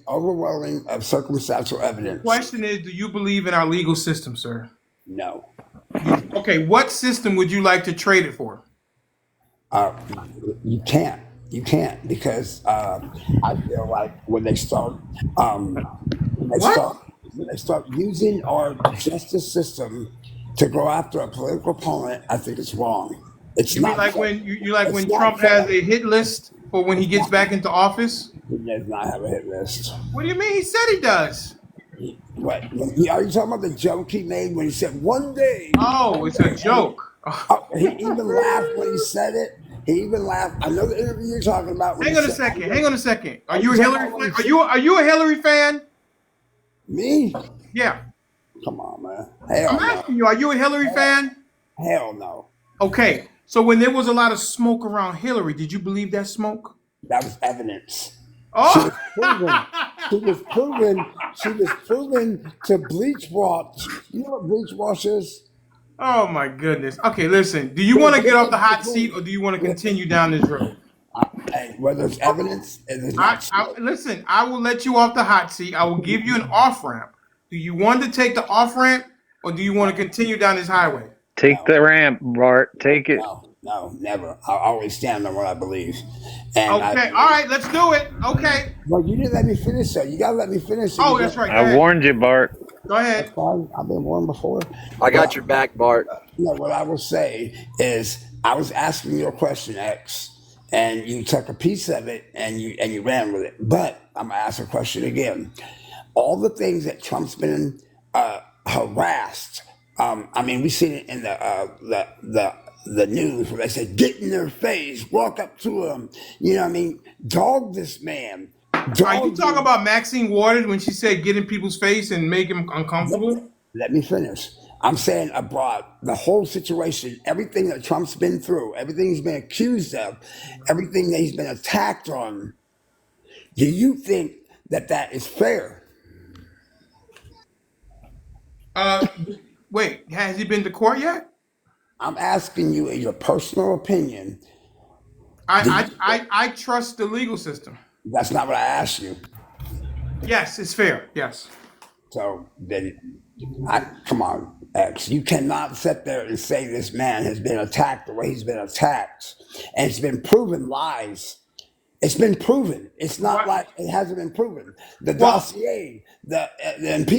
overwhelming of circumstantial The evidence. question is, do you believe in our legal system, sir? No. Okay, what system would you like to trade it for? Uh, you can't. You can't because I feel like when they What? start when they start using our justice system to go after a political opponent, I think it's wrong. It's You mean not like fair. when you like It's when not Trump has fair. a hit list for when he It's gets not. back into office? He does not have a hit list. What do you mean? He said he does. What? Are you talking about the joke he made when he said one day? Oh, One it's a day, and joke. he even laughed when he said it. He even laughed. I know the interview you're talking about when he Hang on a said one second. Hang day. on a second. Are Are you you a talking Hillary about when fan? he Are said you a Hillary fan? me? Yeah. Come on, man. I'm Hell no. asking you. Are you a Hillary Hell, fan? hell no. Okay. So when there was a lot of smoke around Hillary, did you believe that smoke? That was evidence. She Oh. was proven. She was proven. She was proven to bleach wash. You know what bleach wash is? Oh my goodness. Okay, listen. Do you want Wait, to get off the listen, hot seat listen, or do you want to listen. continue down this road? Hey, where there's evidence, and there's not smoke. Listen. I will let you off the hot seat. I will give you an off ramp. Do you want to take the off ramp or do you want to continue down this highway? Take No, the ramp, Bart. Take it. no, never. I always stand on what I believe, and I Okay. All believe. right. Let's do it. Okay. Well, you didn't let me finish, though. You gotta let me finish if Oh, you're that's gonna. right. Go I ahead. warned you, Bart. Go That's ahead. fine. I've been warned before. I got But your back, Bart. what I will say is, I was asking you a question, X, and you took a piece of it and you ran with it. But I'm gonna ask a question again. All the things that Trump's been harassed. I mean, we seen it in the news where they said, "Get in their face, walk up to him." You know what I mean? Dog this man. Are you Dog talking him. about Maxine Waters when she said get in people's face and make them Let, uncomfortable? let me finish. I'm saying abroad, the whole situation, everything that Trump's been through, everything he's been accused of, everything that he's been attacked on. Do you think that that is fair? Uh, Wait. Has he been to court yet? I'm asking you, in your personal opinion. Do you, I trust the legal system. that's not what I asked you. Yes, it's fair. Yes. So then, come on, X. You cannot sit there and say this man has been attacked the way he's been attacked, and it's been proven lies. It's been proven. It's not What? like it hasn't been proven. The Well, dossier, the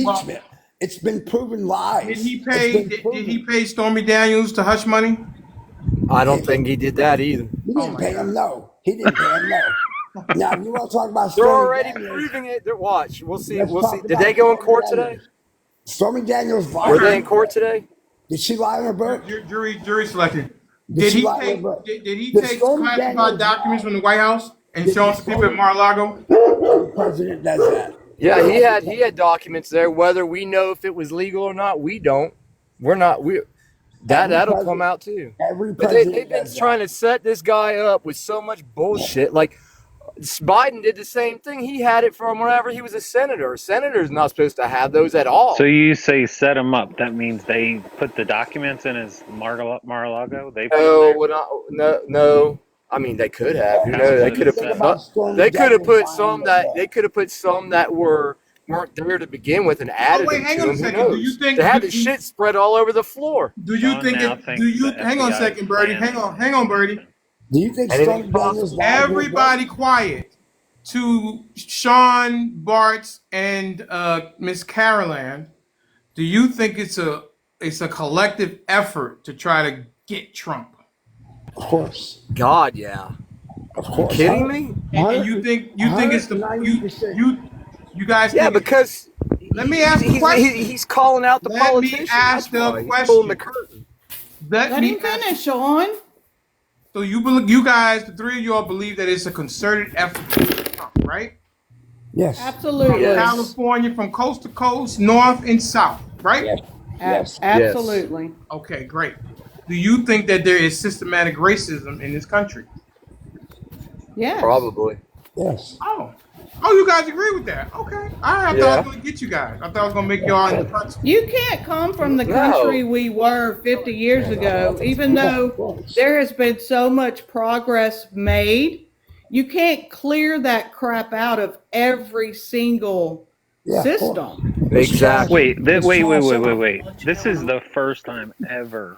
well. impeachment, it's been proven lies. It's been Did he proven. pay Stormy Daniels to hush money? I don't It, think he did that either. he Oh didn't my pay him. God. No, he didn't pay him. No. Now, if you want to talk about They're Stormy already Daniels, proving it. They're, watch. We'll see. let's We'll see. talk Did they about go in Stormy court today? Daniels. Stormy Daniels Were lied in they her in court book. today? Did she lie in her book? Jury selected. Did she lie in her book? Did he Did take Stormy classified Daniels documents lie? from the White House and show Did them to people at Stormy? Mar-a-Lago? Every president does that. Yeah, Every he had documents there. Whether we know if it was legal or not, we don't. We're not. We every that'll come president out too. every But they've president been does trying that. to set this guy up with so much bullshit. Like Biden did the same thing. He had it from whenever he was a senator. A senator's not supposed to have those at So all. you say set him up. That means they put the documents in his Mar-a-Lago. They put them No, there. no. I mean, they could have. Who That's knows? What They what do could you it have. think says. about Stormy They could have Daniels put lying in some the that book? they could have put some that weren't there to begin with and Oh added wait, them hang to on a him. Who second. knows? They had the shit spread all over the floor. Do you Sean think now it? Do thinks you the hang on a FBI is second, Birdie? planning. Hang on, Birdie. Do you think Anything's Stormy Daniels possible. lied in her book? Everybody quiet. To Sean, Bart, and Miss Caroline, do you think it's a collective effort to try to get Trump? Of course. God, yeah. Of You course. kidding me? And you think it's the 190%. you guys Yeah, think it's? because Let me ask the question. he's calling out the Let me politicians. ask That's the why he's pulling the question. curtain. Let Let me him ask. finish, Sean. So you guys, the three of y'all, believe that it's a concerted effort to get Trump, right? Yes. From Absolutely. Yes. California, from coast to coast, north and south, right? Yes. Yes. Yes. Absolutely. Okay, great. Do you think that there is systematic racism in this country? Yes. Probably. Yes. Oh. Oh, you guys agree with that? Okay. All right. I thought I was Yeah. going to get you guys. I thought I was going to make y'all into punch. You can't come from the country No. we were 50 years ago, even Yeah, of though course. there has been so much progress made. You can't clear that crap out of every single Yeah, of course. system. Mr. Sean, Exactly. Mr. Sean, so Wait. This is the first time ever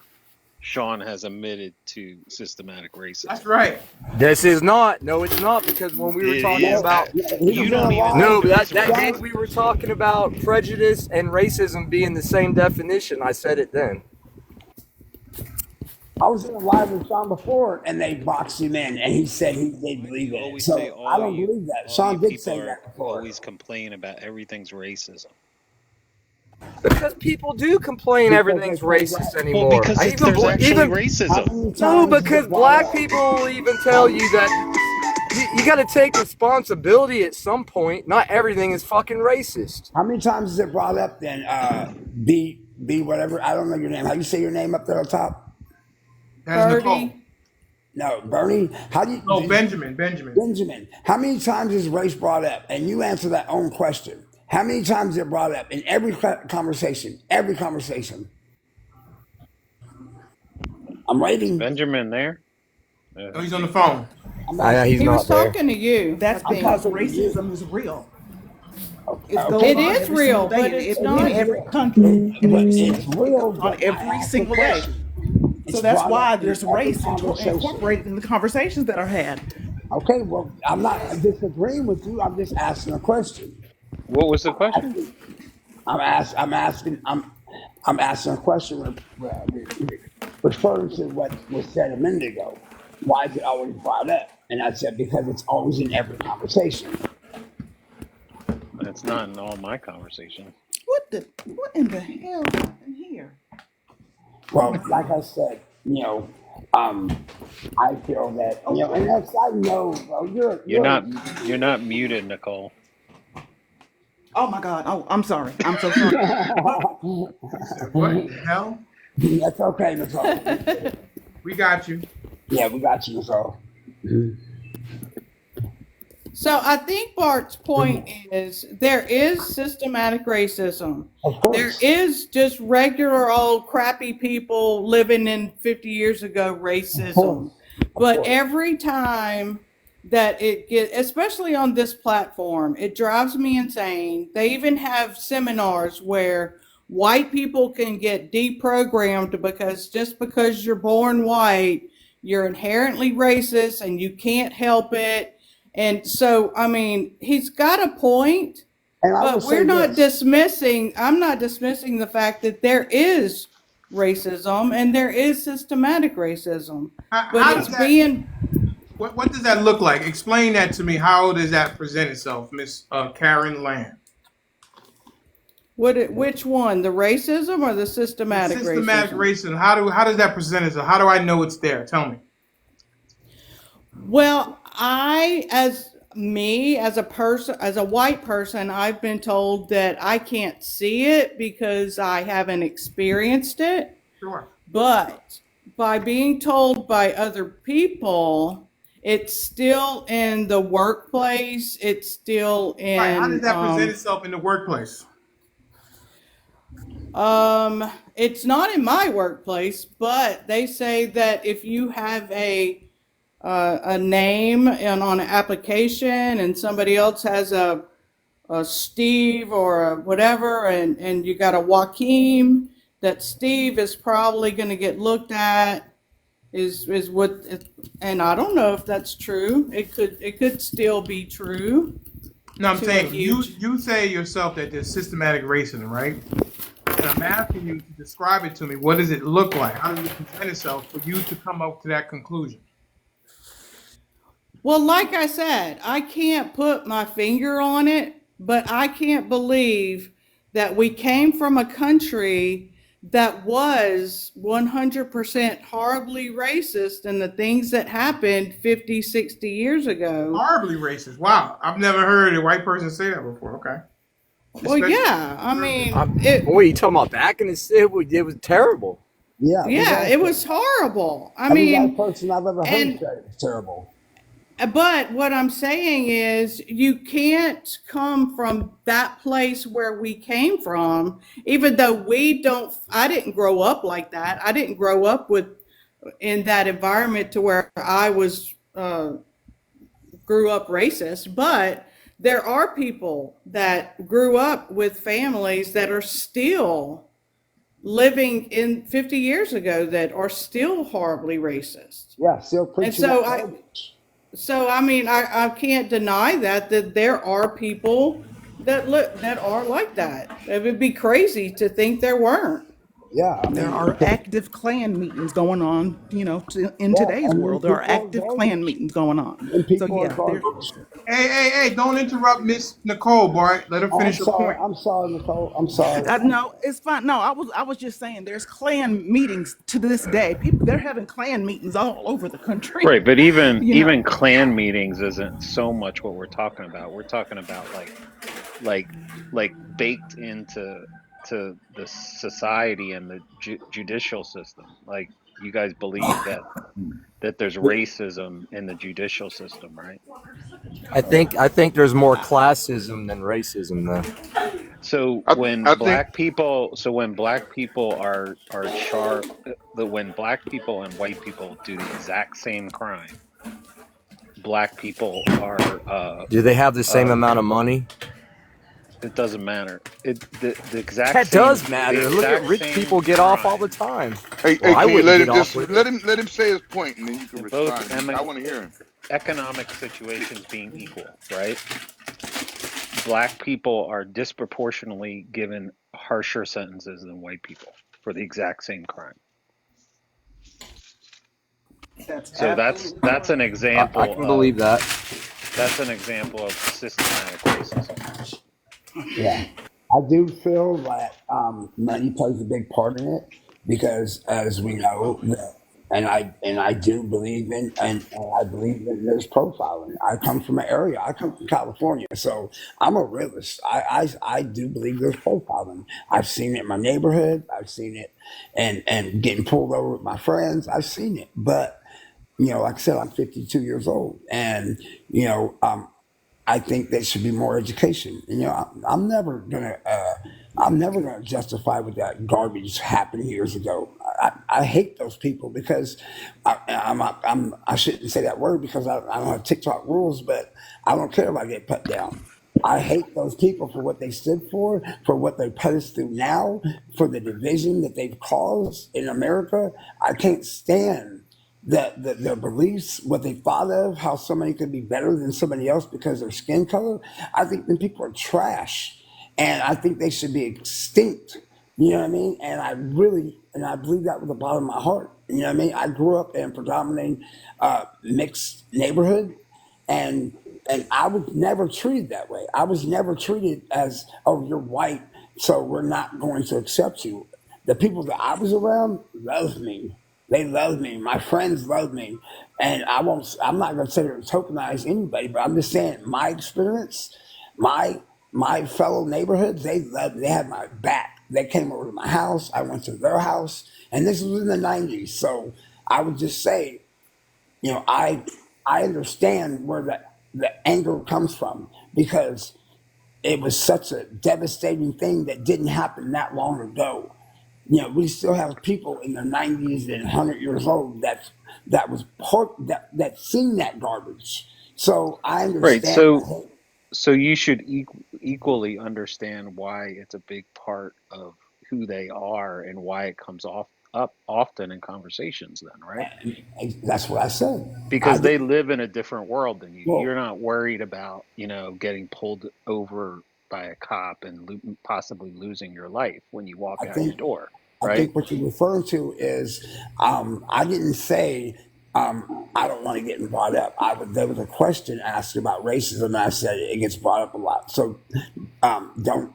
Sean has admitted to systematic racism. That's right. This is not. No, it's not, because when we were It talking is. no, about he You was in don't a even lie. no, think that he's that day racist. we were talking about prejudice and racism being the same definition. I said it then. I was in a live with Sean before, and they boxed him in, and he said he did Why do believe you in it. always say So I don't believe that. all you Sean did people say are that before. always complaining about everything's racism? Because people do complain Because everything's they say racist that. Well, anymore. because I even there's actually even How racism. many no, times is because it brought black up? people will even tell you that you got to take responsibility at some point. Not everything is fucking racist. How many times is it brought up then? B whatever. I don't know your name. How you say your name up there on top? That's Nicole. Birdie. No, Bernie. How do you, Oh, Benjamin. Benjamin. Benjamin? How many times is race brought up? And you answer that own question. How many times is it brought up in every conversation? Every conversation. I'm Is waiting. Benjamin there? Oh, he's on the phone. I'm He's He asking. was not there. talking to you, I That's I'm think. because talking to you. racism is real. Okay. It goes It on is every single real, day but in, it's in not. every Real. country in every It's state. It goes real, on but every I asked a single day. question. So It's that's brought up why in there's every race conversation. incorporated in the conversations that are had. Okay, well, I'm not disagreeing with you. I'm just asking a question. What was the I'm question? asking. I'm asking a question referring to what was said a minute ago. Why is it always brought up? And I said because it's always in every conversation. It's not in all my conversations. What in the hell happened here? Oh Well, my like I goodness. said, um, I feel that and that's I know, bro. You're not muted, Nicole. Oh my God. Oh, I'm sorry. I'm so sorry. He said, "What in the hell? That's okay, Nicole. We got you." Yeah, we got you, Nicole. So I think Bart's point is there is systematic racism. Of There course, is just regular old crappy people living in 50 years ago of course, racism. of But course. every time that it gets, especially on this platform, it drives me insane. They even have seminars where white people can get deprogrammed because just because you're born white, you're inherently racist and you can't help it, and so, I mean, he's got a point, And I will but say this. I'm not dismissing the fact that there is racism and there is systematic racism, but How does it's that? being, What does that look like? Explain that to me. How does that present itself, Miss Karen Land? which one, the racism or the The systematic systematic racism? racism. How does that present itself? How do I know it's there? Tell me. Well, as a person, as a white person, I've been told that I can't see it because I haven't experienced it. Sure. But by being told by other people, it's still in the workplace, it's still Right. How does in that present itself in the workplace? it's not in my workplace, but they say that if you have a name and on an application and somebody else has a Steve or a whatever, and you got a Joaquin, that Steve is probably going to get looked at is what, and I don't know if that's true. It could still be true No, I'm to a saying huge. you say yourself that there's systematic racism, right? And I'm asking you to describe it to me. What does it look like? How does it present itself for you to come up to that conclusion? Well, like I said, I can't put my finger on it, but I can't believe that we came from a country that was 100% horribly racist and the things that happened 50, 60 years ago. Horribly racist. Wow, I've never heard a white person say that before. Okay, Well, especially yeah, I conservative. mean, What are you talking about? Back in the it was terrible. Yeah, it was yeah, it awful. was horrible. I Every white mean, person I've ever heard and say it was terrible. but what I'm saying is, you can't come from that place where we came from, even though I didn't grow up like that. I didn't grow up in that environment to where I grew up racist, but there are people that grew up with families that are still living in 50 years ago that are still horribly racist. Yeah, still And preaching so that I, garbage. So I mean, I can't deny that there are people that are like that. It would be crazy to think there weren't. Yeah, I There mean, are active Klan meetings going on, in yeah, today's and then world. There are people are active Klan garbage. meetings going on. And So people are yeah, there. garbage. Hey! Don't interrupt Miss Nicole, Bart. Let her Oh, I'm finish her sorry. point. I'm sorry, Nicole. I'm sorry. No, it's fine. No, I was just saying there's Klan meetings to this day. People, they're having Klan meetings all over the country. Right, but you even know. clan meetings isn't so much what we're talking about. We're talking about like baked into the society and the judicial system. Like You guys believe that there's racism in the judicial system, right? I think there's more classism than racism, though. So I I think when black people are when black people and white people do the exact same crime, black people are Do they have the same uh amount of money? it doesn't matter. The exact That same does the matter. Look at exact rich same people get off all the crime. time. Well, hey, I can you wouldn't let get him off just with it. let him say his point and then you can In both respond. I want to hear him. economic situations being equal, right? Black people are disproportionately given harsher sentences than white people for the exact same crime. That's So absolutely that's an correct. I example can believe that. of systematic racism. Yeah, I do feel that money plays a big part in it because, as we know, and I do believe in and I believe that there's profiling. I come from an area. I come from California, so I'm a realist. I do believe there's profiling. I've seen it in my neighborhood. I've seen it, and getting pulled over with my friends. I've seen it, but like I said, I'm 52 years old, and you know, um, I think there should be more education. I'm never gonna justify what that garbage happened years ago. I hate those people because I shouldn't say that word because I don't have TikTok rules, but I don't care if I get put down. I hate those people for what they stood for what they put us through now, for the division that they've caused in America. I can't stand their beliefs, what they thought of, how somebody could be better than somebody else because of their skin color. I think them people are trash, and I think they should be extinct. You know what I mean? And I believe that with the bottom of my heart. You know what I mean? I grew up in a predominantly mixed neighborhood, and I was never treated that way. I was never treated as, oh, you're white, so we're not going to accept you. The people that I was around loved me. They loved me. My friends loved me, and I'm not going to say to tokenize anybody, but I'm just saying my experience, my my fellow neighborhoods, they loved. They had my back. They came over to my house. I went to their house, and this was in the '90s. So I would just say, you know, I understand where the anger comes from because it was such a devastating thing that didn't happen that long ago. We still have people in their 90s and 100 years old that was part that seen that garbage. So I Right. understand. So you should equally understand why it's a big part of who they are and why it comes up often in conversations then, right? That's what I said. I Because did. they live in a different world than you. You're Well, not worried about, getting pulled over by a cop and possibly losing your life when you walk I out your think door, I right? think what you're referring to is I didn't say I don't want to get brought up. There was a question asked about racism, and I said it gets brought up a lot. So don't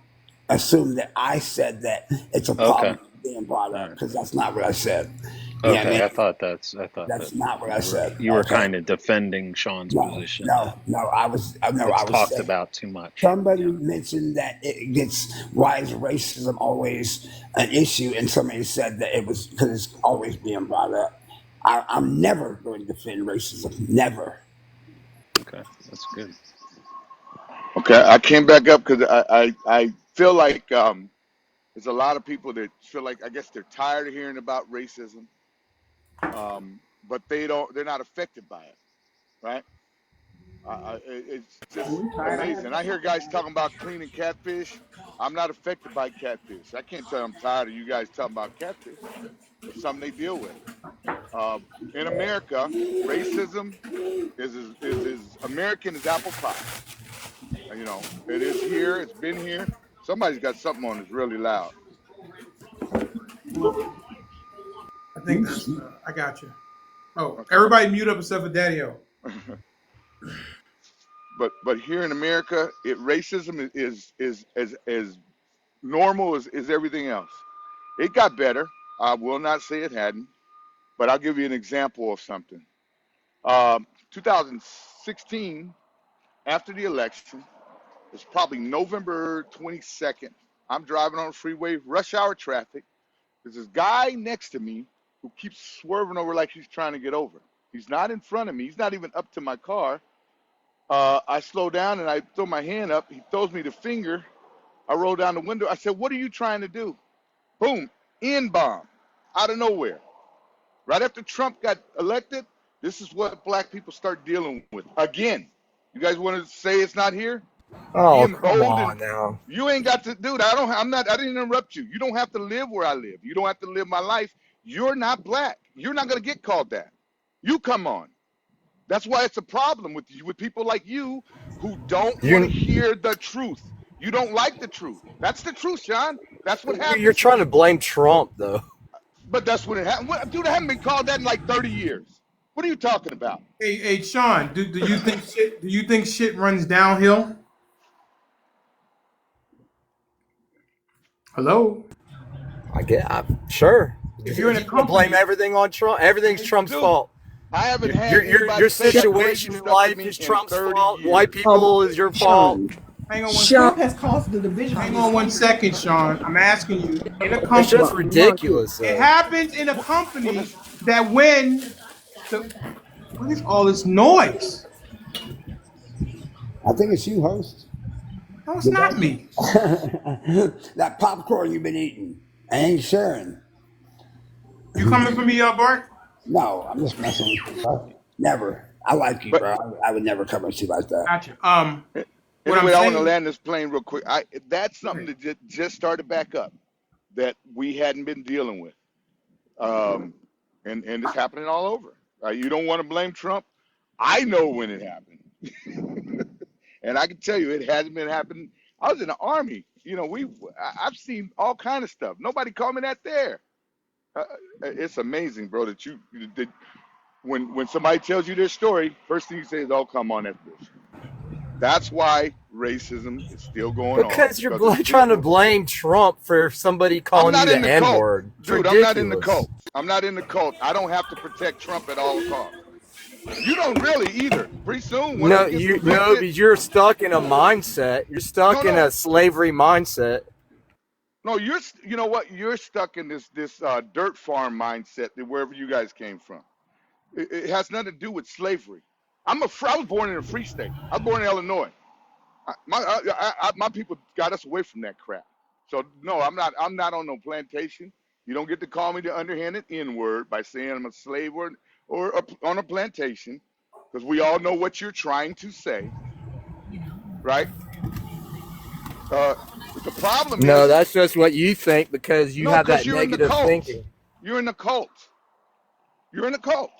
assume that I said that it's a Okay. problem being brought All up right. because that's not what I said. You know what I Okay. mean? I thought that That's not what I said. you were Okay. kind of defending Sean's No, position that no, no. I it's was talked saying about too much. somebody Yeah. mentioned that it gets why is racism always an issue, and somebody said that it was because it's always being brought up. I'm never going to defend racism. Never. Okay. That's good. Okay, I came back up because I feel like there's a lot of people that feel like I guess they're tired of hearing about racism, but they're not affected by it, right? It's just We tired. I had amazing. I hear guys talking about cleaning catfish. I'm not affected by catfish. I can't tell I'm tired of you guys talking about catfish. It's something they deal with. In America, racism is as American as apple pie. It is here. It's been here. Somebody's got something on that's really loud. I think that's. I got you. Oh, Okay. everybody mute up except for Daddy-O. but here in America, racism is as normal as everything else. It got better. I will not say it hadn't, but I'll give you an example of something. 2016, after the election, it's probably November 22nd. I'm driving on the freeway, rush hour traffic. There's this guy next to me. who keeps swerving over like he's trying to get over. He's not in front of me. He's not even up to my car. I slow down and I throw my hand up. He throws me the finger. I roll down the window. I said, "What are you trying to do?" Boom, N-bomb, out of nowhere. Right after Trump got elected, this is what black people start dealing with. Again, you guys want to say it's not here? Be Oh, come emboldened. on now. You ain't got to, dude. I didn't interrupt you. You don't have to live where I live. You don't have to live my life. You're not black. You're not gonna get called that. You come on. That's why it's a problem with you, with people like you who don't want to You hear the truth. You don't like the truth. That's the truth, Sean. That's what you're happens to trying to people. blame Trump though. But that's what it happened. Dude, I haven't been called that in like 30 years. What are you talking about? Hey, Sean, do you think shit runs downhill? Hello. Sure. If you're in You a want to blame company, everything on Trump? Everything's Trump's Dude, fault. I haven't Your had anybody your say that situation crazy in stuff to life me is in Trump's 30 fault. White years. people is your fault. Sean. hang on one Trump second. has caused the division in Hang this on one country. second, Sean. I'm asking you. In a It's just company, ridiculous, it though. happens in a company that when the what is all this noise? I think it's you, host. No, it's The not me. that popcorn you've been eating. I ain't sharing. You coming for me, Bart? No, I'm just messing with you, bro. Never. I like you, But bro. I would never come at you like that. Gotcha. What I'm anyway, I want to saying. land this plane real quick. That's something that just started back up that we hadn't been dealing with. And it's happening all over. You don't want to blame Trump. I know when it happened, and I can tell you it hasn't been happening. I was in the army. I've seen all kind of stuff. Nobody called me that there. It's amazing, bro, that when somebody tells you their story, first thing you say is, "Oh, come on, that's bullshit." That's why racism is still going on Because you're because there's trying to people. blame Trump for somebody I'm calling you not in the the N cult, word. It's dude. I'm not in the ridiculous. cult. I'm not in the cult. I don't have to protect Trump at all costs. You don't really either. Pretty soon, one of No, us gets no, convicted. because you're stuck in a mindset. You're No, stuck in no, a slavery mindset. no. You know what? You're stuck in this dirt farm mindset that wherever you guys came from. It has nothing to do with slavery. I was born in a free state. I was born in Illinois. My people got us away from that crap. So no, I'm not. I'm not on no plantation. You don't get to call me the underhanded N word by saying I'm a slave or on a plantation, because we all know what you're trying to say, right? Uh, the problem No, is that's just what you think because you no, have because that you're in the negative cult. thinking. You're in the cult. You're in the cult.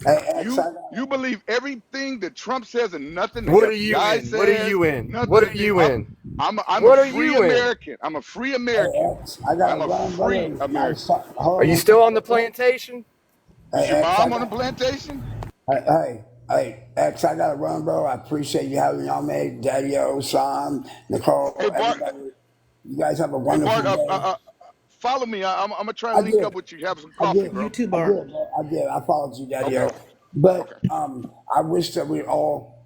Hey, X, I You believe everything that Trump says and nothing the What are you FBI in? What are says. you in? What are Nothing. you in? I'm a What are free you in? American. I'm a free hey, American. X, I got I'm a a run, brother. free Nice. American. Hold Are on you one still on second. the plantation? Is your Hey, X, I mom on a got. plantation? Hey, X, I got to run, bro. I appreciate you having y'all made Daddy O, Sean, Hey Nicole, Bart. everybody. You guys have a Hey wonderful Bart. day. Follow me. I'm gonna try to I link did. up with you. Have some I coffee, did. You bro. too, I Bart. did, bro. I did. I followed you, Daddy Okay. O. But Okay. I wish that we all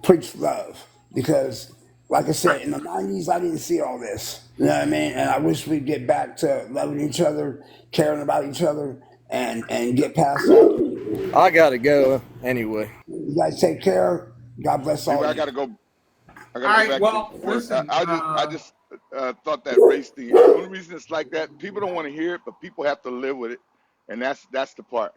preach love because, like I Right. said, in the 90s, I didn't see all this. You know what I mean? And I wish we'd get back to loving each other, caring about each other, and get past that. I gotta go anyway. You guys take care. God bless all Anyway, of I you. gotta go. I All gotta go right. back to Well, work. listen. I just thought that race thing. The only reason it's like that, people don't want to hear it, but people have to live with it, and that's the part.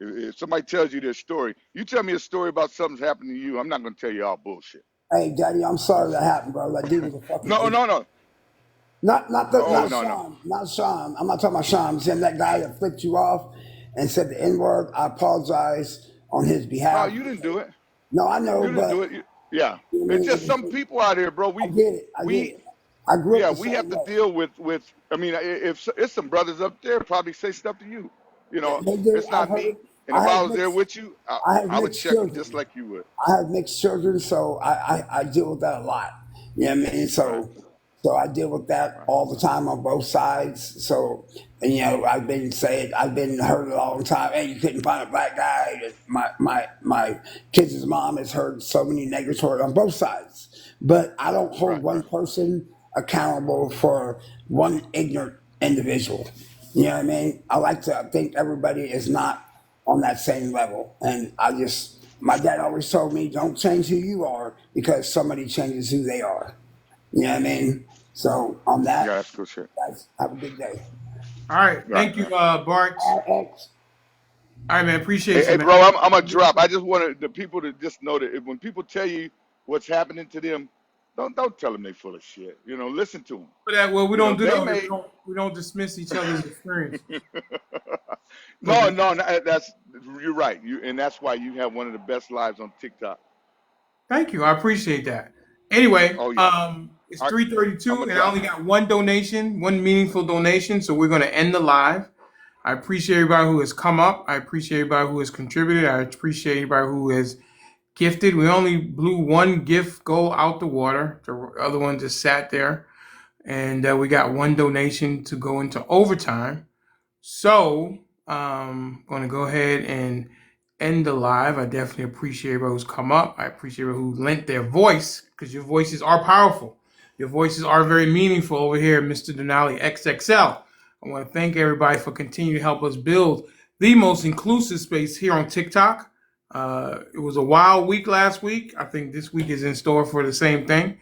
If somebody tells you their story, you tell me a story about something's happened to you. I'm not gonna tell you all bullshit. Hey, Daddy, I'm sorry that happened, bro. That dude was a fucking No, idiot. no, no. Oh Not no, no. Sean, not Sean. I'm not talking about Sean. I'm saying that guy that flipped you off and said the N word. I apologize on his No, behalf. you didn't do it. No, I know, You didn't but do it. Yeah. you know what I It's mean. just some people out here, bro. I get it. I get We it. I grew up yeah, the we have same to way. deal with. I mean, if it's some brothers up there probably say stuff to you. They do. It's I've not heard me. it. And if I I have was there mixed. with you, I have I would mixed check them just children. like you would. I have mixed children, so I deal with that a lot. You know what I mean? Right. So I deal with that Right. all the time on both sides. So and I've been heard a long time. Hey, you couldn't find a black guy. My kids' mom has heard so many negatory on both sides. But I don't hold Right. one Right. person accountable for one ignorant individual. You know what I mean? I like to think everybody is not on that same level. And my dad always told me, don't change who you are because somebody changes who they are. You know what I mean? So on Yeah, that, that's cool shit. guys, have a good day. All right. Right, Thank you, right. Bart. RX. All right, man. Hey, Appreciate you, hey, man. bro, I'm gonna drop. I just wanted the people to just know that when people tell you what's happening to them, don't tell them they full of shit. You know, listen to them. For that, well, we You know, don't do they that. We may. don't dismiss each other's experiences. But No, no, no, that's you're right. And that's why you have one of the best lives on TikTok. thank you. I appreciate that. Anyway, Oh yeah. it's I, I'm 3:32, gonna and I drop. only got one donation, one meaningful donation. So we're going to end the live. I appreciate everybody who has come up. I appreciate everybody who has contributed. I appreciate everybody who has gifted. We only blew one gift go out the water. The other one just sat there, and we got one donation to go into overtime. So, going to go ahead and end the live. I definitely appreciate everybody who's come up. I appreciate everybody who lent their voice because your voices are powerful. Your voices are very meaningful over here, Mr. Denali XXL. I want to thank everybody for continuing to help us build the most inclusive space here on TikTok. It was a wild week last week. I think this week is in store for the same thing.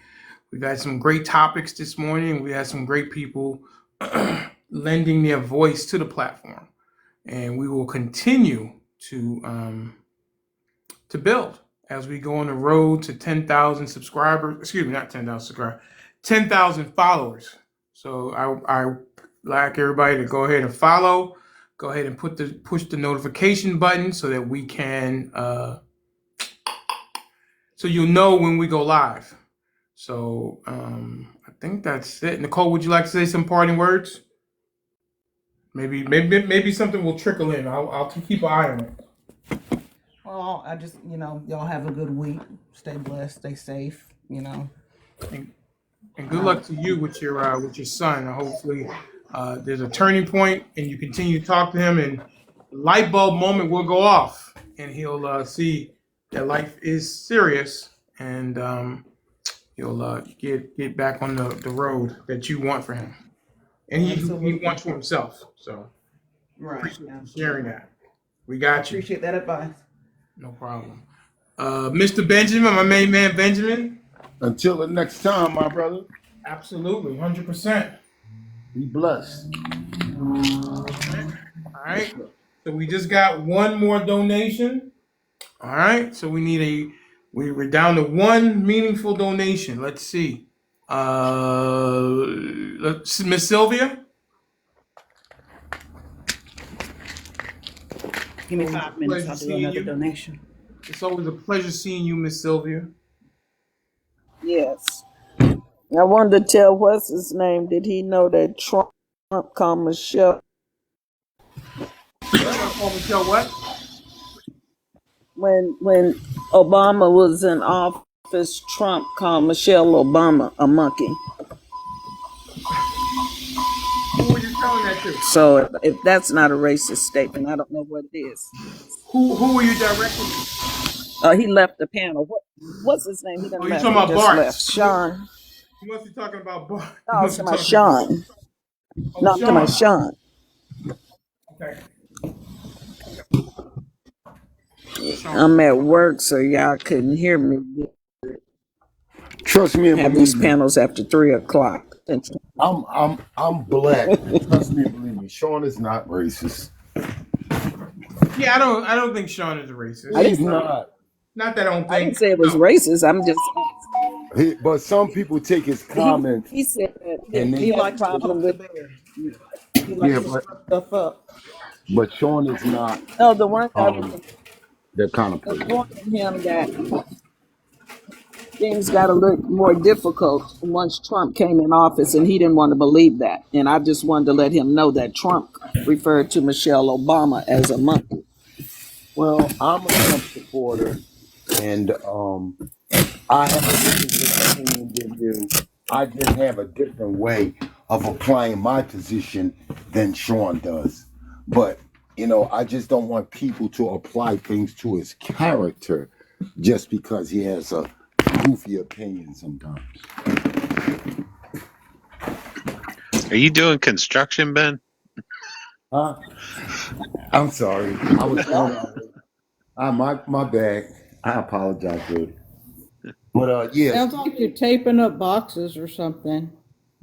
We've had some great topics this morning. We had some great people lending their voice to the platform, and we will continue to build as we go on the road to 10,000 subscribers. Excuse me, not 10,000 subscribers, 10,000 followers. So I like everybody to go ahead and follow. Go ahead and push the notification button so that we can so you'll know when we go live. So I think that's it. Nicole, would you like to say some parting words? Maybe something will trickle in. I'll keep an eye on it. Well, I just, y'all have a good week. Stay blessed, stay safe, And good luck to you with your son. Hopefully, there's a turning point, and you continue to talk to him, and the light bulb moment will go off, and he'll see that life is serious, and he'll get back on the road that you want for him, and he Absolutely. wants for himself. So Right, appreciate you sharing absolutely. that. We I got you. appreciate that advice. No problem. Mr. Benjamin, my main man Benjamin. Until the next time, my brother, Absolutely, 100%. be blessed. All right. So we just got one more donation. All right. So we're down to one meaningful donation. Let's see. Miss Sylvia. Give me Always a 5 minutes. pleasure I'll do seeing another you. donation. It's always a pleasure seeing you, Miss Sylvia. Yes. I wanted to tell what's his name. Did he know that Trump called Michelle Trump called Michelle what? when Obama was in office? Trump called Michelle Obama a monkey. Who were you telling that to? So if that's not a racist statement, I don't know what it is. Who were you directing it? He left the panel. What's his name? He Oh, done you left. talking He about just Bart? left. Sean. You must be talking about Bart. No, You I was must be talking about talking about Sean. No, I'm talking about Sean. Sean. Okay. I'm at work, so y'all couldn't hear me. Trust me and Have believe these me. panels after 3 o'clock. I'm black. Trust me and believe me. Sean is not racist. Yeah, I don't think Sean is a racist. I didn't He's say not. Not that I don't I didn't think. say it was No. racist. I'm just But some people take his comments he said that and they he He had a likes to problem poke the with bear. He likes yeah, to stir stuff up. but Sean is not the one I um that kind of person. informing him that things got a little more difficult once Trump came in office, and he didn't want to believe that. And I just wanted to let him know that Trump referred to Michelle Obama as a monkey. Well, I'm a Trump supporter, and I have a different opinion than you. I just have a different way of applying my position than Sean does. But I just don't want people to apply things to his character just because he has a goofy opinion sometimes. Are you doing construction, Ben? Huh? I'm sorry. I was thrown out. My bad. I apologize, dude. But yes, Sounds like you're taping up boxes or something.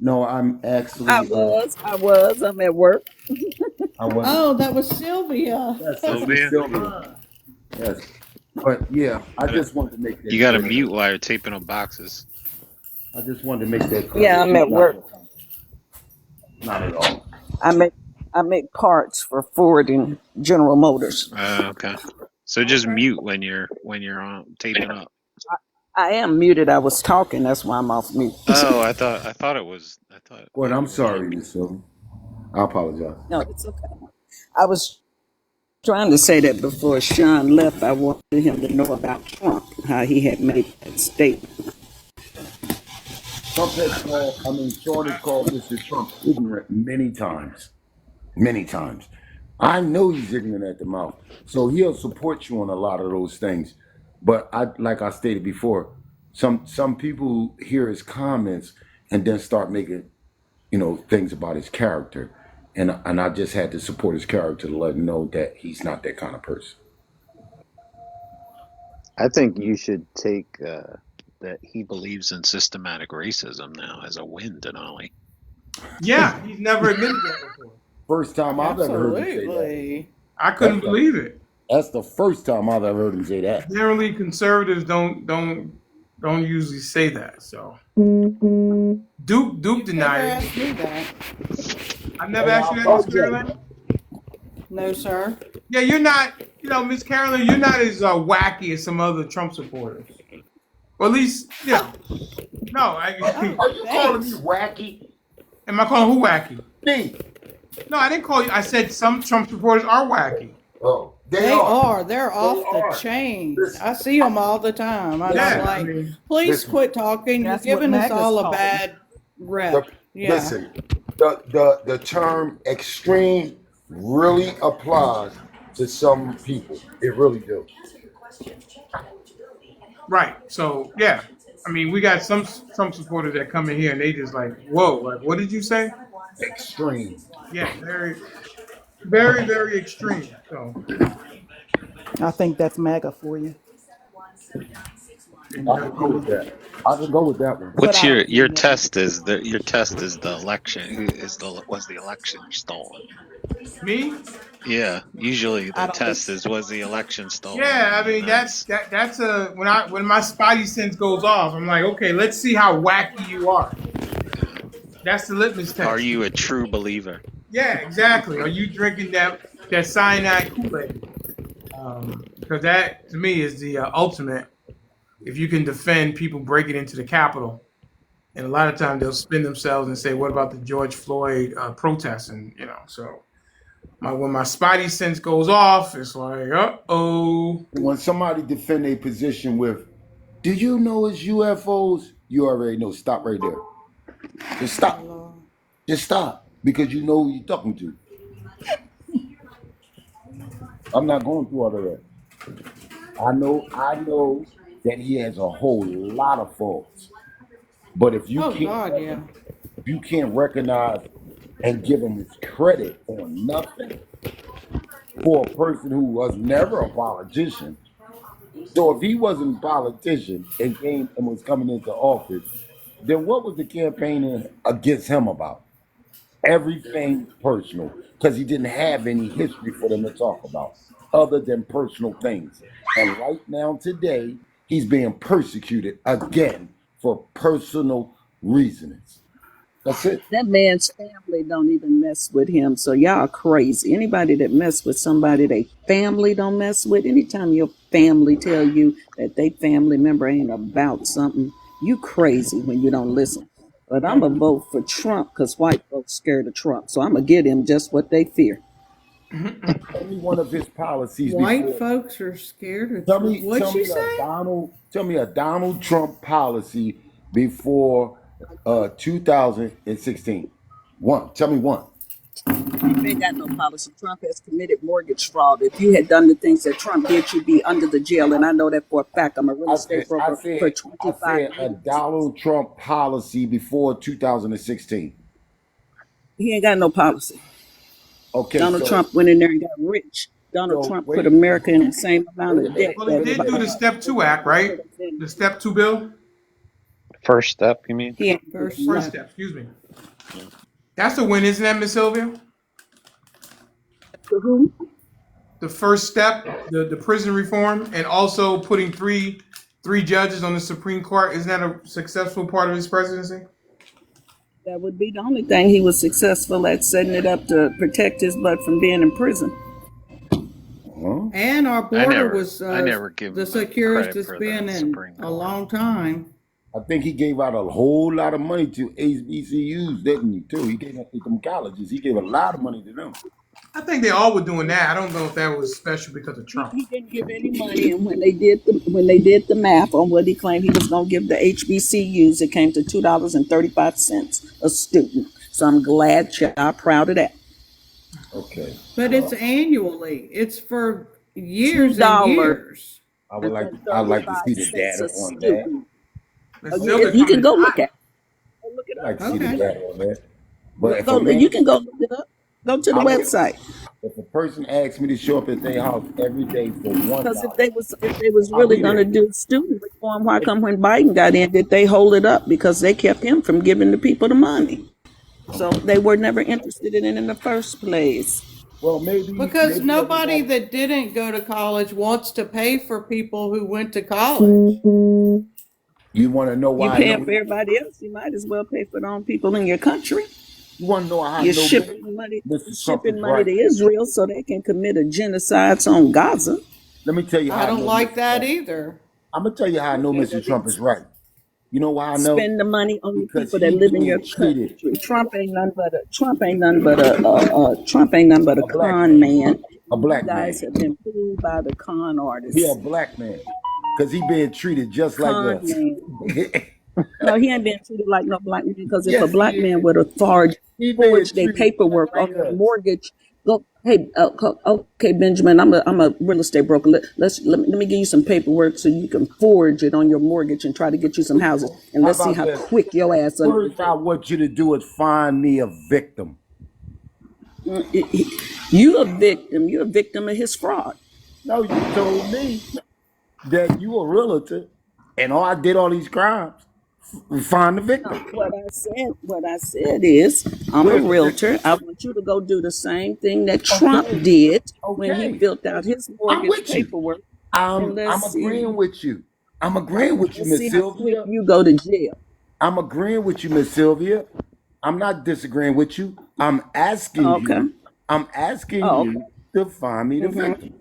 no, I'm I actually was, I was. I'm at work. I was Oh, that was Sylvia. yes, that's Miss Sylvia, Sylvia. Yes. But yeah, I gotta- just wanted to make you that got to clear. mute while you're taping up boxes. I just wanted to make that clear. Yeah, I'm She's at not work. that kind. Not at all. I make I make parts for Ford and General Motors. Okay. So just mute when you're on taping up. I am muted. I was talking. That's why I'm off mute. Oh, I thought Well, you I'm were on sorry, mute. Miss Sylvia. I apologize. No, it's okay. I was trying to say that before Sean left. I wanted him to know about Trump, how he had made that statement. Sean has called Mr. Trump ignorant many times. Many times. I know he's ignorant at the mouth. So he'll support you on a lot of those things. But like I stated before, some people hear his comments and then start making, things about his character. And I just had to support his character to let him know that he's not that kind of person. I think you should take that he believes in systematic racism now as a win, Denali. Yeah, he's never admitted that before. First time I've ever heard him say that. Absolutely. I That's couldn't the believe it. that's the first time I've ever heard him say that. Generally, conservatives don't usually say that. So Duke You've never denied it. asked me that. I never Hey, asked you that, Miss OJ, Carolyn. No, sir. Yeah, you're not. Miss Carolyn, you're not as wacky as some other Trump supporters. Or at least, no. Oh, Are you calling me thanks. wacky? Am I calling who wacky? Me. No, I didn't call you. I said some Trump supporters are wacky. Oh, they They are. are. They're They off the are. chain. Listen, I see them all the time, and I'm Yeah, listen, I like, mean, please listen. quit talking. You're that's what giving us MAGA's all a called them. bad The, rep. Yeah. listen. The term extreme really applies to some people. It really do. right. So yeah, I mean, we got some Trump supporters that come in here and they just like, whoa, like, what did you say? Extreme. Yeah, very, very, very extreme. So I think that's MAGA for you. there you I go. can go with that. I can go with that one. But What's I don't your think that. test is the election was the election stolen? Me? Yeah, usually I the don't think test so. is was the election stolen, Yeah, I and mean that's that's a when my spidey sense goes off, I'm like, okay, let's see how wacky you are. That's the litmus are test. you a true believer? Yeah, exactly. Are you drinking that cyanide Kool-Aid? Because that to me is the ultimate. If you can defend people breaking into the Capitol, and a lot of times they'll spin themselves and say, "What about the George Floyd protests?" And so when my spidey sense goes off, it's like, uh oh. When somebody defend a position with, do you know it's UFOs? You already know. Stop right there. Just Oh, stop. Lord. Just stop. Because you know who you're talking to. I'm not going through all of that. I know that he has a whole lot of faults. But Oh, God, yeah. if you can't recognize and give him his credit on nothing for a person who was never a politician. So if he wasn't a politician and came and was coming into office, then what was the campaigning against him about? Everything personal, because he didn't have any history for them to talk about other than personal things. And right now, today, he's being persecuted again for personal reasons. That's it. That man's family don't even mess with him. So y'all crazy. Anybody that mess with somebody they family don't mess with. Anytime your family tell you that they family member ain't about something, you crazy when you don't listen. But I'm gonna vote for Trump because white folks scared of Trump. So I'm gonna give them just what they fear. Tell me one of his policies White before. folks are scared of Tell Trump. me, What'd tell she me a say? Donald Trump policy before 2016. One. Tell me one. Trump ain't got no policy. Trump has committed mortgage fraud. If you had done the things that Trump did, you'd be under the jail. And I know that for a fact. I'm a real I said, estate I broker for said, I 25 said a years. Donald Trump policy before 2016. He ain't got no policy. Okay, Donald Trump went in there and got rich. Donald so Trump put wait, America in the same amount wait a of debt minute, Well, he that wait a did do minute. the Step the 2 Act, government right? put us in. The Step 2 bill? First step, you mean? He ain't did First First nothing. step. step, excuse me. Yeah. That's a win, isn't that, Miss Sylvia? To who? The first step, the prison reform, and also putting three judges on the Supreme Court. Isn't that a successful part of his presidency? That would be the only thing he was successful at, setting it up to protect his butt from being in prison. Huh? And our I border never, was I never give the him a securest credit it's for the been in Supreme a Court. long time. I think he gave out a whole lot of money to HBCUs, didn't he? Too. He gave them colleges. He gave a lot of money to them. I think they all were doing that. I don't know if that was special because of Trump. He didn't give any money, and when they did the math on what he claimed he was going to give the HBCUs, it came to $2.35 a student. So I'm glad y'all proud of that. Okay. But it's Well, annually. It's for Two years and dollars years. and I'd like to thirty-five see the cents data a on that. student. It's still You can becoming go look hot. at it. Go look it I'd up. like to see the Okay. data on that. But if a Go. You man, can go look it up. Go to the I would, website. if a person asks me to show up at their house every day for Because if $1, they was I'll really be going to there. do student reform, why come when Biden got in did they hold it up? Because they kept him from giving the people the money. So Okay. they were never interested in it in the first place. Well, maybe Because maybe nobody everybody. that didn't go to college wants to pay for people who went to college. You want to know You why I paying know? for everybody else, you might as well pay for the own people in your country. You want to know how I You're know shipping money, Mr. Trump is to right? Israel so they can commit a genocide on Gaza. Let me tell you I how I don't know like Mr. that Trump. either. I'm gonna tell you how I know Okay, well Mr. Trump then is right. You know why I know? spend the money on the Because people that he live in your being treated country. Trump ain't nothing but a a black con man, man. a You black guys man. have been fooled by the con He a artists. black man. Because he being treated just like Con us. man. No, he ain't being treated like no black man because if a Yes, he black man is. would have He being forged their treated just paperwork like on their us. mortgage, go, hey, okay, Benjamin, I'm a real estate broker. Let me give you some paperwork so you can forge it on your mortgage and try to get you some houses. And How let's see about how this? quick your ass under the First, I jail. want you to do is find me a victim. You a victim. You're a victim of his fraud. No, you told me that you a realtor and I did all these crimes. Find the No, victim. what I said is, I'm a Where's the realtor. victim? I want you to go do the same thing that Trump Okay. did when he Okay. filled out his I'm mortgage with you. paperwork. And I'm agreeing with you. I'm agreeing with you, let's see Miss how quick Sylvia. you go to jail. I'm agreeing with you, Miss Sylvia. I'm not disagreeing with you. Okay. I'm asking Oh, okay. you to find me the Mm-hmm. victim.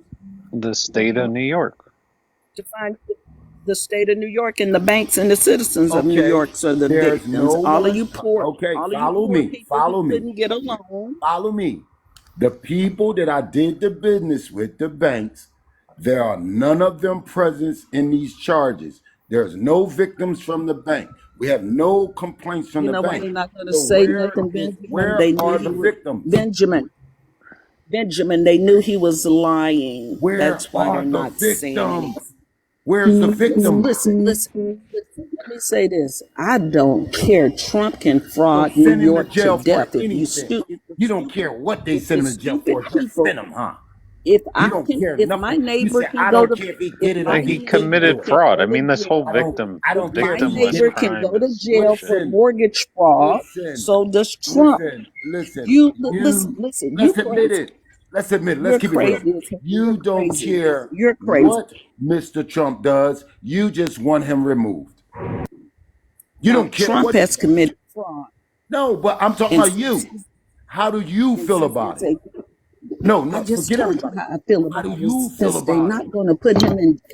The state of New York. To find the state of New York and the banks and the citizens of New Okay. York are the There's victims. no one. Okay, All of you follow poor me. people who Follow me. couldn't get a loan. Follow me. The people that I did the business with, the banks, there are none of them present in these charges. There's no victims from the bank. We have no complaints from You the know why bank. they're not going to So say nothing, Benjamin? where They knew are he the was victims? Benjamin. They knew he was lying. Where That's why are they're the not saying anything. victims? Where's the victims? Listen. Let me say this. I don't care. Trump can So fraud New send him to York to jail for death. If you anything. stu- You don't care what they if send the him to jail stupid for. Just people, send him, huh? You don't care if my nothing. You neighbor say can I go don't to, care if he if did it or my he He didn't neighbor do committed it. can fraud. go I to mean, this whole I jail, don't. victim I if don't care my if he victimless did neighbor it or can he. go crime to is jail for bullshit. Listen, mortgage fraud, listen, so does Trump. listen. Listen, You. listen. You Let's admit crazy. it. Let's admit it. Let's You're keep it real. crazy as hell. You're You don't crazy. care You're crazy. what Mr. Trump does. You just want him removed. You No, don't care Trump what. has committed fraud, No, but I'm talking and about since you. he's, How do you and feel since about there's it? a No, I no, just forget told you everybody. how I feel How do about it. you feel about it?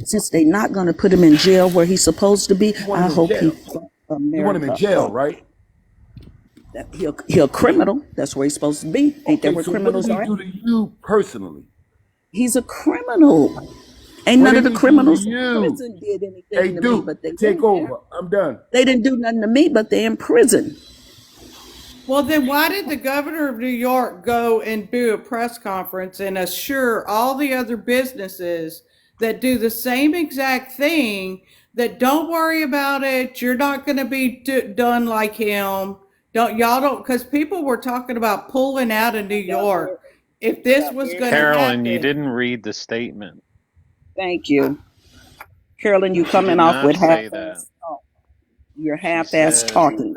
Since they not gonna put him in jail where he's supposed to be, You want I him in hope he jail. fuck You want him in America jail, up. right? That he a criminal. That's where he's supposed to be. Ain't that Okay, where so what did criminals he are at? do to you personally? He's a criminal. Ain't What none of did the he do to criminals in you? prison did Hey, anything to me, Duke, but they take in there. over. I'm done. They didn't do nothing to me, but they in prison. Well, then why did the governor of New York go and do a press conference and assure all the other businesses that do the same exact thing that don't worry about it? You're not going to be done like him. Don't y'all don't because people were talking about pulling out of New Governor York. If this Y'all was hear going to me? Carolyn, you happen, didn't read the statement. Thank you. Carolyn, you She did coming off not with say that. half-ass talk. You're She half-ass said talking.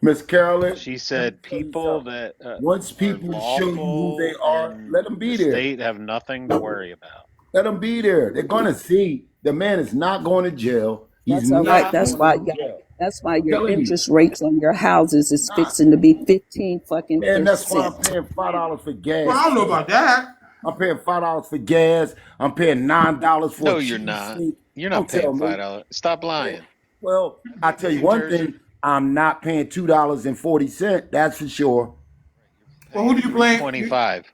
Miss Carolyn, she let me said tell you people something. that Once are people show you who they lawful are, in let them the be there. state have nothing to worry about. Let them be there. They're gonna see the man is not going to jail. He's That's all right. not Nah, That's going why to y'all, jail. that's why I'm your telling you, interest rates on your houses is not. fixing to be 15 fucking And that's why I'm percent. paying $5 for well, I gas don't know too. about that. I'm paying $5 for gas. I'm paying $9 for a No, you're not. cheesesteak. You're I'm not paying telling you. $5. Stop Yeah. lying. Well, I tell you New one Jersey. thing. I'm not paying $2.40. That's for sure. You're Well, who paying do you blame? 3.25.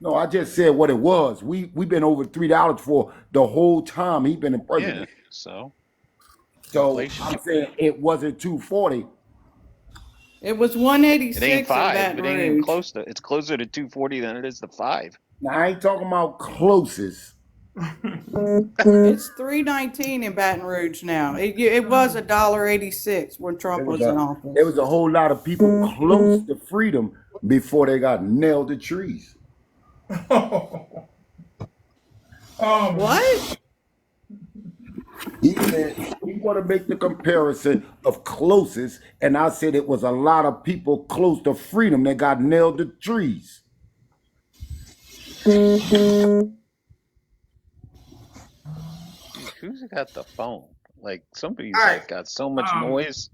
No, I just said what it was. We've been over $3 for the whole time he's been in Yeah, president. so So inflation. I'm saying it wasn't 240. it was It ain't 186 in 5. Baton It ain't even Rouge. close to. It's closer to 240 than it is to 5. Now I ain't talking about closest. It's 319 in Baton Rouge now. It was $1.86 when There Trump was was in a there office. was a whole lot of people close to freedom before they got nailed to trees. Oh my What? He said he want to make the comparison of closest, and I said it was a lot of people close to freedom that got nailed to trees. Dude, who's got the phone? Like All somebody's right. like got so much Um, noise.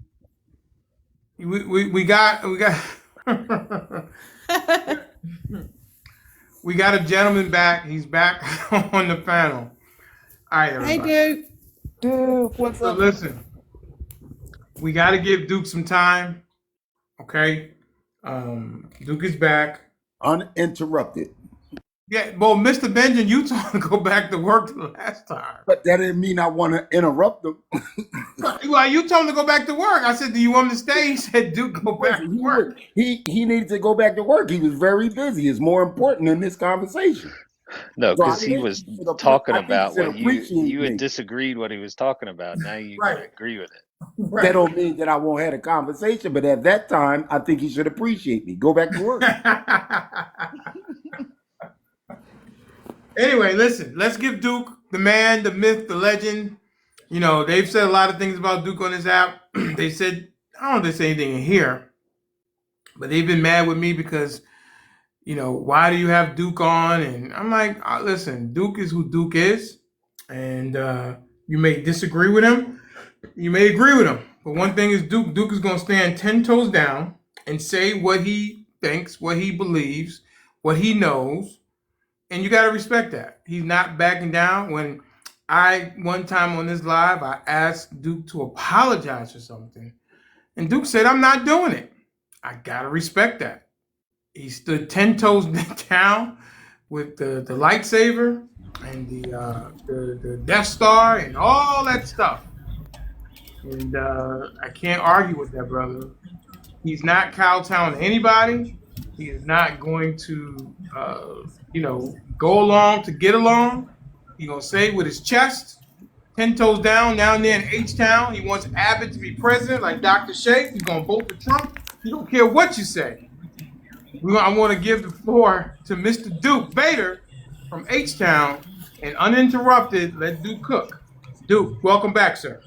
we got we got a gentleman back. He's back on the panel. All right, Hey, everybody. dude. Duke, what's So up? listen, we got to give Duke some time. Okay. Duke is back. Uninterrupted. Yeah. Well, Mr. Benjamin, you told him to go back to work the last time. But that didn't mean I want to interrupt them. Well, you told him to go back to work. I said, "Do you want him to stay?" He said, "Duke, go back to work." He needed to go back to work. He was very busy. It's more important in this conversation. No, So I because he think was talking I think he about should what you appreciate you had me. disagreed what he was talking about. Now you're gonna Right. agree with it. That Right. don't mean that I won't have a conversation, but at that time, I think he should appreciate me. Go back to work. Anyway, listen. Let's give Duke, the man, the myth, the legend. You know, they've said a lot of things about Duke on this app. They said, I don't know if they say anything in here, but they've been mad with me because, why do you have Duke on? And I'm like, listen, Duke is who Duke is. And you may disagree with him. You may agree with him. But one thing is Duke. Duke is going to stand 10 toes down and say what he thinks, what he believes, what he knows. And you got to respect that. He's not backing down. When one time on this live, I asked Duke to apologize for something. And Duke said, I'm not doing it. I got to respect that. He stood 10 toes down with the lightsaber and the Death Star and all that stuff. And I can't argue with that, brother. He's not kowtowing to anybody. He is not going to, go along to get along. He's going to say it with his chest, 10 toes down, down there in H-Town. He wants Abbott to be president like Dr. Sheikh. He's going to vote for Trump. He don't care what you say. I want to give the floor to Mr. Duke Bader from H-Town, and uninterrupted, let Duke cook. Duke, welcome back, sir.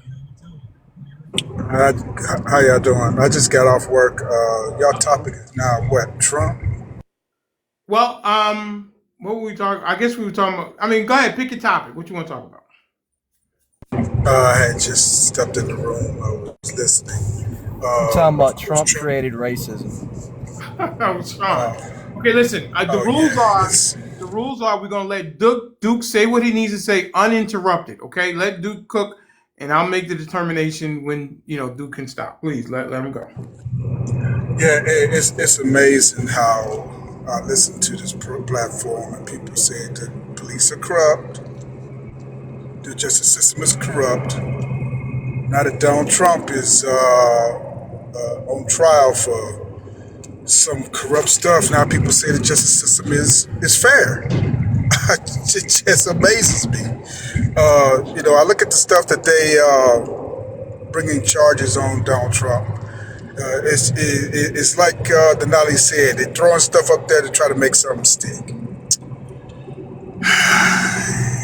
Uh, how y'all doing? I just got off work. Y'all topic is now what? Trump? Well, what were we talking? I guess we were talking about. I mean, go ahead, pick your topic. What you want to talk about? I had just stepped in the room. I was listening. I'm talking about Was Trump Trump? created racism. That was fun. Okay, listen. The Oh rules yeah, are it's we're gonna let Duke say what he needs to say uninterrupted. Okay, let Duke cook, and I'll make the determination when Duke can stop. Please let him go. yeah, it's amazing how I listen to this platform and people say that police are corrupt, the justice system is corrupt. Now that Donald Trump is on trial for some corrupt stuff, now people say the justice system is fair. It just amazes me. I look at the stuff that they bringing charges on Donald Trump, It's like Denali said, they're throwing stuff up there to try to make something stick.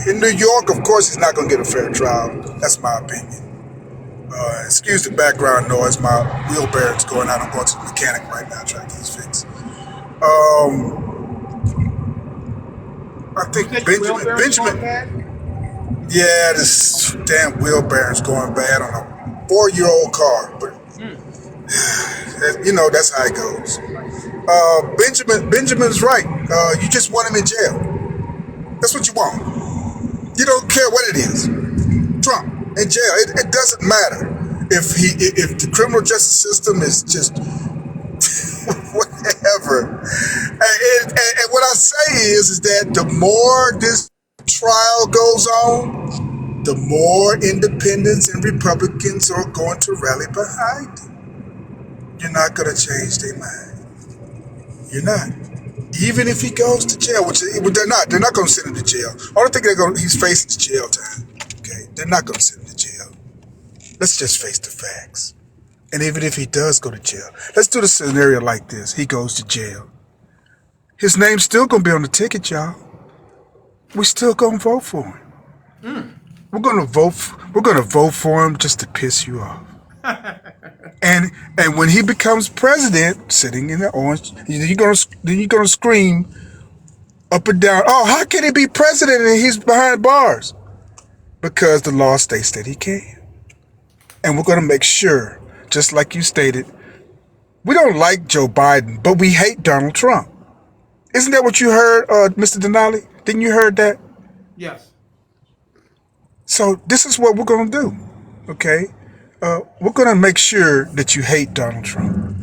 In New York, of course, he's not going to get a fair trial. That's my opinion. Excuse the background noise. My wheel bearing's going out. I'm going to the mechanic right now trying to get this fixed. I You think said your wheel bearings going Benjamin. bad? Yeah, this damn wheel bearing's going bad on a 4-year-old car, but that's how it goes. Benjamin's right. You just want him in jail. That's what you want. You don't care what it is. Trump in jail. It doesn't matter if the criminal justice system is just whatever. And what I say is that the more this trial goes on, the more independents and Republicans are going to rally behind it. You're not going to change their mind. You're not. Even if he goes to jail, which they're not. They're not going to send him to jail. Only thing he's facing is jail time. Okay, they're not going to send him to jail. Let's just face the facts. And even if he does go to jail, let's do the scenario like this. He goes to jail. His name's still going to be on the ticket, y'all. We're still going to vote for him. We're going to vote for him just to piss you off. And when he becomes president, sitting in the orange, you're gonna scream up and down, oh, how can he be president and he's behind bars? Because the law states that he can. And we're gonna make sure, just like you stated, we don't like Joe Biden, but we hate Donald Trump. Isn't that what you heard, Mr. Denali? Didn't you heard that? Yes. So this is what we're gonna do, okay? We're gonna make sure that you hate Donald Trump.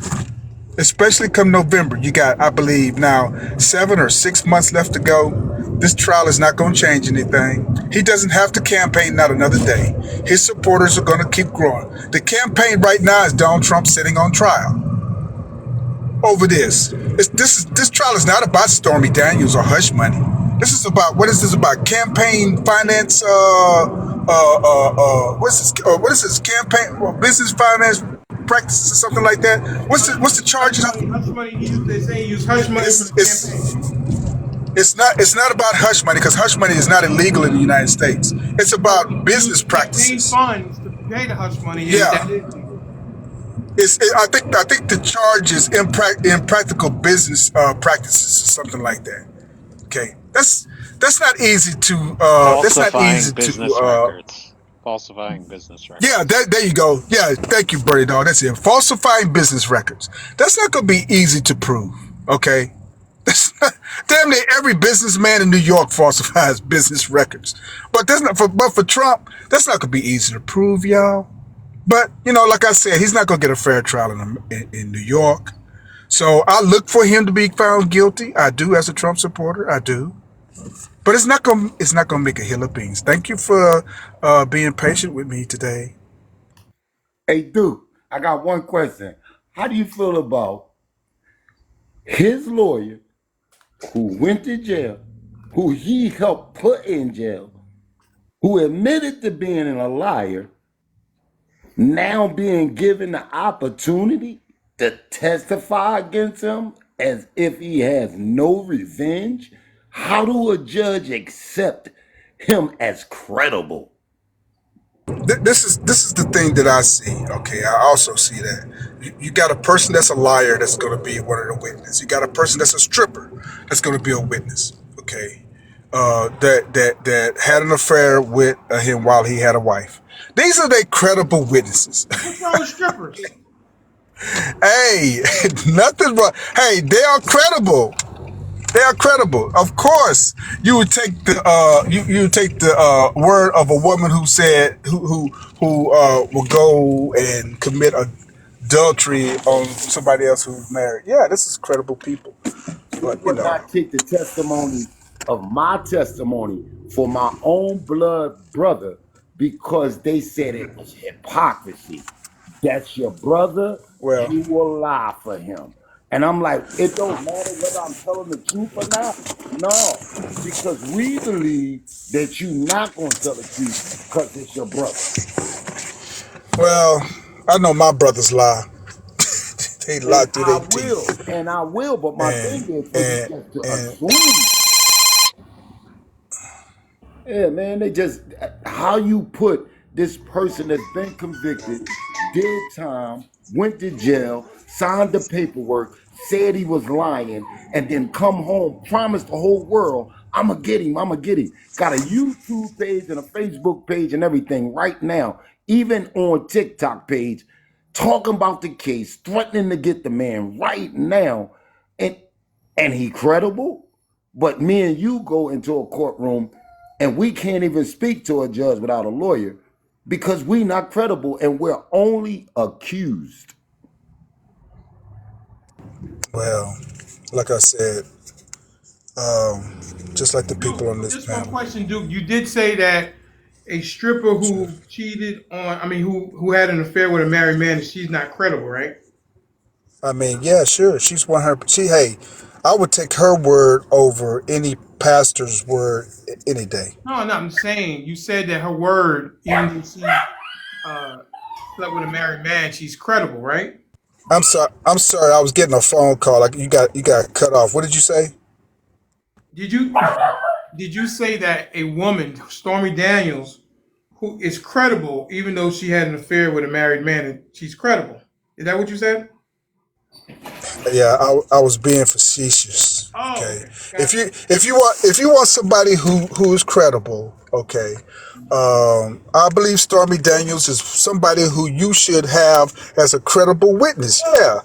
Especially come November. You got, I believe, now 7 or 6 months left to go. This trial is not going to change anything. He doesn't have to campaign not another day. His supporters are going to keep growing. The campaign right now is Donald Trump sitting on trial over this. This trial is not about Stormy Daniels or hush money. This is about, what is this about? Campaign finance, what is this? Campaign, business finance practices or something like that. What's the charges? Hush money. They say use hush money for the campaign. It's not about hush money, because hush money is not illegal in the United States. It's about business practices. Funds to pay the hush money. Yeah. That is legal. I think the charge is impractical business practices or something like that. Okay, that's not easy to Falsifying business records. Falsifying business records. Yeah, there you go. Yeah, thank you, Bernie Dog. That's it. Falsifying business records. That's not going to be easy to prove. Okay, damn near every businessman in New York falsifies business records. But for Trump, that's not going to be easy to prove, y'all. But like I said, he's not going to get a fair trial in New York. So I look for him to be found guilty. I do, as a Trump supporter. I do. But it's not gonna make a hill of beans. Thank you for being patient with me today. Hey, Duke, I got one question. How do you feel about his lawyer who went to jail, who he helped put in jail, who admitted to being a liar, now being given the opportunity to testify against him as if he has no revenge? How do a judge accept him as credible? This is the thing that I see. Okay, I also see that you got a person that's a liar that's going to be one of the witnesses. You got a person that's a stripper that's going to be a witness. Okay, that had an affair with him while he had a wife. These are the credible witnesses. What's wrong with strippers? Hey, nothing wrong. Hey, they are credible. They are credible. Of course, you would take the word of a woman who said who will go and commit adultery on somebody else who's married. Yeah, this is credible people. But not take the testimony of my testimony for my own blood brother because they said it was hypocrisy. That's your brother. Well, you will lie for him. And I'm like, it don't matter whether I'm telling the truth or not. No, because we believe that you're not going to tell the truth because it's your brother. Well, I know my brothers lie. They And locked through I their will, teeth. and I will. But my And thing is, for you and just to and assume. Yeah, man, they just how you put this person that's been convicted, did time, went to jail, signed the paperwork, said he was lying, and then come home, promised the whole world, I'ma get him, I'ma get him. Got a YouTube page and a Facebook page and everything right now, even on TikTok page, talking about the case, threatening to get the man right now. And he credible, but me and you go into a courtroom and we can't even speak to a judge without a lawyer because we not credible and we're only accused. well, like I said, just like the people on Duke, this just one panel. question, Duke. You did say that a stripper Sure. who cheated on, I mean, who had an affair with a married man, she's not credible, right? I mean, yeah, sure. She's 100. Hey, I would take her word over any pastor's word any day. No, no, I'm saying you said that her word, even though she uh, slept with a married man, she's credible, right? I'm sorry. I'm sorry. I was getting a phone call. Like you got cut off. What did you say? Did you did you say that a woman, Stormy Daniels, who is credible, even though she had an affair with a married man, she's credible? Is that what you said? Yeah, I was being facetious. Oh, Okay, okay, if gotcha. you want somebody who is credible, okay, I believe Stormy Daniels is somebody who you should have as a credible witness. Yeah,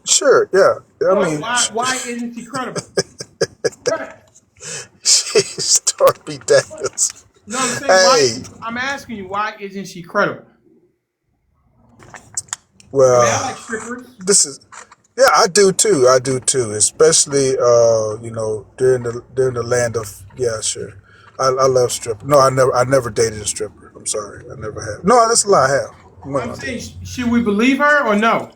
sure. Yeah, I But mean, why isn't she credible? she's Stormy Daniels. No, I'm saying why. Hey, I'm asking you why isn't she credible? I mean, I like well, strippers. this is. Yeah, I do too. I do too. Especially, during the land of, yeah, sure. I love stripper. No, I never dated a stripper. I'm sorry, I never have. No, that's a lie. I have. I'm No, I saying, didn't. should we believe her or no?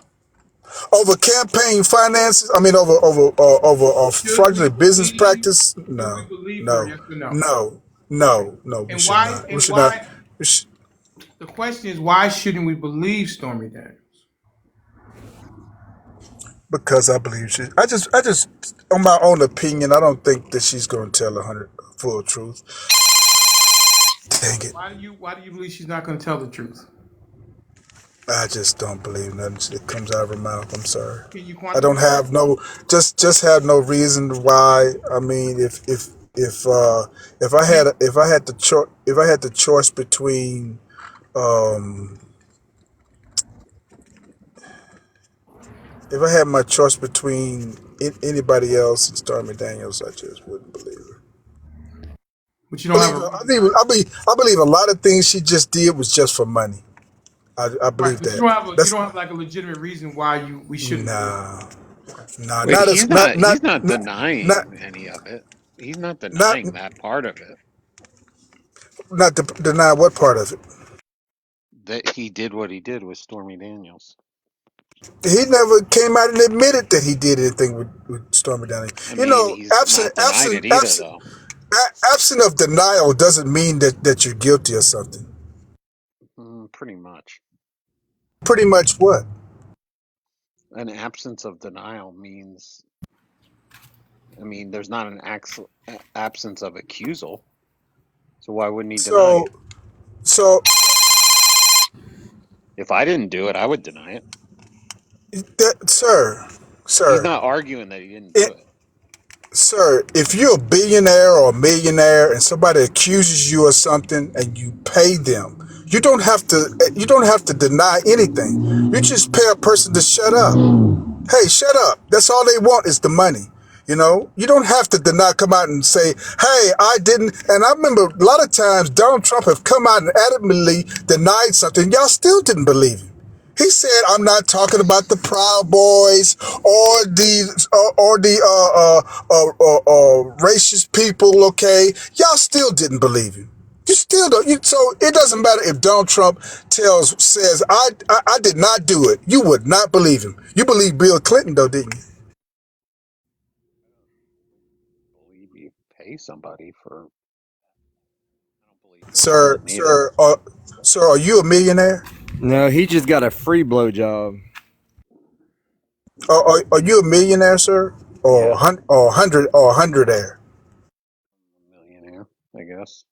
Over campaign finances. I mean, over Should we fraudulent business believe? practice. Should we No, believe her? no, Yes or no? no, Okay. no, no. We And should why? not. We And should not. why? We sh- The question is, why shouldn't we believe Stormy Daniels? because I believe she. I just, on my own opinion, I don't think that she's going to tell 100 full truth. Dang it. Why do you believe she's not going to tell the truth? I just don't believe nothing that comes out of her mouth. I'm sorry. Can you I don't quantify it? have no just have no reason why. I mean, if I had the choice between um if I had my choice between anybody else and Stormy Daniels, I just wouldn't believe her. But you don't have a reason. I believe a lot of things she just did was just for money. I Right, believe but you that. don't have you That's don't have like a legitimate reason why we shouldn't believe her. nah, Okay. nah, Wait, not as not not he's not not not denying any of it. He's not not denying that part of it. not to deny what part of it. That he did what he did with Stormy Daniels. He never came out and admitted that he did anything with Stormy Daniels. I mean, he's not denied it either, though. Absent of denial doesn't mean that you're guilty of something. Pretty much. Pretty much what? An absence of denial means, I mean, there's not an absence of accusal. So why wouldn't he deny So it? so If I didn't do it, I would deny it. that, sir, He's sir, not arguing that he didn't do it, it. sir, if you're a billionaire or a millionaire and somebody accuses you of something and you pay them, you don't have to deny anything. You just pay a person to shut up. Hey, shut up. That's all they want is the money. You don't have to deny, come out and say, hey, I didn't. And I remember a lot of times Donald Trump have come out and adamantly denied something. Y'all still didn't believe him. He said, I'm not talking about the Proud Boys or the racist people, okay? Y'all still didn't believe him. You still don't. So it doesn't matter if Donald Trump says, I did not do it. You would not believe him. You believe Bill Clinton, though, didn't you? I believe you pay somebody for. I don't believe Bill Sir, Clinton either. sir, are you a millionaire? No, he just got a free blowjob. Are you a millionaire, sir, or Yeah, a hundredaire? millionaire, I guess.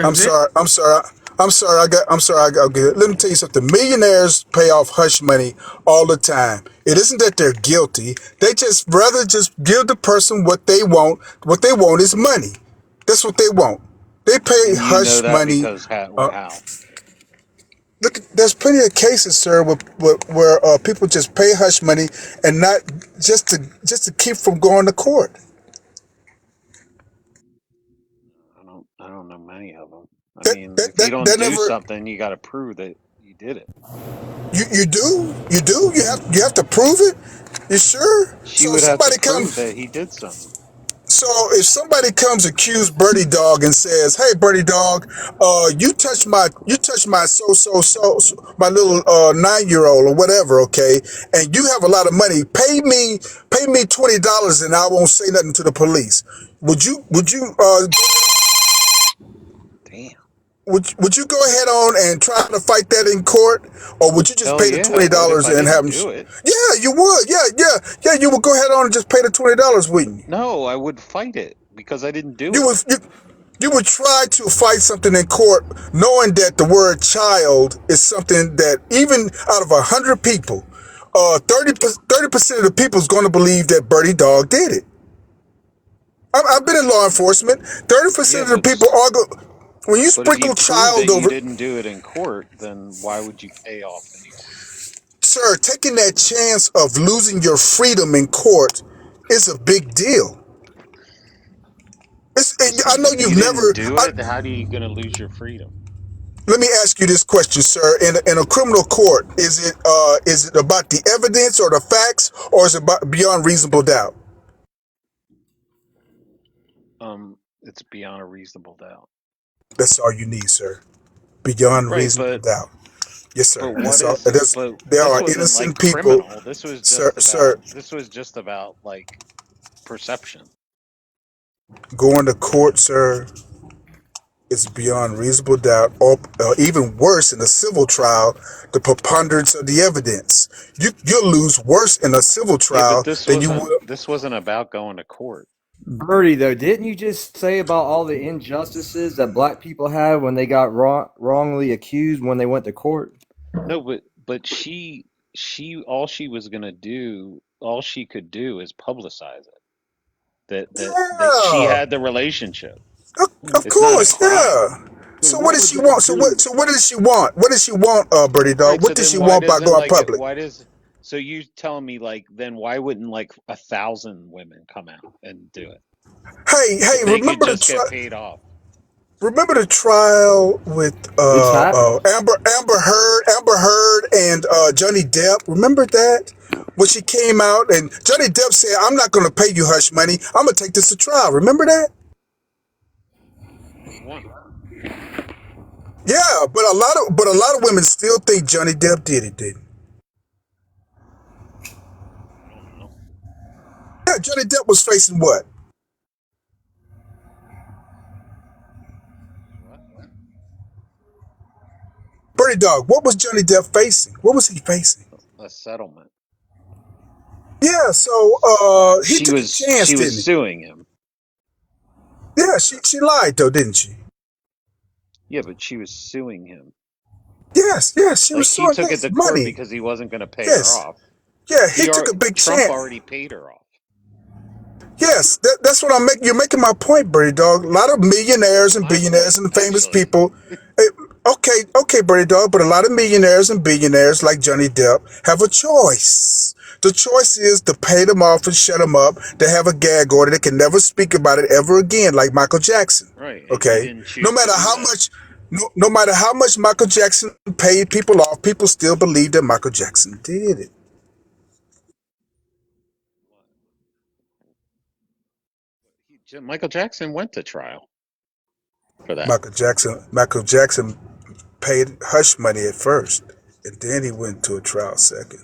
I'm That's it. sorry. I'm sorry. I'm sorry. I'm sorry. I get it. Let me tell you something. Millionaires pay off hush money all the time. It isn't that they're guilty. They just rather just give the person what they want. What they want is money. That's what they want. They pay And you know hush that money. because Uh, how? Look, there's plenty of cases, sir, where people just pay hush money and not just to keep from going to court. I don't know many of them. I That mean, that if you that, don't that do never. something, you got to prove that you did it. You have to prove it. You sure? She would have to prove that he did something. So if somebody comes accuse Birdie Dog and says, "Hey, Birdie Dog, you touched my my little 9-year old or whatever, okay, and you have a lot of money. Pay me $20 and I won't say nothing to the police." Damn. Would you go ahead on and try to fight that in court, or would you just Hell pay the yeah, I twenty would if dollars I and have didn't them? do it. Yeah, you would. Yeah. You would go ahead on and just pay the $20, wouldn't you? No, I would fight it because I didn't do You it. would you, you would try to fight something in court, knowing that the word "child" is something that even out of 100 people, 30% of the people is going to believe that Birdie Dog did it. I've been in law enforcement. 30% Yeah, of the people are when you but if you sprinkle prove child that you over. didn't do it in court, then why would you pay off anyone? Sir, taking that chance of losing your freedom in court is a big deal. I Listen, know if you you've didn't never. do it, how are you going to lose your freedom? Let me ask you this question, sir. In a criminal court, is it about the evidence or the facts, or is it about beyond reasonable doubt? It's beyond a reasonable doubt. That's all you need, sir. Beyond Right, reasonable but doubt. Yes, but sir. what That's all. is but There this are wasn't like innocent people, criminal. This was sir. just Sir, about like perception. going to court, sir, is beyond reasonable doubt, or even worse in a civil trial, the preponderance of the evidence. You'll lose worse in a civil Yeah, but trial than you would. this wasn't about going to court. Birdie, though, didn't you just say about all the injustices that black people had when they got wrongly accused when they went to court? No, but she all she could do is publicize it. That she Yeah, had the relationship. of It's not a course, crime. yeah. So So what what does would she that want? do? So what does she want? What does she want, Birdie Dog? Right, What so does then she want by going public? why does so you telling me like then why wouldn't like 1,000 women come out and do it Hey, if they could just get paid off? remember the trial with It's happened. Amber Heard and Johnny Depp. Remember that when she came out and Johnny Depp said, "I'm not going to pay you hush money. I'm going to take this to trial." Remember that? He won. Yeah, but a lot of women still think Johnny Depp did it. Didn't? I don't know. Yeah, Johnny Depp was facing what? What? Birdie Dog. What was Johnny Depp facing? What was he facing? A settlement. Yeah, so he took a chance, She was didn't he? suing him. Yeah, she lied though, didn't she? Yeah, but she was suing him. Yes, she Like was he suing. took it Yes, to court money. because he wasn't going to pay her Yes, off. yeah, he took a big Trump chance. already paid her off. Yes, that's what I'm making. You're making my point, Birdie Dog. A lot of millionaires and My billionaires point, and famous actually. people. eh, okay, Birdie Dog, but a lot of millionaires and billionaires like Johnny Depp have a choice. The choice is to pay them off and shut them up. To have a gag order. They can never speak about it ever again, like Michael Jackson. Right, and he Okay, didn't no choose to matter do how that. much, no matter how much Michael Jackson paid people off, people still believe that Michael Jackson did it. Michael Jackson went to trial for that. Michael Jackson paid hush money at first, and then he went to a trial second.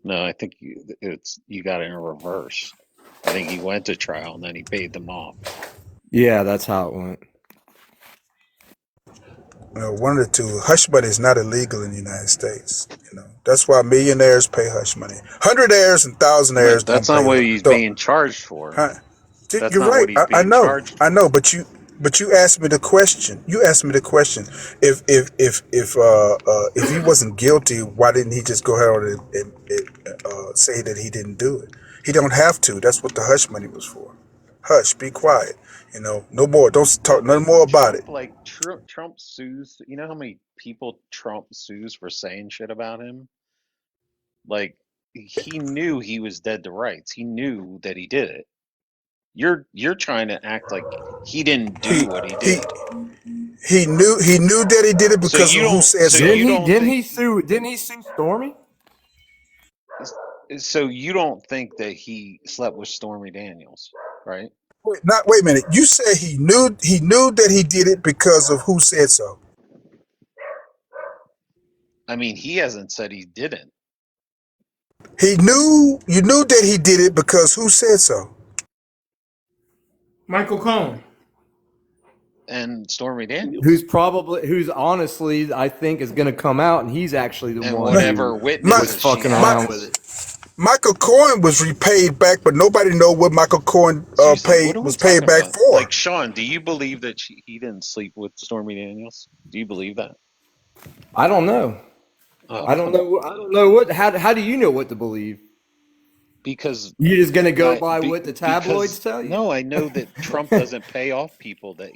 No, I think you got it in reverse. I think he went to trial and then he paid them off. Yeah, that's how it went. One of the two. Hush money is not illegal in the United States. That's why millionaires pay hush money. Hundredaires and thousandaires But that's don't not pay. what he's Don't. being charged for. Huh? That's You're not right. what he's I being know. charged I for. know. But you asked me the question. You asked me the question. If he wasn't guilty, why didn't he just go ahead and say that he didn't do it? He don't have to. That's what the hush money was for. Hush. Be quiet. No more. Don't Yeah, talk but nothing more about it. Trump, like Trump sues. You know how many people Trump sues for saying shit about him? Like he knew he was dead to rights. He knew that he did it. You're trying to act like he didn't do He what he he did. he knew that he did it So because you of who don't. said So so. you don't think. Didn't he sue Stormy? So you don't think that he slept with Stormy Daniels, right? Wait a minute. You said he knew that he did it because of who said so. I mean, he hasn't said he didn't. You knew that he did it because who said so? Michael Cohen. And Stormy Daniels. Who's honestly, I think is going to come out, and he's actually the And one who whatever My, was witnesses she fucking around my, with has. it. Michael Cohen was repaid back, but nobody know what Michael Cohen Seriously, what are we was paid talking back about? Like, for. Sean, do you believe that he didn't sleep with Stormy Daniels? Do you believe that? I don't know. Oh, I don't come on, know. I dude. don't know what. How do you know what to believe? Because You just going to go I by what the tabloids because tell you? no, I know that Trump doesn't pay off people that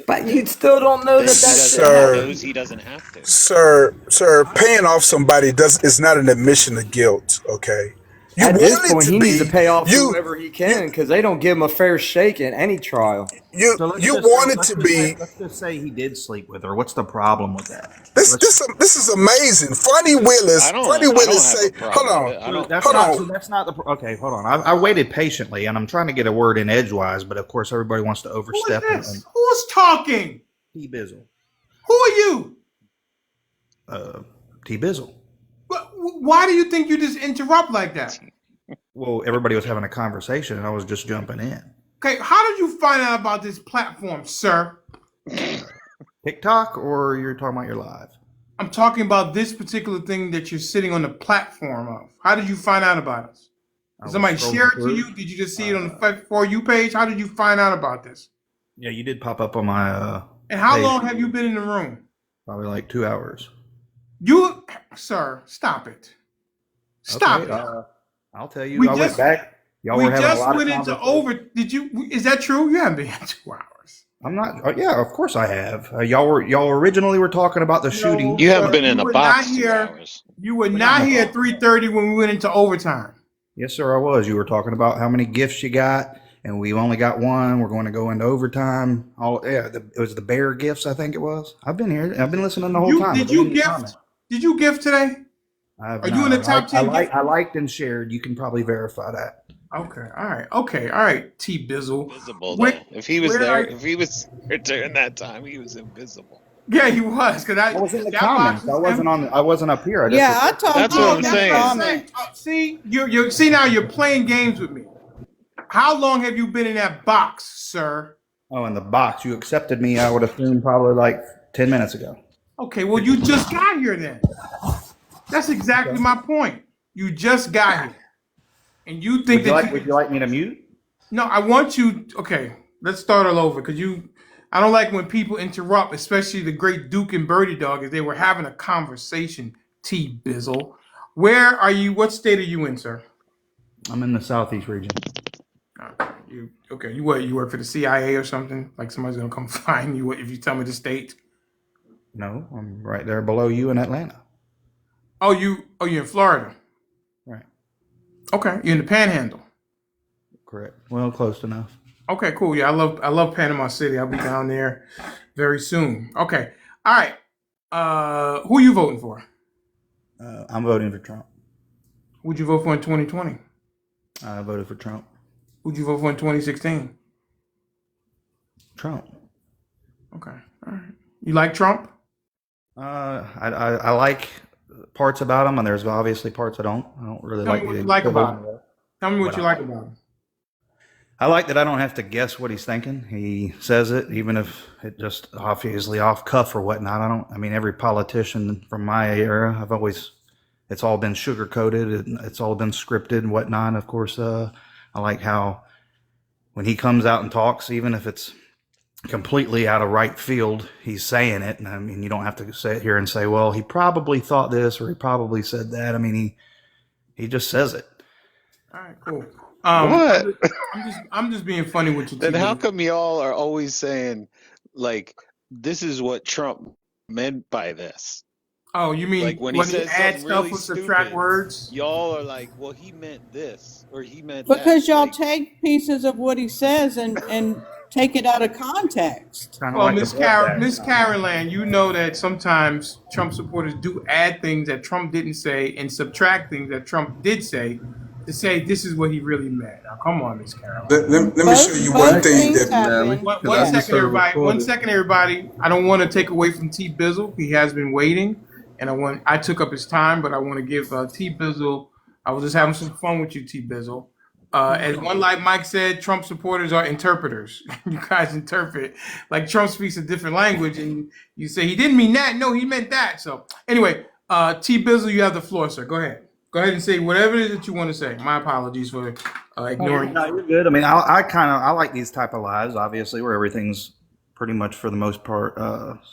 But you still don't know that that's it. he Sir, knows he doesn't have to. sir, paying off somebody is not an admission of guilt. Okay, you At this want it point, to he needs to be. pay off You whoever he you can because they don't give him a fair shake in any trial. So let's you just say want it to be. let's just say he did sleep with her. What's the problem with that? This Let's this this is amazing. Funny Willis. Funny I Willis don't have say, a "Hold problem with on, it. I so don't. that's hold not on." so that's not the okay. Hold on, I waited patiently, and I'm trying to get a word in edgewise, but of course everybody wants to Who is overstep and this? Who's talking? T Bizzle, Who are you? T Bizzle. Why do you think you just interrupt like that? Well, everybody was having a conversation, and I was just jumping in. Okay, how did you find out about this platform, sir? TikTok, or you're talking about your live? I'm talking about this particular thing that you're sitting on the platform of. How did you find out about it? I Did was somebody share scrolling it to through. you? Did you just see it on the For You page? How did you find out about this? Yeah, you did pop up on my And how page. long have you been in the room? Probably like 2 hours. Sir, stop it. Stop Okay, it. I'll tell you. We I went just back. Y'all we were having a just lot of went into conversation. over. Did you? Is that true? You haven't been here 2 hours. I'm not. Yeah, of course I have. Y'all originally were talking about the shooting. No, You haven't sir. been in You a were not box two here. hours. You were We're not not in a here box. at 3:30 when we went into overtime. Yes, sir. I was. You were talking about how many gifts you got, and we only got one. We're going to go into overtime. It was the bear gifts. I think it was. I've been here. I've been listening the whole You time. I've did been in you your comment. gift? Did you gift today? I have Are you in the not. top 10 gift? I liked and shared. You can probably verify that. Okay, all right, okay, all right. T Bizzle, Invisible where though. If he was where there, are? if he was there during that time, he was invisible. Yeah, he was because I was in the that box comments. was empty. I wasn't up here. I just Yeah, I reflected on talked That's the what to Oh, him I'm in that's the what I'm saying. saying. comments. See, you see now you're playing games with me. How long have you been in that box, sir? Oh, in the box. You accepted me, I would assume, probably like 10 minutes ago. Okay, well you just got here then. That's exactly Okay. my point. You just got here, and you think that you Would can. you like me to mute? No, I want you. Okay, let's start all over because you. I don't like when people interrupt, especially the great Duke and Birdie Dog, as they were having a conversation. T Bizzle, where are you? What state are you in, sir? I'm in the southeast region. Okay, you what? You work for the CIA or something? Like somebody's gonna come find you if you tell me the state? No, I'm right there below you in Atlanta. You're in Florida. Right. Okay, you're in the Panhandle. Correct. Well, close enough. Okay, cool. Yeah, I love Panama City. I'll be down there very soon. Okay, all right. Who are you voting for? I'm voting for Trump. Who'd you vote for in 2020? I voted for Trump. Who'd you vote for in 2016? Trump. Okay, all right. You like Trump? I like parts about him, and there's obviously parts I don't. I don't really Tell like me what you the like civil about him. unrest. Tell me what What you I like like. about him. I like that I don't have to guess what he's thinking. He says it, even if it just obviously off cuff or whatnot. I mean, every politician from my era, it's all been sugar coated. It's all been scripted and whatnot. Of course, I like how when he comes out and talks, even if it's completely out of right field, he's saying it. And I mean, you don't have to sit here and say, well, he probably thought this or he probably said that. I mean, he just says it. All right, cool. What? I'm just being funny with you, Then how T. come y'all are always saying like this is what Trump meant by this? Oh, you mean Like when he when he says adds something stuff really or subtract stupid, words? y'all are like, well, he meant this or he meant that. Because y'all Like, take pieces of what he says and take it out of context. Kind of Well, like the blood bag Miss comment. Caroline, you know that sometimes Trump supporters do add things that Trump didn't say and subtract things that Trump did say to say this is what he really meant. Now, come on, Miss Caroline. Let me show you one Both thing things that have Denali, been, because One I just second, yes. heard a everybody. One recording. second, everybody. I don't want to take away from T Bizzle. He has been waiting, and I took up his time, but I want to give T Bizzle. I was just having some fun with you, T Bizzle. As one like Mike said, Trump supporters are interpreters. You guys interpret like Trump speaks a different language, and you say he didn't mean that. No, he meant that. So anyway, T Bizzle, you have the floor, sir. Go ahead. Go ahead and say whatever it is that you want to say. My apologies for ignoring No, you. you're good. I mean, I like these type of lives, obviously, where everything's pretty much for the most part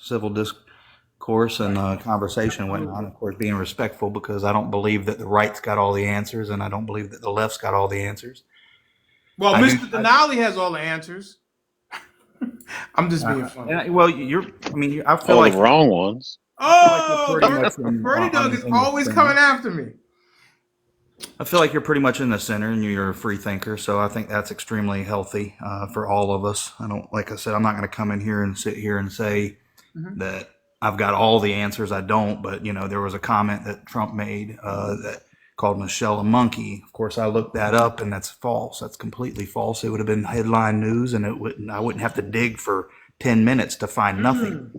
civil discourse and conversation and whatnot. Of course, being respectful because I don't believe that the right's got all the answers, and I don't believe that the left's got all the answers. Well, I do. Mr. Denali has all the answers. I'm just being funny. Well, you're. I mean, I feel all the like wrong ones. you're Oh, pretty much Bernie Dog is in the always center. coming after me. I feel like you're pretty much in the center, and you're a free thinker. So I think that's extremely healthy for all of us. I don't, like I said, I'm not going to come in here and sit here and say that I've got all the answers. I don't. But there was a comment that Trump made that called Michelle a monkey. Of course, I looked that up, and that's false. That's completely false. It would have been headline news, and I wouldn't have to dig for 10 minutes to find nothing.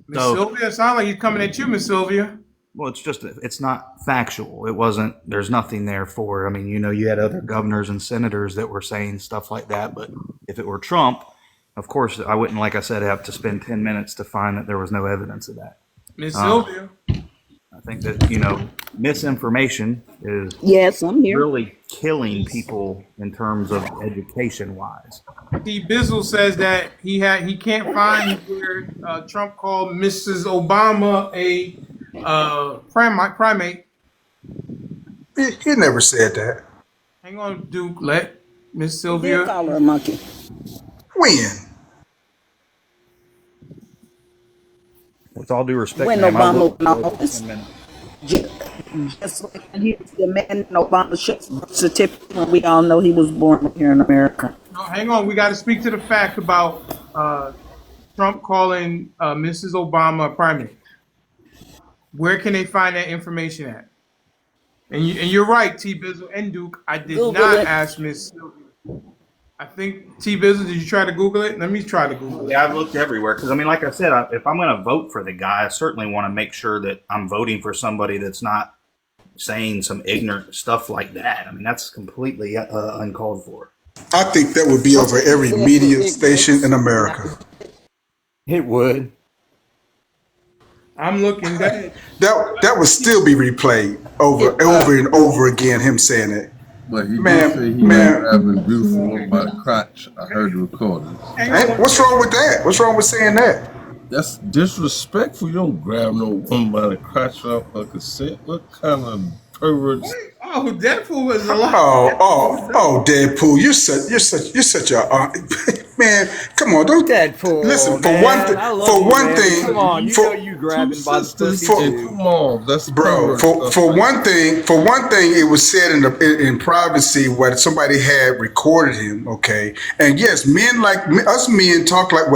Miss So, Sylvia, it sounds like he's coming at you, Miss Sylvia. well, it's not factual. It wasn't, there's nothing there for, I mean, you had other governors and senators that were saying stuff like that. But if it were Trump, of course, I wouldn't, like I said, have to spend 10 minutes to find that there was no evidence of that. Miss Sylvia. I think that, misinformation is Yes, I'm here. really killing people in terms of education wise. T. Bizzle says that he can't find where Trump called Mrs. Obama a primate. he never said that. Hang on, Duke. Let Miss Did Sylvia. call her a monkey. When? With all due respect, When ma'am, I Obama will was in office. 10 minutes. Just like when he was demanding Obama's certificate when we all know he was born here in America. No, hang on. We got to speak to the fact about Trump calling Mrs. Obama a primate. Where can they find that information at? And you're right, T. Bizzle and Duke. I did Google not it. ask Miss Sylvia. I think T. Bizzle, did you try to Google it? Let me try to Google it. Yeah, I've looked everywhere because, I mean, like I said, if I'm going to vote for the guy, I certainly want to make sure that I'm voting for somebody that's not saying some ignorant stuff like that. I mean, that's completely uncalled for. I think that would be over every media station in America. It would. I'm looking. Go ahead. That would still be replayed over and over again. Him saying it. But he did say he was grabbing beautiful woman by the crotch. I heard the recordings. What's wrong with that? What's wrong with saying that? That's disrespectful. You don't grab no woman by the crotch without her consent. What kind of perverts? Oh, Deadpool was a lot. Oh, Deadpool! You're such a man. Come on, don't Deadpool. Listen man. for one thing. Come on, you know you grabbing by the pussy too. Come on, that's Bro, for one thing, it was said in privacy where somebody had recorded him. Okay, and yes, men like us, men talk like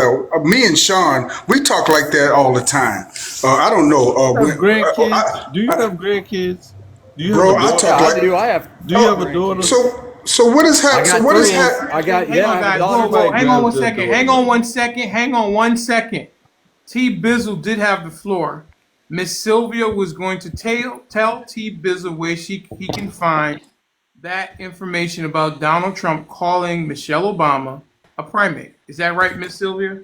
me and Sean, we talk like that all the time. I don't know. Grandkids? Do you have grandkids? Do you Bro, have a daughter? I do. I have. Do you have a daughter? So what is happening? So what is happening? I got Hang on, guys. Whoa, hang on 1 second. Hang on 1 second. T. Bizzle did have the floor. Miss Sylvia was going to tell T. Bizzle where he can find that information about Donald Trump calling Michelle Obama a primate. Is that right, Miss Sylvia?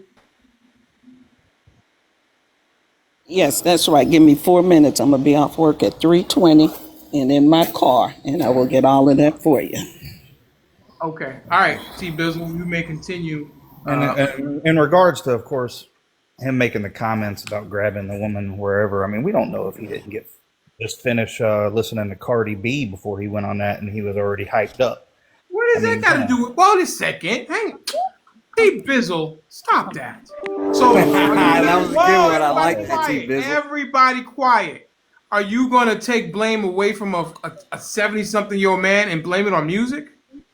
Yes, that's right. Give me 4 minutes. I'm gonna be off work at 3:20 and in my car, and I will get all of that for you. Okay. All right, T. Bizzle, you may continue. And in regards to, of course, him making the comments about grabbing the woman wherever, I mean, we don't know if he didn't get just finish listening to Cardi B before he went on that, and he was already hyped up. What does that got to do with? Well, a second. Hey, Bizzle, stop that. So, That was a good one. I like everybody that, T. quiet. Bizzle. Everybody quiet. Are you going to take blame away from a 70-something-year-old man and blame it on music?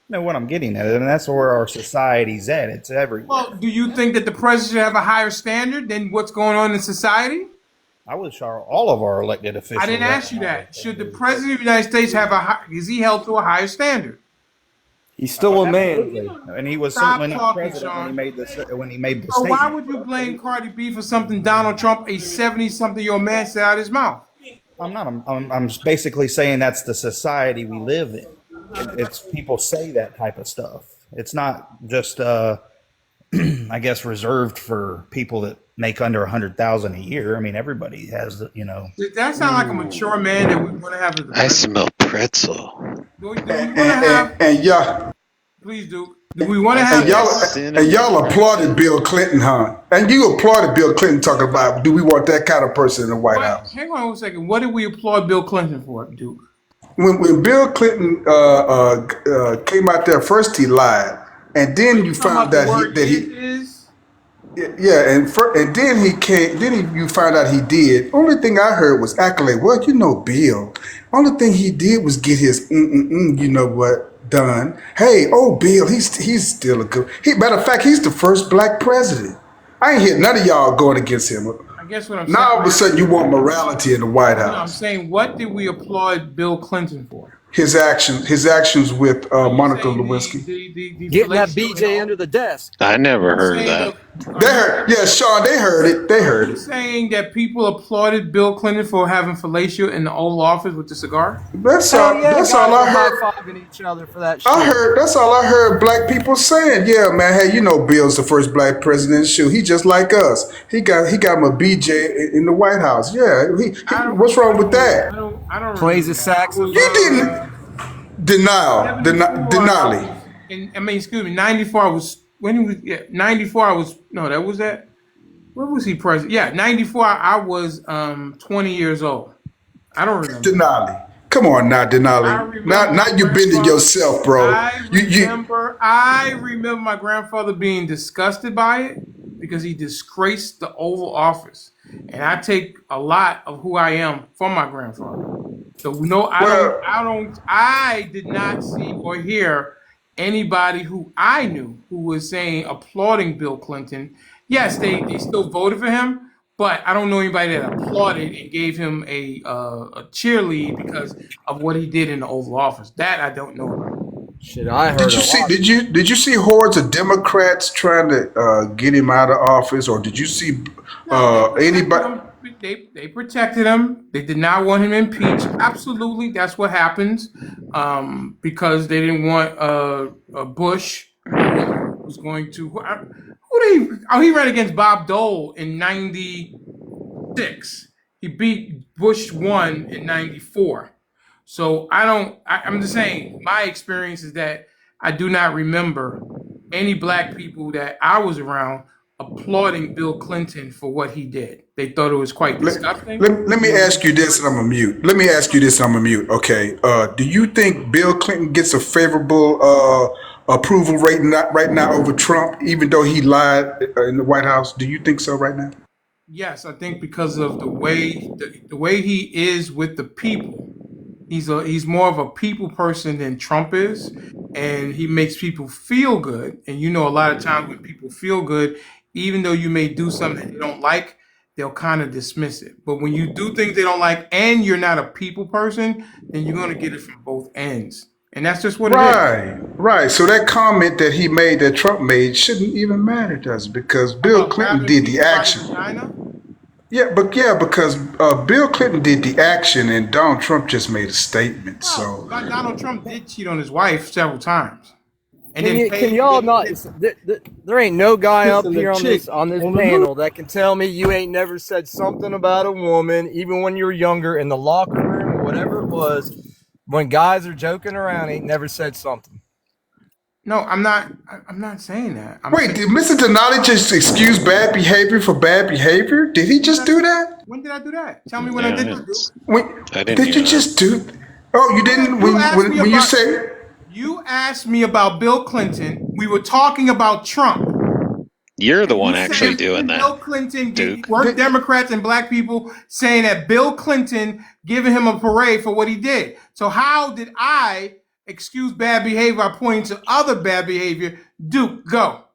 No, what I'm getting at, and that's where our society's at. It's everywhere. Well, do you think that the president should have a higher standard than what's going on in society? I wish all of our elected officials. I didn't ask you that. Should the president of the United States is he held to a higher standard? He's still a man, and he was Stop certainly not talking, president Sean. when he made the So statement. why would you blame Cardi B for something Donald Trump, a 70-something-year-old man, said out of his mouth? I'm not. I'm basically saying that's the society we live in. It's people say that type of stuff. It's not just, I guess, reserved for people that make under 100,000 a year. I mean, everybody has, you know. Does that sound like a mature man that we want to have as the I president? smell pretzel. Do we want to have? And y'all, Please do. Do we want to have? and y'all applauded Bill Clinton, huh? And you applauded Bill Clinton talking about, do we want that kind of person in the White House? Hang on one second. What did we applaud Bill Clinton for, Duke? When Bill Clinton came out there, first he lied, and then you found out and then he came. You found out he did. Only thing I heard was accolade. Well, you know, Bill. Only thing he did was get his you know what done. Hey, oh Bill, he's still a good. Matter of fact, he's the first black president. I ain't hear none of y'all going against him. I guess what I'm saying. Now all of a sudden you want morality in the White House. No, I'm saying, what did we applaud Bill Clinton for? His actions with Monica Lewinsky. Getting that BJ under the desk. I never heard that. They heard, yeah, Sean, they heard it. They heard it. Saying that people applauded Bill Clinton for having fellatio in the Oval Office with the cigar? That's all I heard. High-fiving each other for that shit. That's all I heard black people saying. Yeah, man, hey, you know Bill's the first black president. Shoot, he just like us. He got him a BJ in the White House. Yeah, what's wrong with that? I don't plays his saxophone. You didn't. Denali. I mean, excuse me, 94 I was, when he was, 94 I was, no, that was that. Where was he president? Yeah, 94 I was 20 years old. I don't remember. Denali. Come on now, Denali. Now you're bending yourself, bro. I remember my grandfather being disgusted by it because he disgraced the Oval Office. And I take a lot of who I am from my grandfather. So no, I did not see or hear anybody who I knew who was saying applauding Bill Clinton. Yes, they still voted for him, but I don't know anybody that applauded and gave him a cheerlead because of what he did in the Oval Office. That I don't know about. Shit, I heard. Did you see hordes of Democrats trying to get him out of office, or did you see anybody? They protected him. They did not want him impeached. Absolutely, that's what happens. Because they didn't want Bush was going to. He ran against Bob Dole in '96. He beat Bush 1 in '94. So I'm just saying, my experience is that I do not remember any black people that I was around applauding Bill Clinton for what he did. They thought it was quite disgusting. Let me ask you this, and I'm a mute. Okay. Do you think Bill Clinton gets a favorable approval rating right now over Trump, even though he lied in the White House? Do you think so right now? Yes, I think because of the way he is with the people. He's more of a people person than Trump is, and he makes people feel good. And a lot of times when people feel good, even though you may do something they don't like, they'll kind of dismiss it. But when you do things they don't like and you're not a people person, then you're going to get it from both ends. And that's just what it is. Right. So that comment that Trump made shouldn't even matter, does it? Because Bill Clinton did the action. because Bill Clinton did the action and Donald Trump just made a statement. Well, So Donald Trump did cheat on his wife several times, and Can then you can paid. y'all not? There ain't no guy up Kissing the here on chick this on the news. panel that can tell me you ain't never said something about a woman, even when you were younger in the locker room or whatever it was. When guys are joking around, ain't never said something. No, I'm not. I'm not saying that. I'm wait, saying. did Mr. Denali just excuse bad behavior for bad behavior? Did he just do that? When did I do that? Tell me when I Yeah, did that, Duke. I didn't Did hear you that. just do? Oh, you Yeah, didn't you asked me when you about. say. You asked me about Bill Clinton. We were talking about Trump. You're the And you one said, actually doing didn't that, Bill Clinton Duke. weren't Democrats and black people saying that Bill Clinton giving him a parade for what he did? So how did I excuse bad behavior by pointing to other bad behavior? Duke, go.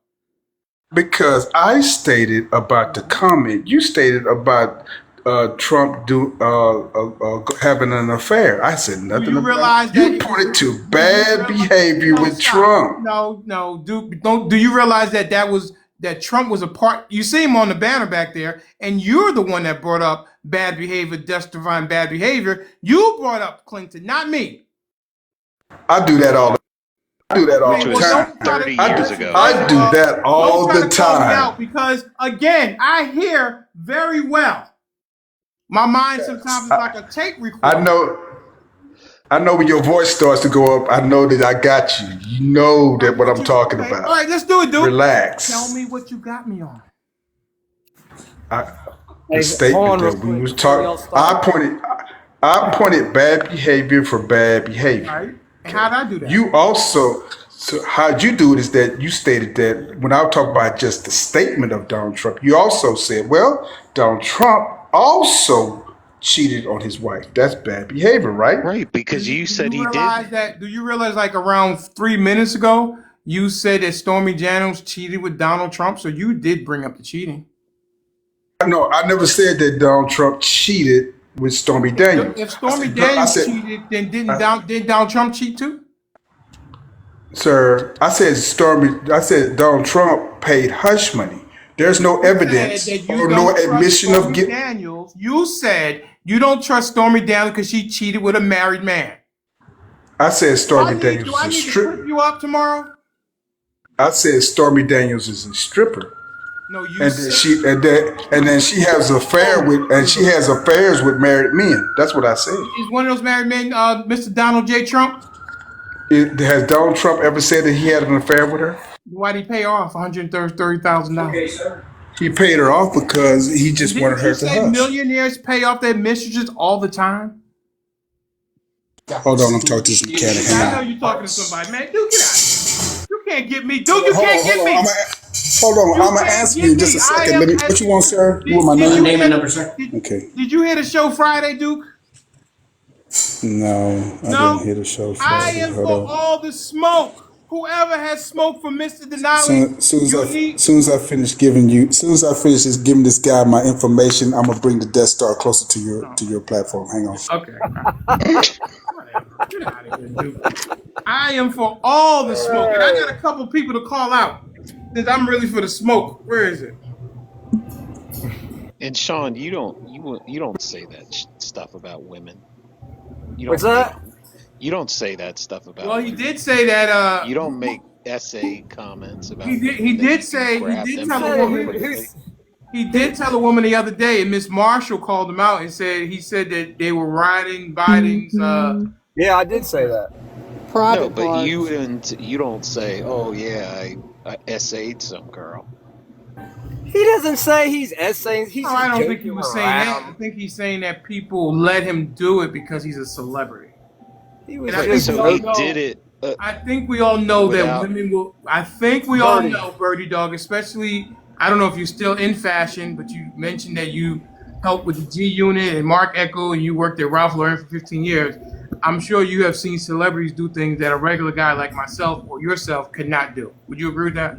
Because I stated about the comment, you stated about Trump having an affair. I said Do nothing you about. realize that You he was? pointed to Do you bad realize? behavior No, with stop. Trump. No, Duke. Don't. Do you realize that Trump was a part? You see him on the banner back there, and you're the one that brought up bad behavior, justifying bad behavior. You brought up Clinton, not me. I do that all. I do that all Okay, Which the well, was time. don't try to 30 years ago. first I of do all, that don't all try the to call me time. out because again, I hear very well. My mind sometimes is like a tape I recorder. know. I know when your voice starts to go up. I know that I got you. You know I that what want I'm you. talking Okay, all about. right, let's do it, Duke. Tell Relax. me what you got me on. I, the Hey, hold statement on real that we quick was before y'all talking. start. I pointed bad behavior for bad behavior. Right? And Okay. how did I do that? You also, so how'd you do it is that you stated that when I talk about just the statement of Donald Trump, you also said, well, Donald Trump also cheated on his wife. That's bad behavior, right? Right, because you Do said you he did. realize that? Do you realize like around 3 minutes ago, you said that Stormy Daniels cheated with Donald Trump? So you did bring up the cheating. No, I never said that Donald Trump cheated with Stormy Daniels. If I Stormy said, I Daniels said, cheated, then I, did Donald Trump cheat too? sir, I said Donald Trump paid hush money. There's no You said evidence that you or no don't trust admission of Stormy guilt. Daniels. You said you don't trust Stormy Daniels because she cheated with a married man. I said Stormy Do Daniels is I a need to clip strip. you up tomorrow? I said Stormy Daniels is a stripper, No, you and then said she has affairs with married men. That's what I said. is one of those married men, Mr. Donald J. Trump? Has Donald Trump ever said that he had an affair with her? Why did he pay off $130,000? He paid her off because he And just wanted didn't you her to say hush. millionaires pay off their mistresses all the time? Hold on, I'm talking to this mechanic. Yeah, I Hang know on. you're talking to somebody, man. Dude, get out of here. You can't get me. Dude, you can't get Hold on. me. Hold on. I'm You gonna can't answer you get in just me. a I second. am. What you want, sir? You want my Did name? you hear? Did, Okay. did you hear the show Friday, Duke? No, I didn't No. hear the show I Friday. am Hold for on. all the smoke. Whoever has smoke for Mr. Denali, you need. Soon as I finish just giving this guy my information, I'm gonna bring the Death Star closer to your platform. Hang on. Okay. Whatever. Get out of here, Duke. I am for all the smoke, and I got a couple people to call out. Since I'm really for the smoke. Where is it? And Sean, you don't say that stuff about women. You What's don't make that? you don't say that stuff Well, about he women. did say that. You don't make essay comments He about did. He women that did you can say. He grab did them tell a Said woman. inappropriately. He did tell a woman the other day, and Miss Marshall called him out and said he said that they were riding Biden's. Yeah, I did say that. No, Private but parts. you don't say, "Oh yeah, I essayed some girl." He doesn't say he's essaying. No, He's I just don't think he joking was saying that. I around. think he's saying that people let him do it because he's a celebrity, He and was I Right. think just we So all he joking. did know. it I think we all know that without. women will. I think we all Birdie. know, Birdie Dog, especially. I don't know if you're still in fashion, but you mentioned that you helped with the G Unit and Mark Echo, and you worked at Ralph Lauren for 15 years. I'm sure you have seen celebrities do things that a regular guy like myself or yourself could not do. Would you agree with that?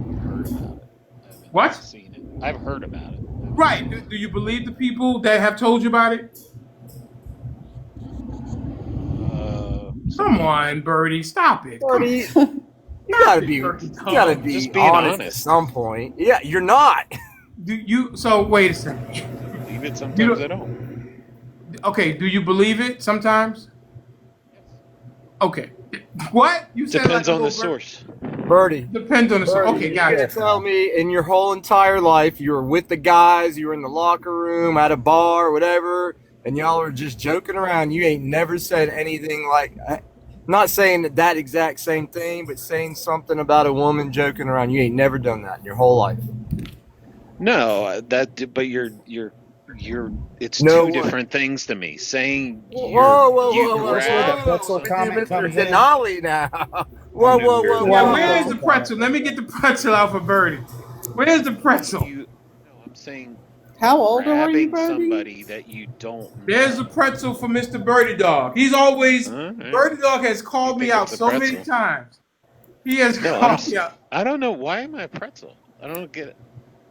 I've heard about it. I haven't What? seen it. I've heard about it. I haven't Right. seen it. Do you believe the people that have told you about it? Come Sometimes. on, Birdie. Stop it. Come on. Birdie, Stop it, you Birdie gotta Dog. be Just being honest at honest. some point. Yeah, you're not. Do you? So wait a second. Sometimes I believe it, You sometimes I don't. don't. Okay. Do you believe it sometimes? Okay. What you said like Depends a on the little bird? source. Depends on the source. Birdie, Okay, you mean to gotcha. tell me in your whole entire life you were with the guys, you were in the locker room, at a bar, whatever, and y'all were just joking around. You ain't never said anything like, not saying that exact same thing, but saying something about a woman joking around. You ain't never done that in your whole life. No, but you're. It's No two what? different things to me. Saying Whoa, whoa, you whoa, whoa, This where the grabbed whoa! pretzel Look at somebody. comment Mr. comes in. Denali now. I Whoa, knew whoa, we were whoa, gonna Yeah, get a whoa, where's whoa. the pretzel comment pretzel? Let right me get there. the pretzel out for Birdie. Where's the pretzel? You no, I'm saying How old are you, grabbing Birdie? somebody that you don't There's the know. pretzel for Mr. Birdie Dog. He's always All right. Birdie Dog has You called me think out it's a so many pretzel? times. He has No, called me out. I don't know why am I a pretzel. I don't get it.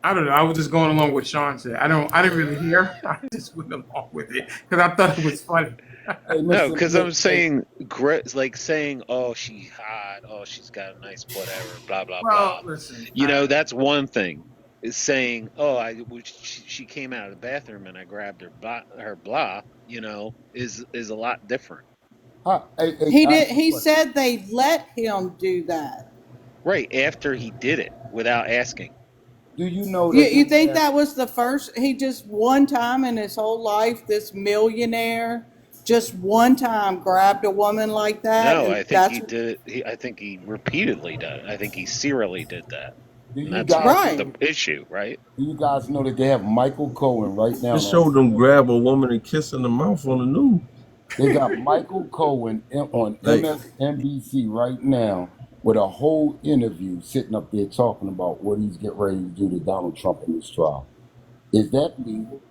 I don't know. I was just going along with Sean said. I don't. I didn't really hear. I just went along with it because I thought it was funny. Hey, No, Mr. because I'm Hey, saying like saying, "Oh, she hot. Oh, she's got a nice whatever." Blah blah Well, blah. listen. That's one thing. Is saying, "Oh, she came out of the bathroom and I grabbed her blah." Is a lot different. He I did. have a He question. said they let him do that. Right after he did it without asking. Do you know that You this think man? that was the first? He just one time in his whole life, this millionaire, just one time grabbed a woman like that, No, and I think that's he did it. I think he repeatedly did it. I think he serially did that, Do and you that's guys right. the know? issue, right? Do you guys know that they have Michael Cohen right now It on showed them grab CNN? a woman and kiss in the mouth on the news. They got Michael Cohen on Like, MSNBC right now with a whole interview sitting up there talking about what he's getting ready to do to Donald Trump in this trial. Is that legal?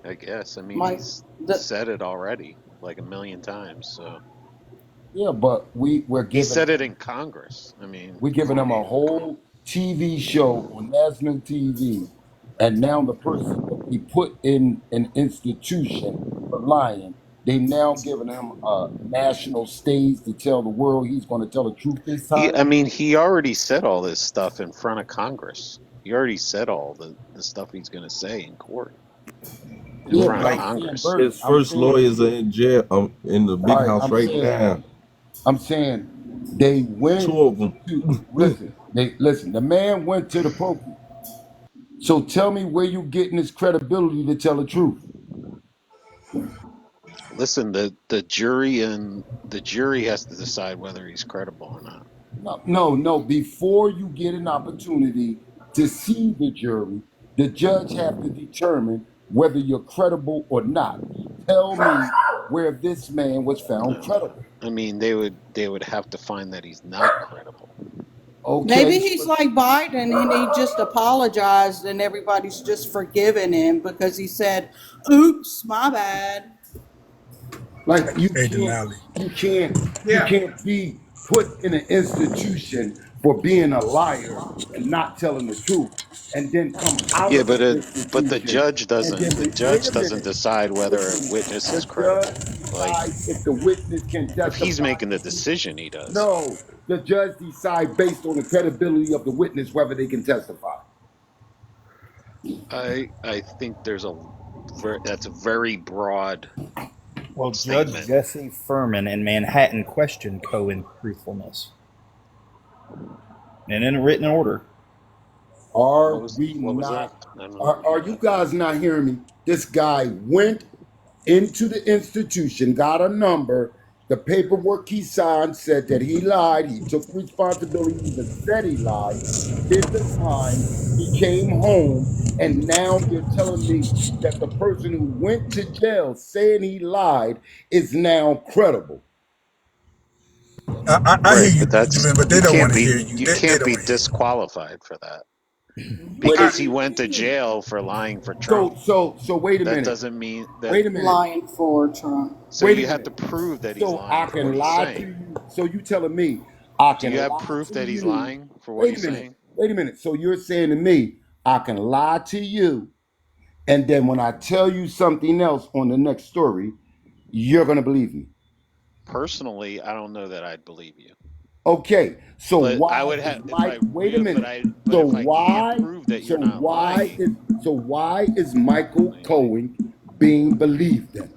I guess. I mean, My he's the said it already like a million times. So Yeah, but we're he giving said it him in Congress. I mean, we're giving him a whole TV show on national TV, and now the person that they put in an institution for lying, they now giving him a national stage to tell the world he's going to tell the truth this he. time. I mean, he already said all this stuff in front of Congress. He already said all the stuff he's going to say in court in Yeah, front but of I'm Like, saying, Congress. Birdie, his I'm first saying, lawyers are in jail, in the all big right, house right now. I'm saying they went Two of them. to listen. They listen. The man went to the pokey. So tell me where you getting this credibility to tell the truth. Listen, the jury has to decide whether he's credible or not. No, no, no. Before you get an opportunity to see the jury, the judge have to determine whether you're credible or not. Tell me where this man was found No, credible. I mean they would have to find that he's not credible. Okay, maybe he's like Biden, and he just apologized, and everybody's just forgiving him because he said, "Oops, my bad." like Hey, Denali. you Yeah. can't be put in an institution for being a liar and not telling the truth, and then come out Yeah, of the but the institution judge and doesn't. then The wait judge a doesn't minute. decide Wait whether a a minute. witness The is judge credible. Like decides if the witness can if he's testify. making the decision, he does. No, the judge decides based on the credibility of the witness whether they can testify. I think that's a very broad well, Judge statement. Jesse Furman in Manhattan questioned Cohen's truthfulness, and in a written order. Are What was we what was that? not? I don't Are hear you that. guys not hearing me? This guy went into the institution, got a number. The paperwork he signed said that he lied. He took responsibility, he even said he lied, did the time. He came home, and now you're telling me that the person who went to jail saying he lied is now credible. I hear Right, you, but that's Benjamin, but they you don't want can't to be hear you. you They can't don't be want to hear you. disqualified for that What I, because is he you went to mean? jail for lying for Trump. So wait a That minute. doesn't mean that. Wait a minute. Lying for Trump. So Wait a you have to minute. prove that he's So I lying for what can he's lie to saying. you. So you telling me I Do can you have lie proof to that he's you. lying for what Wait a he's minute. saying? Wait a minute. So you're saying to me, I can lie to you, and then when I tell you something else on the next story, you're gonna believe me. Personally, I don't know that I'd believe you. Okay, so But I why would is have if Mike? I Wait a real, minute. but So if I can't why? prove that So you're not why lying, is so why is Michael Cohen being believed in?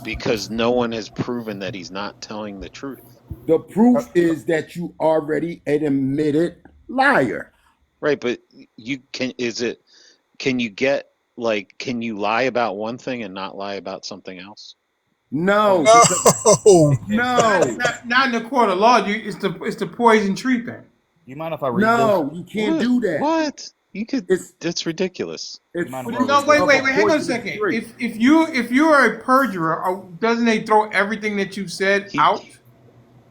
because no one has proven that he's not telling the truth. The proof is that you already an admitted liar. Right, but you can is it can you get like can you lie about one thing and not lie about something else? No, Oh, because It no. can't. no, Not in the court of law. It's the poison tree thing. You mind if I read this? no, you can't What? do that. What? You could It's that's ridiculous. You it's mind if I Well, fruit read no, this wait, of real a wait, quick? wait. Hang on a poisonous second. tree. If you are a perjurer, doesn't they throw everything that you've said He out?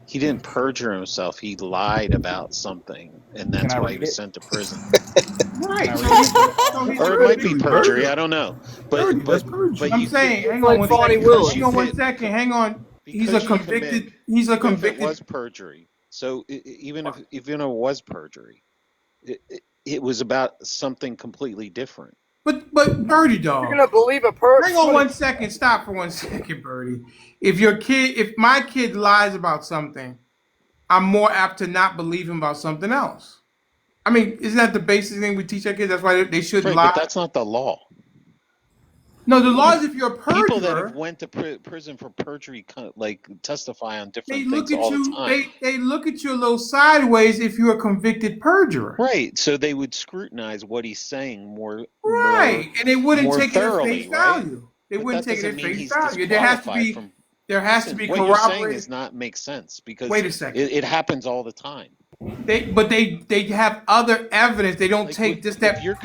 he didn't perjure himself. He lied about something, and Can that's I why he read was it? sent to prison. Can I Right. read this real? So he's Or it Perjury, might be perjured. perjury. perjury, I don't know. perjury. That's But I'm perjury. you could saying, It's like Fonnie because hang you on Willis. one could second. Hang on. He's a because you commit. convicted. He's a Even if it convicted. was perjury, so even if it was perjury, it was about something completely different. But Birdie You're dog. gonna believe a Hang on person? 1 second. Stop for 1 second, Birdie. If my kid lies about something, I'm more apt to not believe him about something else. I mean, isn't that the basic thing we teach our kids? That's why they shouldn't Right, but lie. that's not the law. No, the Even law is if you're a people that have perjurer, went to prison for perjury like testify on they different look things at all the you. time. They look at you a little sideways if you're a convicted perjurer. Right, so they would scrutinize what he's saying Right, and they wouldn't more take it at face thoroughly, right? value. They But wouldn't that take it doesn't at mean face he's value. disqualified from. There has to Listen, be what you're saying corroborated. is not make sense because Wait a second. it happens all the time. They have other evidence. They don't Like take just if that. you're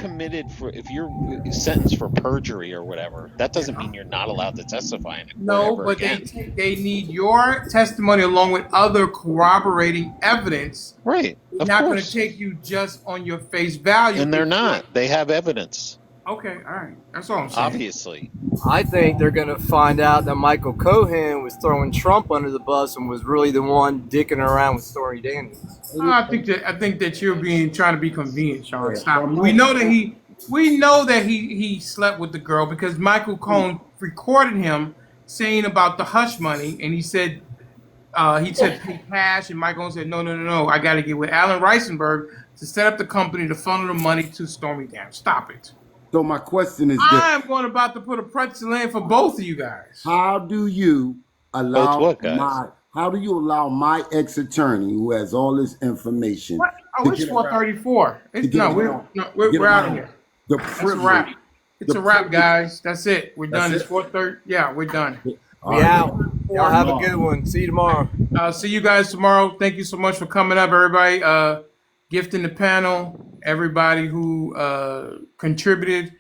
if you're sentenced for perjury or whatever, that doesn't Yeah. mean you're not allowed to testify in a court No, ever but again. they need your testimony along with other corroborating evidence. Right, They're of not going to course. take you just on your face value And they're if you're not. They have evidence, okay. All right, that's all I'm saying. obviously. I think they're gonna find out that Michael Cohen was throwing Trump under the bus and was really the one dicking around with Stormy Daniels. I think that you're being trying to be convenient, Sean. Stop But it. Mike, We know that he slept with the girl because Michael Cohen recorded him saying about the hush money, and he said pay cash, and Michael Cohen said no, I got to get with Alan Reisenberg to set up the company to funnel the money to Stormy Daniels. Stop it. so my question is this: I'm going about to put a pretzel in for both of you guys. How do you Both allow what, guys? my ex-attorney who has all this information What? Oh, to it's get around 4:34. to get around to get We're out of around here. the That's a wrap. privilege? It's The a wrap, privilege. guys. That's it. We're done. That's It's it. 4:30. Yeah, we're done. All We right. out. Y'all have a Tomorrow. good one. See you tomorrow. See you guys tomorrow. Thank you so much for coming up, everybody. Gifting the panel, everybody who contributed,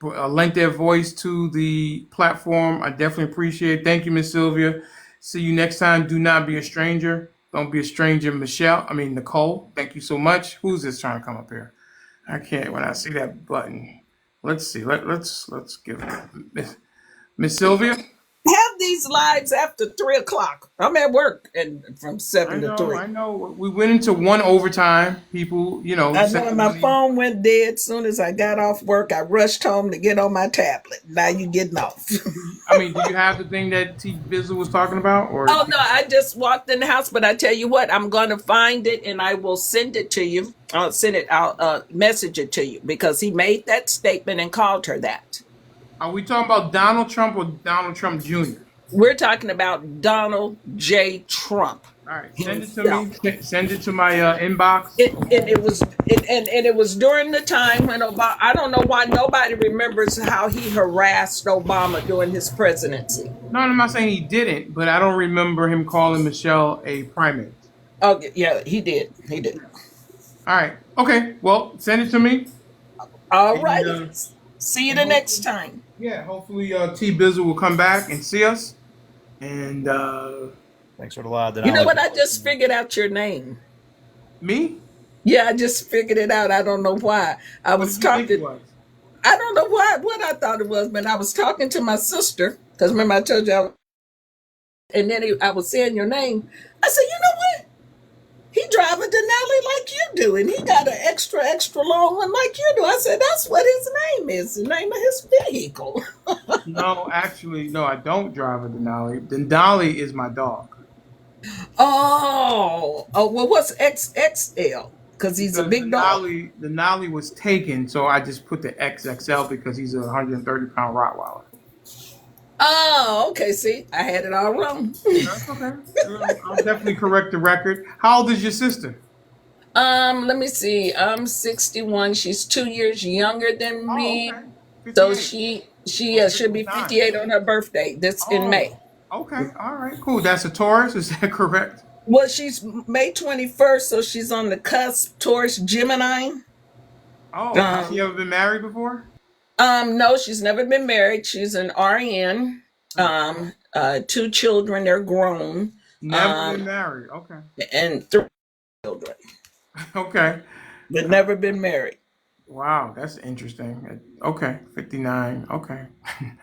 lent their voice to the platform. I definitely appreciate it. Thank you, Miss Sylvia. See you next time. Do not be a stranger. Don't be a stranger, Nicole. Thank you so much. Who's this trying to come up here? I can't when I see that button. Let's see. Let's give it. Miss Sylvia. Have these lives after 3 o'clock. I'm at work and from I 7 to know, 3. I know. We went into one overtime. People, I sent know the my money. phone went dead as soon as I got off work. I rushed home to get on my tablet. Now you getting off. I mean, do you have the thing that T. Bizzle was talking about, or? Oh no, I just walked in the house, but I tell you what, I'm gonna find it and I will send it to you. I'll message it to you because he made that statement and called her that. Are we talking about Donald Trump or Donald Trump Jr.? We're talking about Donald J. Trump. All right, send it to himself. me. Send it to my inbox. It was during the time when Obama. I don't know why nobody remembers how he harassed Obama during his presidency. No, I'm not saying he didn't, but I don't remember him calling Michelle a primate. Oh yeah, he did. He did. All right. Okay. Well, send it to me. All right. And, See you the next time. Yeah. Hopefully, T. Bizzle will come back and see us. And Thanks for the lie. You know what? I just figured out your name. me? Yeah, I just figured it out. I don't know why. I was talking. I don't know what I thought it was, but I was talking to my sister because remember I told you. And then I was saying your name. I said, you know what? He drive a Denali like you do, and he got an extra long one like you do. I said, that's what his name is, the name of his vehicle. No, actually, no, I don't drive a Denali. Denali is my dog. Oh, well, what's XXL? Because he's a Because big dog. The Denali was taken, so I just put the XXL because he's a 130-pound Rottweiler. Oh, okay. See, I had it all wrong. That's okay. I'll definitely correct the record. How old is your sister? Let me see. I'm 61. She's 2 years younger than Oh, me. okay. So 58 she or should be 59. 58 on her birthday. This in Oh, May. okay. All right, cool. That's a Taurus. Is that correct? Well, she's May 21st, so she's on the cusp Taurus Gemini. Oh, has she Um, ever been married before? no, she's never been married. She's an RN. Two children, they're grown. Never Um, been married. Okay. and three children, Okay. but never been married. Wow, that's interesting. Okay, 59. Okay.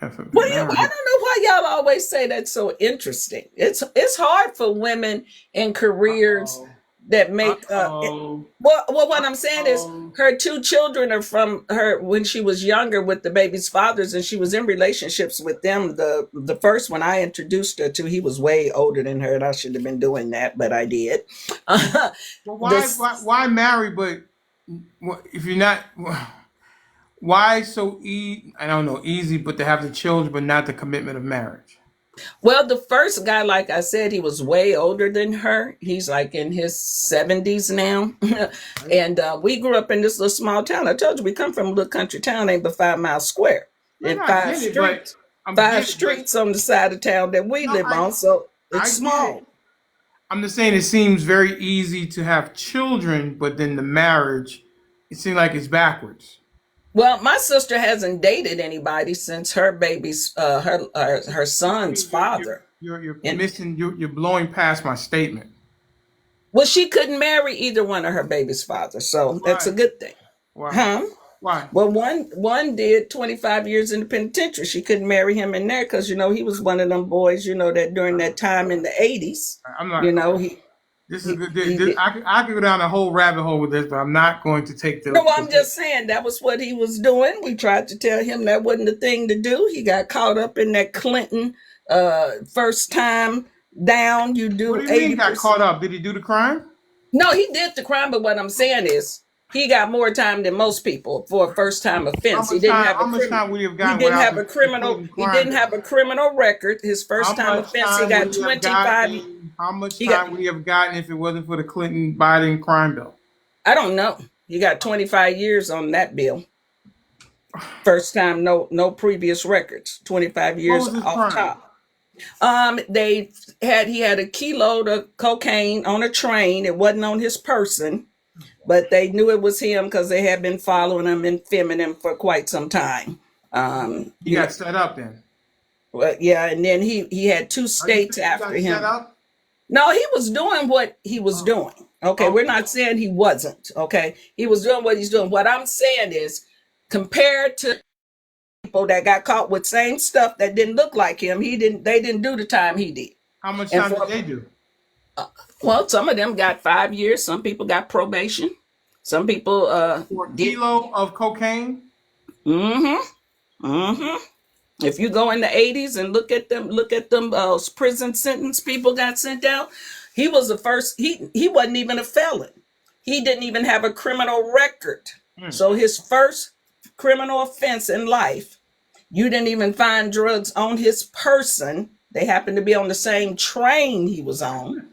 Never been Well, I don't married. know why y'all always say that's so interesting. It's hard for women in careers Uh-oh. that make Uh-oh. well, what I'm saying is Oh. her two children are from her when she was younger with the baby's fathers, and she was in relationships with them. The first one I introduced her to, he was way older than her, and I should have been doing that, but I did. Well, This why marry? But if you're not, why so I don't know, easy, but to have the children, but not the commitment of marriage. Well, the first guy, like I said, he was way older than her. He's like in his 70s now. Right? And we grew up in this little small town. I told you we come from a little country town, ain't but 5 miles square. Look, And I get it, but I'm five getting, but streets on the side of town that we no, live on. So it's I get it. small. I'm just saying it seems very easy to have children, but then the marriage, it seems like it's backwards. Well, my sister hasn't dated anybody since her baby's, her I son's mean, father. you're And missing, you're blowing past my statement. well, she couldn't marry either one of her baby's fathers. So that's a Why? good thing. Why? Huh? Why? Well, one did 25 years in the penitentiary. She couldn't marry him in there because he was one of them boys. That during that time in the 80s, I'm not you know okay. he This is he, good. he did. I could go down a whole rabbit hole with this, but I'm not going to take No, the I'm just saying that was what he was doing. We tried to tell him that wasn't the thing to do. He got caught up in that Clinton first time down. You What do do you mean got 80%. caught up? Did he do the crime? No, he did the crime, but what I'm saying is he got more time than most people for a first time offense. He didn't have a How much criminal. time would he have He gotten didn't without have a the criminal. Clinton He crime didn't bill? have a criminal record. His How first time much offense, he time would got he have 25. gotten? How much He got. time would he have gotten if it wasn't for the Clinton Biden crime bill? I don't know. He got 25 years on that bill. First time, no previous records. 25 What years was his off crime? top. He had a kilo of cocaine on a train. It wasn't on his person, but they knew it was him because they had been following him and filming him for quite some time. He got set up then. Well, yeah, and then he had two Are you states saying he after got set him. up? No, he was doing what he was Oh, doing. Okay, we're okay. not saying he wasn't. Okay, he was doing what he's doing. What I'm saying is, compared to people that got caught with same stuff that didn't look like him, he didn't. They didn't do the time he did. How much And time did for they do? well, some of them got 5 years. Some people got probation. Some people For a did. kilo of cocaine? Mm-hmm. Mm-hmm. If you go in the 80s and look at them prison sentence people got sent out, he was the first, he wasn't even a felon. He didn't even have a criminal record. Hmm. So his first criminal offense in life, you didn't even find drugs on his person. They happened to be on the same train he was on.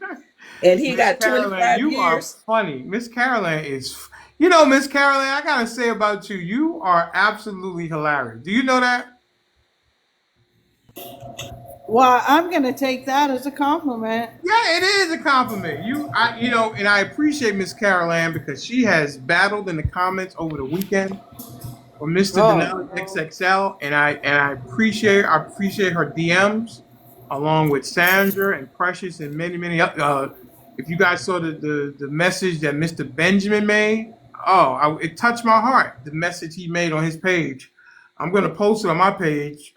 And he Miss got Caroline, 25 you are years. funny. Miss Caroline is, Miss Caroline, I gotta say about you, you are absolutely hilarious. Do you know that? Well, I'm going to take that as a compliment. Yeah, it is a compliment. And I appreciate Miss Caroline because she has battled in the comments over the weekend for Mr. Oh, Denali XXL, and I appreciate her DMs along with Sandra and Precious and many. If you guys saw the message that Mr. Benjamin made, it touched my heart. The message he made on his page. I'm gonna post it on my page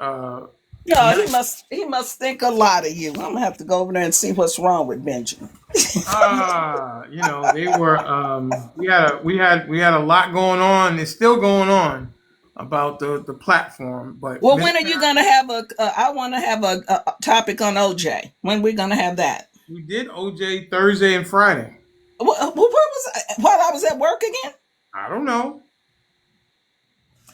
No, tonight. he must think a lot of you. I'm gonna have to go over there and see what's wrong with Benjamin. They were we had a lot going on. It's still going on about the platform, but Well, Miss when are you gonna have I want to have a topic on OJ. When we gonna have that? We did OJ Thursday and Friday. Where was I? While I was at work again? I don't know.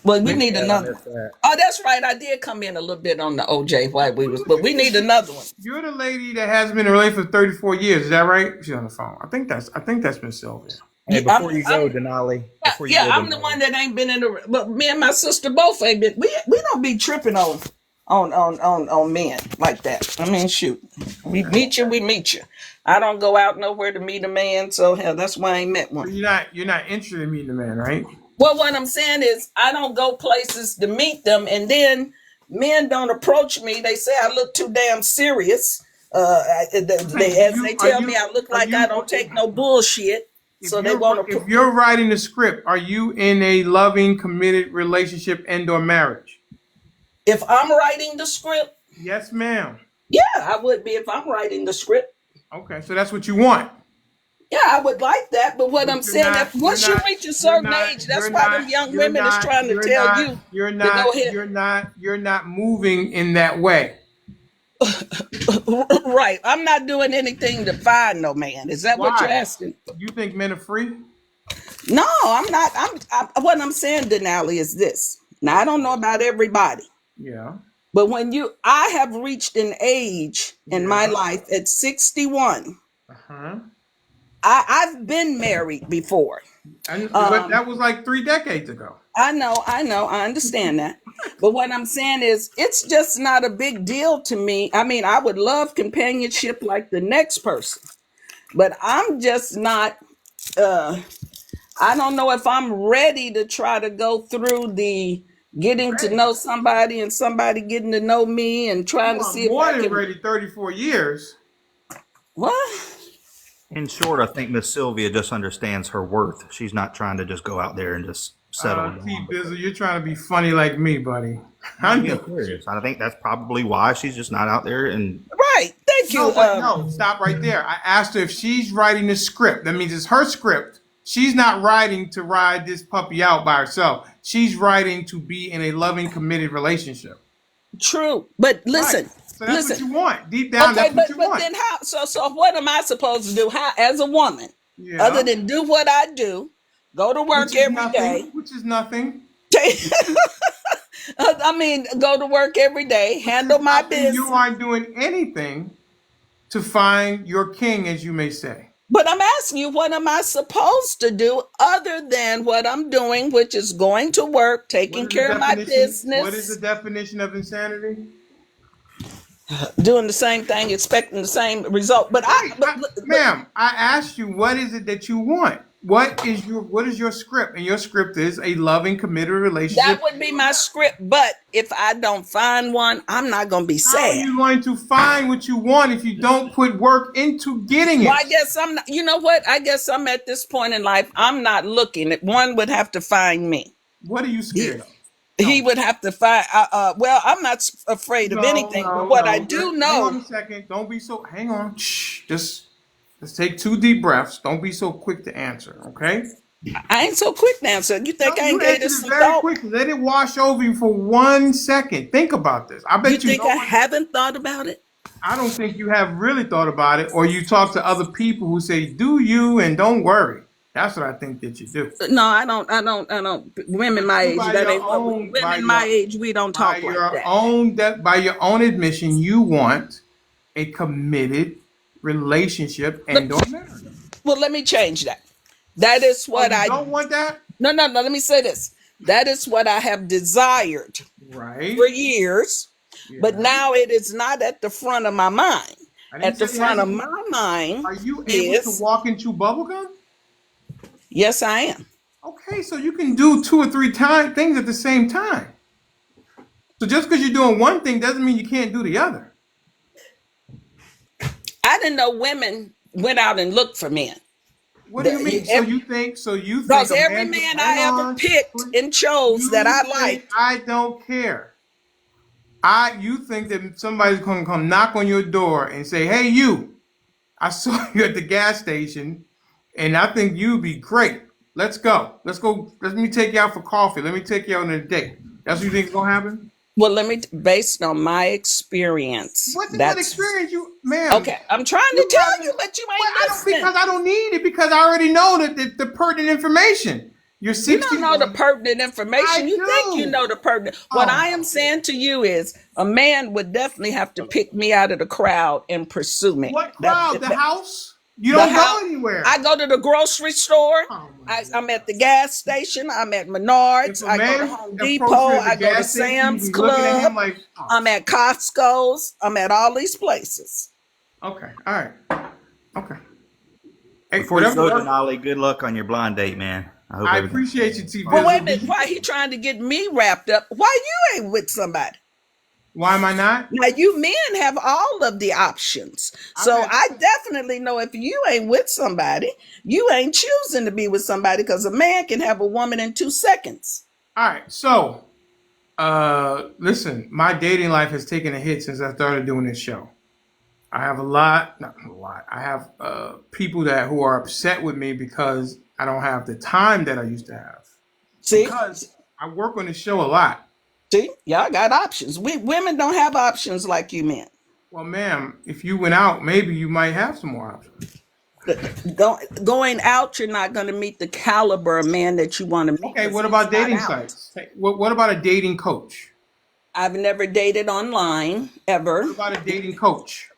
Well, we Maybe need Yeah, I another one. missed that. Oh, that's right. I did come in a little bit on the OJ while we was, but we need another one. you're the lady that has been in a relationship for 34 years. Is that right? She's on the phone. I think that's Miss Sylvia. Hey, Yeah, before you go, Denali, I'm the one that ain't been in the. But me and my sister both ain't been. We don't be tripping on men like that. I mean, shoot, we meet you, we meet you. I don't go out nowhere to meet a man, so hell, that's why I ain't met So one. you're not interested in meeting a man, right? Well, what I'm saying is, I don't go places to meet them, and then men don't approach me. They say I look too damn serious. As they tell me, I look Are like I you don't take no bullshit. So they want to. if you're writing the script, are you in a loving, committed relationship and/or marriage? If I'm writing the script, Yes, ma'am. yeah, I would be if I'm writing the script. Okay, so that's what you want. Yeah, I would like that. But what I'm But you're saying, not. if You're once you not. reach a You're certain not. age, that's You're why not. them young You're women is not. trying to You're tell not. you You're to go not. ahead. You're not. You're not moving in that way. Right. I'm not doing anything to find no man. Is that what you're Why? asking? You think men are free? No, I'm not. What I'm saying, Denali, is this. Now I don't know about everybody, Yeah. but I have reached an age in my Yeah. life at 61. Uh huh. I've been married before. But that was like 3 decades ago. I know, I understand that. But what I'm saying is, it's just not a big deal to me. I mean, I would love companionship like the next person, but I'm just not, I don't know if I'm ready to try to go through the getting to Ready? know somebody and somebody getting to know me and trying You to are see if more I than can. ready. 34 years. What? In short, I think Miss Sylvia just understands her worth. She's not trying to just go out there and just settle T down. Bizzle, you're trying to be funny like me, buddy. No, I I'm being know. serious. I think that's probably why she's just not out there. And Right. Thank No, you. but no, stop right there. I asked her if she's writing the script. That means it's her script. She's not writing to ride this puppy out by herself. She's writing to be in a loving, committed relationship. True. But Right. listen, So that's what listen. you want. Deep down, Okay, that's what you but want. then how? So what am I supposed to do? How, as a woman, other Yeah. than do what I do, go to Which work is every nothing. day. Which is nothing. I mean, go to work every day, Which handle is my nothing. You business. aren't doing anything to find your king, as you may say. But I'm asking you, what am I supposed to do other than what I'm doing, which is going to work, What taking is the care of my definition? What is the business, definition of insanity? doing the same thing, expecting the same result. Right, ma'am. I asked you, what is it that you want? What is your script? And your script is a loving, committed that relationship. would be my script. But if I don't find one, I'm not going to be How are sad. you going to find what you want if you don't put work into getting Well, it? I guess I'm not, you know what? I guess I'm at this point in life, I'm not looking. One would have to find me. What are you He, scared of? Tell he me. would have to find, well, I'm not afraid of No, anything, but no, what I no. do Hang on know, a second. Don't be so. Hang on. Shh. Just let's take 2 deep breaths. Don't be so quick to answer. Okay. I ain't so quick now. So you No, think I you ain't gave answered this it some very thought? quickly. Let it wash over you for 1 second. Think about this. I You bet you think no I one. haven't thought about it? I don't think you have really thought about it, or you talk to other people who say, "Do you?" and don't worry. That's what I think that you do. No, I don't. Women But my you, age, that ain't what women my age, we don't talk like that. by your own admission, you want a committed relationship and or marriage. Well, let me change that. That is Oh, what you I, don't want that, no, let me say this. That is what I have desired right? for years, but Yeah. now it is not at the front of my mind. I didn't At say the it front of hasn't. my mind Are you able to is, walk and chew bubblegum? yes, I am. Okay, so you can do 2 or 3 things at the same time. So just because you're doing one thing doesn't mean you can't do the other. I didn't know women went out and looked for men. What do you mean? So Every, you think? So you think because a every man? man Hang I ever on. picked and chose that You I think liked, I don't care? You think that somebody's going to come knock on your door and say, "Hey, you! I saw you at the gas station, and I think you'd be great. Let's go. Let's go. Let me take you out for coffee. Let me take you out on a date." That's what you think is going to happen? Well, based on my experience, What that's experience you, ma'am? okay. I'm trying to You tell haven't. you, but you Well, ain't listening. I don't need it because I already know the pertinent information. You're You don't know the 61. pertinent information. I You think you do. know the pertinent. What Oh I my am God. saying to you is a man would definitely have to pick me out of the crowd and pursue me. What crowd? The house? You The don't how go anywhere. I go to the grocery store. Oh my I'm God. at the gas station. I'm at If Menards. a I go to man Home approached you Depot. at the I go to gas station, you'd Sam's be looking at Club. him like, oh, I'm at Costco's. I'm at all these places. okay, all right, okay. Hey, Before you whatever. go, Denali, good luck on your blind date, man. I hope I everything. appreciate you, T. Well, wait Bizzle. a minute. Why he trying to get me wrapped up? Why you ain't with somebody? Why am I not? Now you men have all of the options. I've So had. I definitely know if you ain't with somebody, you ain't choosing to be with somebody because a man can have a woman in 2 seconds. All right, so listen, my dating life has taken a hit since I started doing this show. I have not a lot. I have people who are upset with me because I don't have the time that I used to have. See? Because I work on the show a lot. See, y'all got options. We women don't have options like you men. Well, ma'am, if you went out, maybe you might have some more options. Going out, you're not going to meet the caliber of man that you want to meet Okay, because what he's about not dating out. sites? What about a dating coach? I've never dated online What ever. about a dating coach?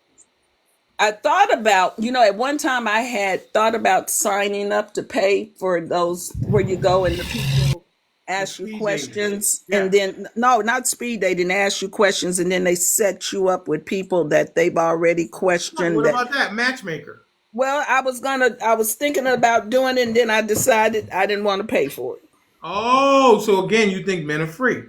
I thought about, at one time I had thought about signing up to pay for those where you go and the people The ask you speed dating. questions and Yeah. then, no, not speed dating, ask you questions and then they set you up with people that they've already Right, questioned what that. about that? Matchmaker. Well, I was thinking about doing it and then I decided I didn't want to pay for it. Oh, so again, you think men are free?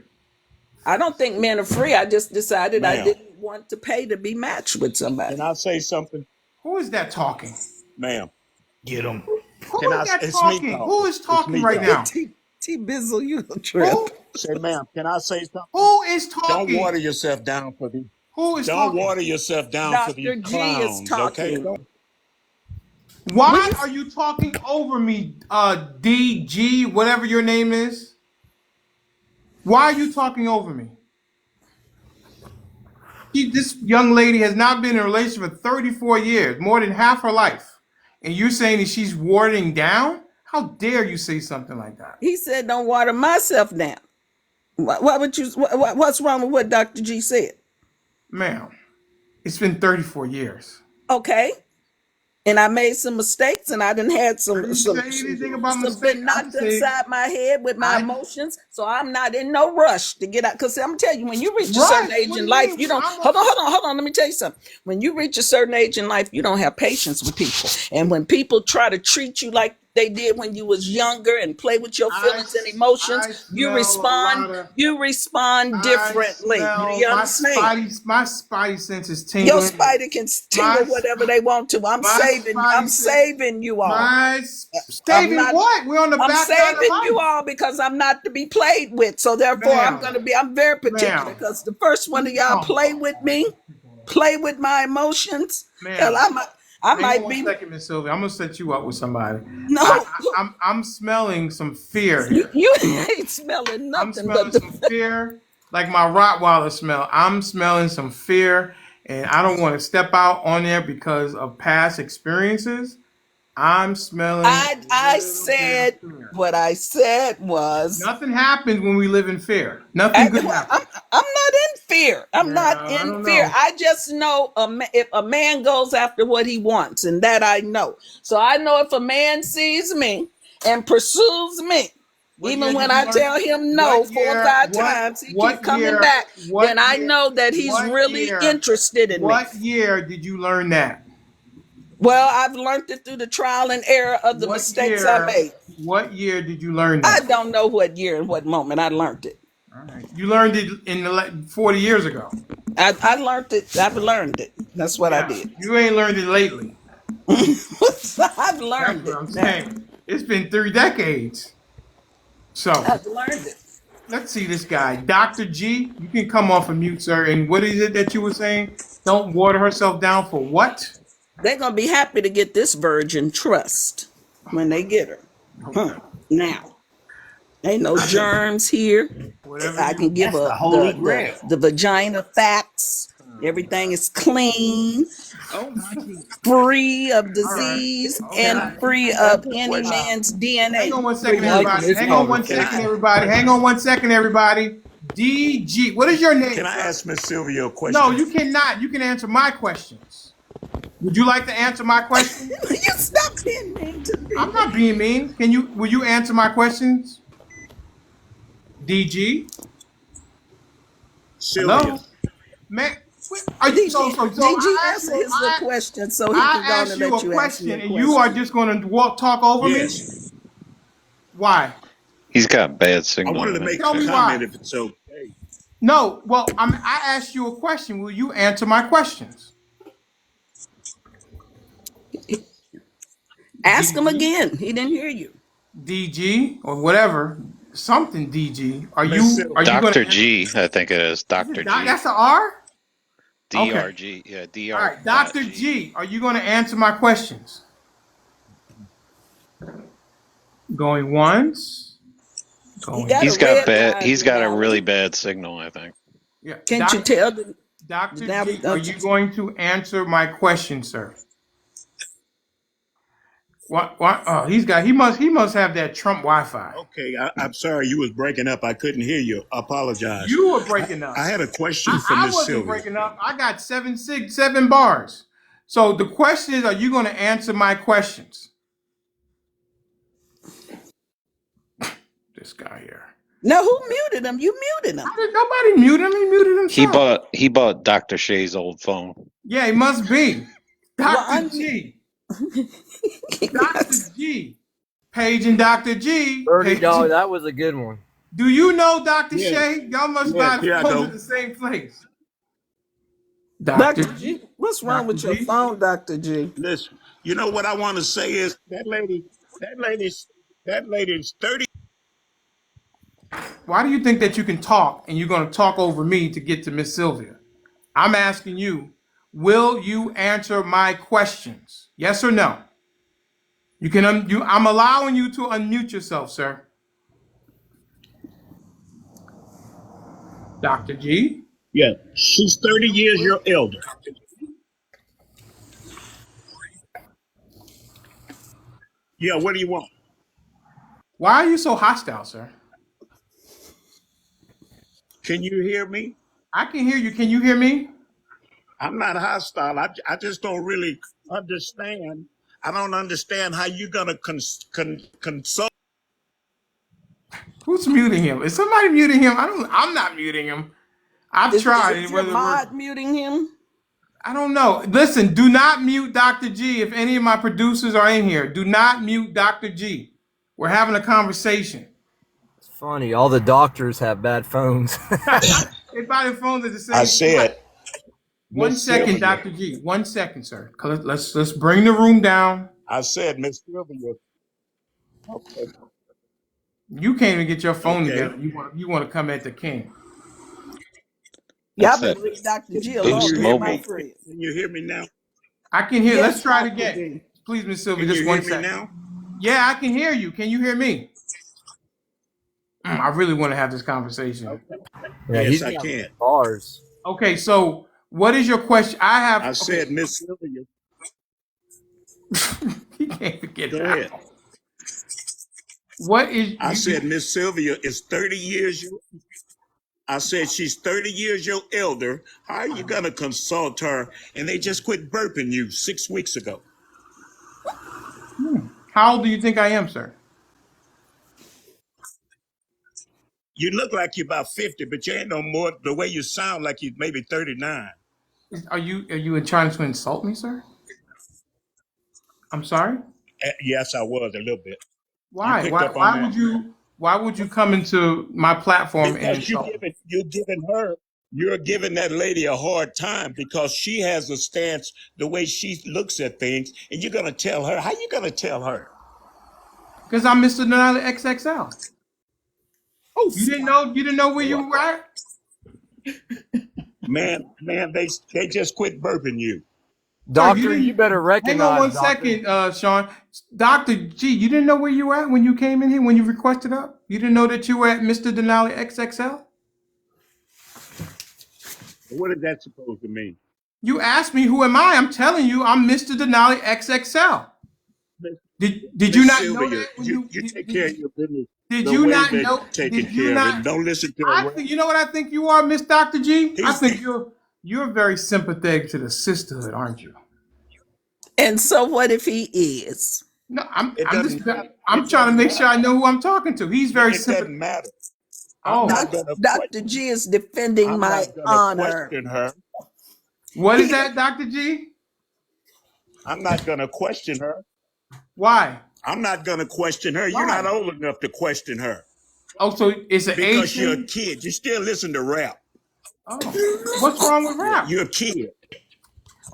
I don't think men are free. I just decided I Ma'am, didn't want to pay to be matched with somebody. can I say something? Who is that talking? Ma'am, Get them. Who is that it's me talking? Who talking. is It's talking me right talking. now? T Bizzle, you a trip. Who? Say, ma'am, can I say something? Who is Don't water talking? yourself down for these. Who is Don't talking? water yourself down for these Dr. G is clowns, okay? talking. Will Why you are you talking over me, DG, whatever your name is? Why are you talking over me? This young lady has not been in a relationship for 34 years, more than half her life. And you're saying that she's warding down? How dare you say something like that? He said, "Don't water myself down." What would you? What's wrong with what Dr. G said? Ma'am, it's been 34 years. Okay, and I made some mistakes, and I didn't had I didn't say anything about mistake. been I knocked said upside my head with my I emotions. So I'm not in no rush to get out. Because I'm telling you, when you reach a certain rush. age What do in you life, mean? you don't. Hold on. Let me tell you something. When you reach a certain age in life, you don't have patience with people, and when people try to treat you like they did when you was younger and play with your feelings and emotions, I smell a lot of. you respond I differently. Do smell you understand? my spidey sense is Your tingling. spider can My tingle whatever they want to. my I'm spidey sense. saving you all. I'm Saving not what? We're on the I'm backside of saving you life, all because I'm not to be played with. So therefore ma'am. I'm very particular Ma'am. because the first one of y'all Oh, play with me, play with my emotions. Hell, ma'am. I Hang on might one be second, Miss Sylvia. I'm gonna set you up with somebody. no I'm smelling some fear you, here. you ain't smelling I'm nothing smelling but some the fear, like my Rottweiler smell. I'm smelling some fear, and I don't want to step out on there because of past experiences. I'm smelling a I little bit of said fear. what I said was Nothing happens when we live in fear. Nothing I, good well, happens. I'm not in fear. I'm Well, not I in don't fear. know. I just know if a man goes after what he wants, and that I know. So I know if a man sees me and pursues me, What year even when did you I learn? tell him no What 4 or 5 year? times, he keep What coming year? back. Then What I year? know that he's What really year? interested in me. What year did you learn that? Well, I've learned it through the trial and error of the What mistakes I year? made. What year did you learn I that? don't know what year and what moment I learned it. All right. You learned it in 40 years ago. I learned it. I've learned it. That's what I Yeah. did. You ain't learned it lately. I've That's learned what it I'm now. saying. It's been 3 decades. So I've learned it. let's see this guy. Dr. G, you can come off of mute, sir. And what is it that you were saying? Don't water herself down for what? They're gonna be happy to get this virgin trust when they get her. Okay. Huh. Now. Ain't no germs here. Whatever I you. can give That's a the holy the grail. the vagina facts. Oh my Everything God. is clean, Oh my goodness. free of All right. disease, Okay. Can and I free ask of a any question? man's Hang on DNA. one For second, you. Liking everybody. this Hang on one Can I second, conversation. everybody. Hang on one second, everybody. DG. What is your name, Can I sir? ask Miss Sylvia a No, question? you cannot. You can answer my questions. Would you like to answer my question? You stop being mean to I'm people. not being mean. Will you answer my questions? DG? Sylvia. Hello? Man, are you so DG answers the question so he I can go on asked and you let a you answer question your and you are question. just gonna talk over me? Yes. Why? He's got bad I signal, wanted I to think. make Tell a me comment why. if it's okay. No, well, I asked you a question. Will you answer my questions? Ask him DG? again. He didn't hear you. DG or whatever. Something DG. Are Miss you Sylvia. gonna Dr. answer? G, I think it is. Is it Dr. doc? G. That's an R? Okay. DRG. Yeah, All DR right. dot Dr. G. G, are you gonna answer my questions? Going once, He going got a He's got red bad line, he's got a really Denali. bad signal, I think. yeah. Can't you tell the Dr. Denali? G, are you going to answer my question, sir? What he must have that Trump Wi-Fi. Okay, I'm sorry you was breaking up. I couldn't hear you. I apologize. You were I, breaking up. I had a question for I Miss wasn't Sylvia. breaking up. I got 7 bars. So the question is, are you going to answer my questions? This guy here. No, who muted him? You muted him. How did nobody mute him? He muted He himself. bought Dr. Shay's old phone. Yeah, he must be. Well, Dr. G. Dr. G. Page and Dr. G. Birdie Page. dog, that was a good one. Do you know Dr. Yes, Shay? Y'all must yes, buy the here I phones at go. the same place. Dr. Dr. G. G, what's wrong Dr. with your G. phone, Dr. G? Listen, you know what I want to say is that lady's, that lady's 30. Why do you think that you can talk and you're going to talk over me to get to Miss Sylvia? I'm asking you, will you answer my questions? Yes or no? You can I'm allowing you to unmute yourself, sir. Dr. G. Yeah, she's 30 years your elder. Yeah, what do you want? Why are you so hostile, sir? Can you hear me? I can hear you. Can you hear me? I'm not hostile. I just don't really understand. I don't understand how you're going to consult. Who's muting him? Is somebody muting him? I'm not muting him. I've Is tried it and your whether we're mod muting him? I don't know. Listen, do not mute Dr. G if any of my producers are in here. Do not mute Dr. G. We're having a conversation. It's funny. All the doctors have bad phones. They buy their phones at the I same spot. said, One Miss second, Sylvia. Dr. G. 1 second, sir. Let's bring the room down. I said, Miss Sylvia. Okay. You can't even get your phone Okay. together. You want to come at the king. Y'all That's that better leave Dr. G Can alone. Boost you That's hear my me? Mobile. friend. Can you hear me now? I can hear. Let's Yes, try it Dr. again. G. Please, Miss Sylvia, Can just you hear one me second. now? Yeah, I can hear you. Can you hear me? I really want to have this conversation. Okay. Yeah, Yes, he's I got can. bars. Okay, so what is your question? I I have okay. said, Miss Sylvia. He can't get Go it ahead. out. What is I said, you? Miss Sylvia is 30 years. I said, she's 30 years your elder. How are you going to consult her? And they just quit burping you 6 weeks ago. How old do you think I am, sir? You look like you're about 50, but you ain't no more. The way you sound like you maybe 39. Are you trying to insult me, sir? I'm sorry. Yes, I was a little bit. You Why? picked Why? up on Why that. would you? Why would you come into my platform and Because insult me? you're giving that lady a hard time because she has a stance the way she looks at things, and you're gonna tell her. How you gonna tell her? Because I'm Mr.Denali XXL. Oh, You didn't know? You didn't know where oh, you were at? man, they just quit burping you. Sir, you Doctor, you didn't. better Hang on recognize, one doctor. second, Sean. Doctor G, you didn't know where you were at when you came in here when you requested up. You didn't know that you were at Mr. Denali XXL. What is that supposed to mean? You asked me who am I? I'm telling you, I'm Mr. Denali XXL. Miss Did you Miss not know Sylvia, that when you you take care of your business did the you way not they're know? taking Did you care of it. not? And don't listen to a I rap. think you know what I think you are, Miss Dr. G. I He's think you're very sympathetic to the sisterhood, aren't you? And so what if he is? No, it I'm just doesn't matter. I'm It trying to doesn't make sure I matter. know who I'm talking to. He's very It doesn't sympathetic. matter. I'm Oh, not gonna Dr. question G is defending I'm my not gonna honor. question her. what is He, that, Dr. G? I'm not gonna question her. Why? I'm not gonna question her. You're not Why? old enough to question her Oh, so it's an age because you're a thing? kid. You still listen to rap. Oh, what's wrong with Yeah, rap? you're a kid.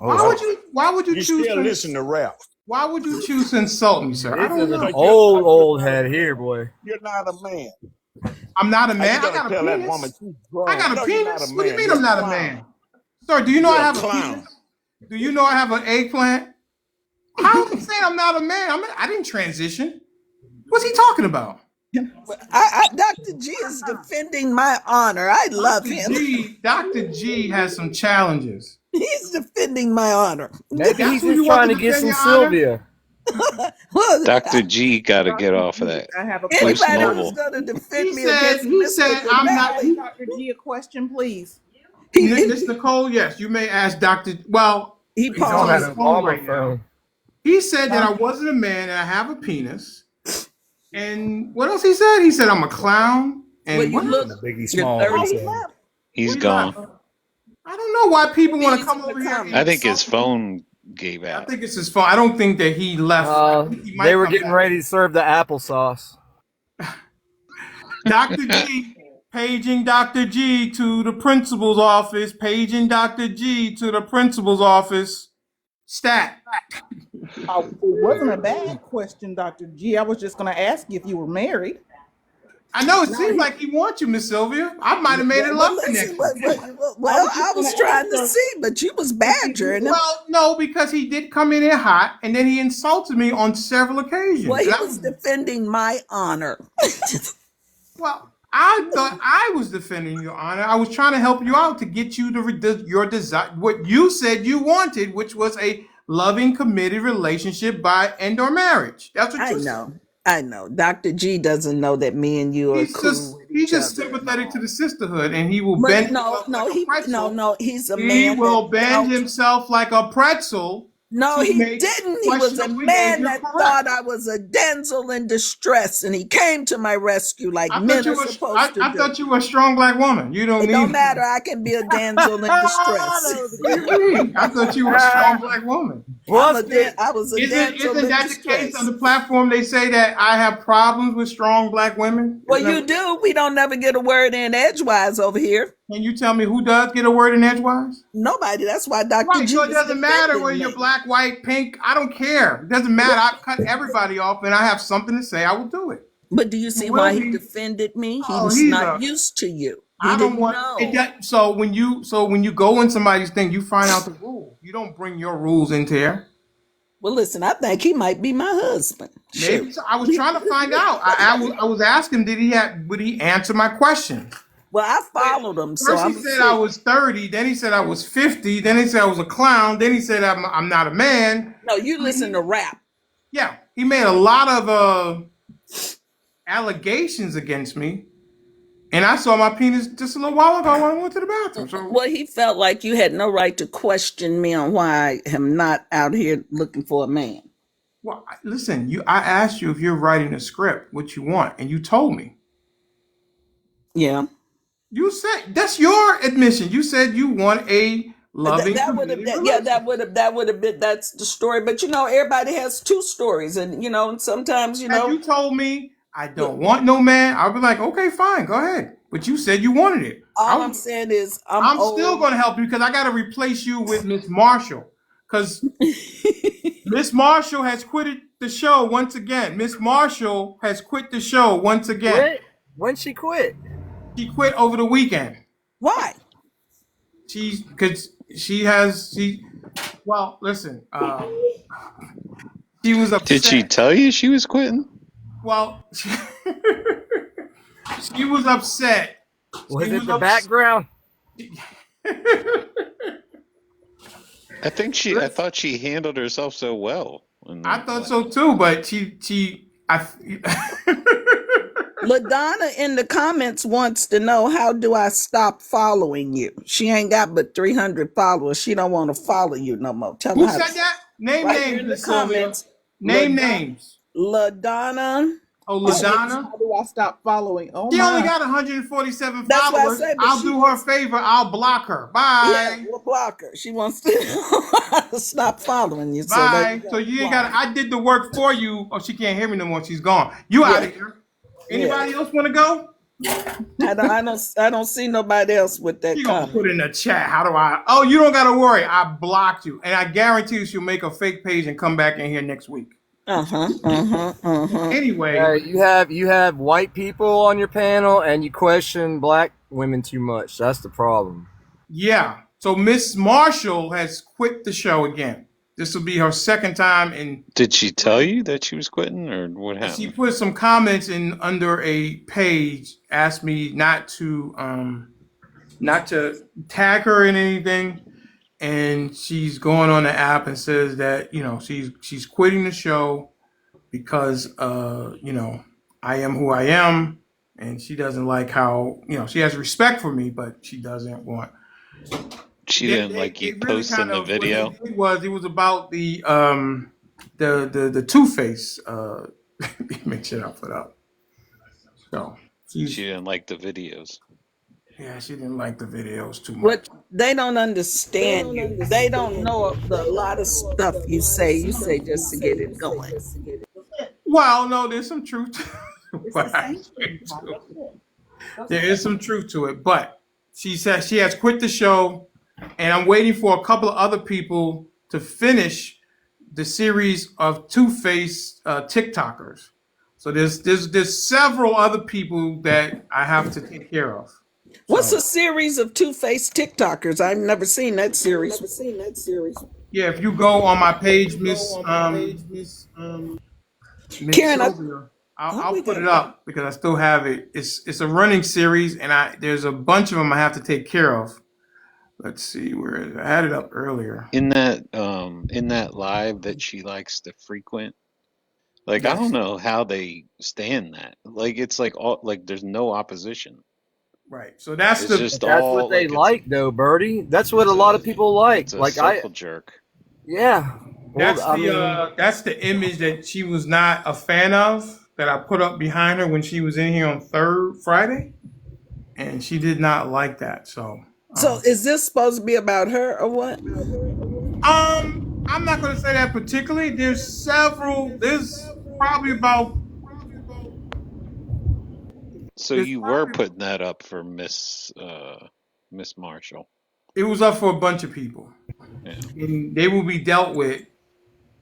Oh wow. Why would you You choose still to listen to rap why would you choose to insult me, sir? I This don't is an know. because old not a head man. here, boy. You're not a man. I'm not a How you man. I gonna got a tell that woman penis. she's I grown? got a No, you're not a penis. What do you man. mean You're I'm a not a clown. man? Sir, do you know I You're a have a clown. penis? Do you know I have an eggplant? How are you saying I'm not a man? I didn't transition. What's he talking about? Dr. G is defending my honor. I love him. Dr. G has some challenges. He's defending my honor. Maybe That's he's who just you want trying to to get defend some your honor? Sylvia. Well, Dr. G got to get Dr. off of G, that. I have a Boost question, anybody who's Dr. Mobile. going to G. defend me against He Mr. said Can I'm I not ask Denali, Dr. G a question, please? Miss Nicole, yes, you may ask Dr. Well, he He's he's on on that the paused. phone Obama right now. phone. He said that I Dr. wasn't a man and I have a penis. And what else he said? He said I'm a clown. Well, And you what look, else? The Biggie you're Small, he Oh, 30. he said. left. He's What he gone. left? I don't know why people Maybe want to he's come in the over here and I comments. think his insult me. phone gave I out. think it's his fault. I don't think that he left. I think he They might were come getting back. ready to serve the applesauce. Dr. G, paging Dr. G to the principal's office, paging Dr. G to the principal's office. Stat. It wasn't a bad question, Dr. G. I was just going to ask you if you were married. I know it No, seemed like he wants you, Miss Sylvia. I might have made a well, love listen, connection. I was I just going was to ask trying to her see, but you was if you badgering him. Well, no, because he did come in here hot, and then he insulted me on several occasions. Well, And he I was was, defending my honor. well, I thought I was defending your honor. I was trying to help you out to get you to your desire, what you said you wanted, which was a loving, committed relationship by and or marriage. That's what I you said. know. I know. Dr. G doesn't know that me and you are cool with He's each just other and sympathetic to all. the sisterhood, and he will But bend no, himself like a pretzel. no, he's a He man that will bend felt. himself like a pretzel No, to he make didn't. He was a questionable man behavior that correct. thought I was a damsel in distress, and he came to my rescue like I thought men you are were. supposed to I do. thought you were a strong black woman. You don't It need. don't matter. I can be a damsel in distress. that was a What do good you one. mean? I thought you were a strong black woman. Plus, I was a damsel Isn't in that the case on distress. the platform? They say that I have problems with strong black women. Well, Isn't that you what? do. We don't never get a word in edgewise over here. Can you tell me who does get a word in edgewise? Nobody. That's why Dr. Right. G So it was doesn't matter whether defending you're me. black, white, pink. I don't care. It doesn't matter. I cut everybody off, and I have something to say. I will do it. But do you You see will why he be. defended me? Oh, He's he's not a. used to you. He I don't didn't want it. know. So when you go in somebody's thing, you find out the rule. You don't bring your rules into here. Well, listen, I think he might be my husband. Maybe Shoot. so. I was trying to find out. I was asking, would he answer my question? Well, I followed him, so First he I'm gonna said I see. was 30. Then he said I was 50. Then he said I was a clown. Then he said I'm not a man. No, you listen to rap. Yeah, he made a lot of allegations against me, and I saw my penis just a little while ago when I went to the bathroom. So, Well, he felt like you had no right to question me on why I am not out here looking for a man. well, listen, I asked you if you're writing a script, what you want, and you told me. Yeah. You said that's your admission. You said you want a loving, That would have committed yeah, relationship. that would have been that's the story. But everybody has two stories, and and sometimes Had you told me I don't want no man, I'd be like, okay, fine, go ahead. But you said you wanted it. all I'm saying is I'm I'm still old. going to help you because I got to replace you with Miss Marshall. Because Miss Marshall has quitted the show once again. Miss Marshall has quit the show once again. quit? When she quit? She quit over the weekend. Why? Because she Well, listen. She was Did she upset. tell you she was quitting? Well, she was upset. She Was it was the upset. background? I thought she handled herself so well. And I then thought what? so too, but I. LaDonna in the comments wants to know, how do I stop following you? She ain't got but 300 followers. She don't want to follow you no more. Tell her Who how said to. that? Name Right here names, in the Miss Sylvia. comments, Name names. LaDonna. Oh, Is she? LaDonna. How do I stop following? Oh She only my. got 147 That's why I followers. say, but I'll she do her a wants. favor. I'll block her. Yeah, Bye. we'll block her. She wants to stop following you. So there you Bye. So go. you ain't got. Block. I did the work for you. Oh, she can't hear me no more. She's gone. You out Yeah, of here. yeah. Anybody else want to go? I don't see nobody else with that She gonna comment. put in the chat. How do I? Oh, you don't gotta worry. I blocked you, and I guarantee you she'll make a fake page and come back in here next week. Anyway, You have white people on your panel, and you question black women too much. That's the problem. yeah. So Miss Marshall has quit the show again. This will be her second time in. Did she tell you that she was quitting, or what She happened? put some comments in under a page, asked me not to tag her in anything, and she's going on the app and says that she's quitting the show because I am who I am, and she doesn't like how she has respect for me, but she doesn't want. She They, didn't they, like they you really kind posting the of what they video? did was it was about the Two Face image that I put up. So She didn't like the videos. yeah, she didn't like the videos too much. What they don't understand you. They don't know the lot of stuff you say. You say just to get it going. Well, no, there's some truth to It's what the I same say thing, Todd. too. That's it. That's There all. is some truth to it, but she says she has quit the show, and I'm waiting for a couple of other people to finish the series of Two Face TikTokers. So there's several other people that I have to take care of. What's So a series of two-faced TikTokers? I've never seen that series. yeah, if you go on my page, Miss Karen, Sylvia, oh, I'll we put got it up because I still have it. It's a running series, and there's a bunch of them I have to take care of. Let's see where is it? I had it up earlier. In that live that she likes to frequent, like I don't Yes, know how they stand that. Like it's like all like there's no opposition. right. So that's It's the just But that's what all they like it's like, though, Birdie. That's what a it's lot a of people like. it's a Like circle jerk. yeah. Well, I mean, that's the image that she was not a fan of that I put up behind her when she was in here on third Friday, and she did not like that. So So is this supposed to be about her or what? I'm not going to say that particularly. There's several. There's probably about. So There's you were probably. putting that up for Miss Marshall. It was up for a bunch of people, Yeah. and they will be dealt with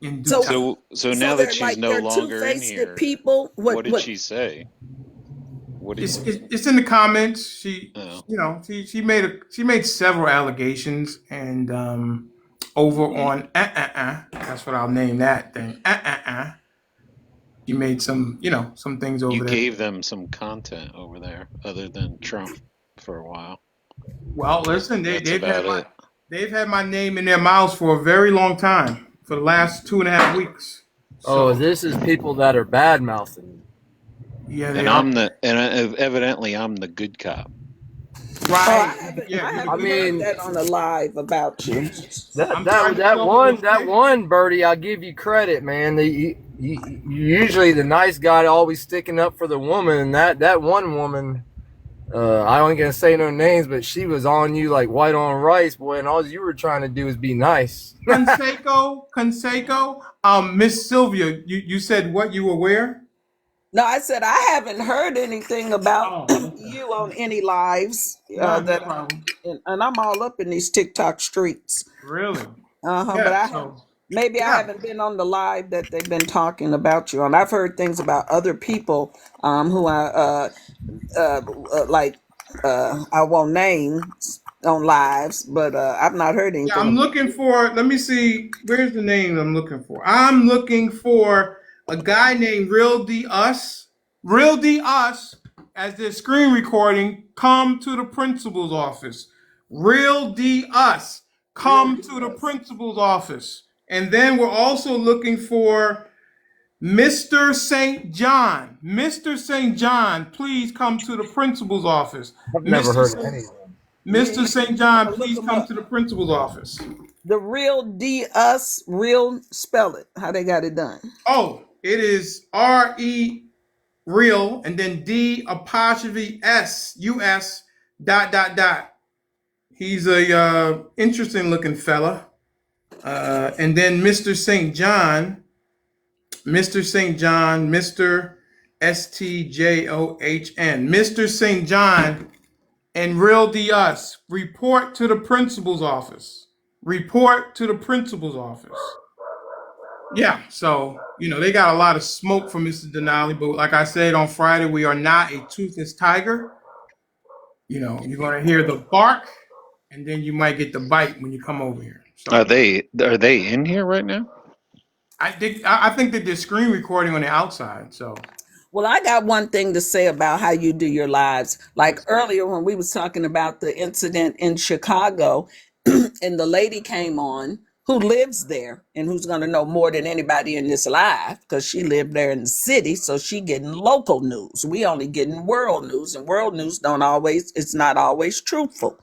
in due So, time. So so now that they're she's like no they're longer in two-faced here, people. what did What? she say? What did It's in the comments. She oh. she made several allegations, and over on that's what I'll name that thing. She made some things You over there. gave them some content over there other than Trump for a while. Well, listen, That's about it. they've had my name in their mouths for a very long time, for the last 2.5 weeks. oh, So this is people that are bad mouthing. yeah, they And are evidently I'm the good cop. Oh, I right. haven't Yeah, I you're the I haven't good guy. heard mean, that on a live about you. that I'm trying that to get that over one those that things. one Birdie, I'll give you credit, man. Usually the nice guy always sticking up for the woman, and that one woman, I ain't gonna say no names, but she was on you like white on rice, boy, and all you were trying to do is be nice. Conseco. Miss Sylvia, you said what? You were where? No, I said I haven't heard anything about Oh, okay. you on any lives No that problem. and I'm all up in these TikTok streets. Really? But Yeah. I have So maybe I yeah. haven't been on the live that they've been talking about you on. I've heard things about other people who I like I won't name, on lives, but I've not heard Yeah, I'm anything. looking for. Let me see. Where's the name I'm looking for? I'm looking for a guy named Real D Us. Real D Us, as their screen recording. Come to the principal's office. Real D Us. Come to the principal's office. And then we're also looking for Mr. St. John. Mr. St. John, please come to the principal's office. I've never Mr. heard of St. any of them. Mr. St. John, I'm gonna look please them come up. to the principal's office. The Real D Us, real spell it. How they got it done? Oh, it is RE real and then D apostrophe S US dot dot dot. He's a interesting looking fella. And then Mr. St. John, Mr. St. John, Mr. STJOHN, Mr. St. John and Real D Us. Report to the principal's office. Report to the principal's office. Yeah, so they got a lot of smoke from Mr. Denali, but like I said on Friday, we are not a toothless tiger. You're gonna hear the bark, and then you might get the bite when you come over here. So Are they in here right now? I think that they're screen recording on the outside. So Well, I got one thing to say about how you do your lives. Like earlier when we was talking about the incident in Chicago, and the lady came on who lives there and who's going to know more than anybody in this live because she lived there in the city, so she getting local news. We only getting world news, and world news don't always, it's not always truthful.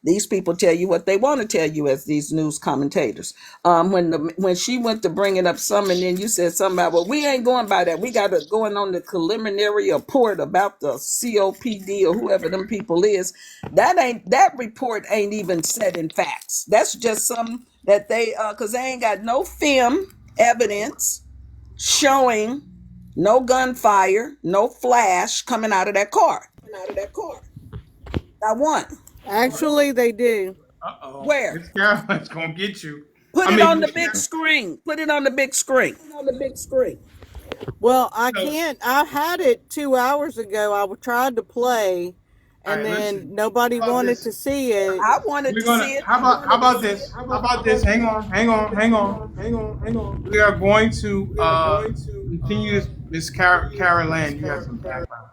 These people tell you what they want to tell you as these news commentators. When she went to bring it up some, and then you said something about, well, we ain't going by that. We got to going on the preliminary report about the COPD or whoever them people is. That report ain't even set in facts. That's just some that they because they ain't got no film evidence showing no gunfire, no flash coming out of that car. Not one. Actually, they do. Where? Miss Caroline's gonna get you. Put I it mean, on the big screen. Put it on the big screen. Well, I can't. I had it 2 hours ago. I tried to play, all and right, then listen. nobody How about wanted this? to see it. I wanted We're to see gonna. it. How about this? How about this? Hang on, hang on, hang on. We are going to continue this. Miss Caroline, you have some background.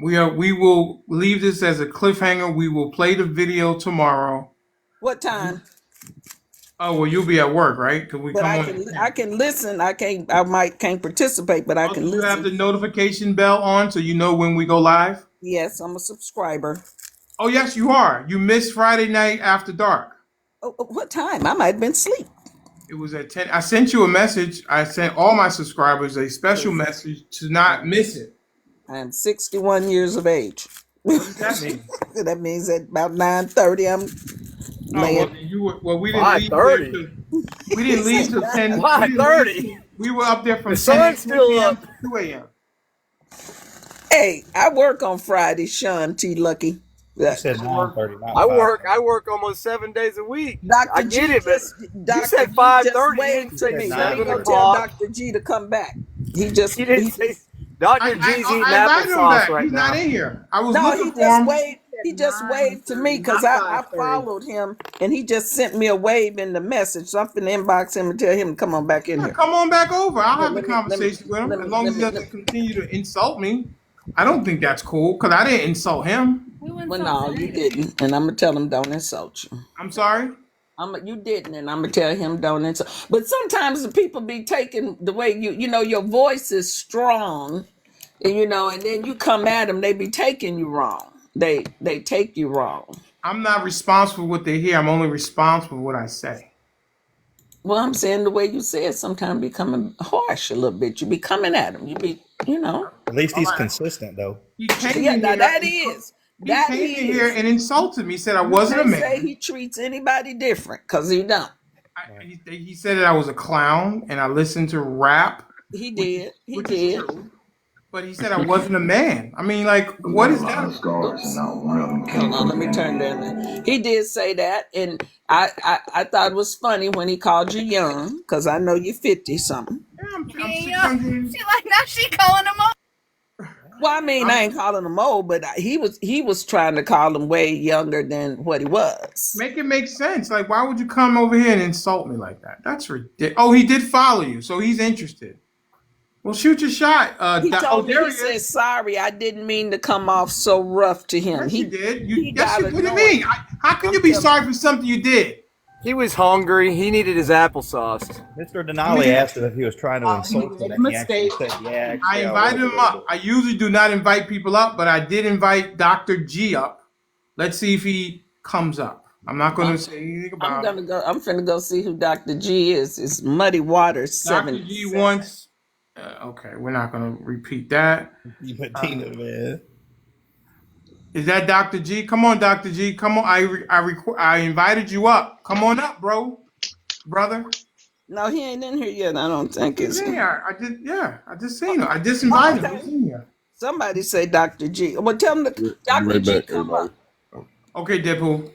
We will leave this as a cliffhanger. We will play the video tomorrow. What time? Oh well, you'll be at work, right? Cause we But come I on. can listen. I can't participate, but I Oh, do can you have listen. the notification bell on so you know when we go live? Yes, I'm a subscriber. Oh yes, you are. You missed Friday night after dark. What time? I might have been asleep. It was at 10. I sent you a message. I sent all my subscribers a special message to not miss it. I am 61 years of age. What does that mean? That means at about 9:30, I'm Oh well, laying. then you were, well. We didn't leave there 5:30. till we didn't leave till 10. We didn't leave. 5:30. We were up there The from 10 sun's still a.m. up. to 2 a.m. Hey, I work on Friday, Sean T. Lucky. He said 9:30, not I 5. work almost 7 days a week. I Dr. get G it, but just you Dr. said G just 5:30. You waved didn't to say me. He said Let me 7 go 9:30. tell o'clock. Dr. G to come back. You didn't He say just Dr. G's eating I invited him applesauce back. right He's not now. in here. I was no, looking he for just him. waved. He just waved to me because I followed him and he just sent me a wave in the message. So I'm finna inbox him and tell him to come on back in Yeah, here. come on back over. I'll Let, have the let me let me conversation with him let as me long let as he me. doesn't continue to insult me. I don't think that's cool because I didn't insult him. Well, no, you didn't, and I'm gonna tell him don't insult you. I'm sorry. You didn't, and I'm gonna tell him don't insult. But sometimes the people be taking the way your voice is strong, and then you come at them, they be taking you wrong. They take you wrong. I'm not responsible for what they hear. I'm only responsible for what I say. Well, I'm saying the way you say it sometimes be coming harsh a little bit. You be coming at them. You be. At least All he's right. consistent though. He came Yeah, in now here. that is. He That came in here is. and insulted me. He said I You wasn't a can't say man. he treats anybody different, because he don't. He said that I was a clown and I listened to rap, He which did. He is did. true. But he said I wasn't a man. I mean, like, what is that? Oops. Hold on, let me turn that. He did say that, and I thought it was funny when he called you young, because I know you're 50 something. I'm 600. She like now she calling him up. Well, I mean, I ain't calling him old, but he was trying to call him way younger than what he was. Make it make sense. Like, why would you come over here and insult me like that? That's ridiculous. Oh, he did follow you, so he's interested. Well, shoot your shot. He Oh, told me, there he he said, is. "Sorry, I didn't mean to come off so rough to him." Yes, you He did. he Yes, got you. What do you annoyed. mean? How can I'm you be telling sorry for something you did? He was hungry. He needed his applesauce. Mr. I Denali mean, asked him if he was trying to he insult him, made a and he actually mistake. said, "Yeah, I actually, I was invited a him little up. bit." I usually do not invite people up, but I did invite Dr. G up. Let's see if he comes up. I'm not going to I'm say anything I'm about it. gonna go. I'm finna go see who Dr. G is. It's Muddy Waters Dr. G 77. wants. Okay, we're not going to repeat that. You Tina, man. Is that Dr. G? Come on, Dr. G. Come on. I invited you up. Come on up, brother. No, he ain't in here yet. I don't think He's it's. in here. I just seen him. I just invited him. Okay. He's in here. Somebody say Dr. G. Well, tell him Be Dr. right G back, come everybody. up. Okay, Deadpool.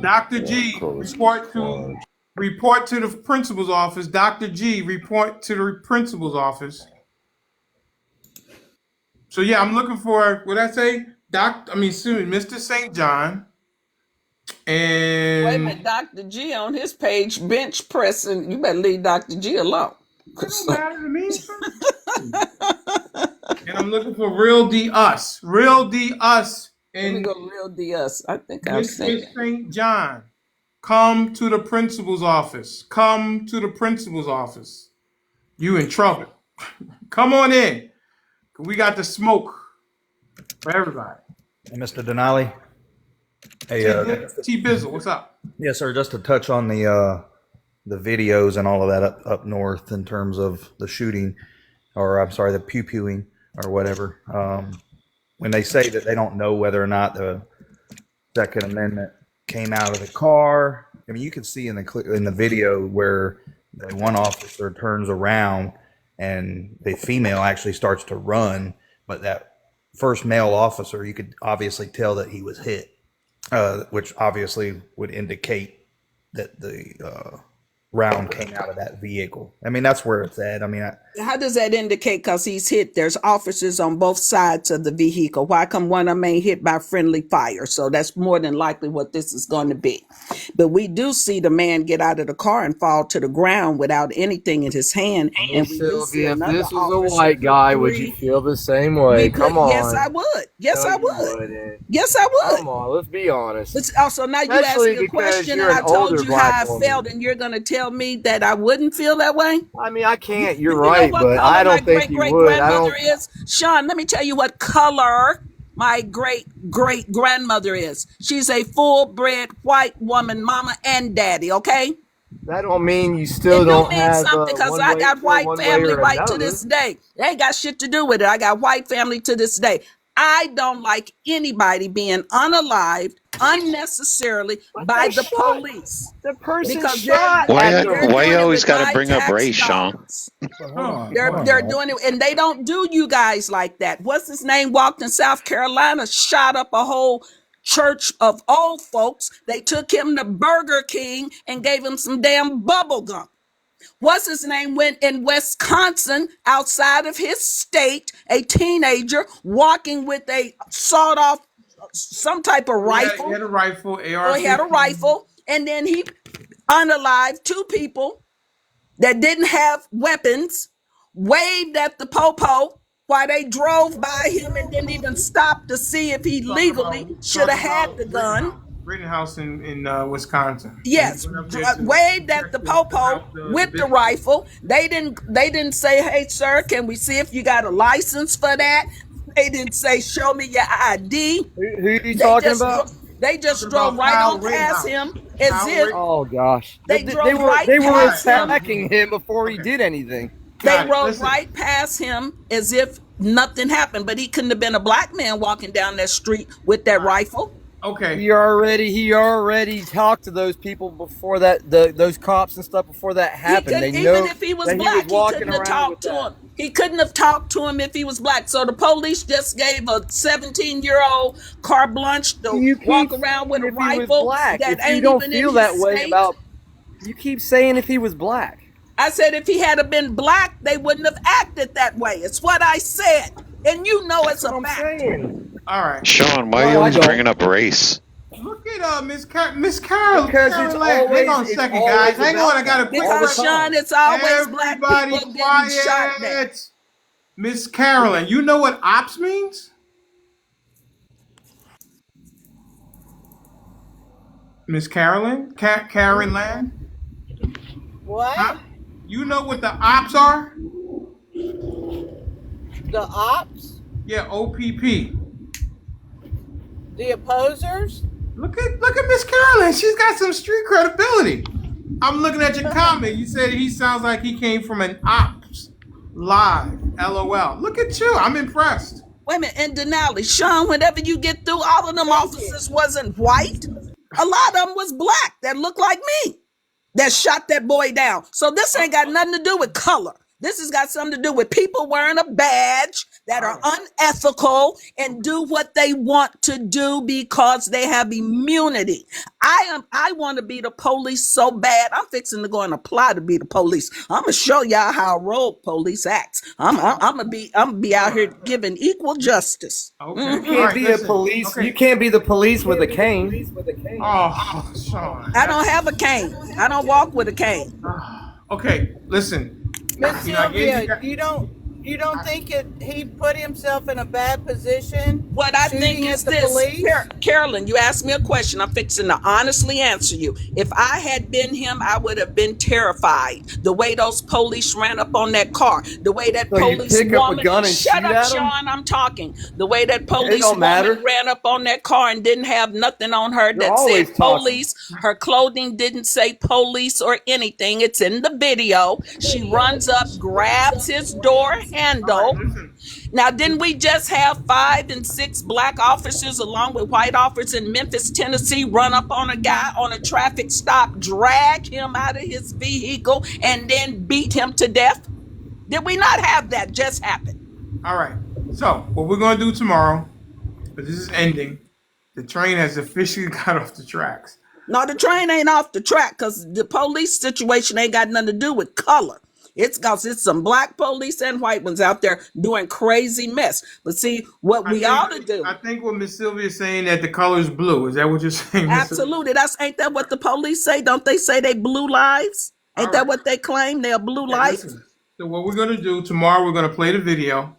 Dr. G, Correspond. report to the principal's office. Dr. G, report to the principal's office. So yeah, I'm looking for what I say, Mr. St. John, Wait a and minute, Dr. G on his page bench pressing. You better leave Dr. G alone. it don't matter to me, sir. And I'm looking for Real D Us, Let me and go real DS. I think I've seen Mr. it. St. John. Come to the principal's office. Come to the principal's office. You in trouble. Come on in. We got the smoke for everybody. And Mr. Denali, hey, T Bizzle, what's up? yes, sir. Just to touch on the videos and all of that up north in terms of the shooting, or I'm sorry, the pew pewing or whatever. When they say that they don't know whether or not the Second Amendment came out of the car, I mean, you can see in the video where the one officer turns around and the female actually starts to run, but that first male officer, you could obviously tell that he was hit, which obviously would indicate that the round came out of that vehicle. I mean, that's where it's at. I mean, How does that indicate? Because he's hit. There's officers on both sides of the vehicle. Why come one of them ain't hit by friendly fire? So that's more than likely what this is going to be. But we do see the man get out of the car and fall to the ground without anything in his hand. Hey, And we do see Sylvia, if another this was a officer white put guy, would you three. feel the same way? Come Yes, on. I would. Yes, No, I you would. wouldn't. Yes, I would. Come on, let's be honest. But also now you asked Especially me a because question you're and an I told older you black how I woman. felt, and you're going to tell me that I wouldn't feel that way? I mean, I can't. You're You know right, what but color I my don't think great you great would. I grandmother don't. is? Sean, let me tell you what color my great great grandmother is. She's a full bred white woman, mama and daddy, okay? That don't mean you still It do don't mean have something because one I way got feel white one way family or right to another. this day. They ain't got shit to do with it. I got white family to this day. I don't like anybody being unalived unnecessarily But by they the shot. police The person because shot at they're them. Why you doing it always with got to my bring up tax race, Sean? dollars. but hold on, They're right? doing it, and they don't do you guys like that. What's his name? Walked in South Carolina, shot up a whole church of old folks. They took him to Burger King and gave him some damn bubble gum. What's his name? Went in Wisconsin, outside of his state, a teenager walking with a sawed off some type of He rifle, had a rifle, or he had a AR-15. rifle, and then he unalived two people that didn't have weapons, waved at the popo while they drove by him and didn't even stop to see if he legally should have Talking had about the gun. Rittenhouse in Wisconsin. And he Yes, went up there to waved at check the the house, popo the with the business. rifle. They didn't say, "Hey, sir, can we see if you got a license for that?" They didn't say, "Show me your ID." Who are you They talking just about? they just Talking drove about right Kyle on past Rittenhouse. him as Kyle if Rittenhouse. Oh gosh, they they drove were right they were past him. attacking him before he Okay, did anything. They got it. rode Listen, right past him as if nothing happened, but he couldn't have been a black man walking down that street with that rifle. okay, He already talked to those people before those cops and stuff before that He happened. They couldn't, even know if he was that he was black, he walking couldn't have around with talked to that. him. He couldn't have talked to him if he was black. So the police just gave a 17-year-old carte blanche to You keep walk around with saying a if he was rifle black. that If you ain't don't even in feel his that way state. about, you keep saying if he was black. I said if he had been black, they wouldn't have acted that way. It's what I said. And you know That's it's what a I'm fact. saying. All right. Sean, why are you No, I always don't. bringing up race? Look at Miss Carol Because Carol Land. Hang on a it's second, guys. always Hang on. I about got a that quick all the Because question. Sean, time. it's always black Everybody people getting shot down. quiet. Miss Carolyn, you know what ops means? Miss Carolyn? Karen Land? What? Huh? You know what the ops are? The ops? Yeah, OPP. The opposers? Look at Miss Carolyn. She's got some street credibility. I'm looking at your comment. You said he sounds like he came from an ops live. LOL. Look at you. I'm impressed. Wait a minute, and Denali, Sean, whenever you get through, all of them Thank you. officers wasn't white. A lot of them was black that looked like me that shot that boy down. So this ain't got nothing to do with color. This has got something to do with people wearing a badge that All are right. unethical and do what they want to do because they have immunity. I want to be the police so bad. I'm fixing to go and apply to be the police. I'm gonna show y'all how a rogue police acts. I'm gonna be out here giving equal justice. Okay. You All can't right. be a Listen. police. You Okay. can't be the police with a cane. Oh, Sean. I don't have a cane. I don't walk with a cane. Okay. Listen. Miss I gave you Sylvia, guys. you don't think he put himself in a bad position What I think shooting at is the this, police? Carolyn, you asked me a question. I'm fixing to honestly answer you. If I had been him, I would have been terrified. The way those police ran up on that car, the way that So you police pick up a woman, gun and shut shoot up, at them? Sean, I'm talking. The way that It police don't woman matter. ran up on that car and didn't have nothing on her You're that said always talking. police. Her clothing didn't say police or anything. It's in the video. She runs up, grabs his door All right. handle. Listen. Now, didn't we just have 5 and 6 black officers along with white officers in Memphis, Tennessee, run up on a guy on a traffic stop, drag him out of his vehicle, and then beat him to death? Did we not have that just happen? All right. So what we're gonna do tomorrow, because this is ending, the train has officially got off the tracks. No, the train ain't off the track because the police situation ain't got nothing to do with color. It's because it's some black police and white ones out there doing crazy mess. But see, what I we think ought to do, I think what Miss Sylvia is saying that the color is blue. Is that what you're saying, Miss Sylvia? absolutely, ain't that what the police say? Don't they say they blue lives? All Ain't that right. what they claim? They're blue Okay, life? listen. So what we're gonna do tomorrow, we're gonna play the video,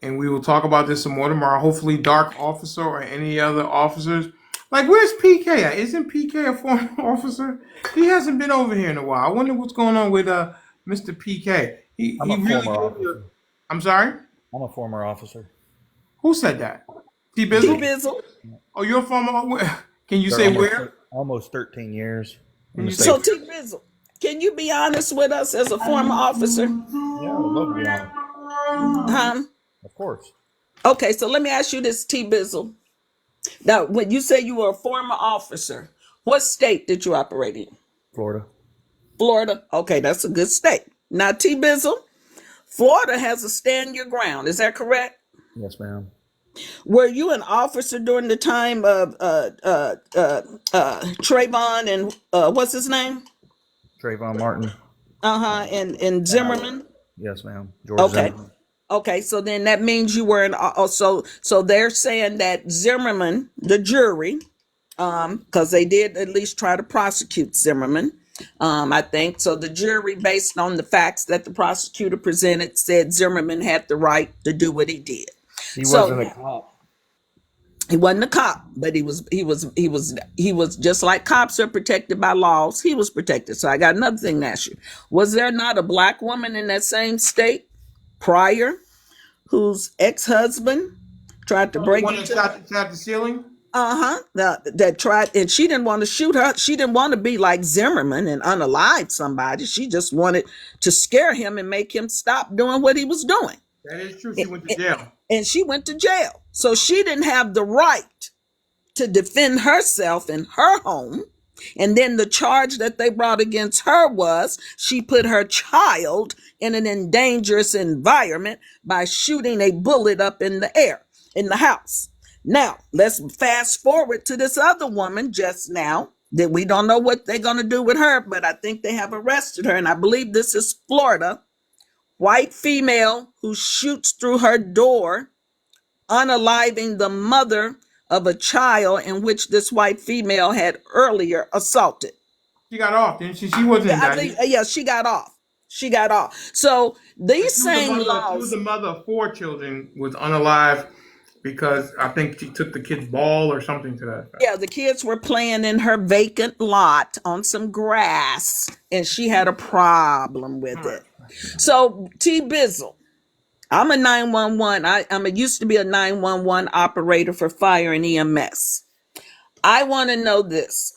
and we will talk about this some more tomorrow. Hopefully, Dark Officer or any other officers. Like, where's PK at? Isn't PK a former officer? He hasn't been over here in a while. I wonder what's going on with Mr. PK. I'm He a really former gave you. officer. I'm sorry. I'm a former officer. Who said that? T T Bizzle? Bizzle. Oh, you're a former. Can you They're say where? almost 13 years in Can the you state. say? So T Bizzle, can you be honest with us as a former officer? Yeah, I would love to be on it. Huh? Of course. Okay, so let me ask you this, T Bizzle. Now, when you say you were a former officer, what state did you operate in? Florida. Florida. Okay, that's a good state. Now, T Bizzle, Florida has a stand your ground. Is that correct? Yes, ma'am. Were you an officer during the time of Trayvon and what's his name? Trayvon Martin. And Zimmerman. Yes, ma'am. George Okay. Zimmerman. Okay, so then that means you were so they're saying that Zimmerman, the jury, because they did at least try to prosecute Zimmerman. I think so. The jury, based on the facts that the prosecutor presented, said Zimmerman had the right to do what he did. He So wasn't a cop. he wasn't a cop, but he was just like cops are protected by laws. He was protected. So I got another thing to ask you: was there not a black woman in that same state prior whose ex-husband tried to Oh, the break one that into? shot the ceiling? That tried, and she didn't want to shoot her. She didn't want to be like Zimmerman and unalive somebody. She just wanted to scare him and make him stop doing what he was doing. That is true. She went to jail. And she went to jail. So she didn't have the right to defend herself in her home. And then the charge that they brought against her was she put her child in an dangerous environment by shooting a bullet up in the air in the house. Now, let's fast forward to this other woman just now that we don't know what they're going to do with her, but I think they have arrested her. And I believe this is Florida, white female who shoots through her door, unaliving the mother of a child in which this white female had earlier assaulted. She got off, didn't she? She wasn't Yeah, indicted. yeah, she got off. She got off. So these She was the same mother. She was laws. the mother of 4 children, was unalive because I think she took the kid's ball or something to that effect. Yeah, the kids were playing in her vacant lot on some grass, and she had a problem with it. So T Bizzle, I'm a 911. I'm a used to be a 911 operator for fire and EMS. I want to know this.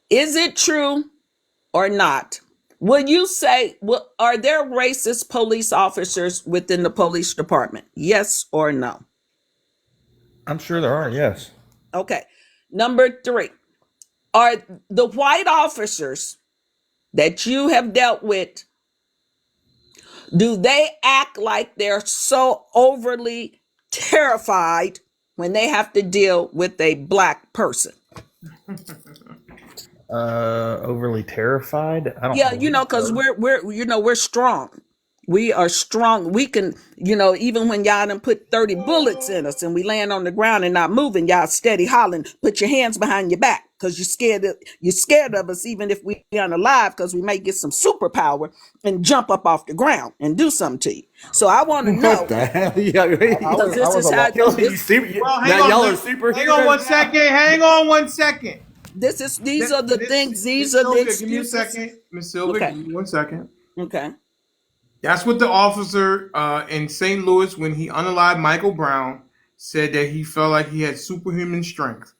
Is it true or not? Will you say, are there racist police officers within the police department? Yes or no? I'm sure there are, yes. Okay. Number 3, are the white officers that you have dealt with, do they act like they're so overly terrified when they have to deal with a black person? Overly terrified? I don't Yeah, believe because so. we're strong. We are strong. We can, even when y'all done put 30 bullets in us and we land on the ground and not moving, y'all steady hollering, put your hands behind your back because you're scared of us, even if we aren't alive, because we may get some superpower and jump up off the ground and do something to you. So I want to What know, the hell? Yeah, because this is how Yo, this, Well, now y'all are superheroes. hang on 1 second. Hang on 1 second. these are the things, these Miss are the Sylvia, give me a excuses. second. Miss Sylvia, Okay. give me 1 second. Okay. That's what the officer in St. Louis, when he unalived Michael Brown, said that he felt like he had superhuman strength.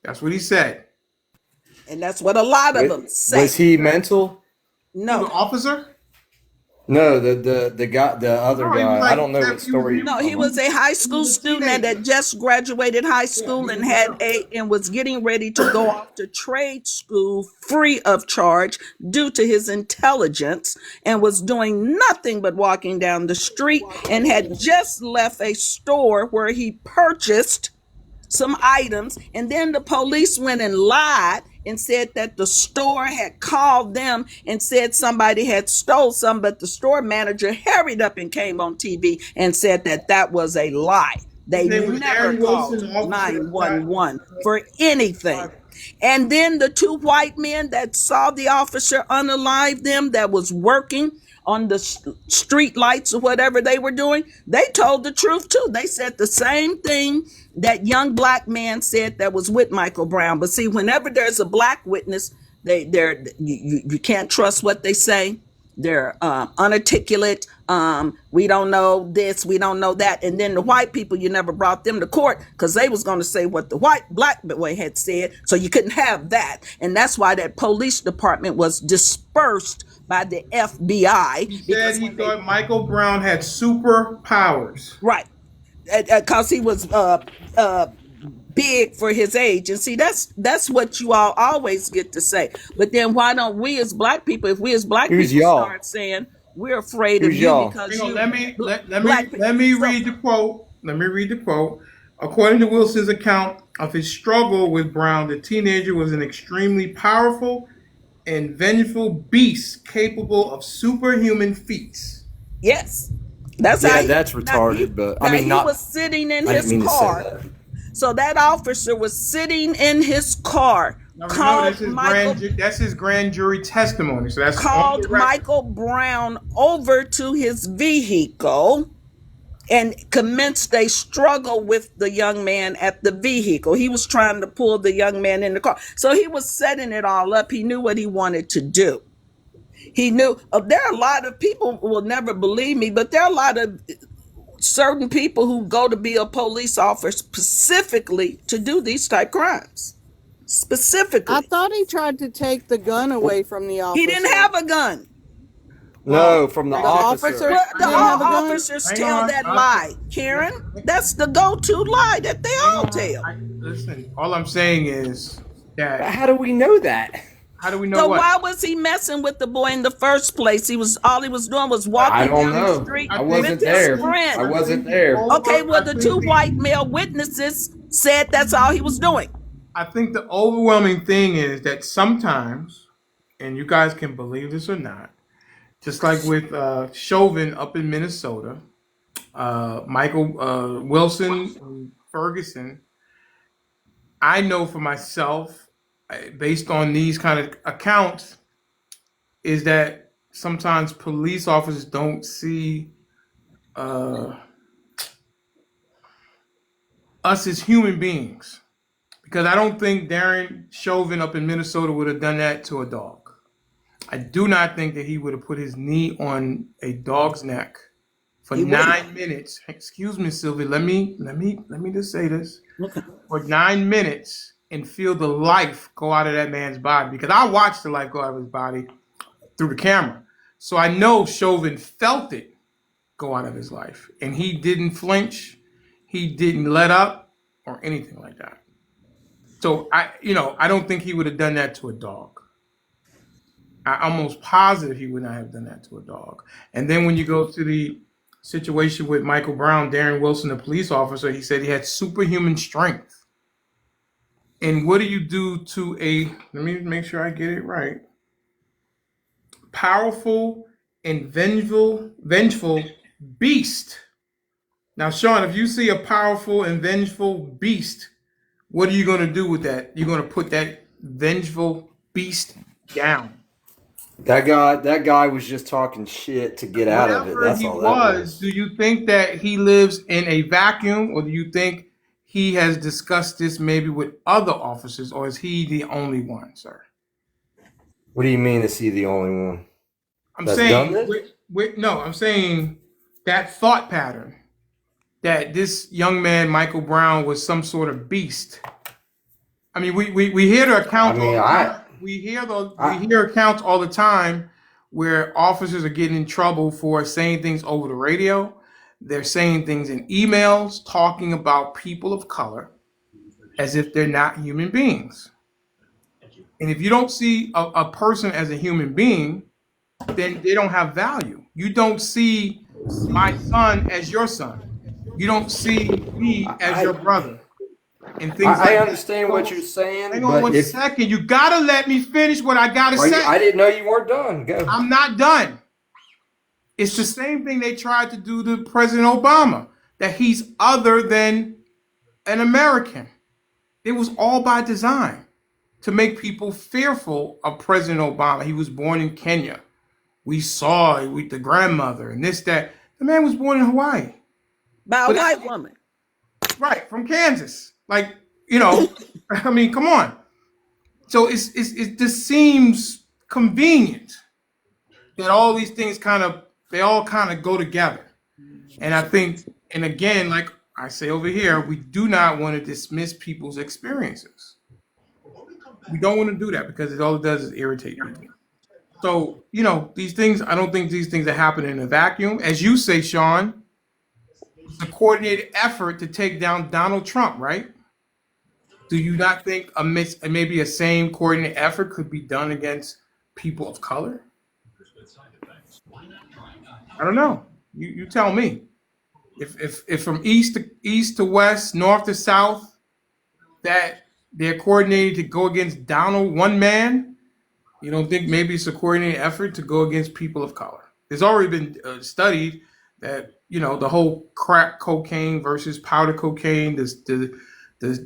That's what he said. And that's what a lot of them say. Was he mental? No. The officer? No, the guy, the other No, he was guy. like I don't know what 7 story. No, he was a high school student that had just graduated high school and was getting ready to go off to trade school free of charge due to his intelligence, and was doing nothing but walking down the street, and had just left a store where he purchased some items, and then the police went and lied and said that the store had called them and said somebody had stole some, but the store manager hurried up and came on TV and said that that was a lie. They His name was never Aaron called Wilson, the officer. 911 for anything. And then the 2 white men that saw the officer unalive them, that was working on the street lights or whatever they were doing, they told the truth too. They said the same thing that young black man said that was with Michael Brown. But see, whenever there's a black witness, you can't trust what they say. They're unarticulate. We don't know this, we don't know that. And then the white people, you never brought them to court because they was going to say what the black boy had said. So you couldn't have that. And that's why that police department was dispersed by the FBI. He said he thought Michael Brown had superpowers. Right. Because he was big for his age. And see, that's what you all always get to say. But then why don't we as black people, if we as black Who's people y'all? start saying we're afraid of Who's you y'all? because Hang on, you let me read the quote. Let me read the quote. According to Wilson's account of his struggle with Brown, the teenager was an extremely powerful and vengeful beast capable of superhuman feats. Yes. That's Yeah, how that's retarded, but I mean, he not. was sitting in I his didn't mean to say car. that. So that officer was sitting in his car, Now, called that's his grand jury testimony. So that's called Michael Brown over to his vehicle and commenced a struggle with the young man at the vehicle. He was trying to pull the young man in the car. So he was setting it all up. He knew what he wanted to do. He knew there are a lot of people who will never believe me, but there are a lot of certain people who go to be a police officer specifically to do these type crimes. Specifically. I thought he tried to take the gun away from the officer. He didn't have a gun. No, from the officer. All officers tell that lie, Karen. That's the go-to lie that they all tell. Listen, all I'm saying is that. How do we know that? How do we know So what? why was he messing with the boy in the first place? All he was doing was walking I don't down know. the street I with wasn't his there. friend. I wasn't there. Okay, well, the 2 white male witnesses said that's all he was doing. I think the overwhelming thing is that sometimes, and you guys can believe this or not, just like with Chauvin up in Minnesota, Michael Wilson in Ferguson. I know for myself, based on these kind of accounts, is that sometimes police officers don't see us as human beings. Because I don't think Darren Chauvin up in Minnesota would have done that to a dog. I do not think that he would have put his knee on a dog's neck for 9 minutes. Excuse me, Sylvia. Let me just say this. Okay. For 9 minutes and feel the life go out of that man's body. Because I watched the life go out of his body through the camera. So I know Chauvin felt it go out of his life. And he didn't flinch. He didn't let up or anything like that. So I don't think he would have done that to a dog. I'm almost positive he would not have done that to a dog. And then when you go to the situation with Michael Brown, Darren Wilson, the police officer, he said he had superhuman strength. And what do you do to let me make sure I get it right, powerful and vengeful beast? Now, Sean, if you see a powerful and vengeful beast, what are you going to do with that? You're going to put that vengeful beast down. That guy was just talking shit to get out of it. That's all that was. Do you think that he lives in a vacuum, or do you think he has discussed this maybe with other officers, or is he the only one, sir? What do you mean, is he the only one? I'm saying, I'm saying that thought pattern that this young man, Michael Brown, was some sort of beast. I mean, we hear the account. We hear accounts all the time where officers are getting in trouble for saying things over the radio. They're saying things in emails, talking about people of color as if they're not human beings. And if you don't see a person as a human being, then they don't have value. You don't see my son as your son. You don't see me as your brother. And things I understand what you're saying. Hang on one second. You gotta let me finish what I gotta say. I didn't know you weren't done. Go. I'm not done. It's the same thing they tried to do to President Obama, that he's other than an American. It was all by design to make people fearful of President Obama. He was born in Kenya. We saw it with the grandmother and this, that. The man was born in Hawaii. By a white woman. Right, from Kansas. Like, I mean, come on. So it just seems convenient that all these things they all go together. And I think, and again, like I say over here, we do not want to dismiss people's experiences. We don't want to do that because all it does is irritate people. So, these things, I don't think these things are happening in a vacuum. As you say, Sean, it's a coordinated effort to take down Donald Trump, right? Do you not think maybe a same coordinated effort could be done against people of color? I don't know. You tell me. If from east to west, north to south, that they're coordinated to go against Donald, one man, you don't think maybe it's a coordinated effort to go against people of color? There's already been studied that, the whole crack cocaine versus powder cocaine, the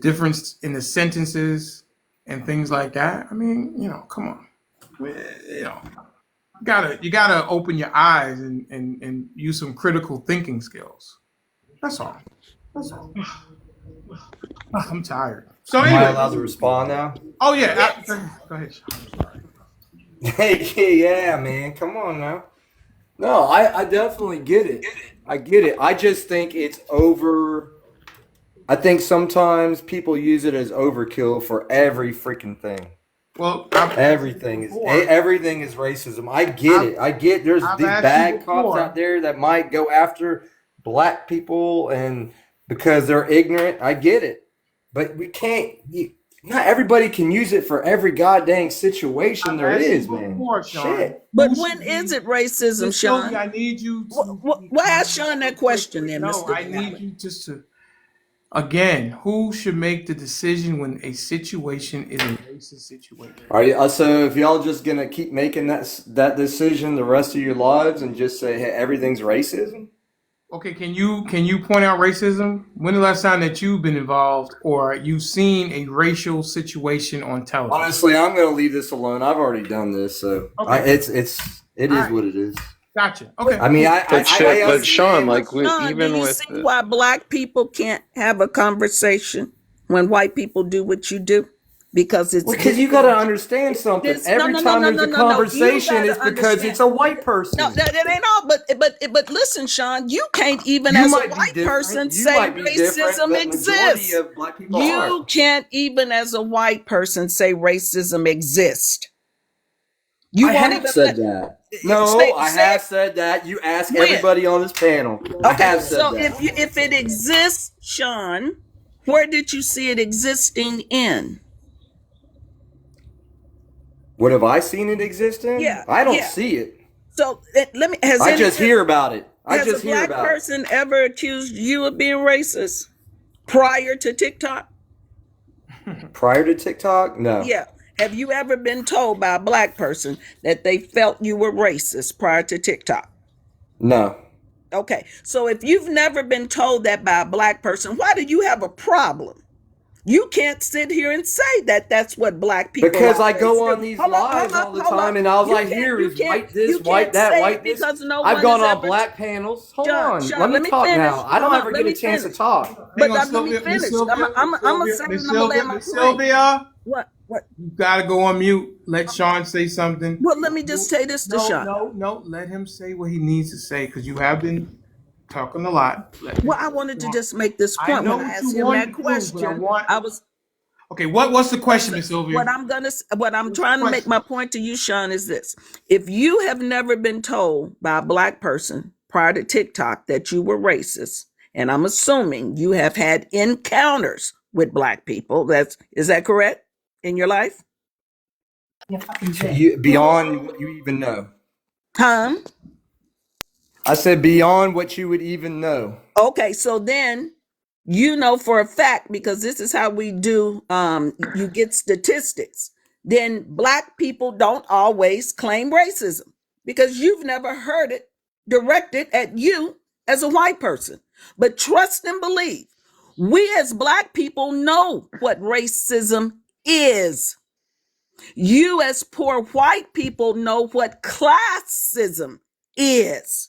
difference in the sentences and things like that. I mean, come on. You gotta open your eyes and use some critical thinking skills. That's all. I'm tired. So Am anyway, I allowed to respond now? Oh yeah. Go ahead. Yeah, man. Come on now. No, I definitely get it. I get it. I just think it's over. I think sometimes people use it as overkill for every freaking thing. Well, everything is racism. I get it. I get there's these bad cops out there that might go after black people and because they're ignorant. I get it, but we can't. Not everybody can use it for every goddamn situation there is, man. Shit. But when is it racism, Sean? I need you to. Why ask Sean that question then, No, Mr. I need you just to Again, who should make the decision when a situation is a racist situation? All right. So if y'all just gonna keep making that decision the rest of your lives and just say, hey, everything's racism? Okay, can you point out racism? When the last time that you've been involved or you've seen a racial situation on television? Honestly, I'm gonna leave this alone. I've already done this, so Okay. it is what it is. Gotcha. Okay. I mean, But Sean, like Sean, do even you with see why black people can't have a conversation when white people do what you do? Because it's Because you got to understand something. Every time there's a conversation, it's because it's a white person. No, that ain't all. But listen, Sean, you can't even You as a might be white different. person You say might be different, racism but majority exists. of black people You are. can't even as a white person say racism exists. You I won't have even said that. No, I have said that. You ask when? everybody on this panel. I Okay, have said so that. if it exists, Sean, where did you see it existing in? What have I seen it exist in? Yeah, I don't yeah. see it. So let me. I just hear about it. Has a black person ever accused you of being racist prior to TikTok? Prior to TikTok, no. Yeah. Have you ever been told by a black person that they felt you were racist prior to TikTok? No. Okay. So if you've never been told that by a black person, why do you have a problem? You can't sit here and say that that's what black people Because I always go do. on these lives all the time, and all I hear is white this, white that, white this. I've gone on black panels. Hold on, let me talk now. I don't ever get a chance to talk. But let me finish. I'm gonna say, Miss I'm gonna land my Sylvia, plane. Sylvia, What? you gotta go on mute. Let Sean say something. Well, let me just say this to Sean. No. Let him say what he needs to say because you have been talking a lot. Well, I wanted to just make this I point know when I what asked you him wanted that to do, but question. I was okay. What's the question, Miss Sylvia? What I'm trying to make my point to you, Sean, is this: if you have never been told by a black person prior to TikTok that you were racist, and I'm assuming you have had encounters with black people, is that correct in your life? Beyond what you even know. Tom? I said beyond what you would even know. Okay, so then you know for a fact, because this is how we do you get statistics, then black people don't always claim racism because you've never heard it directed at you as a white person. But trust and believe, we as black people know what racism is. You as poor white people know what classism is.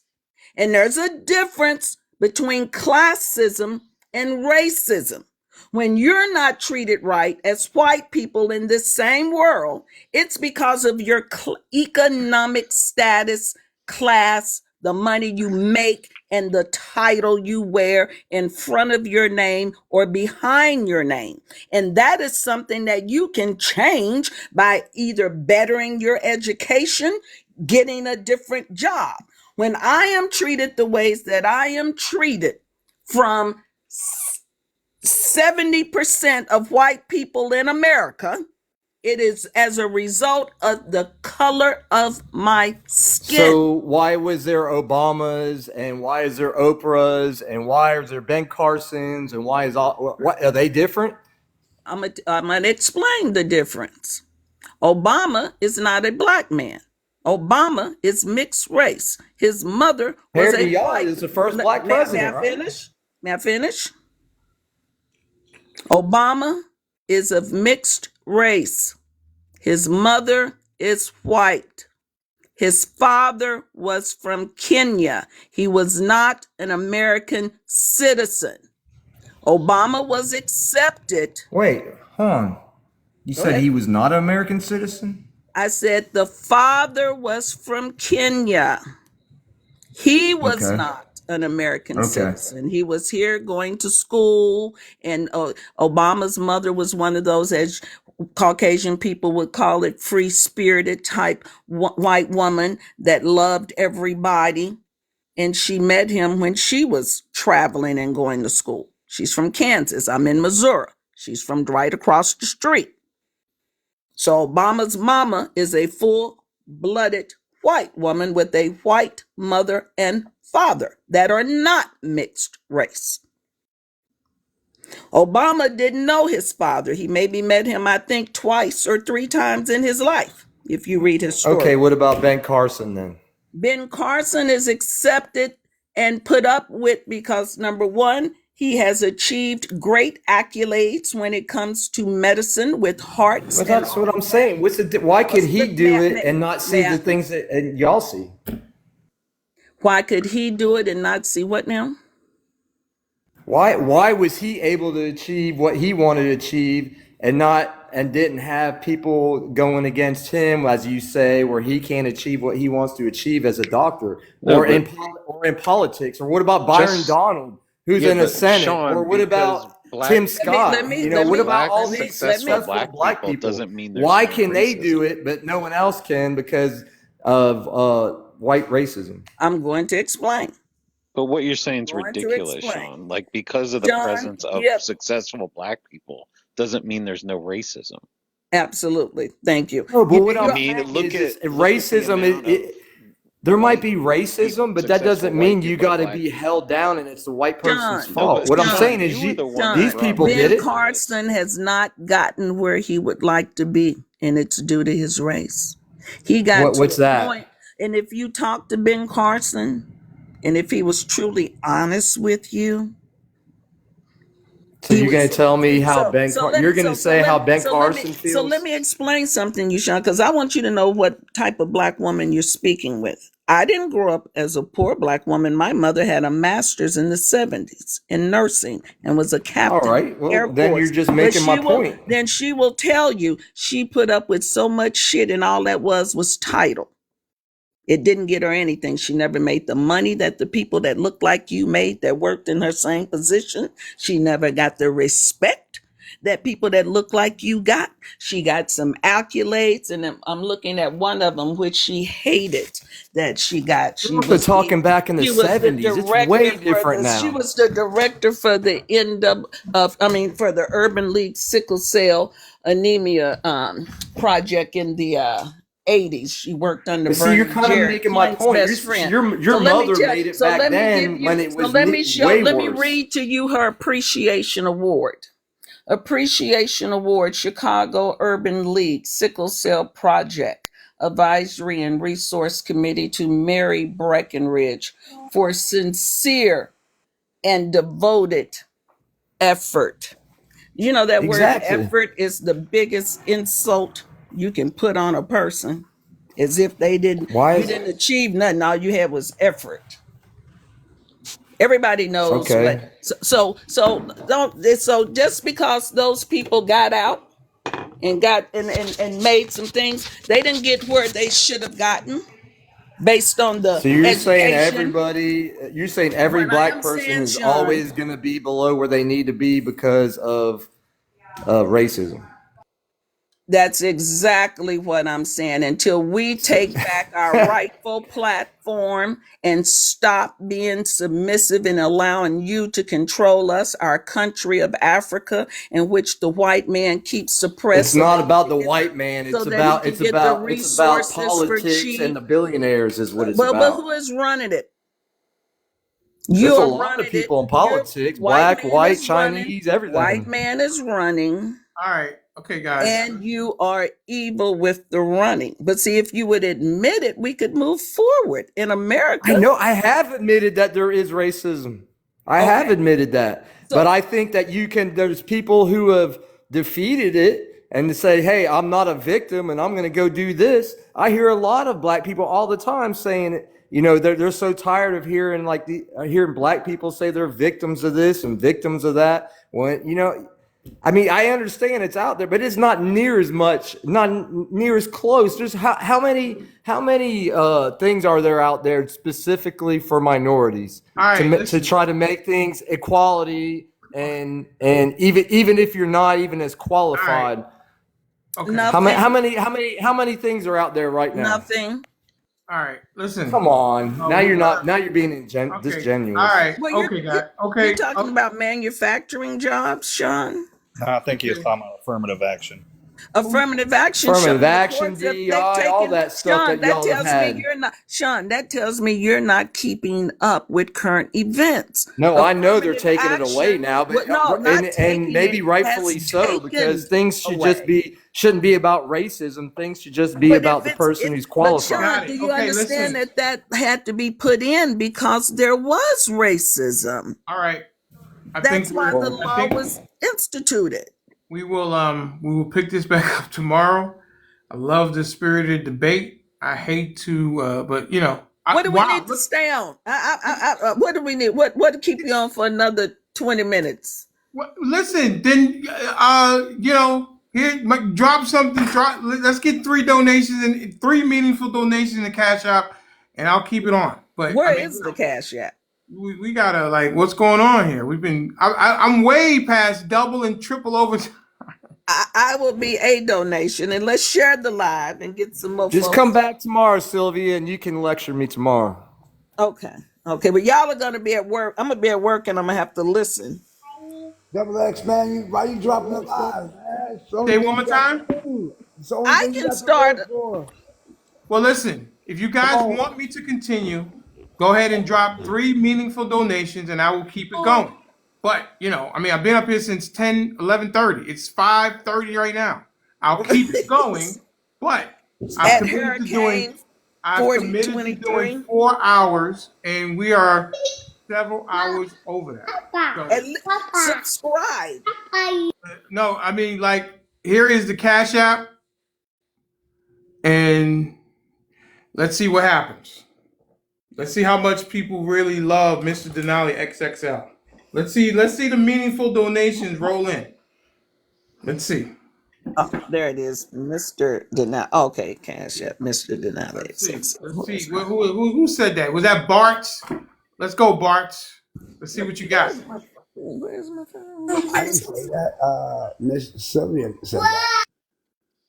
And there's a difference between classism and racism. When you're not treated right as white people in this same world, it's because of your economic status, class, the money you make, and the title you wear in front of your name or behind your name. And that is something that you can change by either bettering your education, getting a different job. When I am treated the ways that I am treated from 70% of white people in America, it is as a result of the color of my skin. So why was there Obamas and why is there Oprahs and why is there Ben Carsons and why is all what are they different? I'm gonna explain the difference. Obama is not a black man. Obama is mixed race. His mother was Harry a Yard is the first black president. May I finish? Obama is of mixed race. His mother is white. His father was from Kenya. He was not an American citizen. Obama was accepted. Wait, hold on. You said he was not an American citizen? I said the father was from Kenya. He was not an American citizen. He was here going to school, and Obama's mother was one of those, as Caucasian people would call it, free-spirited type white woman that loved everybody. And she met him when she was traveling and going to school. She's from Kansas. I'm in Missouri. She's from right across the street. So Obama's mama is a full-blooded white woman with a white mother and father that are not mixed race. Obama didn't know his father. He maybe met him, I think, twice or three times in his life, if you read his story. Okay, what about Ben Carson then? Ben Carson is accepted and put up with because, number one, he has achieved great accolades when it comes to medicine with hearts But and that's what I'm saying. Why could he do it and not see the things that and y'all see? Why could he do it and not see what now? Why was he able to achieve what he wanted to achieve and didn't have people going against him, as you say, where he can't achieve what he wants to achieve as a doctor, No, or but in politics, or what about Byron just Donald, who's yeah, in the but Senate, or Sean, what because about black Tim Scott? What about all these successful successful black black people people? doesn't mean there's Why no can they do racism. it but no one else can because of white racism? I'm going to explain. But what you're saying is Going to ridiculous, explain. Sean. Like, because of the John, presence of yep, successful black people doesn't mean there's no racism. absolutely. Thank you. No, but what I I'm mean, saying is look at the racism. amount of There might white be racism, but that successful doesn't white mean you people are got to black be people. held down and it's the white person's John, No, fault. but What I'm John, saying Sean, is you were the one that these John, brought me people get Ben it. into this. Carson has not gotten where he would like to be, and it's due to his race. He got to What's a that? point, and if you talk to Ben Carson, and if he was truly honest with you, So he you're would gonna say, tell me see, how you're gonna say how Ben Carson so let feels? me explain something, you Sean, because I want you to know what type of black woman you're speaking with. I didn't grow up as a poor black woman. My mother had a master's in the 70s in nursing and was a All captain in right. the Well, Air then you're Force. just But making my point. she will tell you she put up with so much shit, and all that was title. It didn't get her anything. She never made the money that the people that looked like you made that worked in her same position. She never got the respect that people that look like you got. She got some accolades, and I'm looking at one of them, which she hated that she got. We're also talking back in the 70s. It's way different She now. was the director for the for the Urban League sickle cell anemia project in the 80s. She worked under But see, you're Vernon kind of Jarrett, making my Clint's point. best friend. Your mother made it back then when it was way Let me worse. read to you her appreciation award. Appreciation Award, Chicago Urban League Sickle Cell Project Advisory and Resource Committee to Mary Breckenridge for sincere and devoted effort. You know that word Exactly. effort is the biggest insult you can put on a person, as if Why you is didn't achieve nothing. All you had was effort. Everybody knows what. okay? So just because those people got out and and made some things, they didn't get where they should have gotten based on the So you're saying education. you're saying every What I black am person saying, is Sean, always going to be below where they need to be because of racism. that's exactly what I'm saying. Until we take back our rightful platform and stop being submissive and allowing you to control us, our country of Africa, in which the white man keeps It's suppressed not about the white man. so that he can get the It's about resources for politics and cheap. the billionaires is what it's But about. who is running it? There's a You're lot of running it. people in Your politics, white black, man white, is running. Chinese, White everything. man is running. All right. Okay, guys. And you are evil with the running. But see, if you would admit it, we could move forward in I America. know I have admitted that there is racism. I have Okay. admitted that. But So, I think that there's people who have defeated it and to say, hey, I'm not a victim and I'm going to go do this. I hear a lot of black people all the time saying it. They're so tired of hearing hearing black people say they're victims of this and victims of that. I mean, I understand it's out there, but it's not near as much, not near as close. There's how many things are there out there specifically for minorities All right. to Listen. try to make things equality and even if you're not even as qualified. Okay. nothing. How many things are out there right now? Nothing. All right. Listen. Come on, now we you're got. not. Now you're being Okay. disingenuous. All right. Well, Okay, guys. Okay. you're talking about manufacturing jobs, Sean. No, I think he was Okay. talking about affirmative action. Affirmative action, Affirmative Sean. The action, courts have they've DEI, all taken that stuff Sean. that That y'all have tells me had. you're not Sean. That tells me you're not keeping up with current events. No, I know they're Affirmative taking it away action. now, but No, not and taking it. maybe rightfully Has so, because taken things away. shouldn't be about racism. Things should just be But if about the it's person it, who's but qualified. Sean, Got do it. you Okay, understand listen. that that had to be put in because there was racism? All right. I think That's why the I law think was instituted. we will pick this back up tomorrow. I love the spirited debate. I hate to but What do we wow, need to look, stay on? What do we need? What to keep you on for another 20 minutes? listen, then here drop something, let's get three donations and three meaningful donations in the cash app and I'll keep it on. But I Where mean, is the cash at? we gotta like what's going on here? I'm way past double and triple over. I will be a donation, and let's share the live and get some more Just come folks. back tomorrow, Sylvia, and you can lecture me tomorrow. Okay, okay, but y'all are gonna be at work. I'm gonna be at work, and I'm gonna have to listen. Double X, man, why you dropping the live, man? It's the only Say thing one you more got to time. do. It's the only I thing you can got to start. live for. Well, listen, if you Come guys on. want me to continue, go ahead and drop three meaningful donations and I will keep it going. But, I mean, I've been up here since 10, 11:30. It's 5:30 right now. I'll keep it going, but I've At committed to doing Hurricane I've committed to doing 4023. 4 hours and we are several hours over that. So, Subscribe. no, I mean like here is the Cash App and let's see what happens. Let's see how much people really love Mr. Denali XXL. Let's see the meaningful donations roll in. Let's see. Oh, there it is, Mr. Denali. Okay, cash app, Mr. Denali. Let's see. Let's Who see. is Who said that? Was that Bart? Let's go, Bart. Let's see what you got. where's my phone? Where's my phone? I didn't say that. Miss Sylvia said that.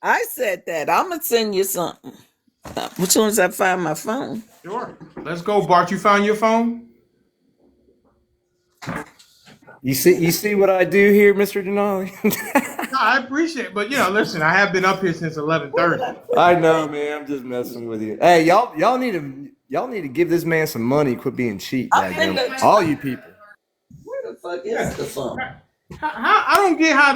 I said that. I'm gonna send you something as soon as I find my phone. Sure. Let's go, Bart. You found your phone? You see what I do here, Mr. Denali? No, I appreciate it. But listen, I have been up here since 11:30. I know, man. I'm just messing with you. Hey, y'all need to give this man some money. Quit being cheap, daggone. All you people. Where the fuck is the phone? I don't get how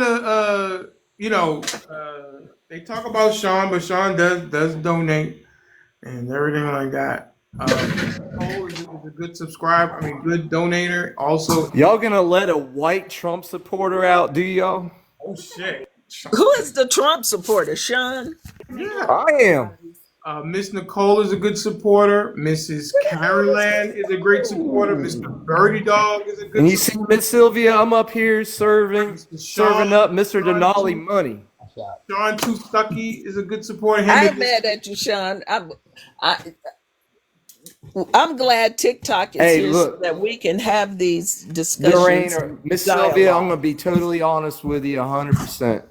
they talk about Sean, but Sean does donate and everything like that. Cole is a good subscriber. I mean, good donator. Also, Y'all gonna let a white Trump supporter out, do y'all? oh shit. Who is the Trump supporter, Sean? Yeah. I am. Miss Nicole is a good supporter. Mrs. Carolan is a great supporter. Mr. Birdie Dog is a And good you see, supporter. Miss Sylvia, I'm up here serving up Mr. Denali money. Sean Too Stucky is a good supporter. Him I and ain't mad at you, Sean. I'm glad TikTok is Hey, here so look, that we can have these there ain't discussions and Miss Sylvia. I'm dialogue. gonna be totally honest with you, 100%.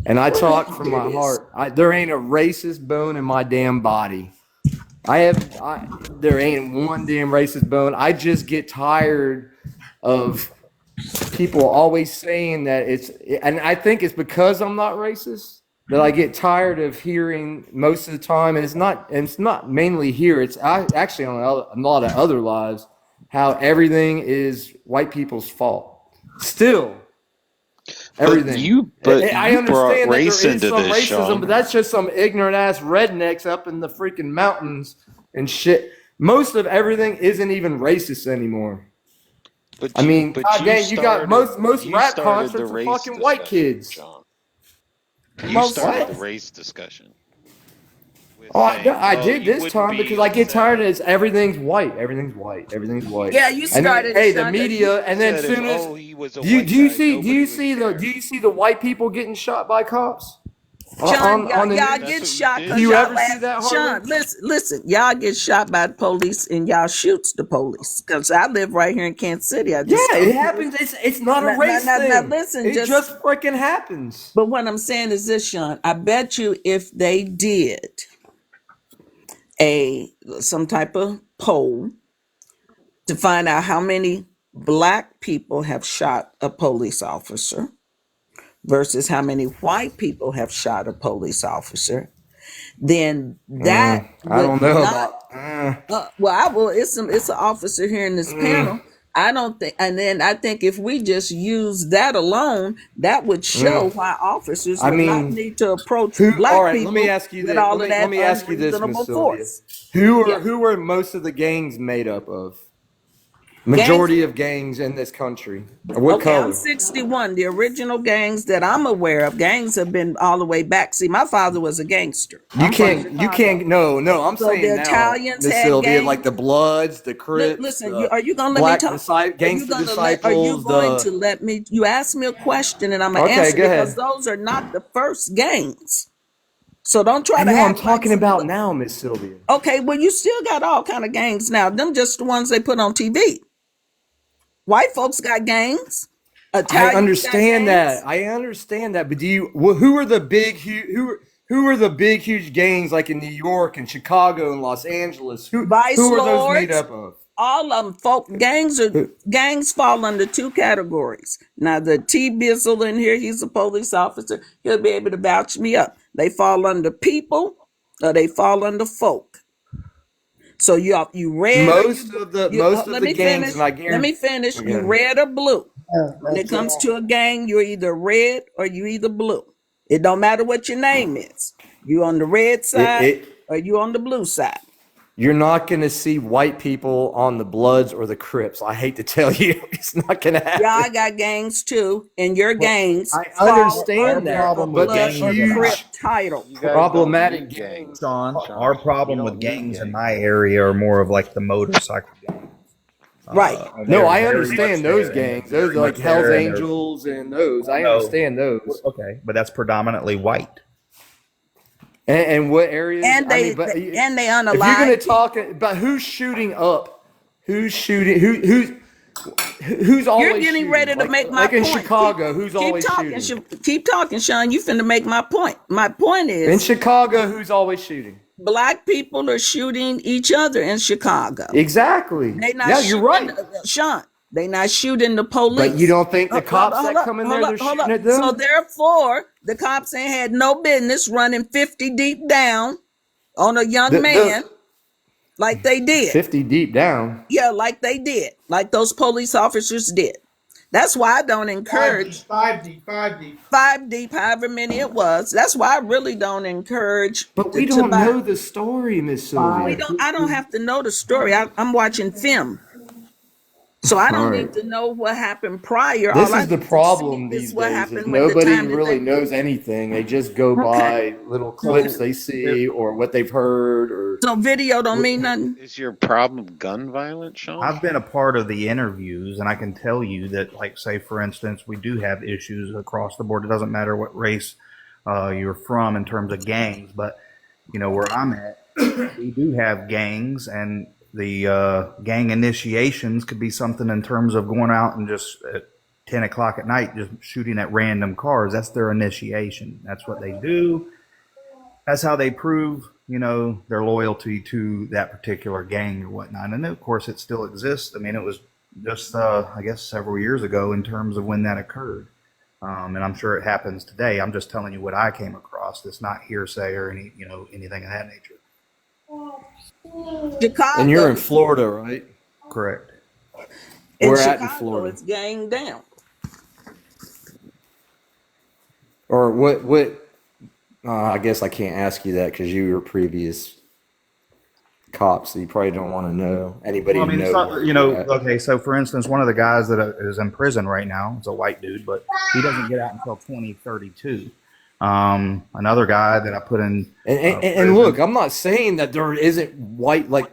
And I talk from There it my is. heart. There ain't a racist bone in my damn body. There ain't one damn racist bone. I just get tired of people always saying that and I think it's because I'm not racist that I get tired of hearing most of the time, and it's not mainly here. It's actually on a lot of other lives how everything is white people's fault. Still, everything. I You brought understand that there race is into some this, racism, but Sean. that's just some ignorant ass rednecks up in the freaking mountains and shit. Most of everything isn't even racist anymore. But I mean, but god dang, you got most you rap started the concerts are race fucking white discussion, kids. Sean. You Most started the what? race discussion with Oh, saying, I well, did you this wouldn't time be because I get tired of upset. this. Everything's white. Everything's white. Everything's white. Yeah, you And then, started it, hey, the Sean. media. And then Said if soon as he was a do you white do you guy, see nobody would care. do you see the white people getting shot by cops Sean, on the y'all news? get That's what you shot Do because did. you y'all ever see laugh. that, Sean, Harlan? listen, y'all get shot by the police and y'all shoots the police. Because I live right here in Kansas City. I Yeah, just it come through. happens. It's not a race Now, thing. listen, It just, just freaking happens. but what I'm saying is this, Sean. I bet you if they did some type of poll to find out how many black people have shot a police officer versus how many white people have shot a police officer, then that I would don't know not. about. Well, I will. It's an officer here in this panel. I don't think, and then I think if we just use that alone, that would show why officers I would not mean, need to approach who? All black right, let me people ask you with this. all Let of me let that me ask you this, Miss unreasonable Sylvia. force. Yeah, Who are most of the gangs made up of? gangs. Majority of gangs in this country. What Okay, I'm color? 61. The original gangs that I'm aware of, gangs have been all the way back. See, my father was a gangster. You I'm from can't. You Chicago. can't. No. I'm So saying the now, Italians Miss had Sylvia, like gangs. the Bloods, the Crips, Listen, the are you gonna let me Black talk? Gangster Are you Disciples. going The to let me? You asked me a question and I'm gonna Okay, answer go because ahead. those are not the first gangs. So don't try I to know. I'm act like talking some. about now, Miss Sylvia. Okay, well you still got all kind of gangs now. Them just the ones they put on TV. White folks got gangs. I Italians got understand gangs. that. I understand that. But who are the who are the big huge gangs like in New York and Chicago and Los Angeles? Vice Who are those made lords. up of? All of them folk gangs fall under two categories. Now the T Bizzle in here, he's a police officer. He'll be able to vouch me up. They fall under people or they fall under folk. So you red or you Most of let the me gangs, finish. and I Let me guarantee. finish. You Okay. red or blue. When it That's comes all. to a gang, you're either red or you either blue. It don't matter what your name is. You on the red It, side it or you on the blue side. You're not going to see white people on the Bloods or the Crips. I hate to tell you, it's not going to Yeah, happen. I got gangs too, and your Well, gangs I fall Our understand under that, a problem with but the blood gangs or and crip huge title. You guys don't problematic need gangs. gangs, Sean, our Sean. You problem with don't need gangs in gangs. my area are more of like the motorcycle gangs. Right. And No, they're I very much understand those there, and they're gangs. Those very are like much Hell's there, and they're Angels and those. well, I no, understand those. okay, but that's predominantly white. And what areas? And I mean, they but and they if you're going to unalive talk people. about who's shooting up, who's shooting, who's You're always getting shooting? ready to make my Like in point. Keep Chicago, who's keep always talking, shooting? keep talking, Sean. You finna make my point. My point In is Chicago, who's always shooting? black people are shooting each other in Chicago. Exactly. They not Yeah, you're shooting right. Sean. They not shooting the But you police. don't think the cops Hold that up, come in hold there, up, they're hold shooting up. at So them? therefore, the cops ain't had no business running 50 deep down on a young man The like they did. 50 deep down. Yeah, like they did, like those police officers did. That's why I don't Five deep, encourage five deep, five deep. five deep, however many it was. That's why I really don't encourage But we to don't buy. know the story, Miss We Sylvia. don't. I don't have to know the story. I'm watching film, so I All don't right. need to know what happened prior. All This I is the need to see problem is these what days is happened with the nobody time that really they. knows anything. They just go Okay. by little clips So they see or what they've heard or So video don't mean nothing. Is your problem gun violence, Sean? I've been a part of the interviews, and I can tell you that, like, say, for instance, we do have issues across the board. It doesn't matter what race you're from in terms of gangs, but where I'm at, we do have gangs, and the gang initiations could be something in terms of going out and just at 10 o'clock at night just shooting at random cars. That's their initiation. That's what they do. That's how they prove their loyalty to that particular gang or whatnot. And of course it still exists. I mean, it was just I guess several years ago in terms of when that occurred. And I'm sure it happens today. I'm just telling you what I came across. It's not hearsay or anything of that nature. and you're in Chicago, Florida, right? Correct. in We're at in Chicago, Florida. it's gang down. Or what I guess I can't ask you that because you were previous cops, so you probably don't want to know anybody Well, I who mean, it's knows not, where you're at. okay, so for instance, one of the guys that is in prison right now is a white dude, but he doesn't get out until 2032. Another guy that I put in And look, I'm not saying that there isn't white like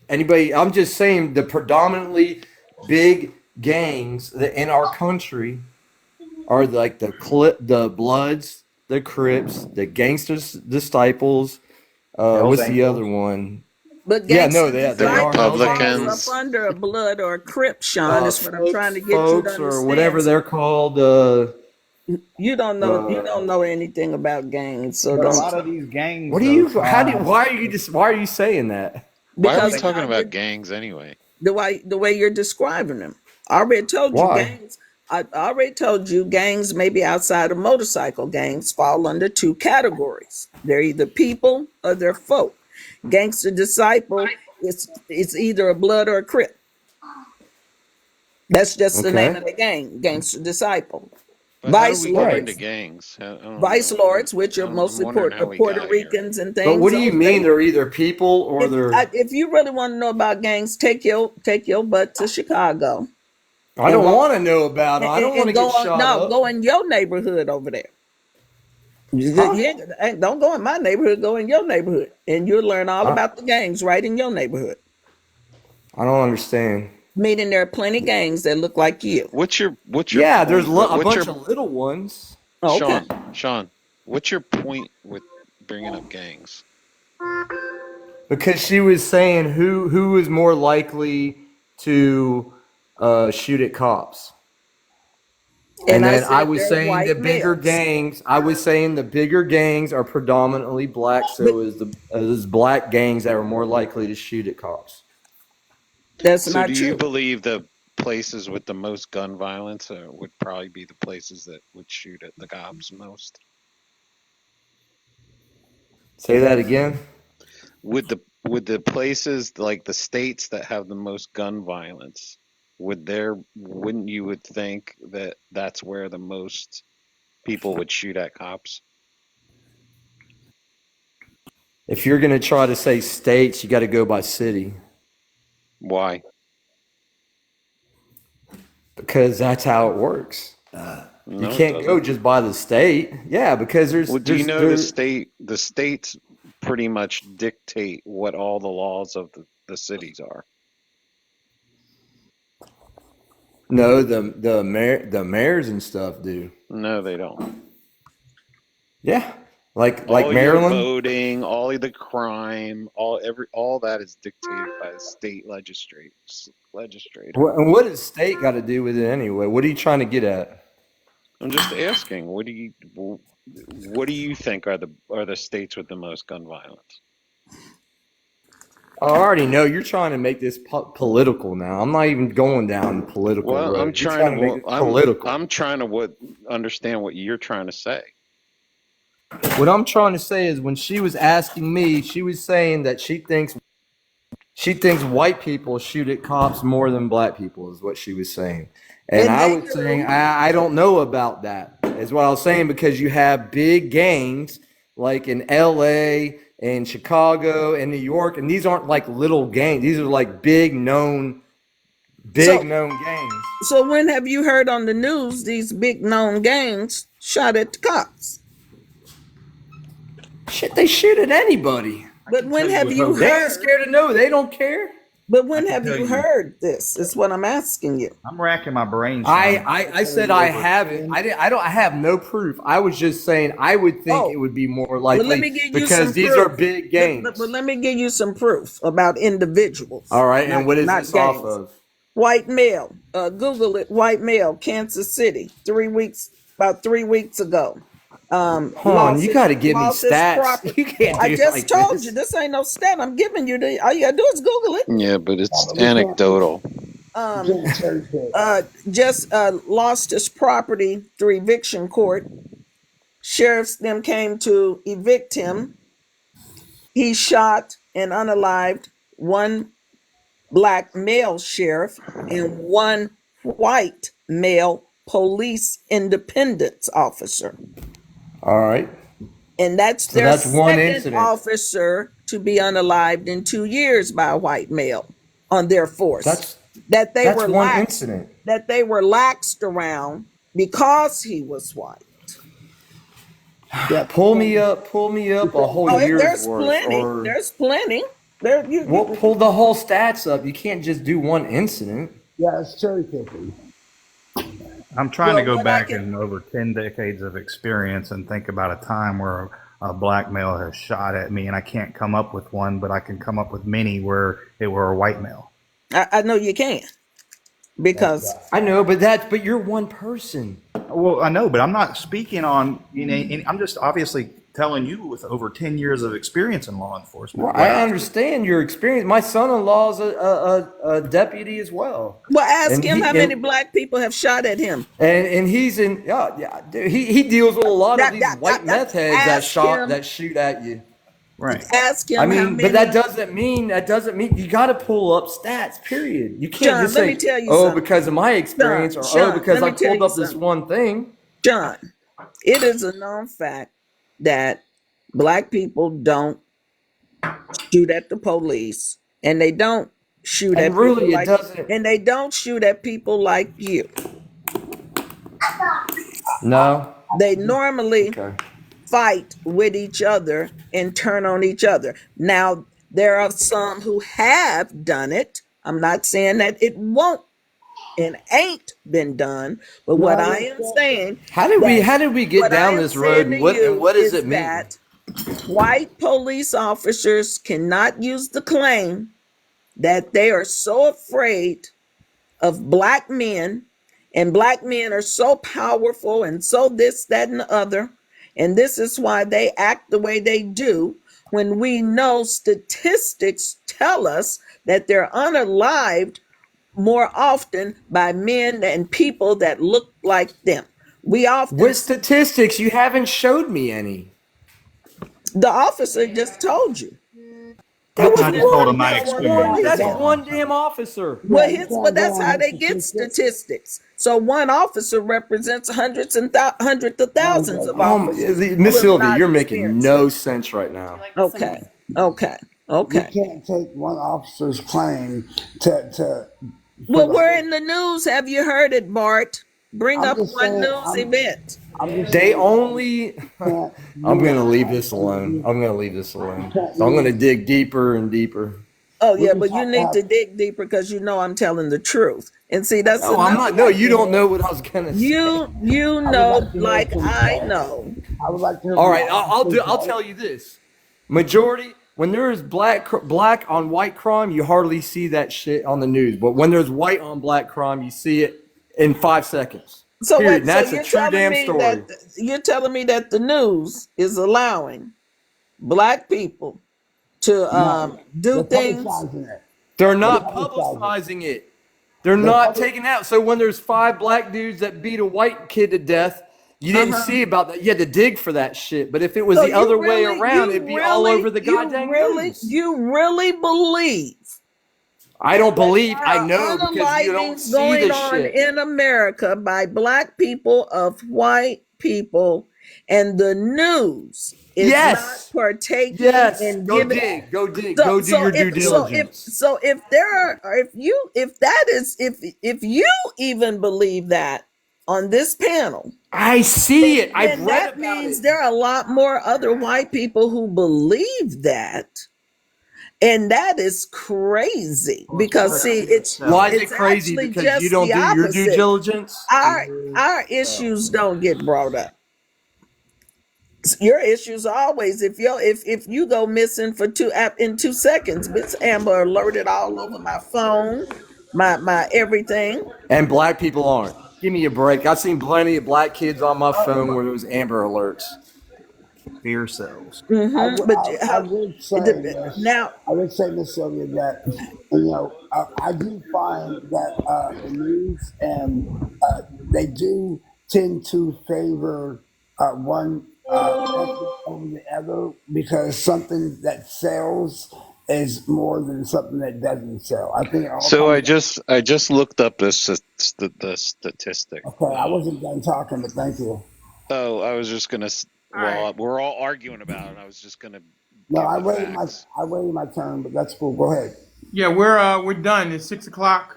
anybody. I'm just saying the predominantly big gangs that in our country are like the Bloods, the Crips, the Gangsters Disciples. Hell's What's the other Angels. one? But Yeah, no, gangster they The are disciples Hell's falls Angels. up under a blood or a crip, Sean. Is what I'm trying to get you to Folks, or whatever understand. they're called. You don't know. You don't know anything about gangs, so But a don't. lot of these gangs, What do though, you? How do? Sean, Why are you saying that? Why are we Because talking about gangs anyway? the way you're describing them. I already told you Why? gangs. I already told you gangs, maybe outside of motorcycle gangs, fall under two categories. They're either people or they're folk. Gangster Disciple, it's either a blood or a crip. That's just the name Okay. of the gang, Gangster Disciple. But how do Vice we get Right. into Lords, gangs? I don't Vice know. Lords, which are I'm mostly wondering how The we Puerto got here. Ricans and But what things. do you Those mean they're either people or they're? if you really want to know about gangs, take your butt to Chicago I and don't walk want to know about them. I don't want and to get go on. shot No, up. go in your neighborhood over there. Huh? Don't go in my neighborhood. Go in your neighborhood, and you'll learn all I, about the gangs right in your neighborhood. I don't understand. Meaning there are plenty gangs that look like you. What's your Yeah, there's point? a What's bunch your of little ones. Oh, okay. Sean? What's your point with bringing up gangs? Because she was saying who is more likely to shoot at cops. And And I then I said was they're saying the white bigger males. gangs. I was saying the bigger gangs are predominantly black. But So is black gangs that are more likely to shoot at cops. that's So not do you true. believe the places with the most gun violence would probably be the places that would shoot at the cops most? Say that again. Would the places like the states that have the most gun violence, wouldn't you would think that that's where the most people would shoot at cops? If you're gonna try to say states, you got to go by city Why? because that's how it works. You No, it can't go doesn't. just by the state. Yeah, because Well, do you know the states pretty much dictate what all the laws of the cities are? no the mayors and stuff do. No, they don't. Yeah, like All your Maryland. voting, all of the crime, all that is dictated by the state legislator. And what does state got to do with it anyway? What are you trying to get at? I'm just asking, what do you think are the states with the most gun violence? I already know you're trying to make this political now. I'm not even going down the political Well, road. You're trying to make it political. I'm trying to understand what you're trying to say. What I'm trying to say is when she was asking me, she was saying that she thinks white people shoot at cops more than black people is what she was saying. And And I they was saying do. I don't know about that. Is what I was saying because you have big gangs like in LA and Chicago and New York, and these aren't like little gangs. These are like big known So gangs. so when have you heard on the news these big known gangs shot at the cops? Shit, they shoot at anybody. But when have you They ain't heard? scared to know. They don't care. But I when can have tell you you, heard this? Is what I'm asking you. I'm racking my brain, Sean. I said I haven't. I have no proof. I was just saying I would think it Oh, would be more well, let likely me give you because some these are proof. big But gangs. let me give you some proof about individuals, All right, and what is not this off gangs. of? White male. Google it. White male, Kansas City. About 3 weeks ago. Hon, you got to give me Lost his stats. property. You can't I do it just like told you this. this ain't no stat. I'm giving you all you gotta do is Google it. Yeah, but No, it's but anecdotal. we Um, can't cherry pick. just lost his property through eviction court. Sheriffs then came to evict him. He shot and unalived one black male sheriff and one white male police independence officer. All right. And that's So their that's one second incident. officer to be unalived in 2 years by a white male on their force. That's That they that's were one lax, incident. that they were laxed around because he was white. Yeah, Pull me up a whole Oh, year's there's worth, plenty. or There's plenty. There well, pull the whole stats up. You can't just do one incident. yeah, it's cherry picking. I'm trying to well, go what I back can in over 10 decades of experience and think about a time where a black male has shot at me, and I can't come up with one, but I can come up with many where it were a white male. I know you can because I know, but you're one person. Well, I know, but I'm not speaking on, I'm just obviously telling you with over 10 years of experience in law enforcement. Well, I understand your experience. My son-in-law is a deputy as well. Well, ask And him he how many and, black people have shot at him. and he's in dude, he deals with a lot of these white That meth heads ask him. that shoot at you. Right. Ask I him how mean, but many. that doesn't mean you got to pull up stats. Period. You can't John, just let me say, tell you "Oh, something. because of my experience," or "Oh, Sean, because let I me tell pulled you up this something. one thing." John, it is a known fact that black people don't shoot at the police, and they don't shoot And at people really, it like, doesn't. and they don't shoot at people like you. No. They normally Okay. fight with each other and turn on each other. Now, there are some who have done it. I'm not saying that it won't and ain't been done, but what I am saying How did we get what I down am this road, saying to and you what does is it mean? that white police officers cannot use the claim that they are so afraid of black men, and black men are so powerful and so this, that, and the other. And this is why they act the way they do, when we know statistics tell us that they're unalived more often by men and people that look like them. We often With statistics, you haven't showed me any. the officer just told you. It That's was I just told him one. my That's one. experience That's as a law one enforcement damn officer. Well, You but can't go that's on how his they get statistics. statistics. So one officer represents hundreds of thousands of officers Miss who have Sylvia, not you're making experienced it. no sense right now. Okay, okay, You okay. can't take one officer's claim to for Well, the we're whole. in the news. Have you heard it, Bart? Bring I'm up just one saying. news event. I'm just They saying. only. You can't I'm use gonna leave one this and alone. use. I'm gonna leave this You alone. can't So I'm gonna use. dig deeper and deeper. Oh We yeah, just but you have to need have. to dig deeper because you know I'm telling the truth. And see, that's No, I'm another not. No, thing. you don't know what I was gonna say. You I would know, like to hear like from. I know. I would like to hear All from the right, officers. I'll tell you this. Majority when there is black on white crime, you hardly see that shit on the news. But when there's white on black crime, you see it in 5 seconds. So Period. what? And So that's a true damn story. you're telling me that the news is allowing black people to No, do they're things. publicizing it. They're They're not publicizing it. publicizing it. They're They're not public. taking out. So when there's 5 black dudes that beat a white kid to death, you Uh didn't huh. see about that. You had to dig for that shit. But if it was So the other way around, it'd be all over the goddamn news. you really believe I don't that believe. there I are know because you don't unalivings see going this on shit. in America by black people of white people, and the news is not Yes. partaking Yes. and Go giving. dig. Go dig. So Go do so your if due diligence. if there are or if that is if you even believe that on this panel, I see it. I've then read that about means it. there are a lot more other white people who believe that. And that is crazy Well, because see, especially in the Why South. is it it's crazy? actually Because you just don't the do your due opposite. diligence? Our issues don't get brought up. Your issues are always if you go missing for in 2 seconds, Miss Amber alerted all over my phone, my everything. And black people aren't. Give me a break. I've seen plenty of black kids on my phone where it was Amber Alerts. Fear sells. But I would say this. now, I would say, Miss Sylvia, that I do find that the news and they do tend to favor one ethnic over the other because something that sells is more than something that doesn't sell. I think it all So comes. I just looked up the statistic. Okay, I wasn't done talking, but thank you. Oh, I was just gonna. Well, right. we're all arguing about it. I was just gonna No, give the facts. I waited my turn, but that's cool. Go ahead. Yeah, we're done. It's 6 o'clock.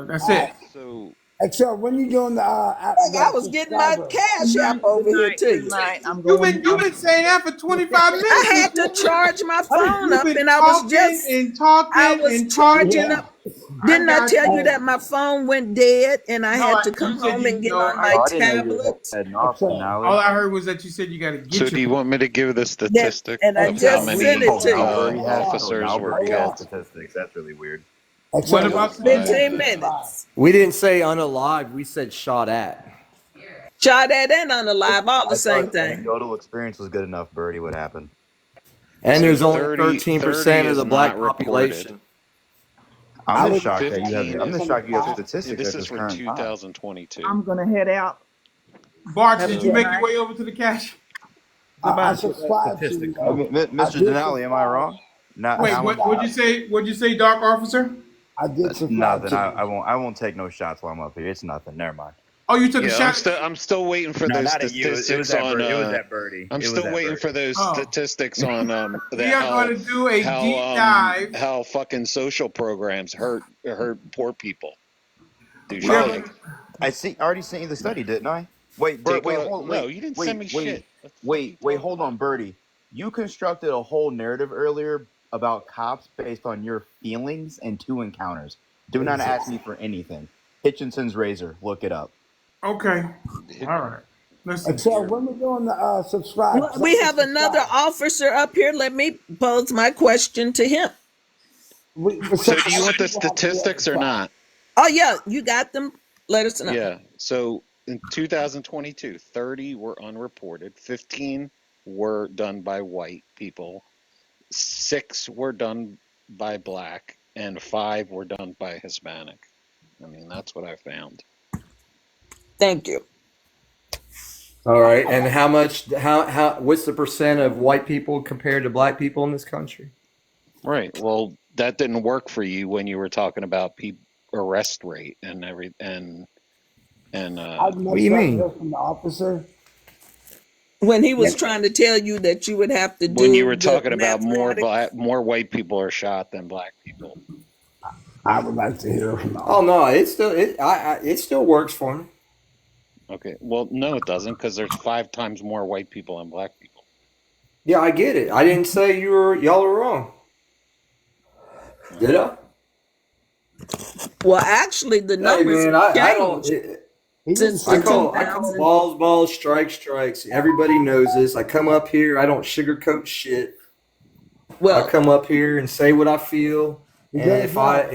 That's it. So Excel, when you doing look, I the was getting my subscriber? cash app over here to you. I'm You've going. been you've been saying that for 25 I minutes. had to charge my phone You've up, been and I was talking just and I talking was and charging talking. up. I Didn't I got tell you you. that my phone went dead and I No, had to you come said home you and get know. on my Oh, I didn't know you were tablet? heading off, Excel. All Denali. I heard was that you said you got to so get do your. you want me to give the Then statistic and I of how just Excel, sent many it to Oh, you. where he has officers were Nalbert has killed? statistics. That's really weird. Excel, What when about you doing statistics? that 15 subscribe? minutes. We didn't say unalive. We said shot at. Shot at and unalive, all the I same thought thing. anecdotal experience was good enough, Birdie. What happened? And So there's only 30 13% of is the not black reported. population. I'm I just would shocked that you have. 15 I'm is just shocked you have statistics this at is this for current time. 2022. I'm gonna head out. Bart, Have a did you good So make your night. way over to the cache? I Goodbye. subscribe to. Statistics. I Mr. did Denali, am I subscribe. wrong? Not I Wait, now. what'd you subscribe. say? What'd you say, Dark Officer? I did subscribe Nothing. to I it. won't. I won't take no shots while I'm up here. It's nothing. Never mind. Oh, you took a yeah, shot. I'm still waiting for No, those not at you. It was statistics that on bird. It was that birdie. I'm It was still that waiting for birdie. those Oh, statistics on we that are going to do a deep dive. how fucking social programs hurt poor people. We are Oh, going Douchebag. to. I see. I already sent you the study, didn't I? Wait, Bert. Take Wait, a hold. no, Wait, you didn't send wait, me wait, shit. What the fuck are you wait. talking Hold about? on, Birdie. You constructed a whole narrative earlier about cops based on your feelings and 2 encounters. Do not ask me for anything. Hitchinson's razor. Look it up. Okay. It, All right. Listen. So when we doing the subscribe? Well, we I have another subscribe. officer up here. Let me pose my question to him. So so do you other want the people have to be statistics or subscribed. not? Oh yeah, you got them. Let us know. Yeah. So in 2022, 30 were unreported, 15 were done by white people, 6 were done by black, and 5 were done by Hispanic. I mean, that's what I found. Thank you. All right. And how much, what's the percent of white people compared to black people in this country? Right. Well, that didn't work for you when you were talking about arrest rate and I'd What do much you rather mean? hear from the officer. When he was trying to tell you that you would have to when you do were the talking about mathematics. more white people are shot than black people. I would like to hear from the Oh officer. no, it still works for me. Okay. Well, no, it doesn't because there's 5 times more white people than black people. Yeah, I get it. I didn't say y'all are wrong. Did I? Well, actually, the Hey numbers man, have I don't. changed He didn't since say the that. I call 2000. balls balls, strikes strikes. Everybody knows this. I come up here. I don't sugarcoat shit. I Well, come up here and say what I feel, He and does that.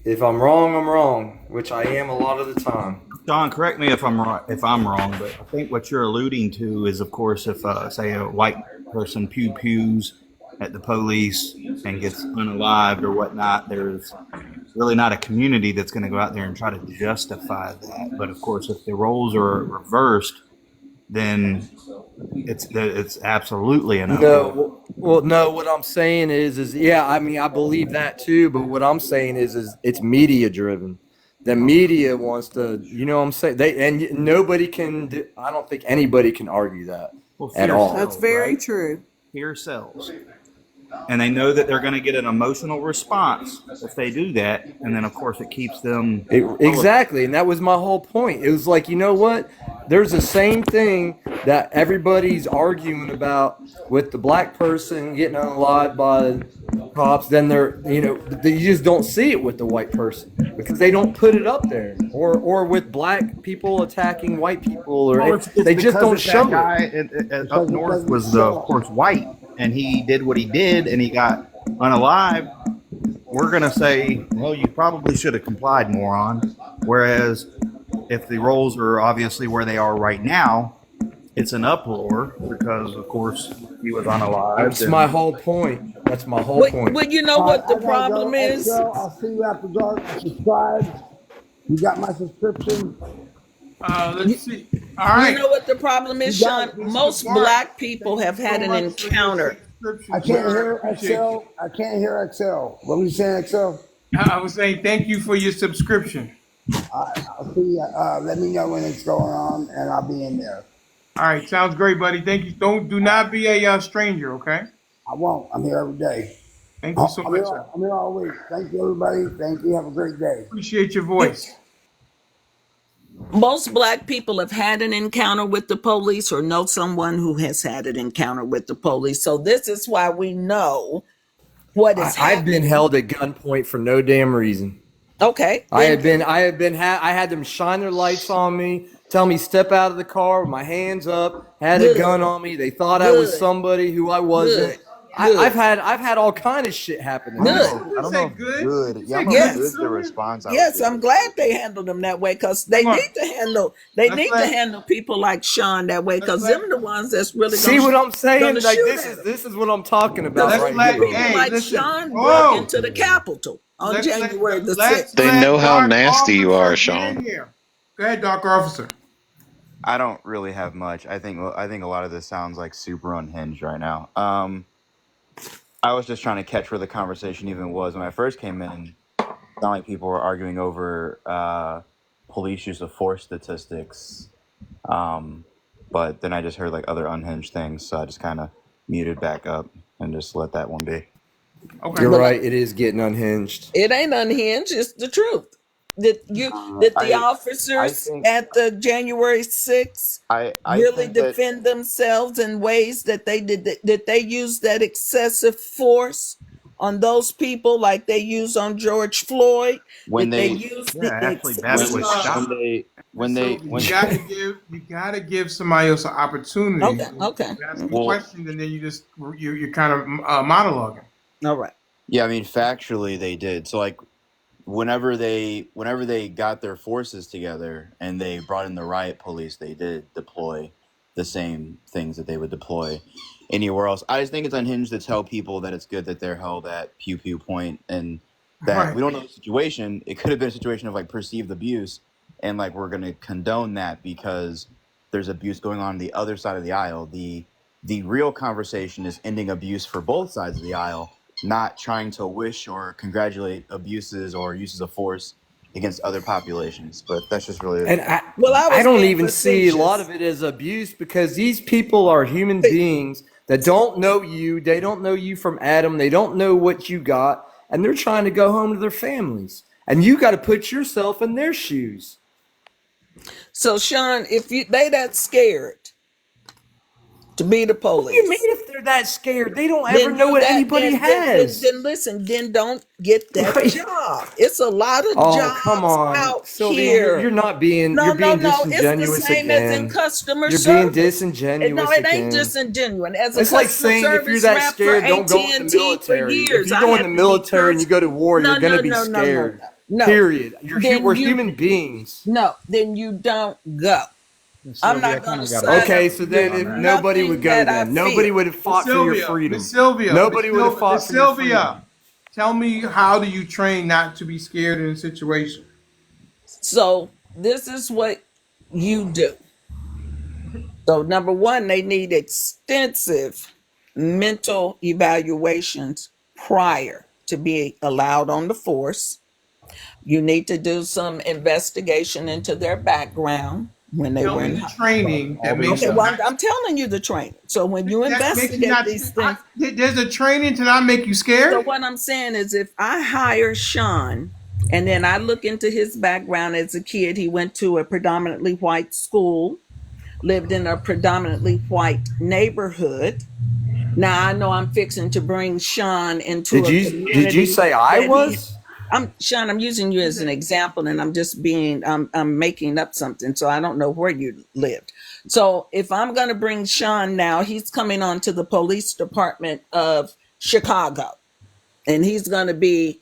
if I'm wrong, I'm wrong, which I am a lot of the time. John, correct me if I'm wrong. If I'm wrong, but I think what you're alluding to is, of course, if say a white person pews at the police and gets unalived or whatnot, there's really not a community that's going to go out there and try to justify that. But of course, if the roles are reversed, then it's absolutely an uproar. Well, no. What I'm saying is yeah. I mean, I believe that too. But what I'm saying is it's media driven. The media wants to, you know what I'm saying? Nobody can. I don't think anybody can argue that Well, at fear all. that's sells, very right? true. Fear sells. And they know that they're going to get an emotional response if they do that, and then of course it keeps them relevant. Exactly, and that was my whole point. It was like, you know what? There's the same thing that everybody's arguing about with the black person getting unalived by cops. Then you just don't see it with the white person because they don't put it up there, or with black people attacking white people, Well, or it's they just because don't if that show it. guy up Because it north doesn't was, of show. course, white, and he did what he did, and he got unalived, we're going to say, well, you probably should have complied, moron. Whereas if the roles are obviously where they are right now, it's an uproar because, of course, he was unalived. That's my whole point. That's my whole point. Well, you know All right, what the I gotta go. problem is? XL, I'll see you after dark. I subscribed. You got my subscription. Let's see. All You right. know what the problem is, You got Sean? it. Mr. Most Bart, black people thank have you so had an much for your encounter. subscription, I can't sir. I hear appreciate XL. you. I can't hear XL. What were you saying, XL? I was saying thank you for your subscription. I'll see you. Let me know when it's going on, and I'll be in there. All right, sounds great, buddy. Thank you. Do not be a stranger, okay? I won't. I'm here every day. Thank you so I'm much, here. sir. I'm here all week. Thank you, everybody. Thank you. Have a great day. Appreciate your voice. Most black people have had an encounter with the police or know someone who has had an encounter with the police. So this is why we know what is I've been happening. held at gunpoint for no damn reason. Okay, I then had them shine their lights on me, tell me step out of the car with my hands up, had a good, gun on me. They thought I was good, somebody who I wasn't. good. I've had all kind of shit happen to I don't me. Good. know. I don't Say know if good. good. You Yeah, I say don't know if good, Yes. good's the Sylvia? response I would Yes, give. I'm glad they handled them that way because they Hang on. need to handle Let's let people like Sean that way let's because let them the ones that's really See what I'm gonna saying? Like shoot this at is him. this is what I'm talking about Because let's right let here. people hey like listen. Sean broke Oh, into the Capitol on January the let's 6th. They let know how Dark nasty you are, Officer get in Sean. here. Go ahead, Dark Officer. I don't really have much. I think a lot of this sounds like super unhinged right now. I was just trying to catch where the conversation even was when I first came in. It's not like people were arguing over police use of force statistics. But then I just heard like other unhinged things, so I just kind of muted back up and just let that one be. Okay. You're But right. It is getting unhinged. it ain't unhinged, it's the truth. Uh, Did the I I officers think at the January 6th I really think that defend themselves in ways that did they use that excessive force on those people like they used on George Floyd? when Did they they use Yeah, the Ashley Babbitt Let's excessive was when shot. they Miss when they Sylvia, when you gotta give somebody else an opportunity. Okay, okay. You asking well questions and then you're kind of monologuing. All right. yeah, I mean factually they did. So like whenever they got their forces together and they brought in the riot police, they did deploy the same things that they would deploy anywhere else. I just think it's unhinged to tell people that it's good that they're held at pew pew point and that Right. we don't know the situation. It could have been a situation of like perceived abuse and like we're gonna condone that because there's abuse going on the other side of the aisle. The real conversation is ending abuse for both sides of the aisle, not trying to wish or congratulate abuses or uses of force against other populations. But that's just really And Well, I I was don't being even see a lot facetious. of it as abuse because these people are human beings that don't know you. They don't know you from Adam. They don't know what you got, and they're trying to go home to their families. And you got to put yourself in their shoes. So Sean, if they that scared to be the What do you mean police, if they're that scared? They don't ever then know you what that anybody has. then listen, then don't get that Right? job. It's a lot of Oh, come jobs on, out Sylvian. You're here. not being. You're No, no, being no. It's the disingenuous same as in again. customer You're being service. No, disingenuous it ain't again. disingenuine. As a It's like customer saying if you're service that rep for scared, don't go in the AT&T for military. If years, you I go in had the to be military and you go to war, you're no, gonna no, be no, no, no, scared. no. No. Period. We're Then you human beings. no, then you don't go. I'm Sylvia, I not kind gonna of got to sign Okay, up agree so to with you then do on if that. nobody would nothing go, that I then nobody feel. would have fought for your freedom. Nobody would have fought Miss for your freedom. Sylvia, tell me how do you train not to be scared in a situation? So this is what you do. So number one, they need extensive mental evaluations prior to be allowed on the force. You need to do some investigation into their background when they Tell were me in the high. training All that the makes Okay, you well, above. not I'm telling you the training. So when you that makes you investigate not. these things, There's a training to not make you so scared. what I'm saying is if I hire Sean and then I look into his background as a kid, he went to a predominantly white school, lived in a predominantly white neighborhood. Now I know I'm fixing to bring Sean into Did a you community say I that he was? I'm Sean, I'm using you as an example and I'm just I'm making up something. So I don't know where you lived. So if I'm gonna bring Sean now, he's coming on to the police department of Chicago and he's gonna be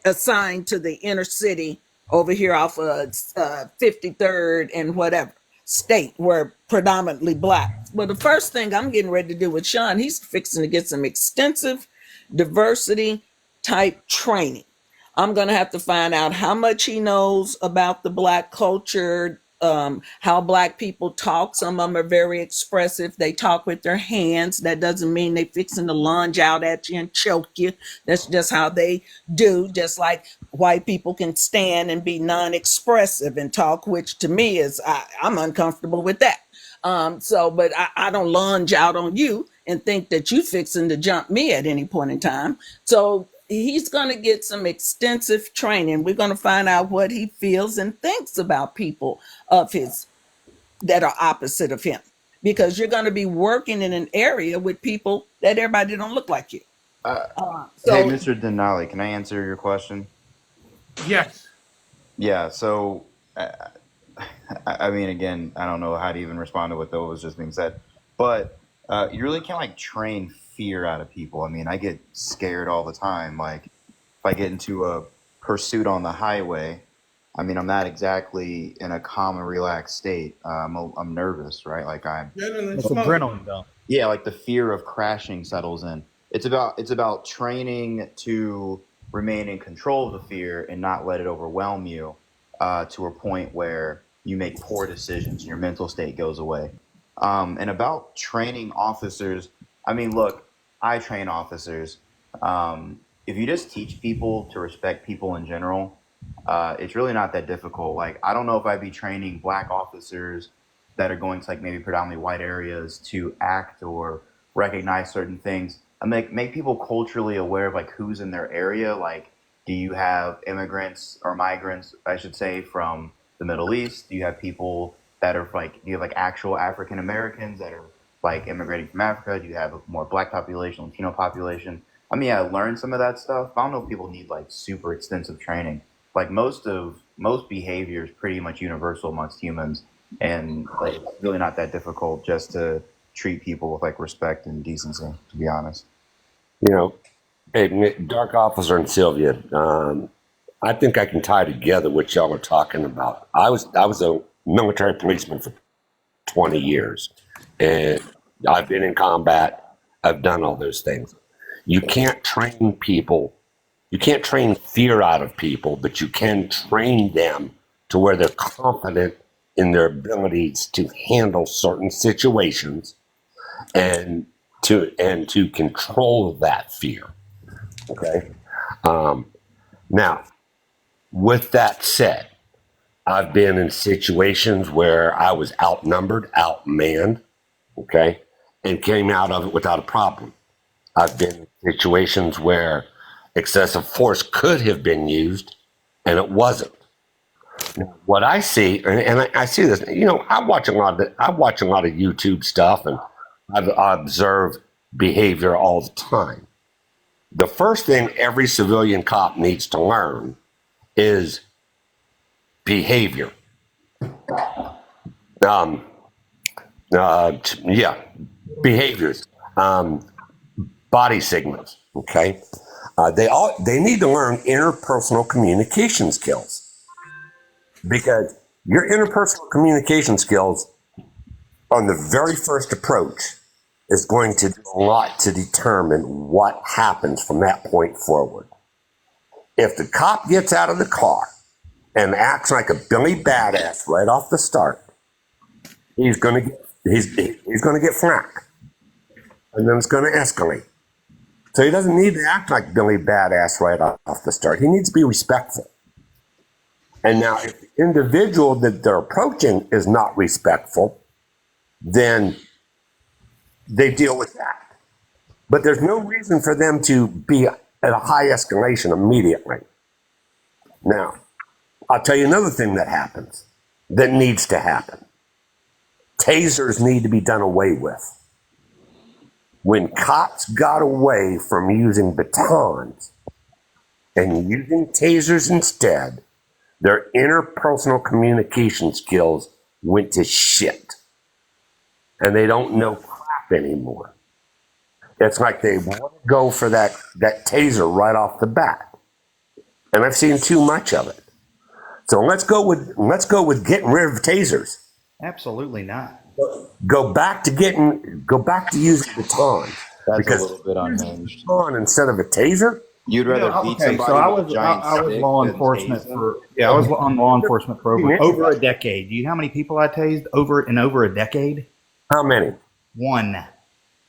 assigned to the inner city over here off of 53rd and whatever state where predominantly black. Well, the first thing I'm getting ready to do with Sean, he's fixing to get some extensive diversity type training. I'm going to have to find out how much he knows about the black culture, how black people talk. Some of them are very expressive. They talk with their hands. That doesn't mean they fixing to lunge out at you and choke you. That's just how they do. Just like white people can stand and be non-expressive and talk, which to me is I'm uncomfortable with that. But I don't lunge out on you and think that you fixing to jump me at any point in time. So he's going to get some extensive training. We're going to find out what he feels and thinks about people of his that are opposite of him, because you're going to be working in an area with people that everybody don't look like you. uh, hey, So Mr. Denali, can I answer your question? Yes. Yeah. So I mean, again, I don't know how to even respond to what was just being said, but you really can't like train fear out of people. I mean, I get scared all the time. Like if I get into a pursuit on the highway, I mean, I'm not exactly in a calm and relaxed state. I'm nervous, right? Like It's adrenaline, though. yeah, like the fear of crashing settles in. It's about training to remain in control of the fear and not let it overwhelm you to a point where you make poor decisions and your mental state goes away. And about training officers, I mean, look, I train officers. If you just teach people to respect people in general, it's really not that difficult. Like, I don't know if I'd be training black officers that are going to like maybe predominantly white areas to act or recognize certain things and make people culturally aware of like who's in their area. Like, do you have immigrants or migrants, I should say, from the Middle East? Do you have people that are like, do you have like actual African Americans that are like immigrating from Africa? Do you have a more black population, Latino population? I mean, yeah, I learned some of that stuff. But I don't know if people need like super extensive training. Like most behavior is pretty much universal amongst humans, and like it's really not that difficult just to treat people with like respect and decency. To be honest. You know, hey, Dark Officer and Sylvia, I think I can tie together what y'all are talking about. I was a military policeman for 20 years, and I've been in combat. I've done all those things. You can't train people. You can't train fear out of people, but you can train them to where they're confident in their abilities to handle certain situations and to control that fear. Okay. Now, with that said, I've been in situations where I was outnumbered, outmanned, okay, and came out of it without a problem. I've been in situations where excessive force could have been used and it wasn't. What I see, and I see this, I watch a lot of YouTube stuff, and I observe behavior all the time. The first thing every civilian cop needs to learn is behavior. Um, yeah, behaviors, body signals. Okay, they need to learn interpersonal communication skills, because your interpersonal communication skills on the very first approach is going to do a lot to determine what happens from that point forward. If the cop gets out of the car and acts like a Billy Badass right off the start, he's going to get flack, and then it's going to escalate. So he doesn't need to act like Billy Badass right off the start. He needs to be respectful. And now, if the individual that they're approaching is not respectful, then they deal with that. But there's no reason for them to be at a high escalation immediately. Now, I'll tell you another thing that happens, that needs to happen. Tasers need to be done away with. When cops got away from using batons and using tasers instead, their interpersonal communication skills went to shit. And they don't know crap anymore. It's like they want to go for that taser right off the bat. And I've seen too much of it. So let's go with getting rid of tasers. Absolutely not. Go back to using batons. That's because a little bit unhinged. Baton instead of a taser. You'd rather beat somebody so with a giant I was stick law than enforcement tase them? for I was on law enforcement for over a decade. Do you know how many people I tased over a decade? How many? One.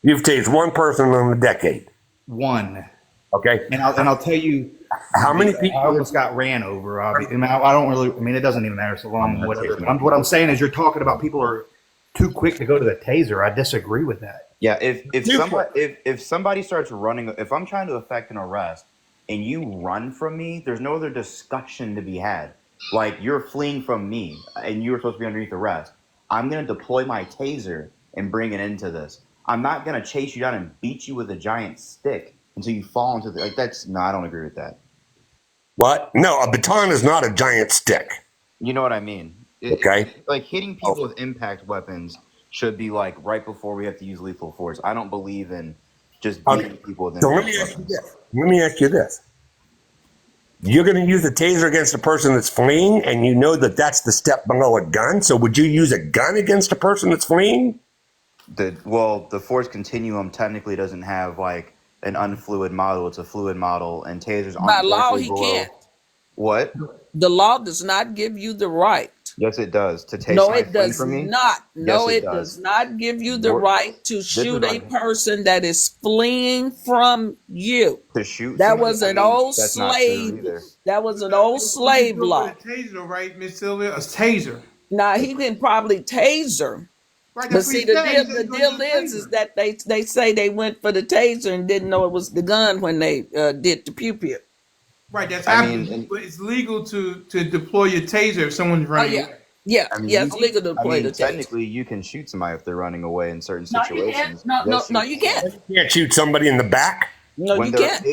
You've tased one person in a decade. One. Okay. And I'll tell you how many people I almost got ran over. Obviously. I don't really. I mean, it doesn't even matter so long. Whatever. What I'm saying is, you're talking about people are too quick to go to the taser. I disagree with that. Yeah, if somebody starts running, if I'm trying to effect an arrest and you run from me, there's no other discussion to be had. Like, you're fleeing from me and you were supposed to be underneath arrest. I'm going to deploy my taser and bring it into this. I'm not going to chase you down and beat you with a giant stick until you fall into the, no, I don't agree with that. What? No, a baton is not a giant stick. You know what I mean? Okay. Like, hitting people with impact weapons should be like right before we have to use lethal force. I don't believe in just Okay. beating people So than let me ask you this. Let me ask you this. You're going to use a taser against a person that's fleeing, and you know that that's the step below a gun. So would you use a gun against a person that's fleeing? the force continuum technically doesn't have like an unfluid model. It's a fluid model, and tasers By aren't law, directly he can't. below. What? The law does not give you the right. Yes, it does. To tase No, somebody it fleeing does from me? not. Yes, No, it it does does. not give you the What? right to This is shoot a like person that is fleeing from you. to shoot That somebody. was I an mean, old that's not true slave. either. That was an old You can slave do it with a law. taser, though, right, Miss Sylvia? A taser. Now he can probably taser. Right, But that's what see, he the said. He deal, said the he's going to deal use a is taser. that they say they went for the taser and didn't know it was the gun when they did the pew pew. Right, that's I mean, happening. But it's legal to deploy your taser if someone's Oh running yeah, away. yeah, I mean, yeah. It's legal to deploy the taser. technically, you can shoot somebody if they're running away in certain No, you can't. situations. No, no, Yes, no, you you can. can't. You can't shoot somebody in the back. No, When you they're can't.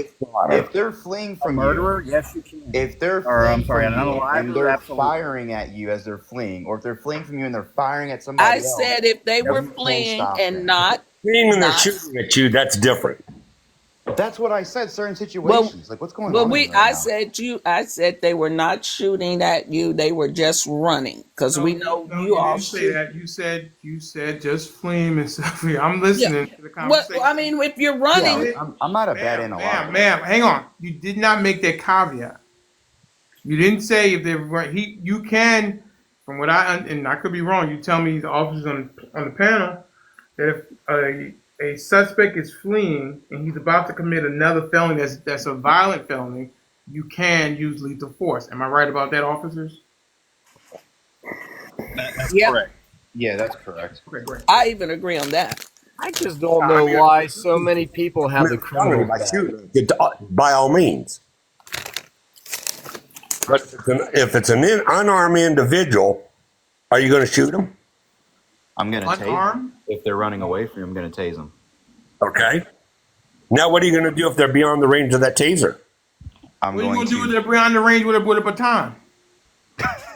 if they're fleeing A from you, murderer? Yes, you can. if they're Or I'm fleeing sorry, from an you and unaliver? they're Absolutely. firing at you as they're fleeing, or if they're fleeing from you and they're firing at I somebody else, said if they were you can fleeing stop and them. Fleeing when they're not. shooting at you, that's different. That's what I said. Certain Well, situations, like what's going well, on in right now? I said they were not shooting at you. They were just running because we know No, you you all didn't say shoot. that. You said just flee, Miss Sylvia. I'm Yeah. listening to the Well, conversation. I mean, if you're You Yeah, running, like did, I'm not a bad ma'am, analyzer. hang on. You did not make that caveat. You didn't say if they were he. You can, from what and I could be wrong. You tell me the officers on the panel that if a suspect is fleeing and he's about to commit another felony that's a violent felony, you can use lethal force. Am I right about that, officers? That's yeah, correct. Yeah, that's correct. Okay, great. I even agree on that. I just don't I know mean, why so many people have the commit a felony criminal by tag. shooting, by all means. But if it's an unarmed individual, are you going to shoot them? I'm gonna tase them Unarmed? if they're running away from you. I'm gonna tase them. Okay. Now, what are you going to do if they're beyond the range of that taser? I'm What are you going going to do to. when they're beyond the range with a baton?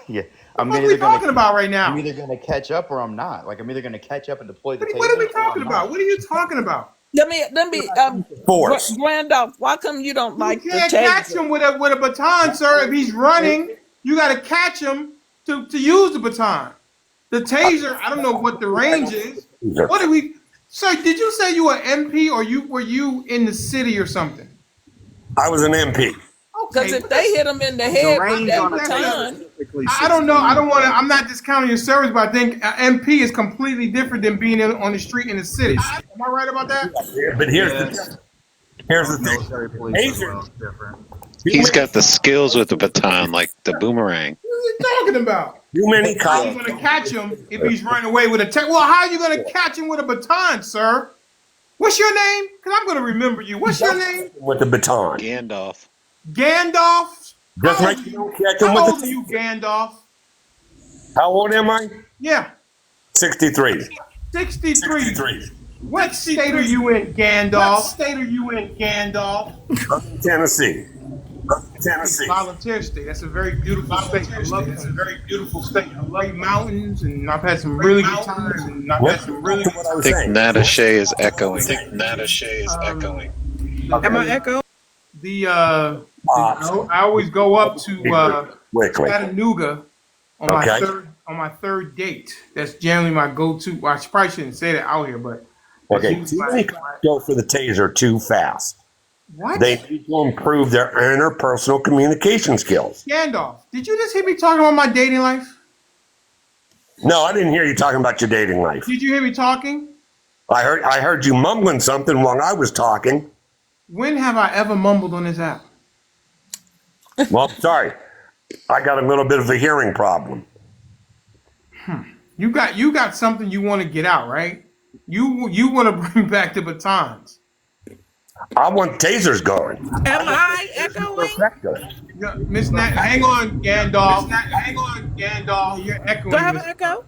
Yeah, What I'm are either we gonna. talking about right I'm now? either gonna catch up or I'm not. Like I'm either gonna catch up and deploy the What are we taser or talking I'm about? not. What are you talking about? Let me Force. Randolph, why come you don't You like the can't catch taser? him with a baton, sir. If he's running, you got to catch him to use the baton. The taser, I don't know what the range is. What did we? Sir, did you say you were MP or were you in the city or something? I was an MP. Because Okay, if they hit him in the The head with range that on a taser is baton, typically I don't know. I 16. don't want to. I'm not discounting your service, but I think MP is completely different than being on the street in the city. Am I right about that? But Yes. here's the thing. Military police as well. It's different. He's got the skills with the baton, like the boomerang. What are you talking about? Too many How are cops. you going to catch him if he's running away with a Well, how are you going to catch him with a baton, sir? What's your name? Because I'm going to remember you. What's your name? With the baton. Gandalf. Gandalf? Just like you don't catch them with How old the are you, Gandalf? How old am I? Yeah, 63. 63. 63. What state are you in, Gandalf? Tennessee. It's volunteer state. That's a very beautiful state. I love it. It's a very beautiful state. I love mountains, and I've had some really good times. And I've had some really good I times. think Natasha is echoing. Am I echo? I always go up to Chattanooga on my third date. That's generally my go-to. Well, I probably shouldn't say that out here, but Okay, too many cops go for the taser too fast. What? They need to improve their interpersonal communication skills. Gandalf, did you just hear me talking about my dating life? No, I didn't hear you talking about your dating life. Did you hear me talking? I heard you mumbling something while I was talking. When have I ever mumbled on this app? Well, I'm sorry. I got a little bit of a hearing problem. You got something you want to get out, right? You want to bring back the batons. I want tasers going. Am I echoing? Yeah, Miss Nat, hang on, Gandalf. You're echoing. Do I have an echo?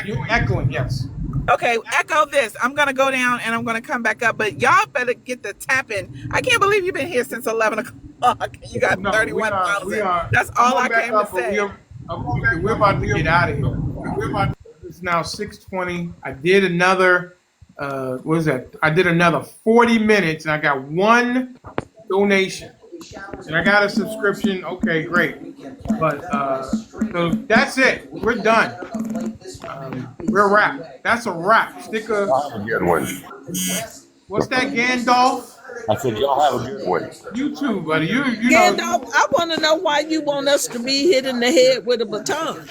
You're echoing, yes. Okay, echo this. I'm gonna go down and I'm gonna come back up, but y'all better get the tapping. I can't believe you've been here since 11 o'clock. You got 31,000. That's all I came to say. We're about to get out of here. It's now 6:20. I did another what is that? I did another 40 minutes and I got one donation. And I got a subscription. Okay, great. But so that's it. We're done. We're wrapped. That's a wrap. Stick a Y'all have a good one. what's that, Gandalf? I said, y'all have a good one. You too, buddy. You know. Gandalf, I want to know why you want us to be hit in the head with a baton.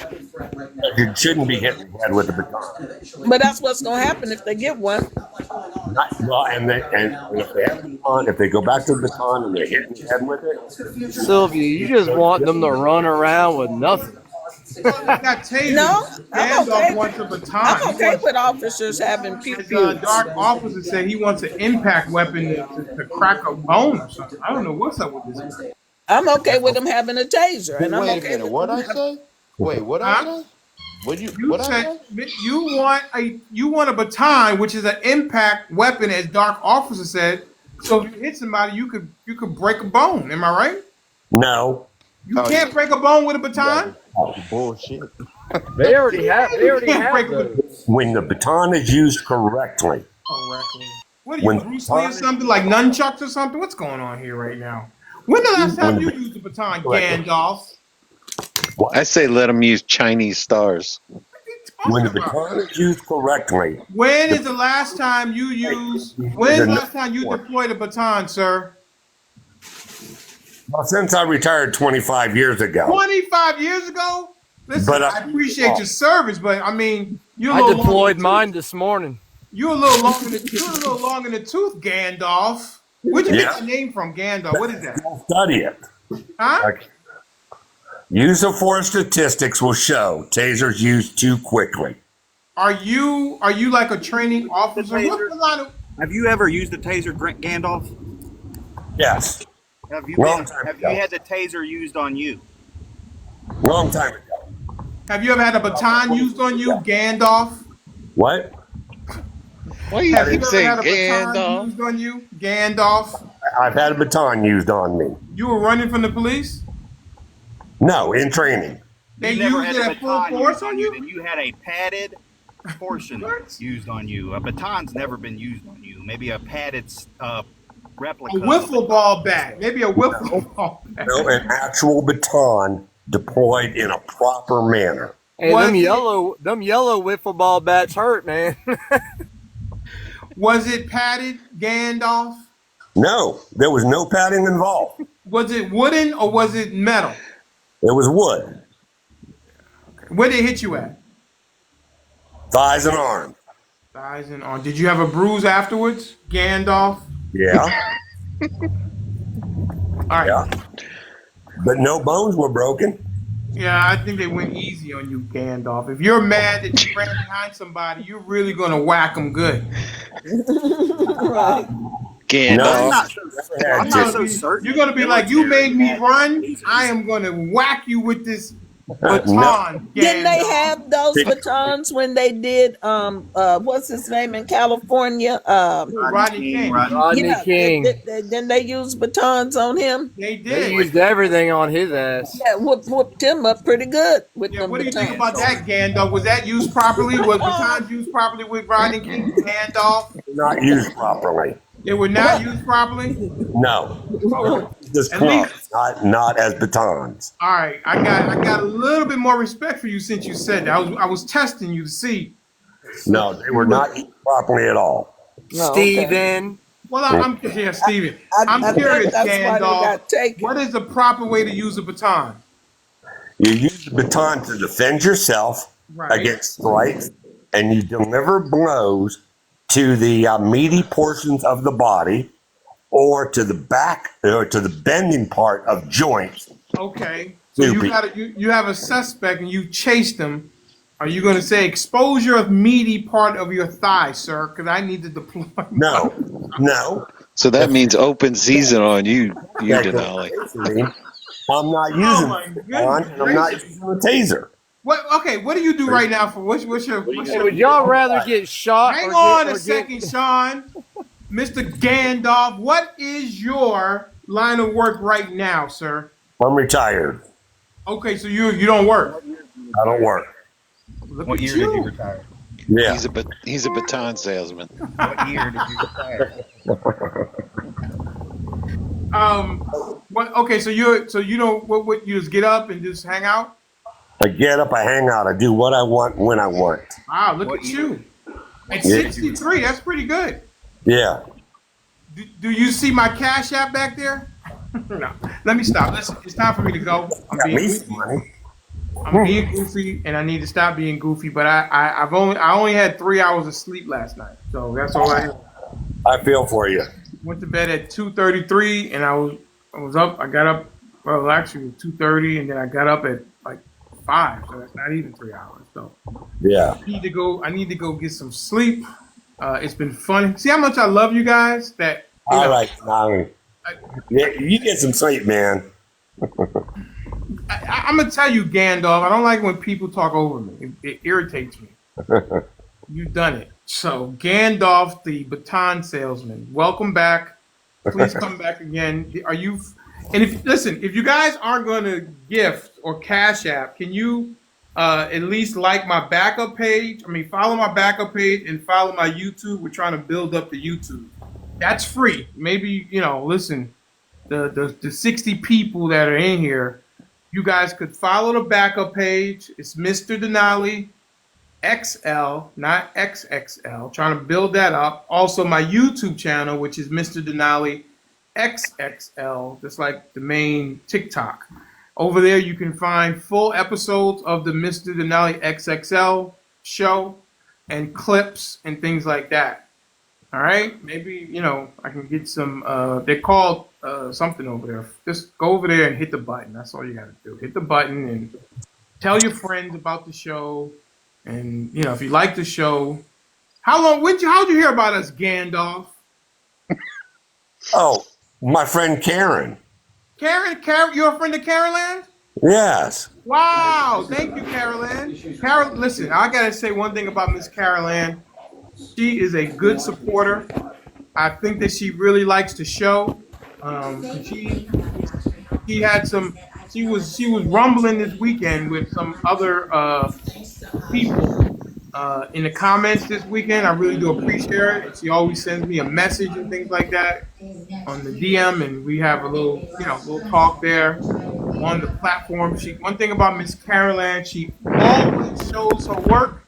You shouldn't be hitting the head with a baton. But that's what's going to happen if they get one. Well, and if they have a baton, if they go back to the baton and they're hitting the head with it. Sylvia, you just want them to run around with nothing. Got tasers. No, I'm Gandalf okay. wants a baton. I'm okay with officers having pew pews. Dark Officer said he wants an impact weapon to crack a bone or something. I don't know what's up with this. I'm okay with them having a taser, and I'm Wait a okay minute. with What them I say? Wait, what I say? What I said say? you want a baton, which is an impact weapon, as Dark Officer said. So if you hit somebody, you could break a bone. Am I right? No. You can't break a bone with a baton. Oh, bullshit. They already have those. When the baton is used correctly. Correctly. What are you, Bruce Lee or something, like nunchucks or something? What's going on here right now? When the last time you used a baton, Gandalf? I say let them use Chinese stars. When the baton is used correctly. When is the last time you used? When is the last time you deployed a baton, sir? Well, since I retired 25 years ago. 25 years ago? Listen, I appreciate your service, but I mean, I deployed mine this morning. You're a little long in the tooth, Gandalf. Where'd you get the name from, Gandalf? What is that? Study it. Huh? Use of force statistics will show tasers used too quickly. Are you like a training officer? Have you ever used a taser, Gandalf? Yes. Have you ago. had the taser used on you? Long time ago. Have you ever had a baton used on you, Gandalf? What? Why you keep saying Have you ever had a baton used on you, Gandalf? I've had a baton used on me. You were running from the police? No, in training. They never used had it a at full baton force used on you? Then you had a padded portion used on you. A baton's never been used on you. Maybe a padded replica. A wiffle ball bat. Maybe a wiffle ball bat. No, an actual baton deployed in a proper manner. Hey, them yellow wiffle ball bats hurt, man. Was it padded, Gandalf? No, there was no padding involved. Was it wooden or was it metal? It was wood. Where did it hit you at? Thighs and arms. Thighs and arms. Did you have a bruise afterwards, Gandalf? Yeah. All right. Yeah. But no bones were broken. Yeah, I think they went easy on you, Gandalf. If you're mad that you ran behind somebody, you're really going to whack them good. Right. Gandalf. I'm not so certain. You're going to be like, you made me run. I am going to whack you with this baton. Didn't they have those batons when they did what's his name in California? Rodney King. Rodney King. Didn't they use batons on him? They did. They used everything on his ass. Yeah, whooped him up pretty good with them What do you batons. think about that, Gandalf? Was that used properly? Was batons used properly with Rodney King, Gandalf? Not used properly. They were not used properly? No. Just clubs, not as batons. All right, I got a little bit more respect for you since you said that. I was testing you to see. No, they were not used properly at all. Steven. Well, I'm Steven. I'm curious, Gandalf. What is the proper way to use a baton? You use the baton to defend yourself against strikes, and you deliver blows to the meaty portions of the body, or to the back, or to the bending part of joints. Okay, so you have a suspect and you chased them. Are you going to say exposure of meaty part of your thigh, sir? Because I need to deploy. No. So that means open season on you, Denali. I'm not using I'm not using a taser. What? Okay, what do you do right now for what's your? Would y'all rather get shot? Hang on a second, Sean. Mr. Gandalf, what is your line of work right now, sir? I'm retired. Okay, so you don't work. I don't work. Look what at year you. did you retire? Yeah. He's a baton salesman. What year did you retire? What? Okay, so you don't what you just get up and just hang out? I get up, I hang out, I do what I want when I want. Wow, look What at year? you. At What year Yeah. did you 63, retire? that's pretty good. Yeah. Do you see my Cash App back there? No. Let me stop. Listen, it's time for me to go. I'm Got being me some goofy. money. I'm being goofy, and I need to stop being goofy. But I only had 3 hours of sleep last night, so that's all I had. I feel for you. Went to bed at 2:33, and I was up. I got up. Well, actually, it was 2:30, and then I got up at like 5. So that's not even 3 hours. So Yeah. I need to go get some sleep. It's been fun. See how much I love you guys. That All right, Denali. I, Yeah, you get some sleep, man. I'm gonna tell you, Gandalf. I don't like when people talk over me. It irritates me. You've done it. So, Gandalf, the baton salesman, welcome back. Please come back again. Are you? And if you guys aren't going to gift or cash app, can you at least like my backup page? I mean, follow my backup page and follow my YouTube. We're trying to build up the YouTube. That's free. Maybe listen, the 60 people that are in here, you guys could follow the backup page. It's Mr. Denali XL, not XXL. Trying to build that up. Also, my YouTube channel, which is Mr. Denali XXL, just like the main TikTok. Over there, you can find full episodes of the Mr. Denali XXL show and clips and things like that. All right, maybe I can get some. They're called something over there. Just go over there and hit the button. That's all you got to do. Hit the button and tell your friends about the show. And if you like the show, how'd you hear about us, Gandalf? Oh, my friend Karen. Karen, you're a friend of Carolyn? Yes. Wow, thank you, Carolyn. Carol, listen, I gotta say one thing about Miss Carolyn. She is a good supporter. I think that she really likes the show. She had some. She was rumbling this weekend with some other people in the comments this weekend. I really do appreciate her. And she always sends me a message and things like that on the DM, and we have a little talk there on the platform. One thing about Miss Caroline, she always shows her work,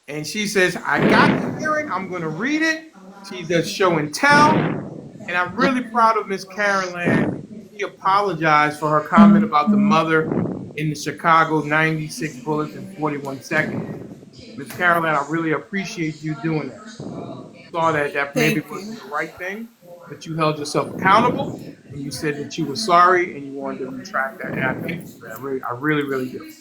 and she says, "I got the hearing. I'm going to read it." She does show and tell, and I'm really proud of Miss Caroline. She apologized for her comment about the mother in the Chicago 96 bullets in 41 seconds. Miss Caroline, I really appreciate you doing that. Saw that maybe Thank wasn't you. the right thing, but you held yourself accountable and you said that you were sorry and you wanted to retract that. And I thank you for that. I really, really do.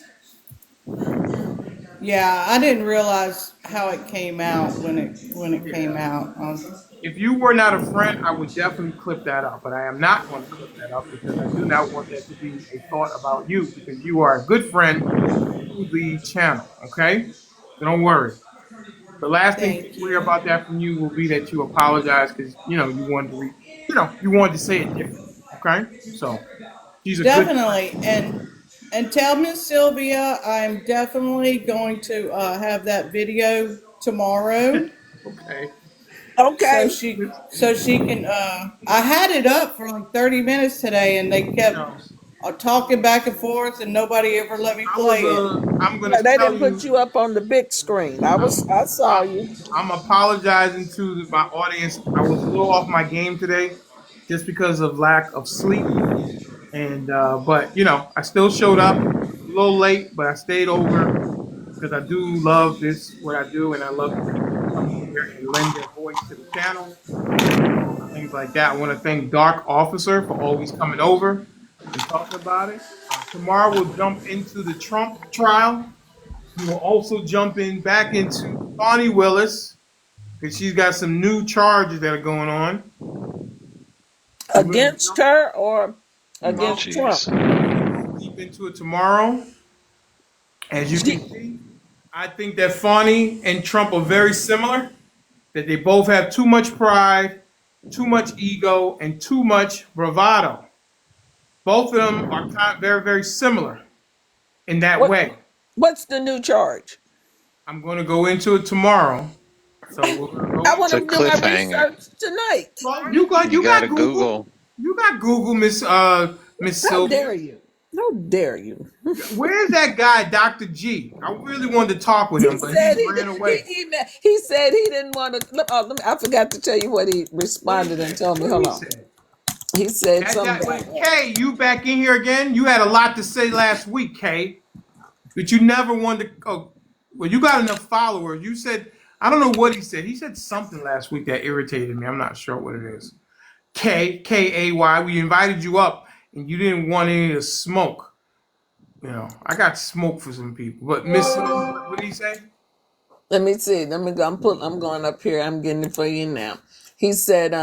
Yeah, I didn't realize how it came out when it came Yeah. out. If you were not a friend, I would definitely clip that up, but I am not going to clip that up because I do not want that to be a thought about you because you are a good friend to the channel. Okay, so don't worry. The last thing Thank people hear you. about that from you will be that you apologize because you wanted to you wanted to say it different. Okay, so she's a good friend. Definitely, and tell Miss Sylvia I'm definitely going to have that video tomorrow, Okay. so she can. I had it up for like 30 minutes today, and they kept No, talking back and forth, and nobody ever let me I was play it. I'm gonna tell you. I, I'm apologizing to my audience. I was a little off my game today, just because of lack of sleep, and but I still showed up a little late, but I stayed over because I do love this what I do, and I love the people that come in here and lend their voice to the channel and things like that. I want to thank Dark Officer for always coming over and talking about it. Tomorrow we'll jump into the Trump trial. We will also jump in back into Bonnie Willis because she's got some new charges that are going on. So we're gonna jump. Oh, jeez. We're gonna go deep into it tomorrow. As you can see, I think that Fani and Trump are very similar. That they both have too much pride, too much ego, and too much bravado. Both of them are very, very similar in that way. I'm going to go into it tomorrow. So we're going to go I into want It's a to do my cliffhanger. research tonight. Well, You you got to got Google. Google. You got Google, Miss How Sylvia. dare you? How dare you? Where's that guy, Dr. G? I really wanted to talk with He him, but he said ran away. he said he didn't want to. Look, oh, I forgot to tell you what he What did he responded and say? told me. What did Hold he on. say? He said something That about wait, Kay, you back in here again? You had a lot to say last week, Kay, but you never wanted to. Oh, well, you got enough followers. You said I don't know what he said. He said something last week that irritated me. I'm not sure what it is. Kay. We invited you up, and you didn't want any of the smoke. You know, I got smoke for some people, but Miss, what did he say? Let me see. Let me go. I'm going up here. I'm getting it for you now. He said,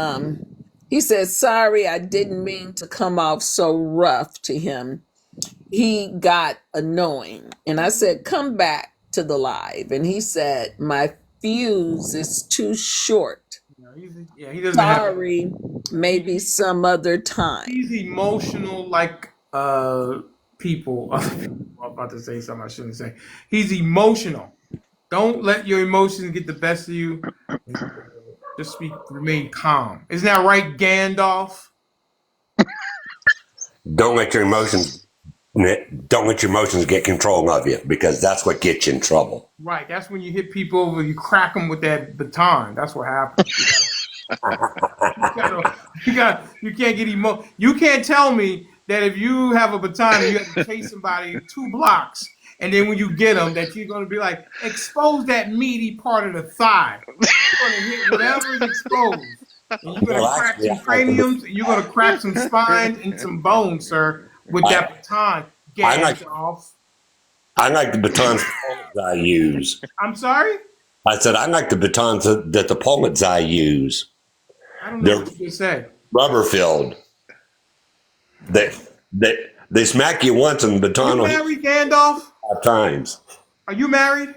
sorry, I didn't mean to come off so rough to him. He got annoying. And I said, come back to the live. And he said, my fuse is too short. He doesn't have. Sorry, maybe some other time. He's emotional like people. Other people. I'm about to say something I shouldn't say. He's emotional. Don't let your emotions get the best of you. Just remain calm. Isn't that right, Gandalf? Don't let your emotions get control of you, because that's what gets you in trouble. Right. That's when you hit people over. You crack them with that baton. That's what happens. You can't get You can't tell me that if you have a baton and you have to chase somebody 2 blocks, and then when you get them, that you're going to be like, expose that meaty part of the thigh. You're going to hit whatever is exposed, and you're going to crack some craniums, and you're going to crack some spines and some bones, sir, with that baton. Gandalf. I like the batons I use. I'm sorry? I said I like the batons that the poets I use. I don't know what you just said. Rubber filled. They smack you once and the baton. You married, Gandalf? 5 times. Are you married?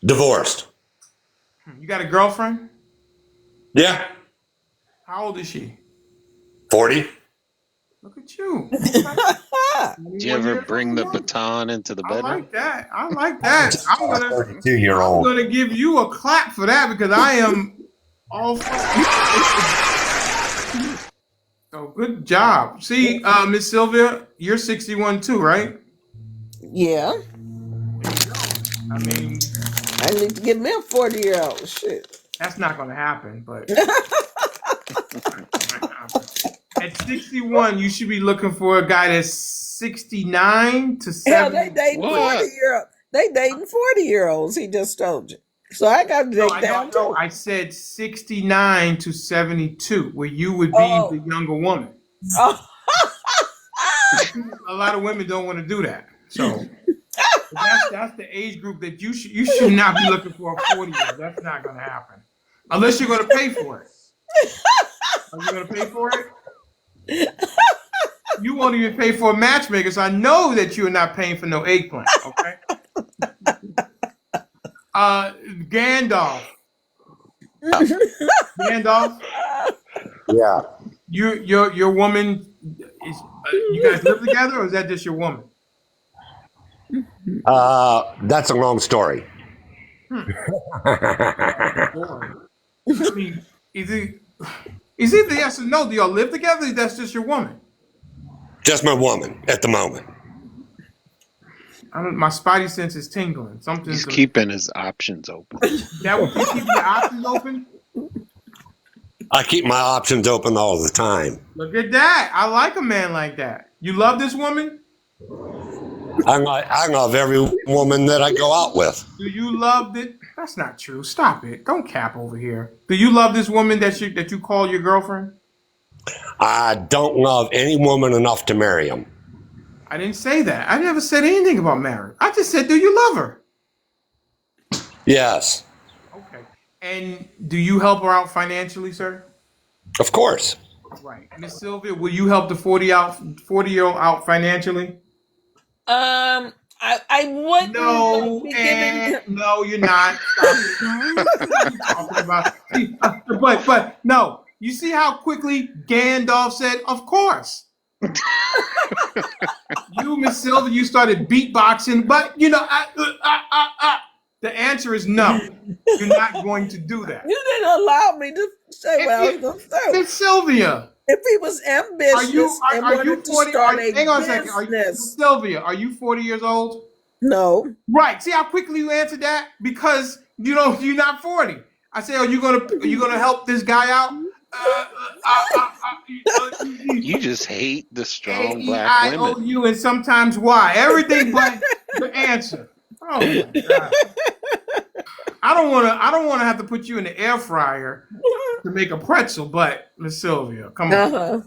Divorced. You got a girlfriend? Yeah. How old is she? 40. Look at you. Did you ever bring the baton into the bedroom? I like that. I'm gonna 32-year-old. I'm gonna give you a clap for that because I am all for So good job. See, Miss Sylvia, you're 61 too, right? Yeah. I mean, I need to get me a 40-year-old. Shit. That's not gonna happen, but at 61, you should be looking for a guy that's 69 to 70. Hell, they dating 40-year-olds. They dating 40-year-olds. He just told you. So I got to take down too. I said 69 to 72, where you would be the younger woman. Oh. A lot of women don't want to do that. So that's the age group that you should not be looking for a 40-year-old. That's not going to happen. Unless you're going to pay for it. Are you going to pay for it? You won't even pay for a matchmaker, so I know that you're not paying for no eggplant, okay? Gandalf. Gandalf? Yeah. Your woman is you guys live together, or is that just your woman? That's a long story. I mean, is it the yes or no? Do y'all live together? Or that's just your woman? Just my woman at the moment. My spidey sense is tingling. He's keeping his options open. That would you keep your options open? I keep my options open all the time. Look at that. I like a man like that. You love this woman? I love every woman that I go out with. Do you love it? That's not true. Stop it. Don't cap over here. Do you love this woman that you call your girlfriend? I don't love any woman enough to marry him. I didn't say that. I never said anything about marriage. I just said, do you love her? Yes. Okay. And do you help her out financially, sir? Of course. Right. Miss Sylvia, will you help the 40-year-old out financially? I wouldn't. No, you're not. Talking about. But no. You see how quickly Gandalf said, "Of course." You, Miss Sylvia, you started beatboxing, but The answer is no. You're not going to do that. You didn't allow me to say what I was going to say. Miss Sylvia, If he was ambitious and are you wanted to 40? start a Hang on a second. Miss business, Sylvia, are you 40 years old? no. Right. See how quickly you answered that? Because you're not 40. I say, are you gonna help this guy out? You just hate the strong black women. AEIOU and sometimes Y. Everything but the answer. Oh my god. I don't wanna have to put you in the air fryer to make a pretzel, but Miss Sylvia, come on. Uh-huh.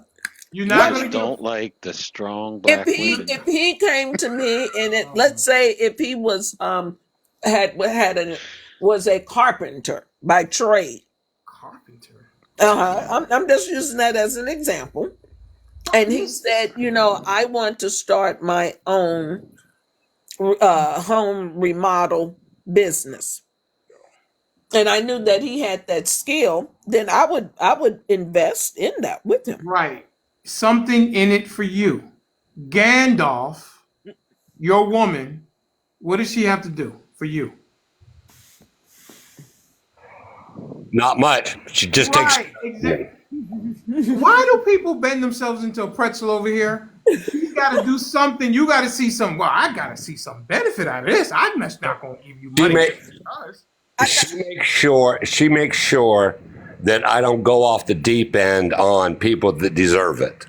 You're You not just gonna don't like the strong If black he women. if he came to me and let's say if he was was a carpenter by trade. Carpenter. I'm just using that as an example. And he said, I want to start my own home remodel business. And I knew that he had that skill, then I would invest in that with him. Right. Something in it for you. Gandalf, your woman, what does she have to do for you? Not much. She just takes. Exactly. Why do people bend themselves into a pretzel over here? You got to do something. You got to see some. Well, I got to see some benefit out of this. I'm just not going to give you money. She makes sure that I don't go off the deep end on people that deserve it.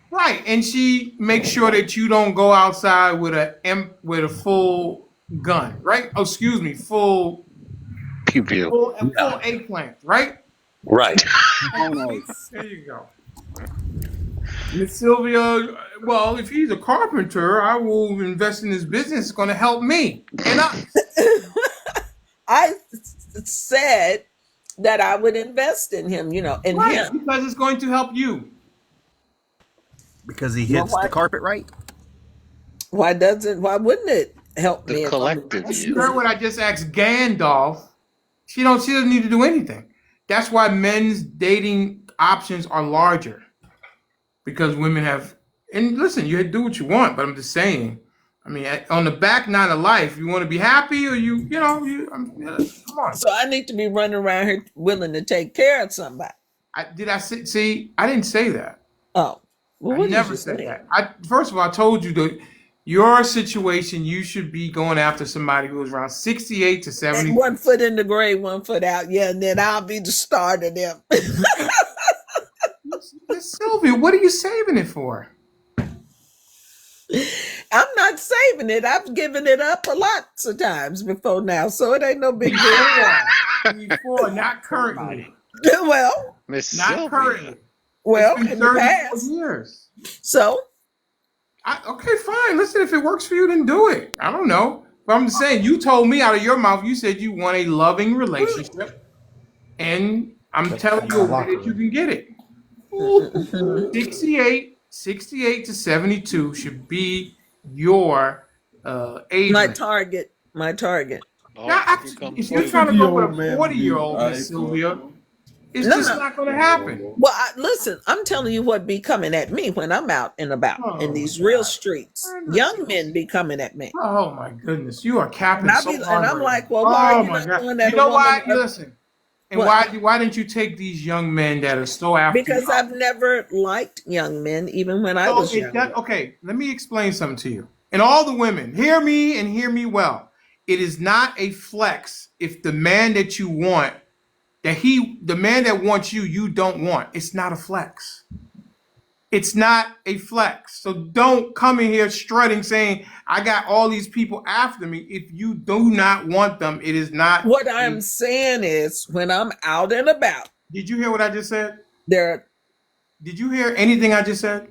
Right, and she makes sure that you don't go outside with a full gun, right? Oh, excuse me, full pew pew, full eggplant, right? Right. There you go. Miss Sylvia, well, if he's a carpenter, I will invest in his business. It's going to help me and us. I said that I would invest in him, in him. Because it's going to help you. Because he hits the carpet right? Why wouldn't it help me? The collective You heard what I just asked Gandalf. She doesn't need to do anything. That's why men's dating options are larger. Because women have, and listen, you do what you want, but I'm just saying. I mean, on the back nine of life, you want to be happy, or come on. So I need to be running around here willing to take care of somebody. I didn't say that. Oh, well, I never said that. First of all, I told you that your situation, you should be going after somebody who is around 68 to 70. And 1 foot in the grave, 1 foot out. Yeah, and then I'll be the start of them. Miss Sylvia, what are you saving it for? I'm not saving it. I've given it up lots of times before now, so it ain't no big deal. Before, not currently. Well, Miss not Sylvia. currently. Well, it's been in the past. years. So, okay, fine. Listen, if it works for you, then do it. I don't know, but I'm just saying. You told me out of your mouth. You said you want a loving relationship, and I'm telling you that you can get it. 68 to 72 should be your age. My target. If you're trying to go with a 40-year-old, Miss Sylvia, it's not going to happen. Well, listen, I'm telling you what be coming at me when I'm out and about in these real streets. Young men be coming at me. Oh my goodness, you are capping so hard. And I'm like, well, why are you not doing that? You know why? Listen. And why didn't you take these young men that are so after you? Because I've never liked young men, even when I was young. Okay, let me explain something to you. And all the women, hear me and hear me well. It is not a flex if the man that you want, the man that wants you, you don't want. It's not a flex. It's not a flex. So don't come in here strutting saying, I got all these people after me. If you do not want them, it is not. What I'm saying is when I'm out and about. Did you hear what I just said? Did you hear anything I just said?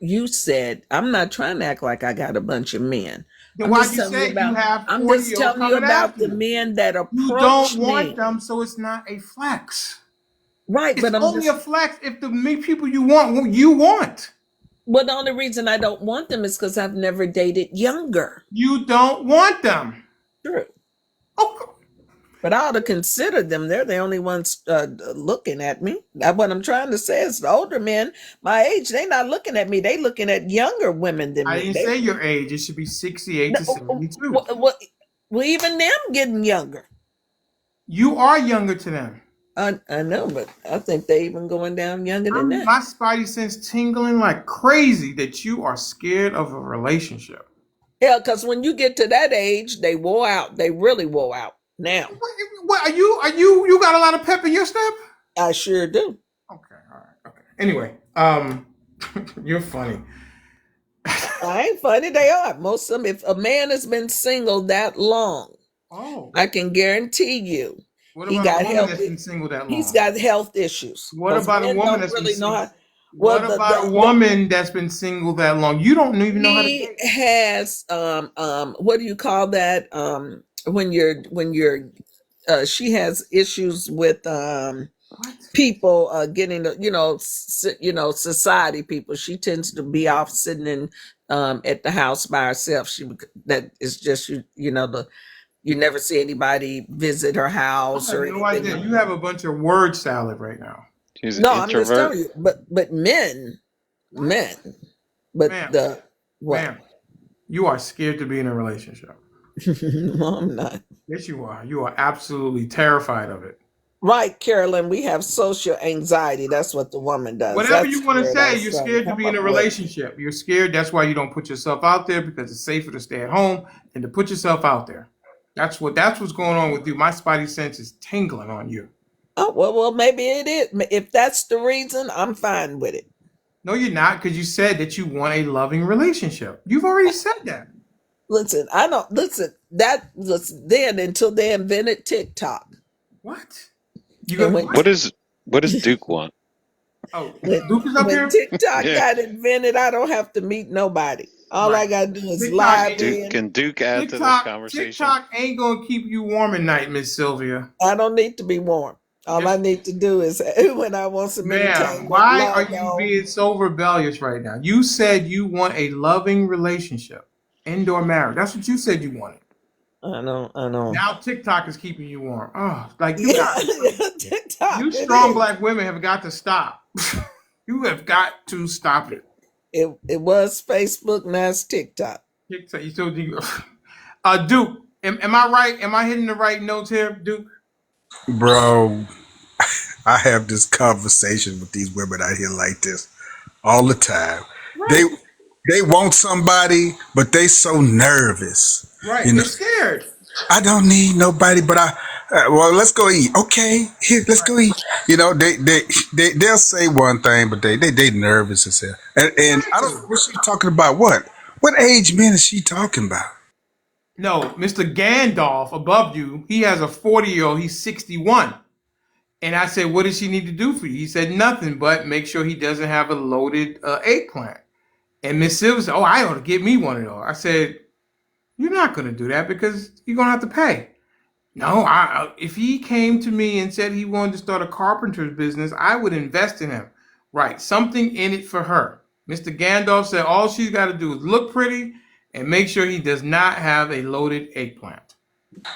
You said, I'm not trying to act like I got a bunch of men. Then why'd you say you have 40 I'm just telling you about the men that approach me. You don't want them, so it's not a flex. Right, but it's only a flex if the people you want. Well, the only reason I don't want them is because I've never dated younger. You don't want them. True. Oh. But I ought to consider them. They're the only ones looking at me. What I'm trying to say is the older men, my age, they're not looking at me. They looking at younger women than me. I didn't say your age. It should be 68 to 72. Well, even them getting younger. You are younger to them. I know, but I think they even going down younger than that. My spidey sense tingling like crazy that you are scared of a relationship. Yeah, because when you get to that age, they wore out. They really wore out now. What are you? You got a lot of pep in your step? I sure do. Okay, all right, okay. Anyway, you're funny. I ain't funny. They are. Most of them, if a man has been single that long, Oh, I can guarantee you what he about a got woman health. that's been single that He's long? got health issues What because about a men woman don't that's been really know single? how. Well, What about a woman that's been single that long? You don't even know how to he date. has what do you call that when you're she has issues with What? people getting the society people. She tends to be off sitting in at the house by herself. That is just the you never see anybody visit her I house have or no anything idea. like You that. have a bunch of word salad right now, She's an No, I'm just introvert. telling you. But men, but ma'am. the what? Ma'am, you are scared to be in a relationship. No, I'm not. Yes, you are. You are absolutely terrified of it. Right, Carolyn, we have social anxiety. That's what the woman does. Whatever That's you want to what I say, was you're trying to scared to come be in up a with. relationship. You're scared. That's why you don't put yourself out there because it's safer to stay at home than to put yourself out there. That's what's going on with you. My spidey sense is tingling on you. Oh, well, maybe it is. If that's the reason, I'm fine with it. No, you're not, because you said that you want a loving relationship. You've already said that. Listen, I don't listen. That was then until they invented TikTok. What? You And got when what? What does Duke want? Oh, when Duke is up when here. TikTok Yeah. got invented, I don't have to meet nobody. All I Right. gotta do is TikTok log ain't Duke in. can Duke add to the TikTok conversation? TikTok ain't gonna keep you warm at night, Miss Sylvia. I don't need to be warm. All I Yes, need to do is when I want some ma'am. entertainment, Why are log you on. being so rebellious right now? You said you want a loving relationship, indoor marriage. That's what you said you wanted. I know. Now TikTok is keeping you warm. Oh, like you Yeah, got yeah, TikTok. you It strong is. black women have got to stop. You have got to stop it. It was Facebook, now it's TikTok. TikTok. You still do. Duke, am I right? Am I hitting the right notes here, Duke? Bro, I have this conversation with these women out here like this all the time. They Right. they want somebody, but they so nervous. Right. You know, They're scared. I don't need nobody, but well, let's go eat. Okay, here, let's Right. go eat. You know, they'll say one thing, but they nervous as hell. And I don't Exactly. know what she's talking about. What age men is she talking about? No, Mr. Gandalf above you, he has a 40-year-old, he's 61. And I said, what does she need to do for you? He said, nothing but make sure he doesn't have a loaded eggplant. And Miss Silver said, oh, I ought to get me one of those. I said, you're not going to do that because you're going to have to pay. No, if he came to me and said he wanted to start a carpenter's business, I would invest in him. Right, something in it for her. Mr. Gandalf said all she's got to do is look pretty and make sure he does not have a loaded eggplant.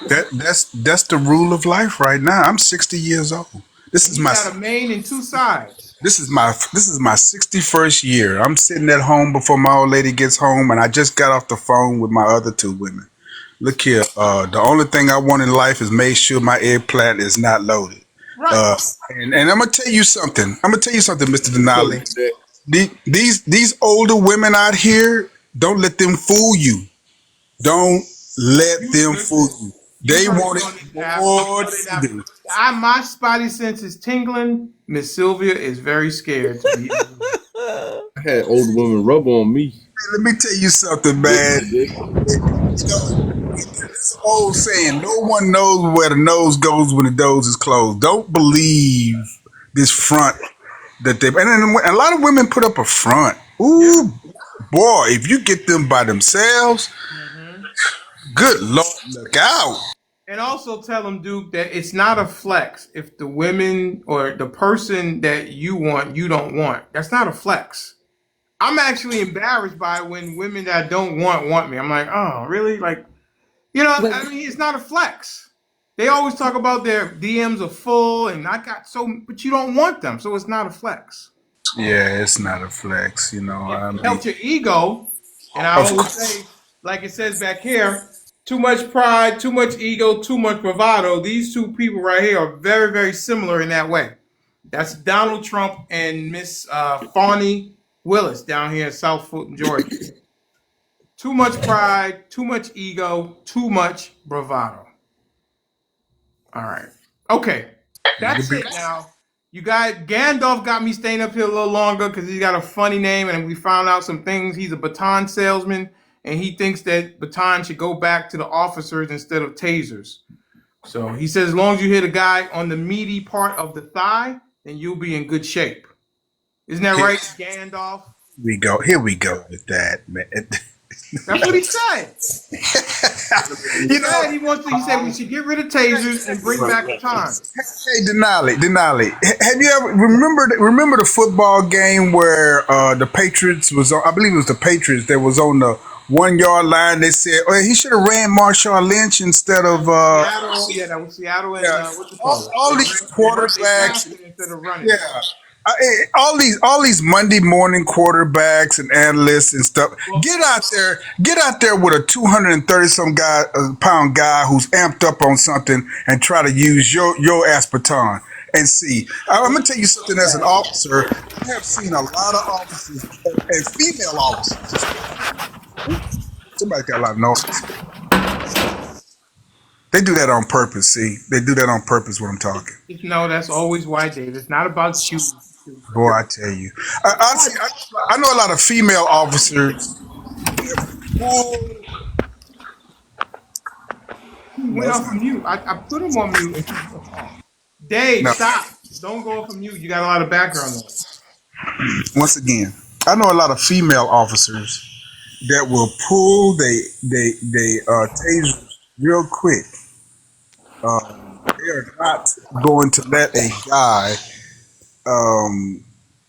That's the rule of life right now. I'm 60 years old. This And is he's my got a mane and two sides. this is my 61st year. I'm sitting at home before my old lady gets home, and I just got off the phone with my other two women. Look here, the only thing I want in life is make sure my eggplant is not loaded. Right. Uh, and I'm gonna tell you something. Mr. Tell Denali. you that. These older women out here, don't let them fool you. Don't let You them fool listen. you. You've They heard want me it on this app. You more know they than not. you do. My spidey sense is tingling. Miss Sylvia is very scared to be. I had older women rub on me. Hey, let me tell you something, Dick man. my dick. You know, this old saying, no one knows where the nose goes when the nose is closed. Don't believe this front that they, and then a lot of women put up a front. Yeah. Ooh, boy, if you get them by themselves, Hmm. good Lord, look out. And also tell them, Duke, that it's not a flex if the women or the person that you want, you don't want. That's not a flex. I'm actually embarrassed by when women that I don't want me. I'm like, oh, really? Like, When I mean, it's not a flex. They always talk about their DMs are full and I got but you don't want them, so it's not a flex. Yeah, it's not a flex, you know. It I mean, helps your ego, and I of always course. say, like it says back here, too much pride, too much ego, too much bravado. These two people right here are very, very similar in that way. That's Donald Trump and Miss Fawny Willis down here in South Fulton, Georgia. Too much pride, too much ego, too much bravado. All right. Okay. That's it now. You got Gandalf got me staying up here a little longer because he's got a funny name, and we found out some things. He's a baton salesman, and he thinks that batons should go back to the officers instead of tasers. So he says as long as you hit a guy on the meaty part of the thigh, then you'll be in good shape. Isn't that right, Gandalf? Here we go with that, man. That's what he said. He said we should get rid of tasers and bring back batons. Hey, Denali, have you ever remember the football game where the Patriots was on? I believe it was the Patriots that was on the 1 yard line. They said, "Oh, he should have ran Marshawn Lynch instead of." Seattle, yeah, that was Seattle and what's it called? All these quarterbacks, instead of running. yeah. All these Monday morning quarterbacks and analysts and stuff. Get out there with a 230 some pound guy who's amped up on something and try to use your aspartame and see. I'm gonna tell you something. As an officer, I have seen a lot of officers and female officers. Somebody got a lot of noise. They do that on purpose. See, they do that on purpose when I'm talking. No, that's always why, Dave. It's not about you. Boy, I tell you, I know a lot of female officers. He went off of mute. I put him on mute. Dave, stop! Don't go off of mute. You got a lot of background noise. Once again, I know a lot of female officers that will pull they tasers real quick. They are not going to let a guy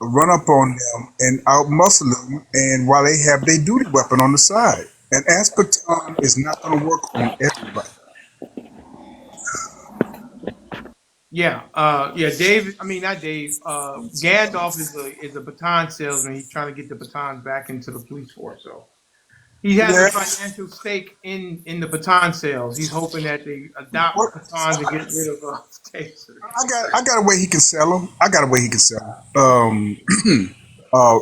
run up on them and outmuscle them, and while they have their duty weapon on the side. And aspartame is not going to work on everybody. Yeah, Dave. I mean, not Dave. Gandalf is a baton salesman. He's trying to get the batons back into the police force. So he has a financial stake in the baton sales. He's hoping that they adopt batons and get rid of tasers. I got a way he can sell them.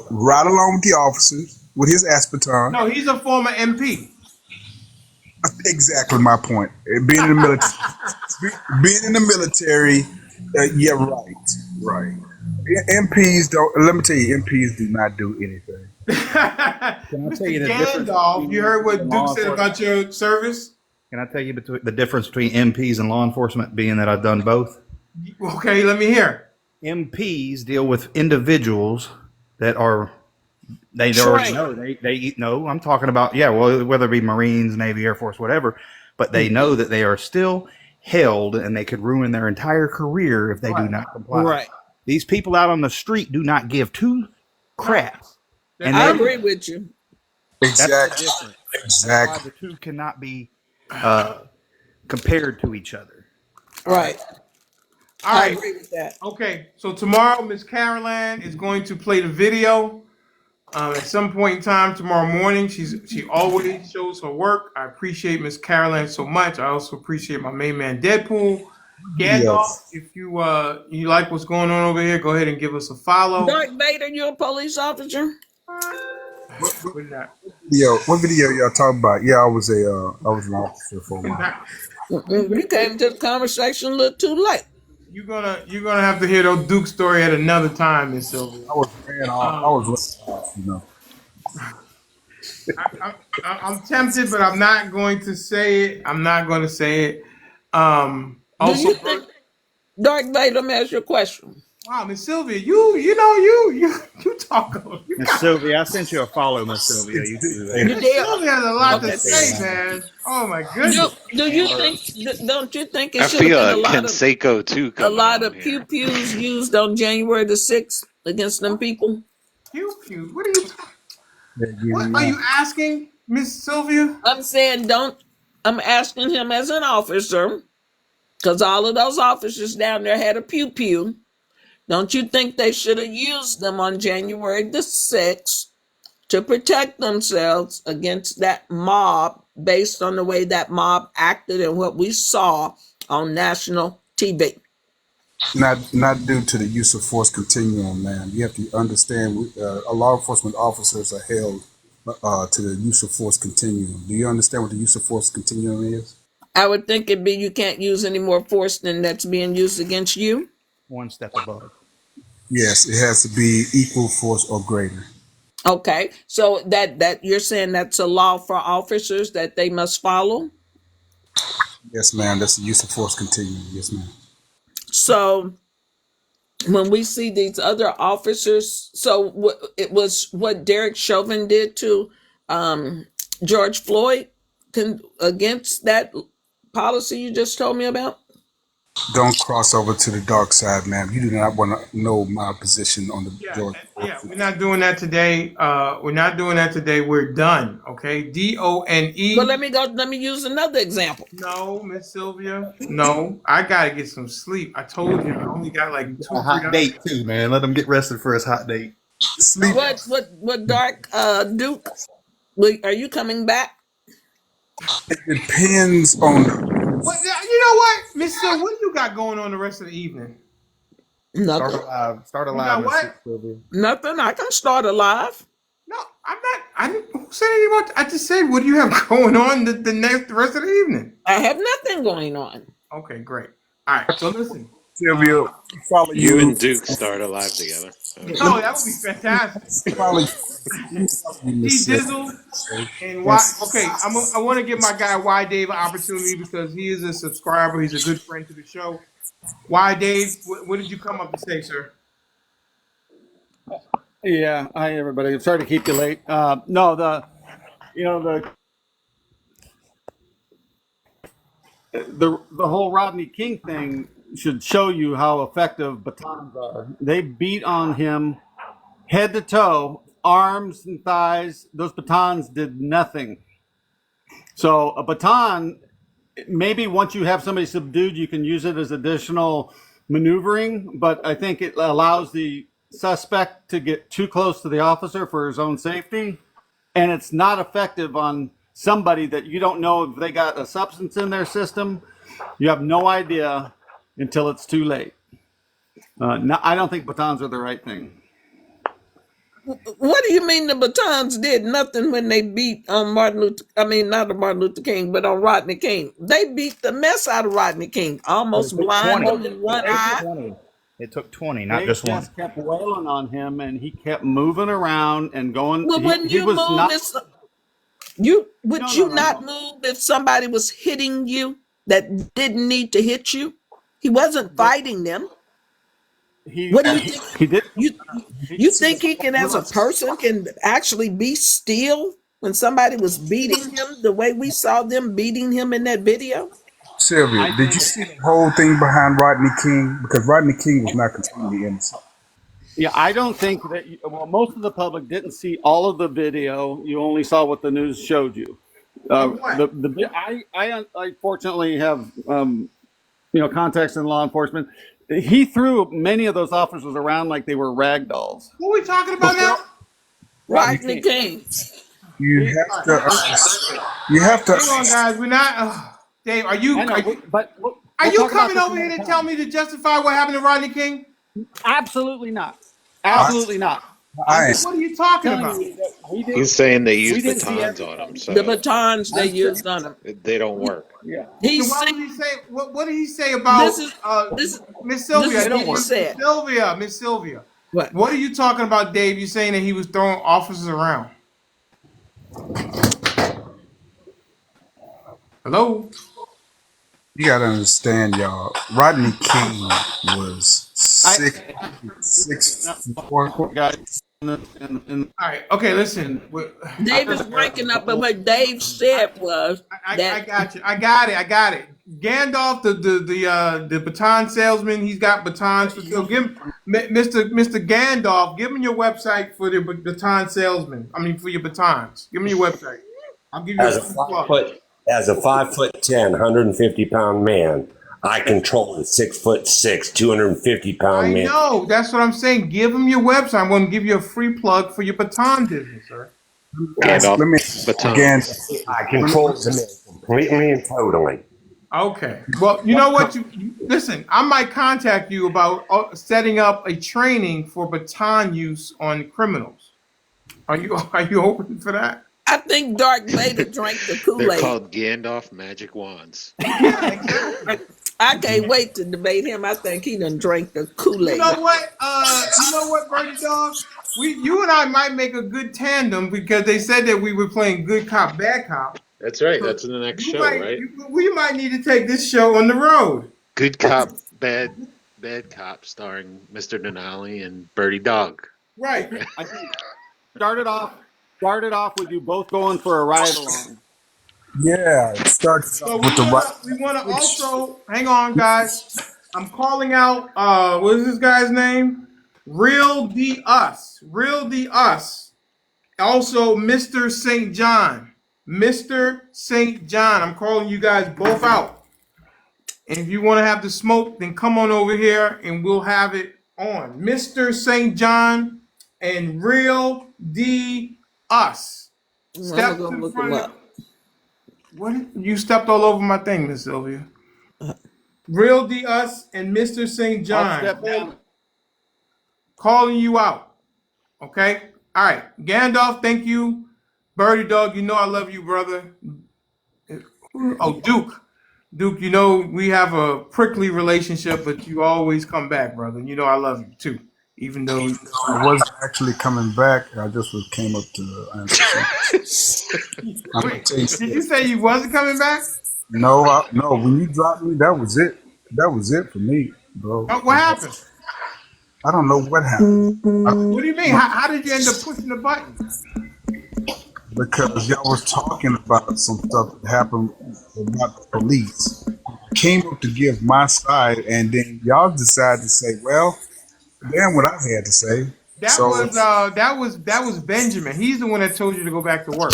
Ride along with the officers with his aspartame. No, he's a former MP. Exactly my point. Being in the military, yeah, right. MPs don't. Let me tell you, MPs do not do anything. Can I tell you the Gandalf, you heard what Duke said about your service? Can I tell you the difference between MPs and law enforcement, being that I've done both? Okay, let me hear. MPs deal with individuals that are they already know they know. I'm talking about whether it be Marines, Navy, Air Force, whatever, but they know that they are still held and they could ruin their entire career if they do not comply. Right. These people out on the street do not give two craps. And I agree with you. Exactly. That's why the two cannot be compared to each other. Right. All right. I agree with that. Okay, so tomorrow Miss Caroline is going to play the video. At some point in time tomorrow morning, she always shows her work. I appreciate Miss Caroline so much. I also appreciate my main man Deadpool. Gandalf, if you like what's going on over here, go ahead and give us a follow. Darth Vader, you a police officer? What video y'all talking about? Yeah, I was an officer for a while. You came to the conversation a little too late. You're gonna have to hear those Duke story at another time, Miss Sylvia. I was I'm tempted, but I'm not going to say it. Also, do you think Darth Vader? Let me ask you a question. Wow, Miss Sylvia, you talk. Miss Sylvia, I sent you a follow, Miss Sylvia. Miss Sylvia has a lot to say, man. Oh my goodness. Do you think? Don't you think it I should have feel been a Canseco too. a lot of pew pews used on January the 6th against them people? Pew pew. What are you? What are you asking, Miss Sylvia? I'm saying I'm asking him as an officer, because all of those officers down there had a pew pew. Don't you think they should have used them on January the 6th to protect themselves against that mob based on the way that mob acted and what we saw on national TV. Not due to the use of force continuum, man. You have to understand, law enforcement officers are held to the use of force continuum. Do you understand what the use of force continuum is? I would think it'd be you can't use any more force than that's being used against you. One step above. Yes, it has to be equal force or greater. Okay, so that you're saying that's a law for officers that they must follow. Yes, ma'am. That's the use of force continuum. Yes, ma'am. So when we see these other officers, so it was what Derek Chauvin did to George Floyd against that policy you just told me about. Don't cross over to the dark side, ma'am. You do not want to know my position on the Yeah, George. we're not doing that today. We're not doing that today. We're done. Okay, DONE. Well, let me use another example. No, Miss Sylvia. No, I gotta get some sleep. I told you, I only got like A 3 hot hours. date too, man. Let him get rested for his hot date. Sleep. What Dark Duke? Are you coming back? It depends on. What? You know what, Miss Sylvia? What you got going on the rest of the evening? Nothing. Start You alive. got what? Nothing. I can start a live. No, I'm not. I didn't who said anything about. I just said, what do you have going on the rest of the evening? I have nothing going on. Okay, great. All right. So listen, Sylvia, follow You you. and Duke start a live together. oh, that would be fantastic. Follow you, T Miss Dizzle Sylvia. and why? Okay, I want to give my guy Y Dave an opportunity because he is a subscriber. He's a good friend to the show. Y Dave, what did you come up to say, sir? Yeah, hi everybody. I'm sorry to keep you late. No, the whole Rodney King thing should show you how effective batons are. They beat on him head to toe, arms and thighs. Those batons did nothing. So a baton, maybe once you have somebody subdued, you can use it as additional maneuvering. But I think it allows the suspect to get too close to the officer for his own safety, and it's not effective on somebody that you don't know if they got a substance in their system. You have no idea until it's too late. No, I don't think batons are the right thing. What do you mean the batons did nothing when they beat on Martin Luther? I mean, not on Martin Luther King, but on Rodney King. They beat the mess out of Rodney King, almost blind him in one eye. It took 20, not They just one. just kept wailing on him, and he kept moving around and going. Well, when He you was move, not. would you not move if somebody was hitting you that didn't need to hit you? He wasn't fighting them. What do you think? He did. You think he can, as a person, can actually be still when somebody was beating him the way we saw them beating him in that video? Sylvia, did you see the whole thing behind Rodney King? Because Rodney King was not completely innocent. Yeah, I don't think that. Well, most of the public didn't see all of the video. You only saw what the news showed you. I fortunately have contacts in law enforcement. He threw many of those officers around like they were rag dolls. Who are we talking about now? Rodney King. You have to. You have to. Hang on, guys. We're not. Dave, are you coming over here to tell me to justify what happened to Rodney King? Absolutely not. Absolutely not. What are you talking about? He's saying they used batons on him. So The batons they used on him. they don't work. Yeah. What did he say? What did he say about Miss Sylvia? This is what he said. Miss Sylvia. What are you talking about, Dave? You saying that he was throwing officers around? Hello? You gotta understand, y'all. Rodney King was 6'4". All right. Okay. Listen. Dave is ranking up, but what Dave said was I got you. I got it. Gandalf, the baton salesman. He's got batons for sale. Give him, Mr. Gandalf. Give him your website for the baton salesman. I mean, for your batons. Give me your website. I'll give you As a 5'10", 150-pound man, I control a 6'6", 250-pound man. No, that's what I'm saying. Give him your website. I'm going to give you a free plug for your baton business, sir. let me Gandalf ask again. batons. I control the men completely and totally. Okay. Well, you know what? Listen. I might contact you about setting up a training for baton use on criminals. Are you are you open for that? I think Dark Vader drank the They're Kool-Aid. called Gandalf magic wands. Yeah, exactly. I can't wait to debate him. I think he done drank the You Kool-Aid. know what? You know what, Birdie Dog? You and I might make a good tandem because they said that we were playing good cop, bad cop. That's right. So That's in the next show, right? we might need to take this show on the road. Good cop, bad cop, starring Mr. Denali and Birdie Dog. Right. I think started off with you both going for a ride along. Yeah, it starts So off with the right. we wanna Which also hang on, guys. I'm calling out what is this guy's name? Real D Us. Real D Us. Also Mr. St. John. Mr. St. John. I'm calling you guys both out. And if you want to have the smoke, then come on over here and we'll have it on. Mr. St. John and Real D Us. I'm gonna Step go to the look him front of up. what you stepped all over my thing, Miss Sylvia. Real D Us and Mr. St. I'll John step down. calling you out. Okay? All right. Gandalf, thank you. Birdie Dog, you know I love you, brother. Oh, Duke. Duke, you know we have a prickly relationship, but you always come back, brother. You know I love you too. Even though I wasn't actually coming back, I just came up to answer something. I'm gonna wait, tell you did you this. say you wasn't coming back? No. When you dropped me, that was it. That was it for me, bro. What happened? I don't know what happened. I What do you mean? don't How did you end up pushing the button? because y'all was talking about some stuff that happened about the police. I came up to give my side, and then y'all decided to say, "Well, damn what I had to say." That So was that was Benjamin. He's the one that told you to go back to work.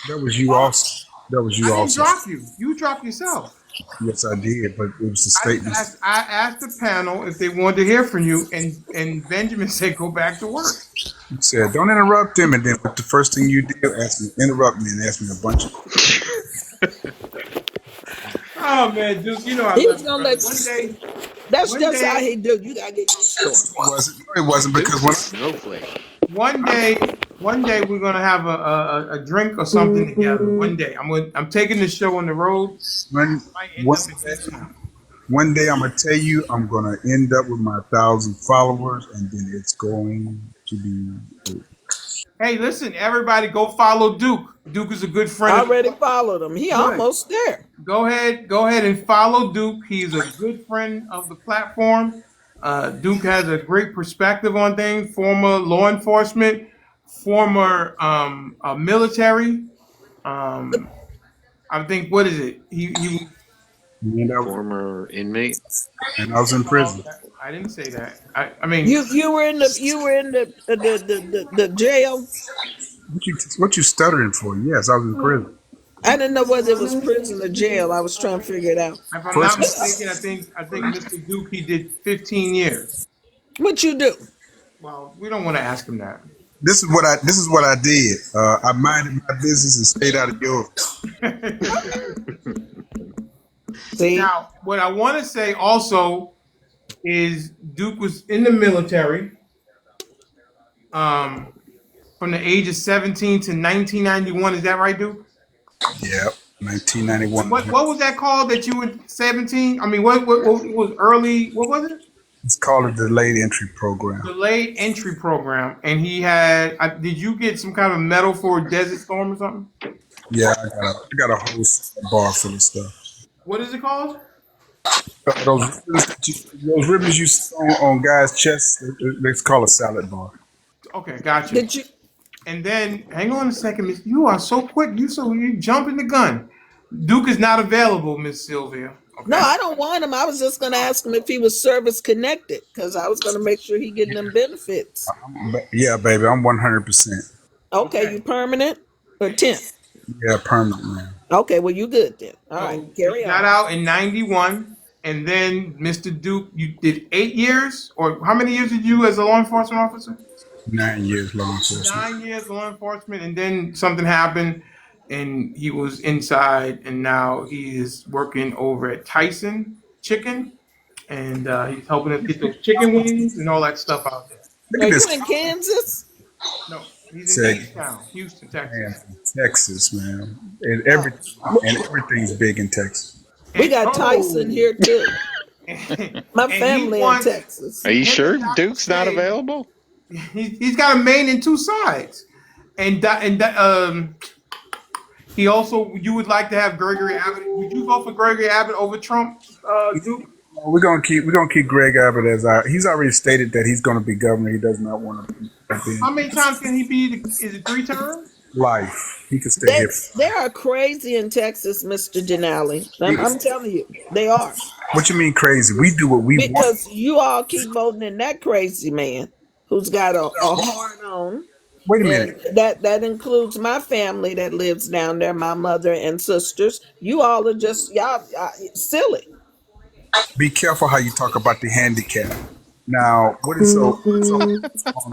that was you also. That was I you didn't also. drop you. You dropped yourself. Yes, I did, but it was a statement. I asked the panel if they wanted to hear from you, and Benjamin said go back to work. You said, "Don't interrupt him," and then what the first thing you did, ask me, interrupt me, and ask me a bunch of. Oh man, Duke, you know I He love was you, gonna brother. let. That's One just how day, he do. You gotta get used to him. It wasn't. No, it wasn't because Duke's a when snowflake. one day we're gonna have a drink or something together. One day, I'm taking this show on the road. when Might end one up in Houston. one day I'm gonna tell you I'm gonna end up with my 1,000 followers, and then it's going to be. Hey, listen, everybody, go follow Duke. Duke is a good friend I of the already club. followed him. He Good. almost there. Go ahead and follow Duke. He's a good friend of the platform. Duke has a great perspective on things. Former law enforcement, former military. Um, I think what is it? He was. And Former inmate. I was in Well, prison. I didn't say that. I mean, You were in the jail. What you stuttering for? Yes, I was in prison. I didn't know whether it was prison or jail. I was trying to figure it out. if I'm not First, mistaken, I think Mr. Duke he did 15 years. What you do? Well, we don't want to ask him that. this is what I did. I minded my business and stayed out of yours. See, Now, what I want to say also is Duke was in the military um, from the age of 17 to 1991. Is that right, Duke? Yeah, And 1991. what was that called that you were 17? I mean, what was early? What was it? It's called a delayed entry program. Delayed entry program. And he had. Did you get some kind of medal for Desert Storm or something? Yeah, I got a whole bar full of stuff. What is it called? Those ribbons you see on guys' chests, it's called a salad bar. Okay, got you. did you? And then, hang on a second, Miss. You are so quick. You jumping the gun. Duke is not available, Miss Sylvia. No, Okay. I don't want him. I was just gonna ask him if he was service connected because I was gonna make sure he getting them benefits. Yeah, baby, I'm 100%. Okay, Okay. you permanent or temp? Yeah, permanent, man. Okay, well you good then. All right, So he carry got on. out in 91, and then Mr. Duke, you did 8 years, or how many years did you as a law enforcement officer? 9 years law enforcement. 9 years law enforcement, and then something happened, and he was inside, and now he is working over at Tyson Chicken, and he's helping us get those chicken wings and all that stuff out there. Look Are at you this in Kansas? No, he's in say, H-Town, Houston, man, Texas. Texas, man, and Oh, everything's big in Texas. we And got Tyson here too. My and he family in wants Texas. Are you him and sure Dr. Duke's not J. available? He's got a main and two sides, and he also, you would like to have Gregory Abbott. Would you vote for Gregory Abbott over Trump, Duke? We're gonna keep Greg Abbott as our. He's already stated that he's gonna be governor. He does not want to be in How many times can he be? Is it 3 terms? life. He could stay They here. they are crazy in Texas, Mr. Denali. I'm telling you, they are. What you mean crazy? We do what we want. Because you all keep voting in that crazy man who's got a horn on. Wait a And minute. that includes my family that lives down there, my mother and sisters. You all are just y'all silly. Be careful how you talk about the handicap. Now, what is so wrong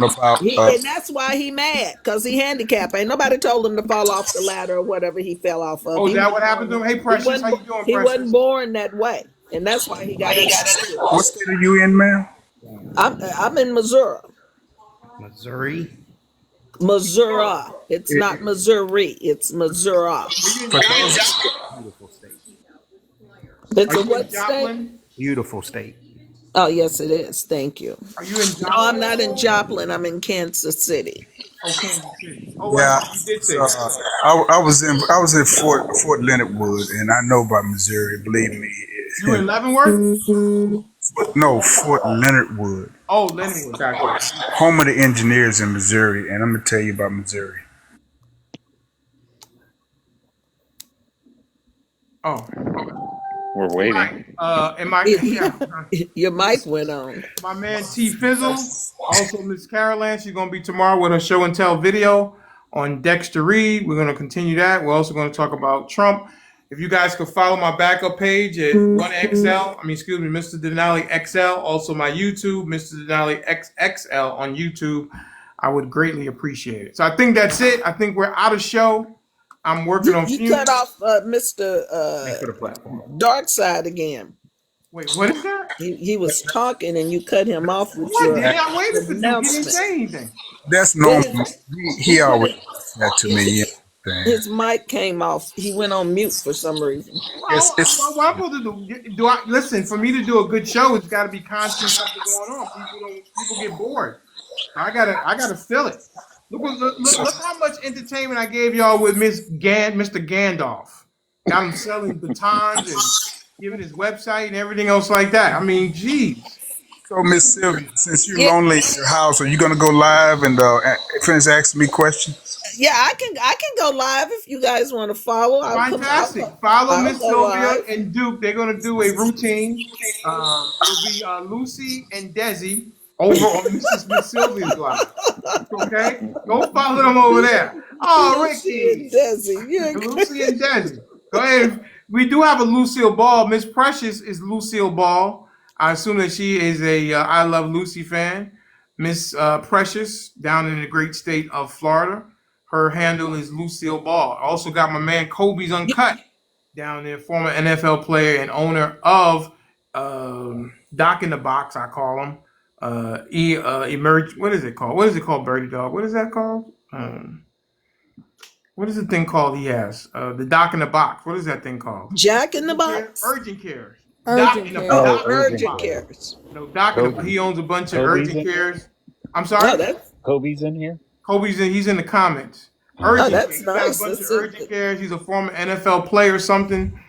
about And that's why he mad, because he handicapped. Ain't nobody told him to fall off the ladder or whatever he fell off of. Oh, is He that wasn't what happened to born, him? Hey, Precious, how you doing, he wasn't Precious? born that way. And that's why he got into trouble. what state are you in, man? I'm in Missouri. Missouri. Missouri. It's It, not Missouri. It's Missouri. Are you in for those, Beautiful state. It's Are a you in what state? Joplin? Beautiful state. Oh, yes, it is. Thank you. Are you in No, I'm Joplin? not in Joplin. I'm in Kansas City. Oh, Kansas City. Oh, yeah. right. You did say So, that. I was in Fort Leonard Wood, and I know about Missouri. Believe me. You in Leavenworth? No, Fort Leonard Wood, Oh, Lindenwood. Got you. home of the engineers in Missouri, and I'm gonna tell you about Missouri. Oh, We're waiting. right. And my yeah, Your mic went on. my man T Fizzle, also Miss Caroline. She's gonna be tomorrow with her show and tell video on Dexter Reed. We're gonna continue that. We're also gonna talk about Trump. If you guys could follow my backup page at 1XL, excuse me, Mr. Denali XL. Also my YouTube, Mr. Denali XXL on YouTube. I would greatly appreciate it. So I think that's it. I think we're out of show. I'm working on You cut off Mr. Thanks for the platform. Dark Side again. Wait, what is that? He was talking and you cut him off with What your did I waited for Duke? He didn't announcement. say anything. That's Then normal. He always does that to me. You know. his mic came off. He went on mute for some reason. Well, what I'm supposed to do I listen? For me to do a good show, it's got to be constant something going on. People get bored. So I gotta fill it. Look how much entertainment I gave y'all with Mr. Gandalf. Got him selling batons and giving his website and everything else like that. I mean, geez. So, Miss Sylvia, since you're Yeah, lonely in your house, are you gonna go live and finish asking me questions? yeah, I can go live if you guys want to follow. Fantastic. Follow I'll Miss go Sylvia live. and Duke. They're going to do a routine. It'll be Lucy and Desi over on Miss Sylvia's live. Okay? Go follow them over there. Oh, Lucy and Ricky. Desi. Lucy and Desi. Go ahead. We do have a Lucille Ball. Miss Precious is Lucille Ball. I assume that she is a I Love Lucy fan. Miss Precious down in the great state of Florida. Her handle is Lucille Ball. I also got my man Kobe's Uncut down there, former NFL player and owner of Doc in the Box, I call him. Emerge. What is it called? What is it called, Birdie Dog? What is that called? What is the thing called he has? The Doc in the Box. What is that thing called? Jack in the Box. Urgent Cares. Urgent Cares. Doc Urgent Cares. No, Doc in the, he owns a bunch of Urgent Cares. I'm sorry? Oh, that's Kobe's in here? He's in the comments. that's Cares. He's got nice. a bunch of Urgent Cares. He's a former NFL player or something.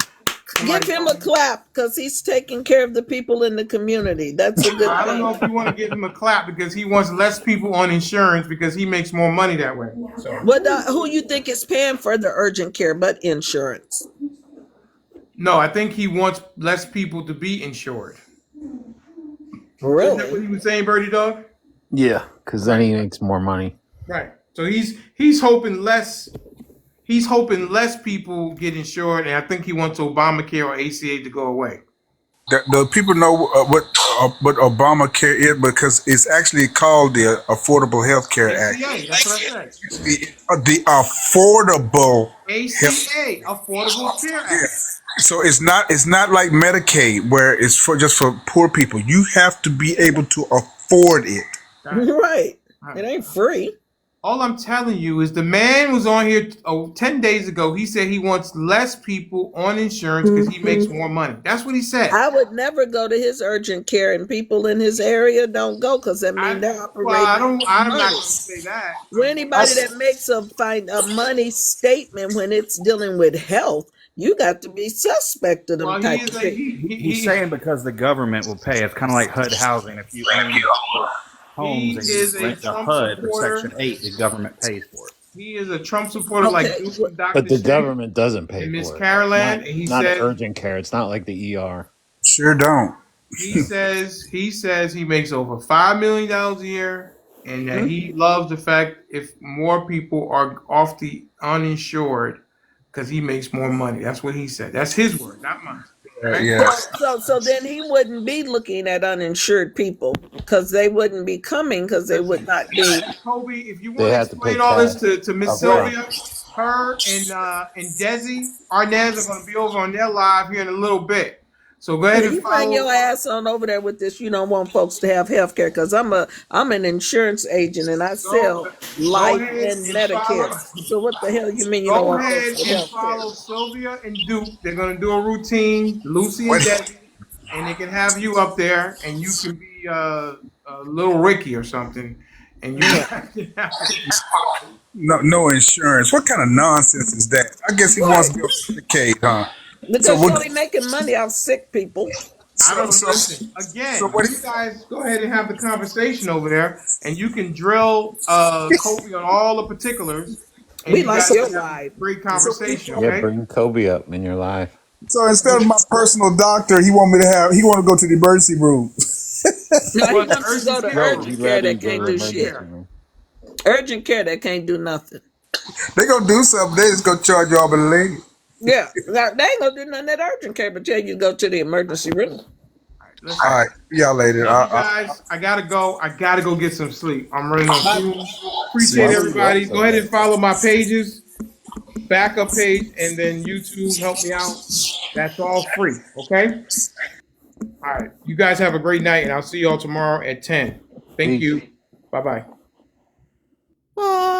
Give him a clap because he's taking care of the people in the community. That's a good I don't thing. know if you want to give him a clap because he wants less people on insurance because he makes more money that way. So Who you think is paying for the urgent care but insurance? no, I think he wants less people to be insured. Isn't that what Really? he was saying, Birdie Dog? Yeah, because then he makes more money. Right. So he's hoping less people get insured, and I think he wants Obamacare or ACA to go away. Do people know what but Obamacare is because it's actually called the Affordable Health Care Act. ACA. That's what I said. The Affordable Health. ACA, Affordable Care Yeah. Act. So it's not like Medicaid where it's for just for poor people. You have to be able to afford it. Right. It ain't free. All I'm telling you is the man was on here 10 days ago. He said he wants less people on insurance because he makes more money. That's what he said. I would never go to his urgent care, and people in his area don't go because that means they're Well, operating on I'm not money. going to say that. For anybody that makes a money statement when it's dealing with health, you got to be suspect of them Well, type of things. He's saying because the government will pay. It's kind of like HUD housing. If you own homes he and you is a rent to Trump HUD or supporter. Section 8, the government pays for it. He is a Trump supporter like Duke and But Dr. the Shay government doesn't pay and Miss for it. Caroline. And he Not says urgent care. It's not like the ER. Sure don't. he says he makes over $5 million a year, and that he loves the fact if more people are off the uninsured because he makes more money. That's what he said. That's his word, not mine. Right? So then he wouldn't be looking at uninsured people because they wouldn't be coming because they would not be. Kobe, if you They want to have to pay explain all this cash to Miss up front. Sylvia, her and Desi Arnaz are going to be over on their live here in a little bit. So go ahead and You bring follow. your ass on over there with this. You don't want folks to have health care because I'm an insurance agent and I sell Go life ahead and and Medicare. follow. So what the hell you mean you don't Go want ahead folks with and health care? follow Sylvia and Duke. They're going to do a routine, Lucy and Desi, and they can have you up there, and you can be little Ricky or something, and you can have No insurance. What kind of nonsense is that? I guess he wants to be on Medicaid, huh? So Because you're what? only making money off sick people. I So don't so listen. so Again, what? you guys go ahead and have the conversation over there, and you can drill Kobe on all the particulars, and We you like guys your can have a life. great conversation. Yeah, Okay? bring Kobe up in your life. So instead of my personal doctor, he want to go to the emergency room. No, he Well, the wants to go urgent to care No, room. he'd urgent care rather you that go can't to do Urgent shit. emergency care. room. Urgent care that can't do nothing. They gonna do something. They just gonna charge you all by the leg. Yeah, now, they ain't gonna do nothing at urgent care but tell you to go to the emergency room. Listen, All right, y'all later. love you guys. I gotta go. I gotta go get some sleep. I'm running on fumes. See Appreciate you. everybody. Go ahead and follow my pages, backup page, and then YouTube. Help me out. That's all free. Okay. All right. You guys have a great night, and I'll see you all tomorrow at 10. Thank Peace. you. Bye bye. Bye.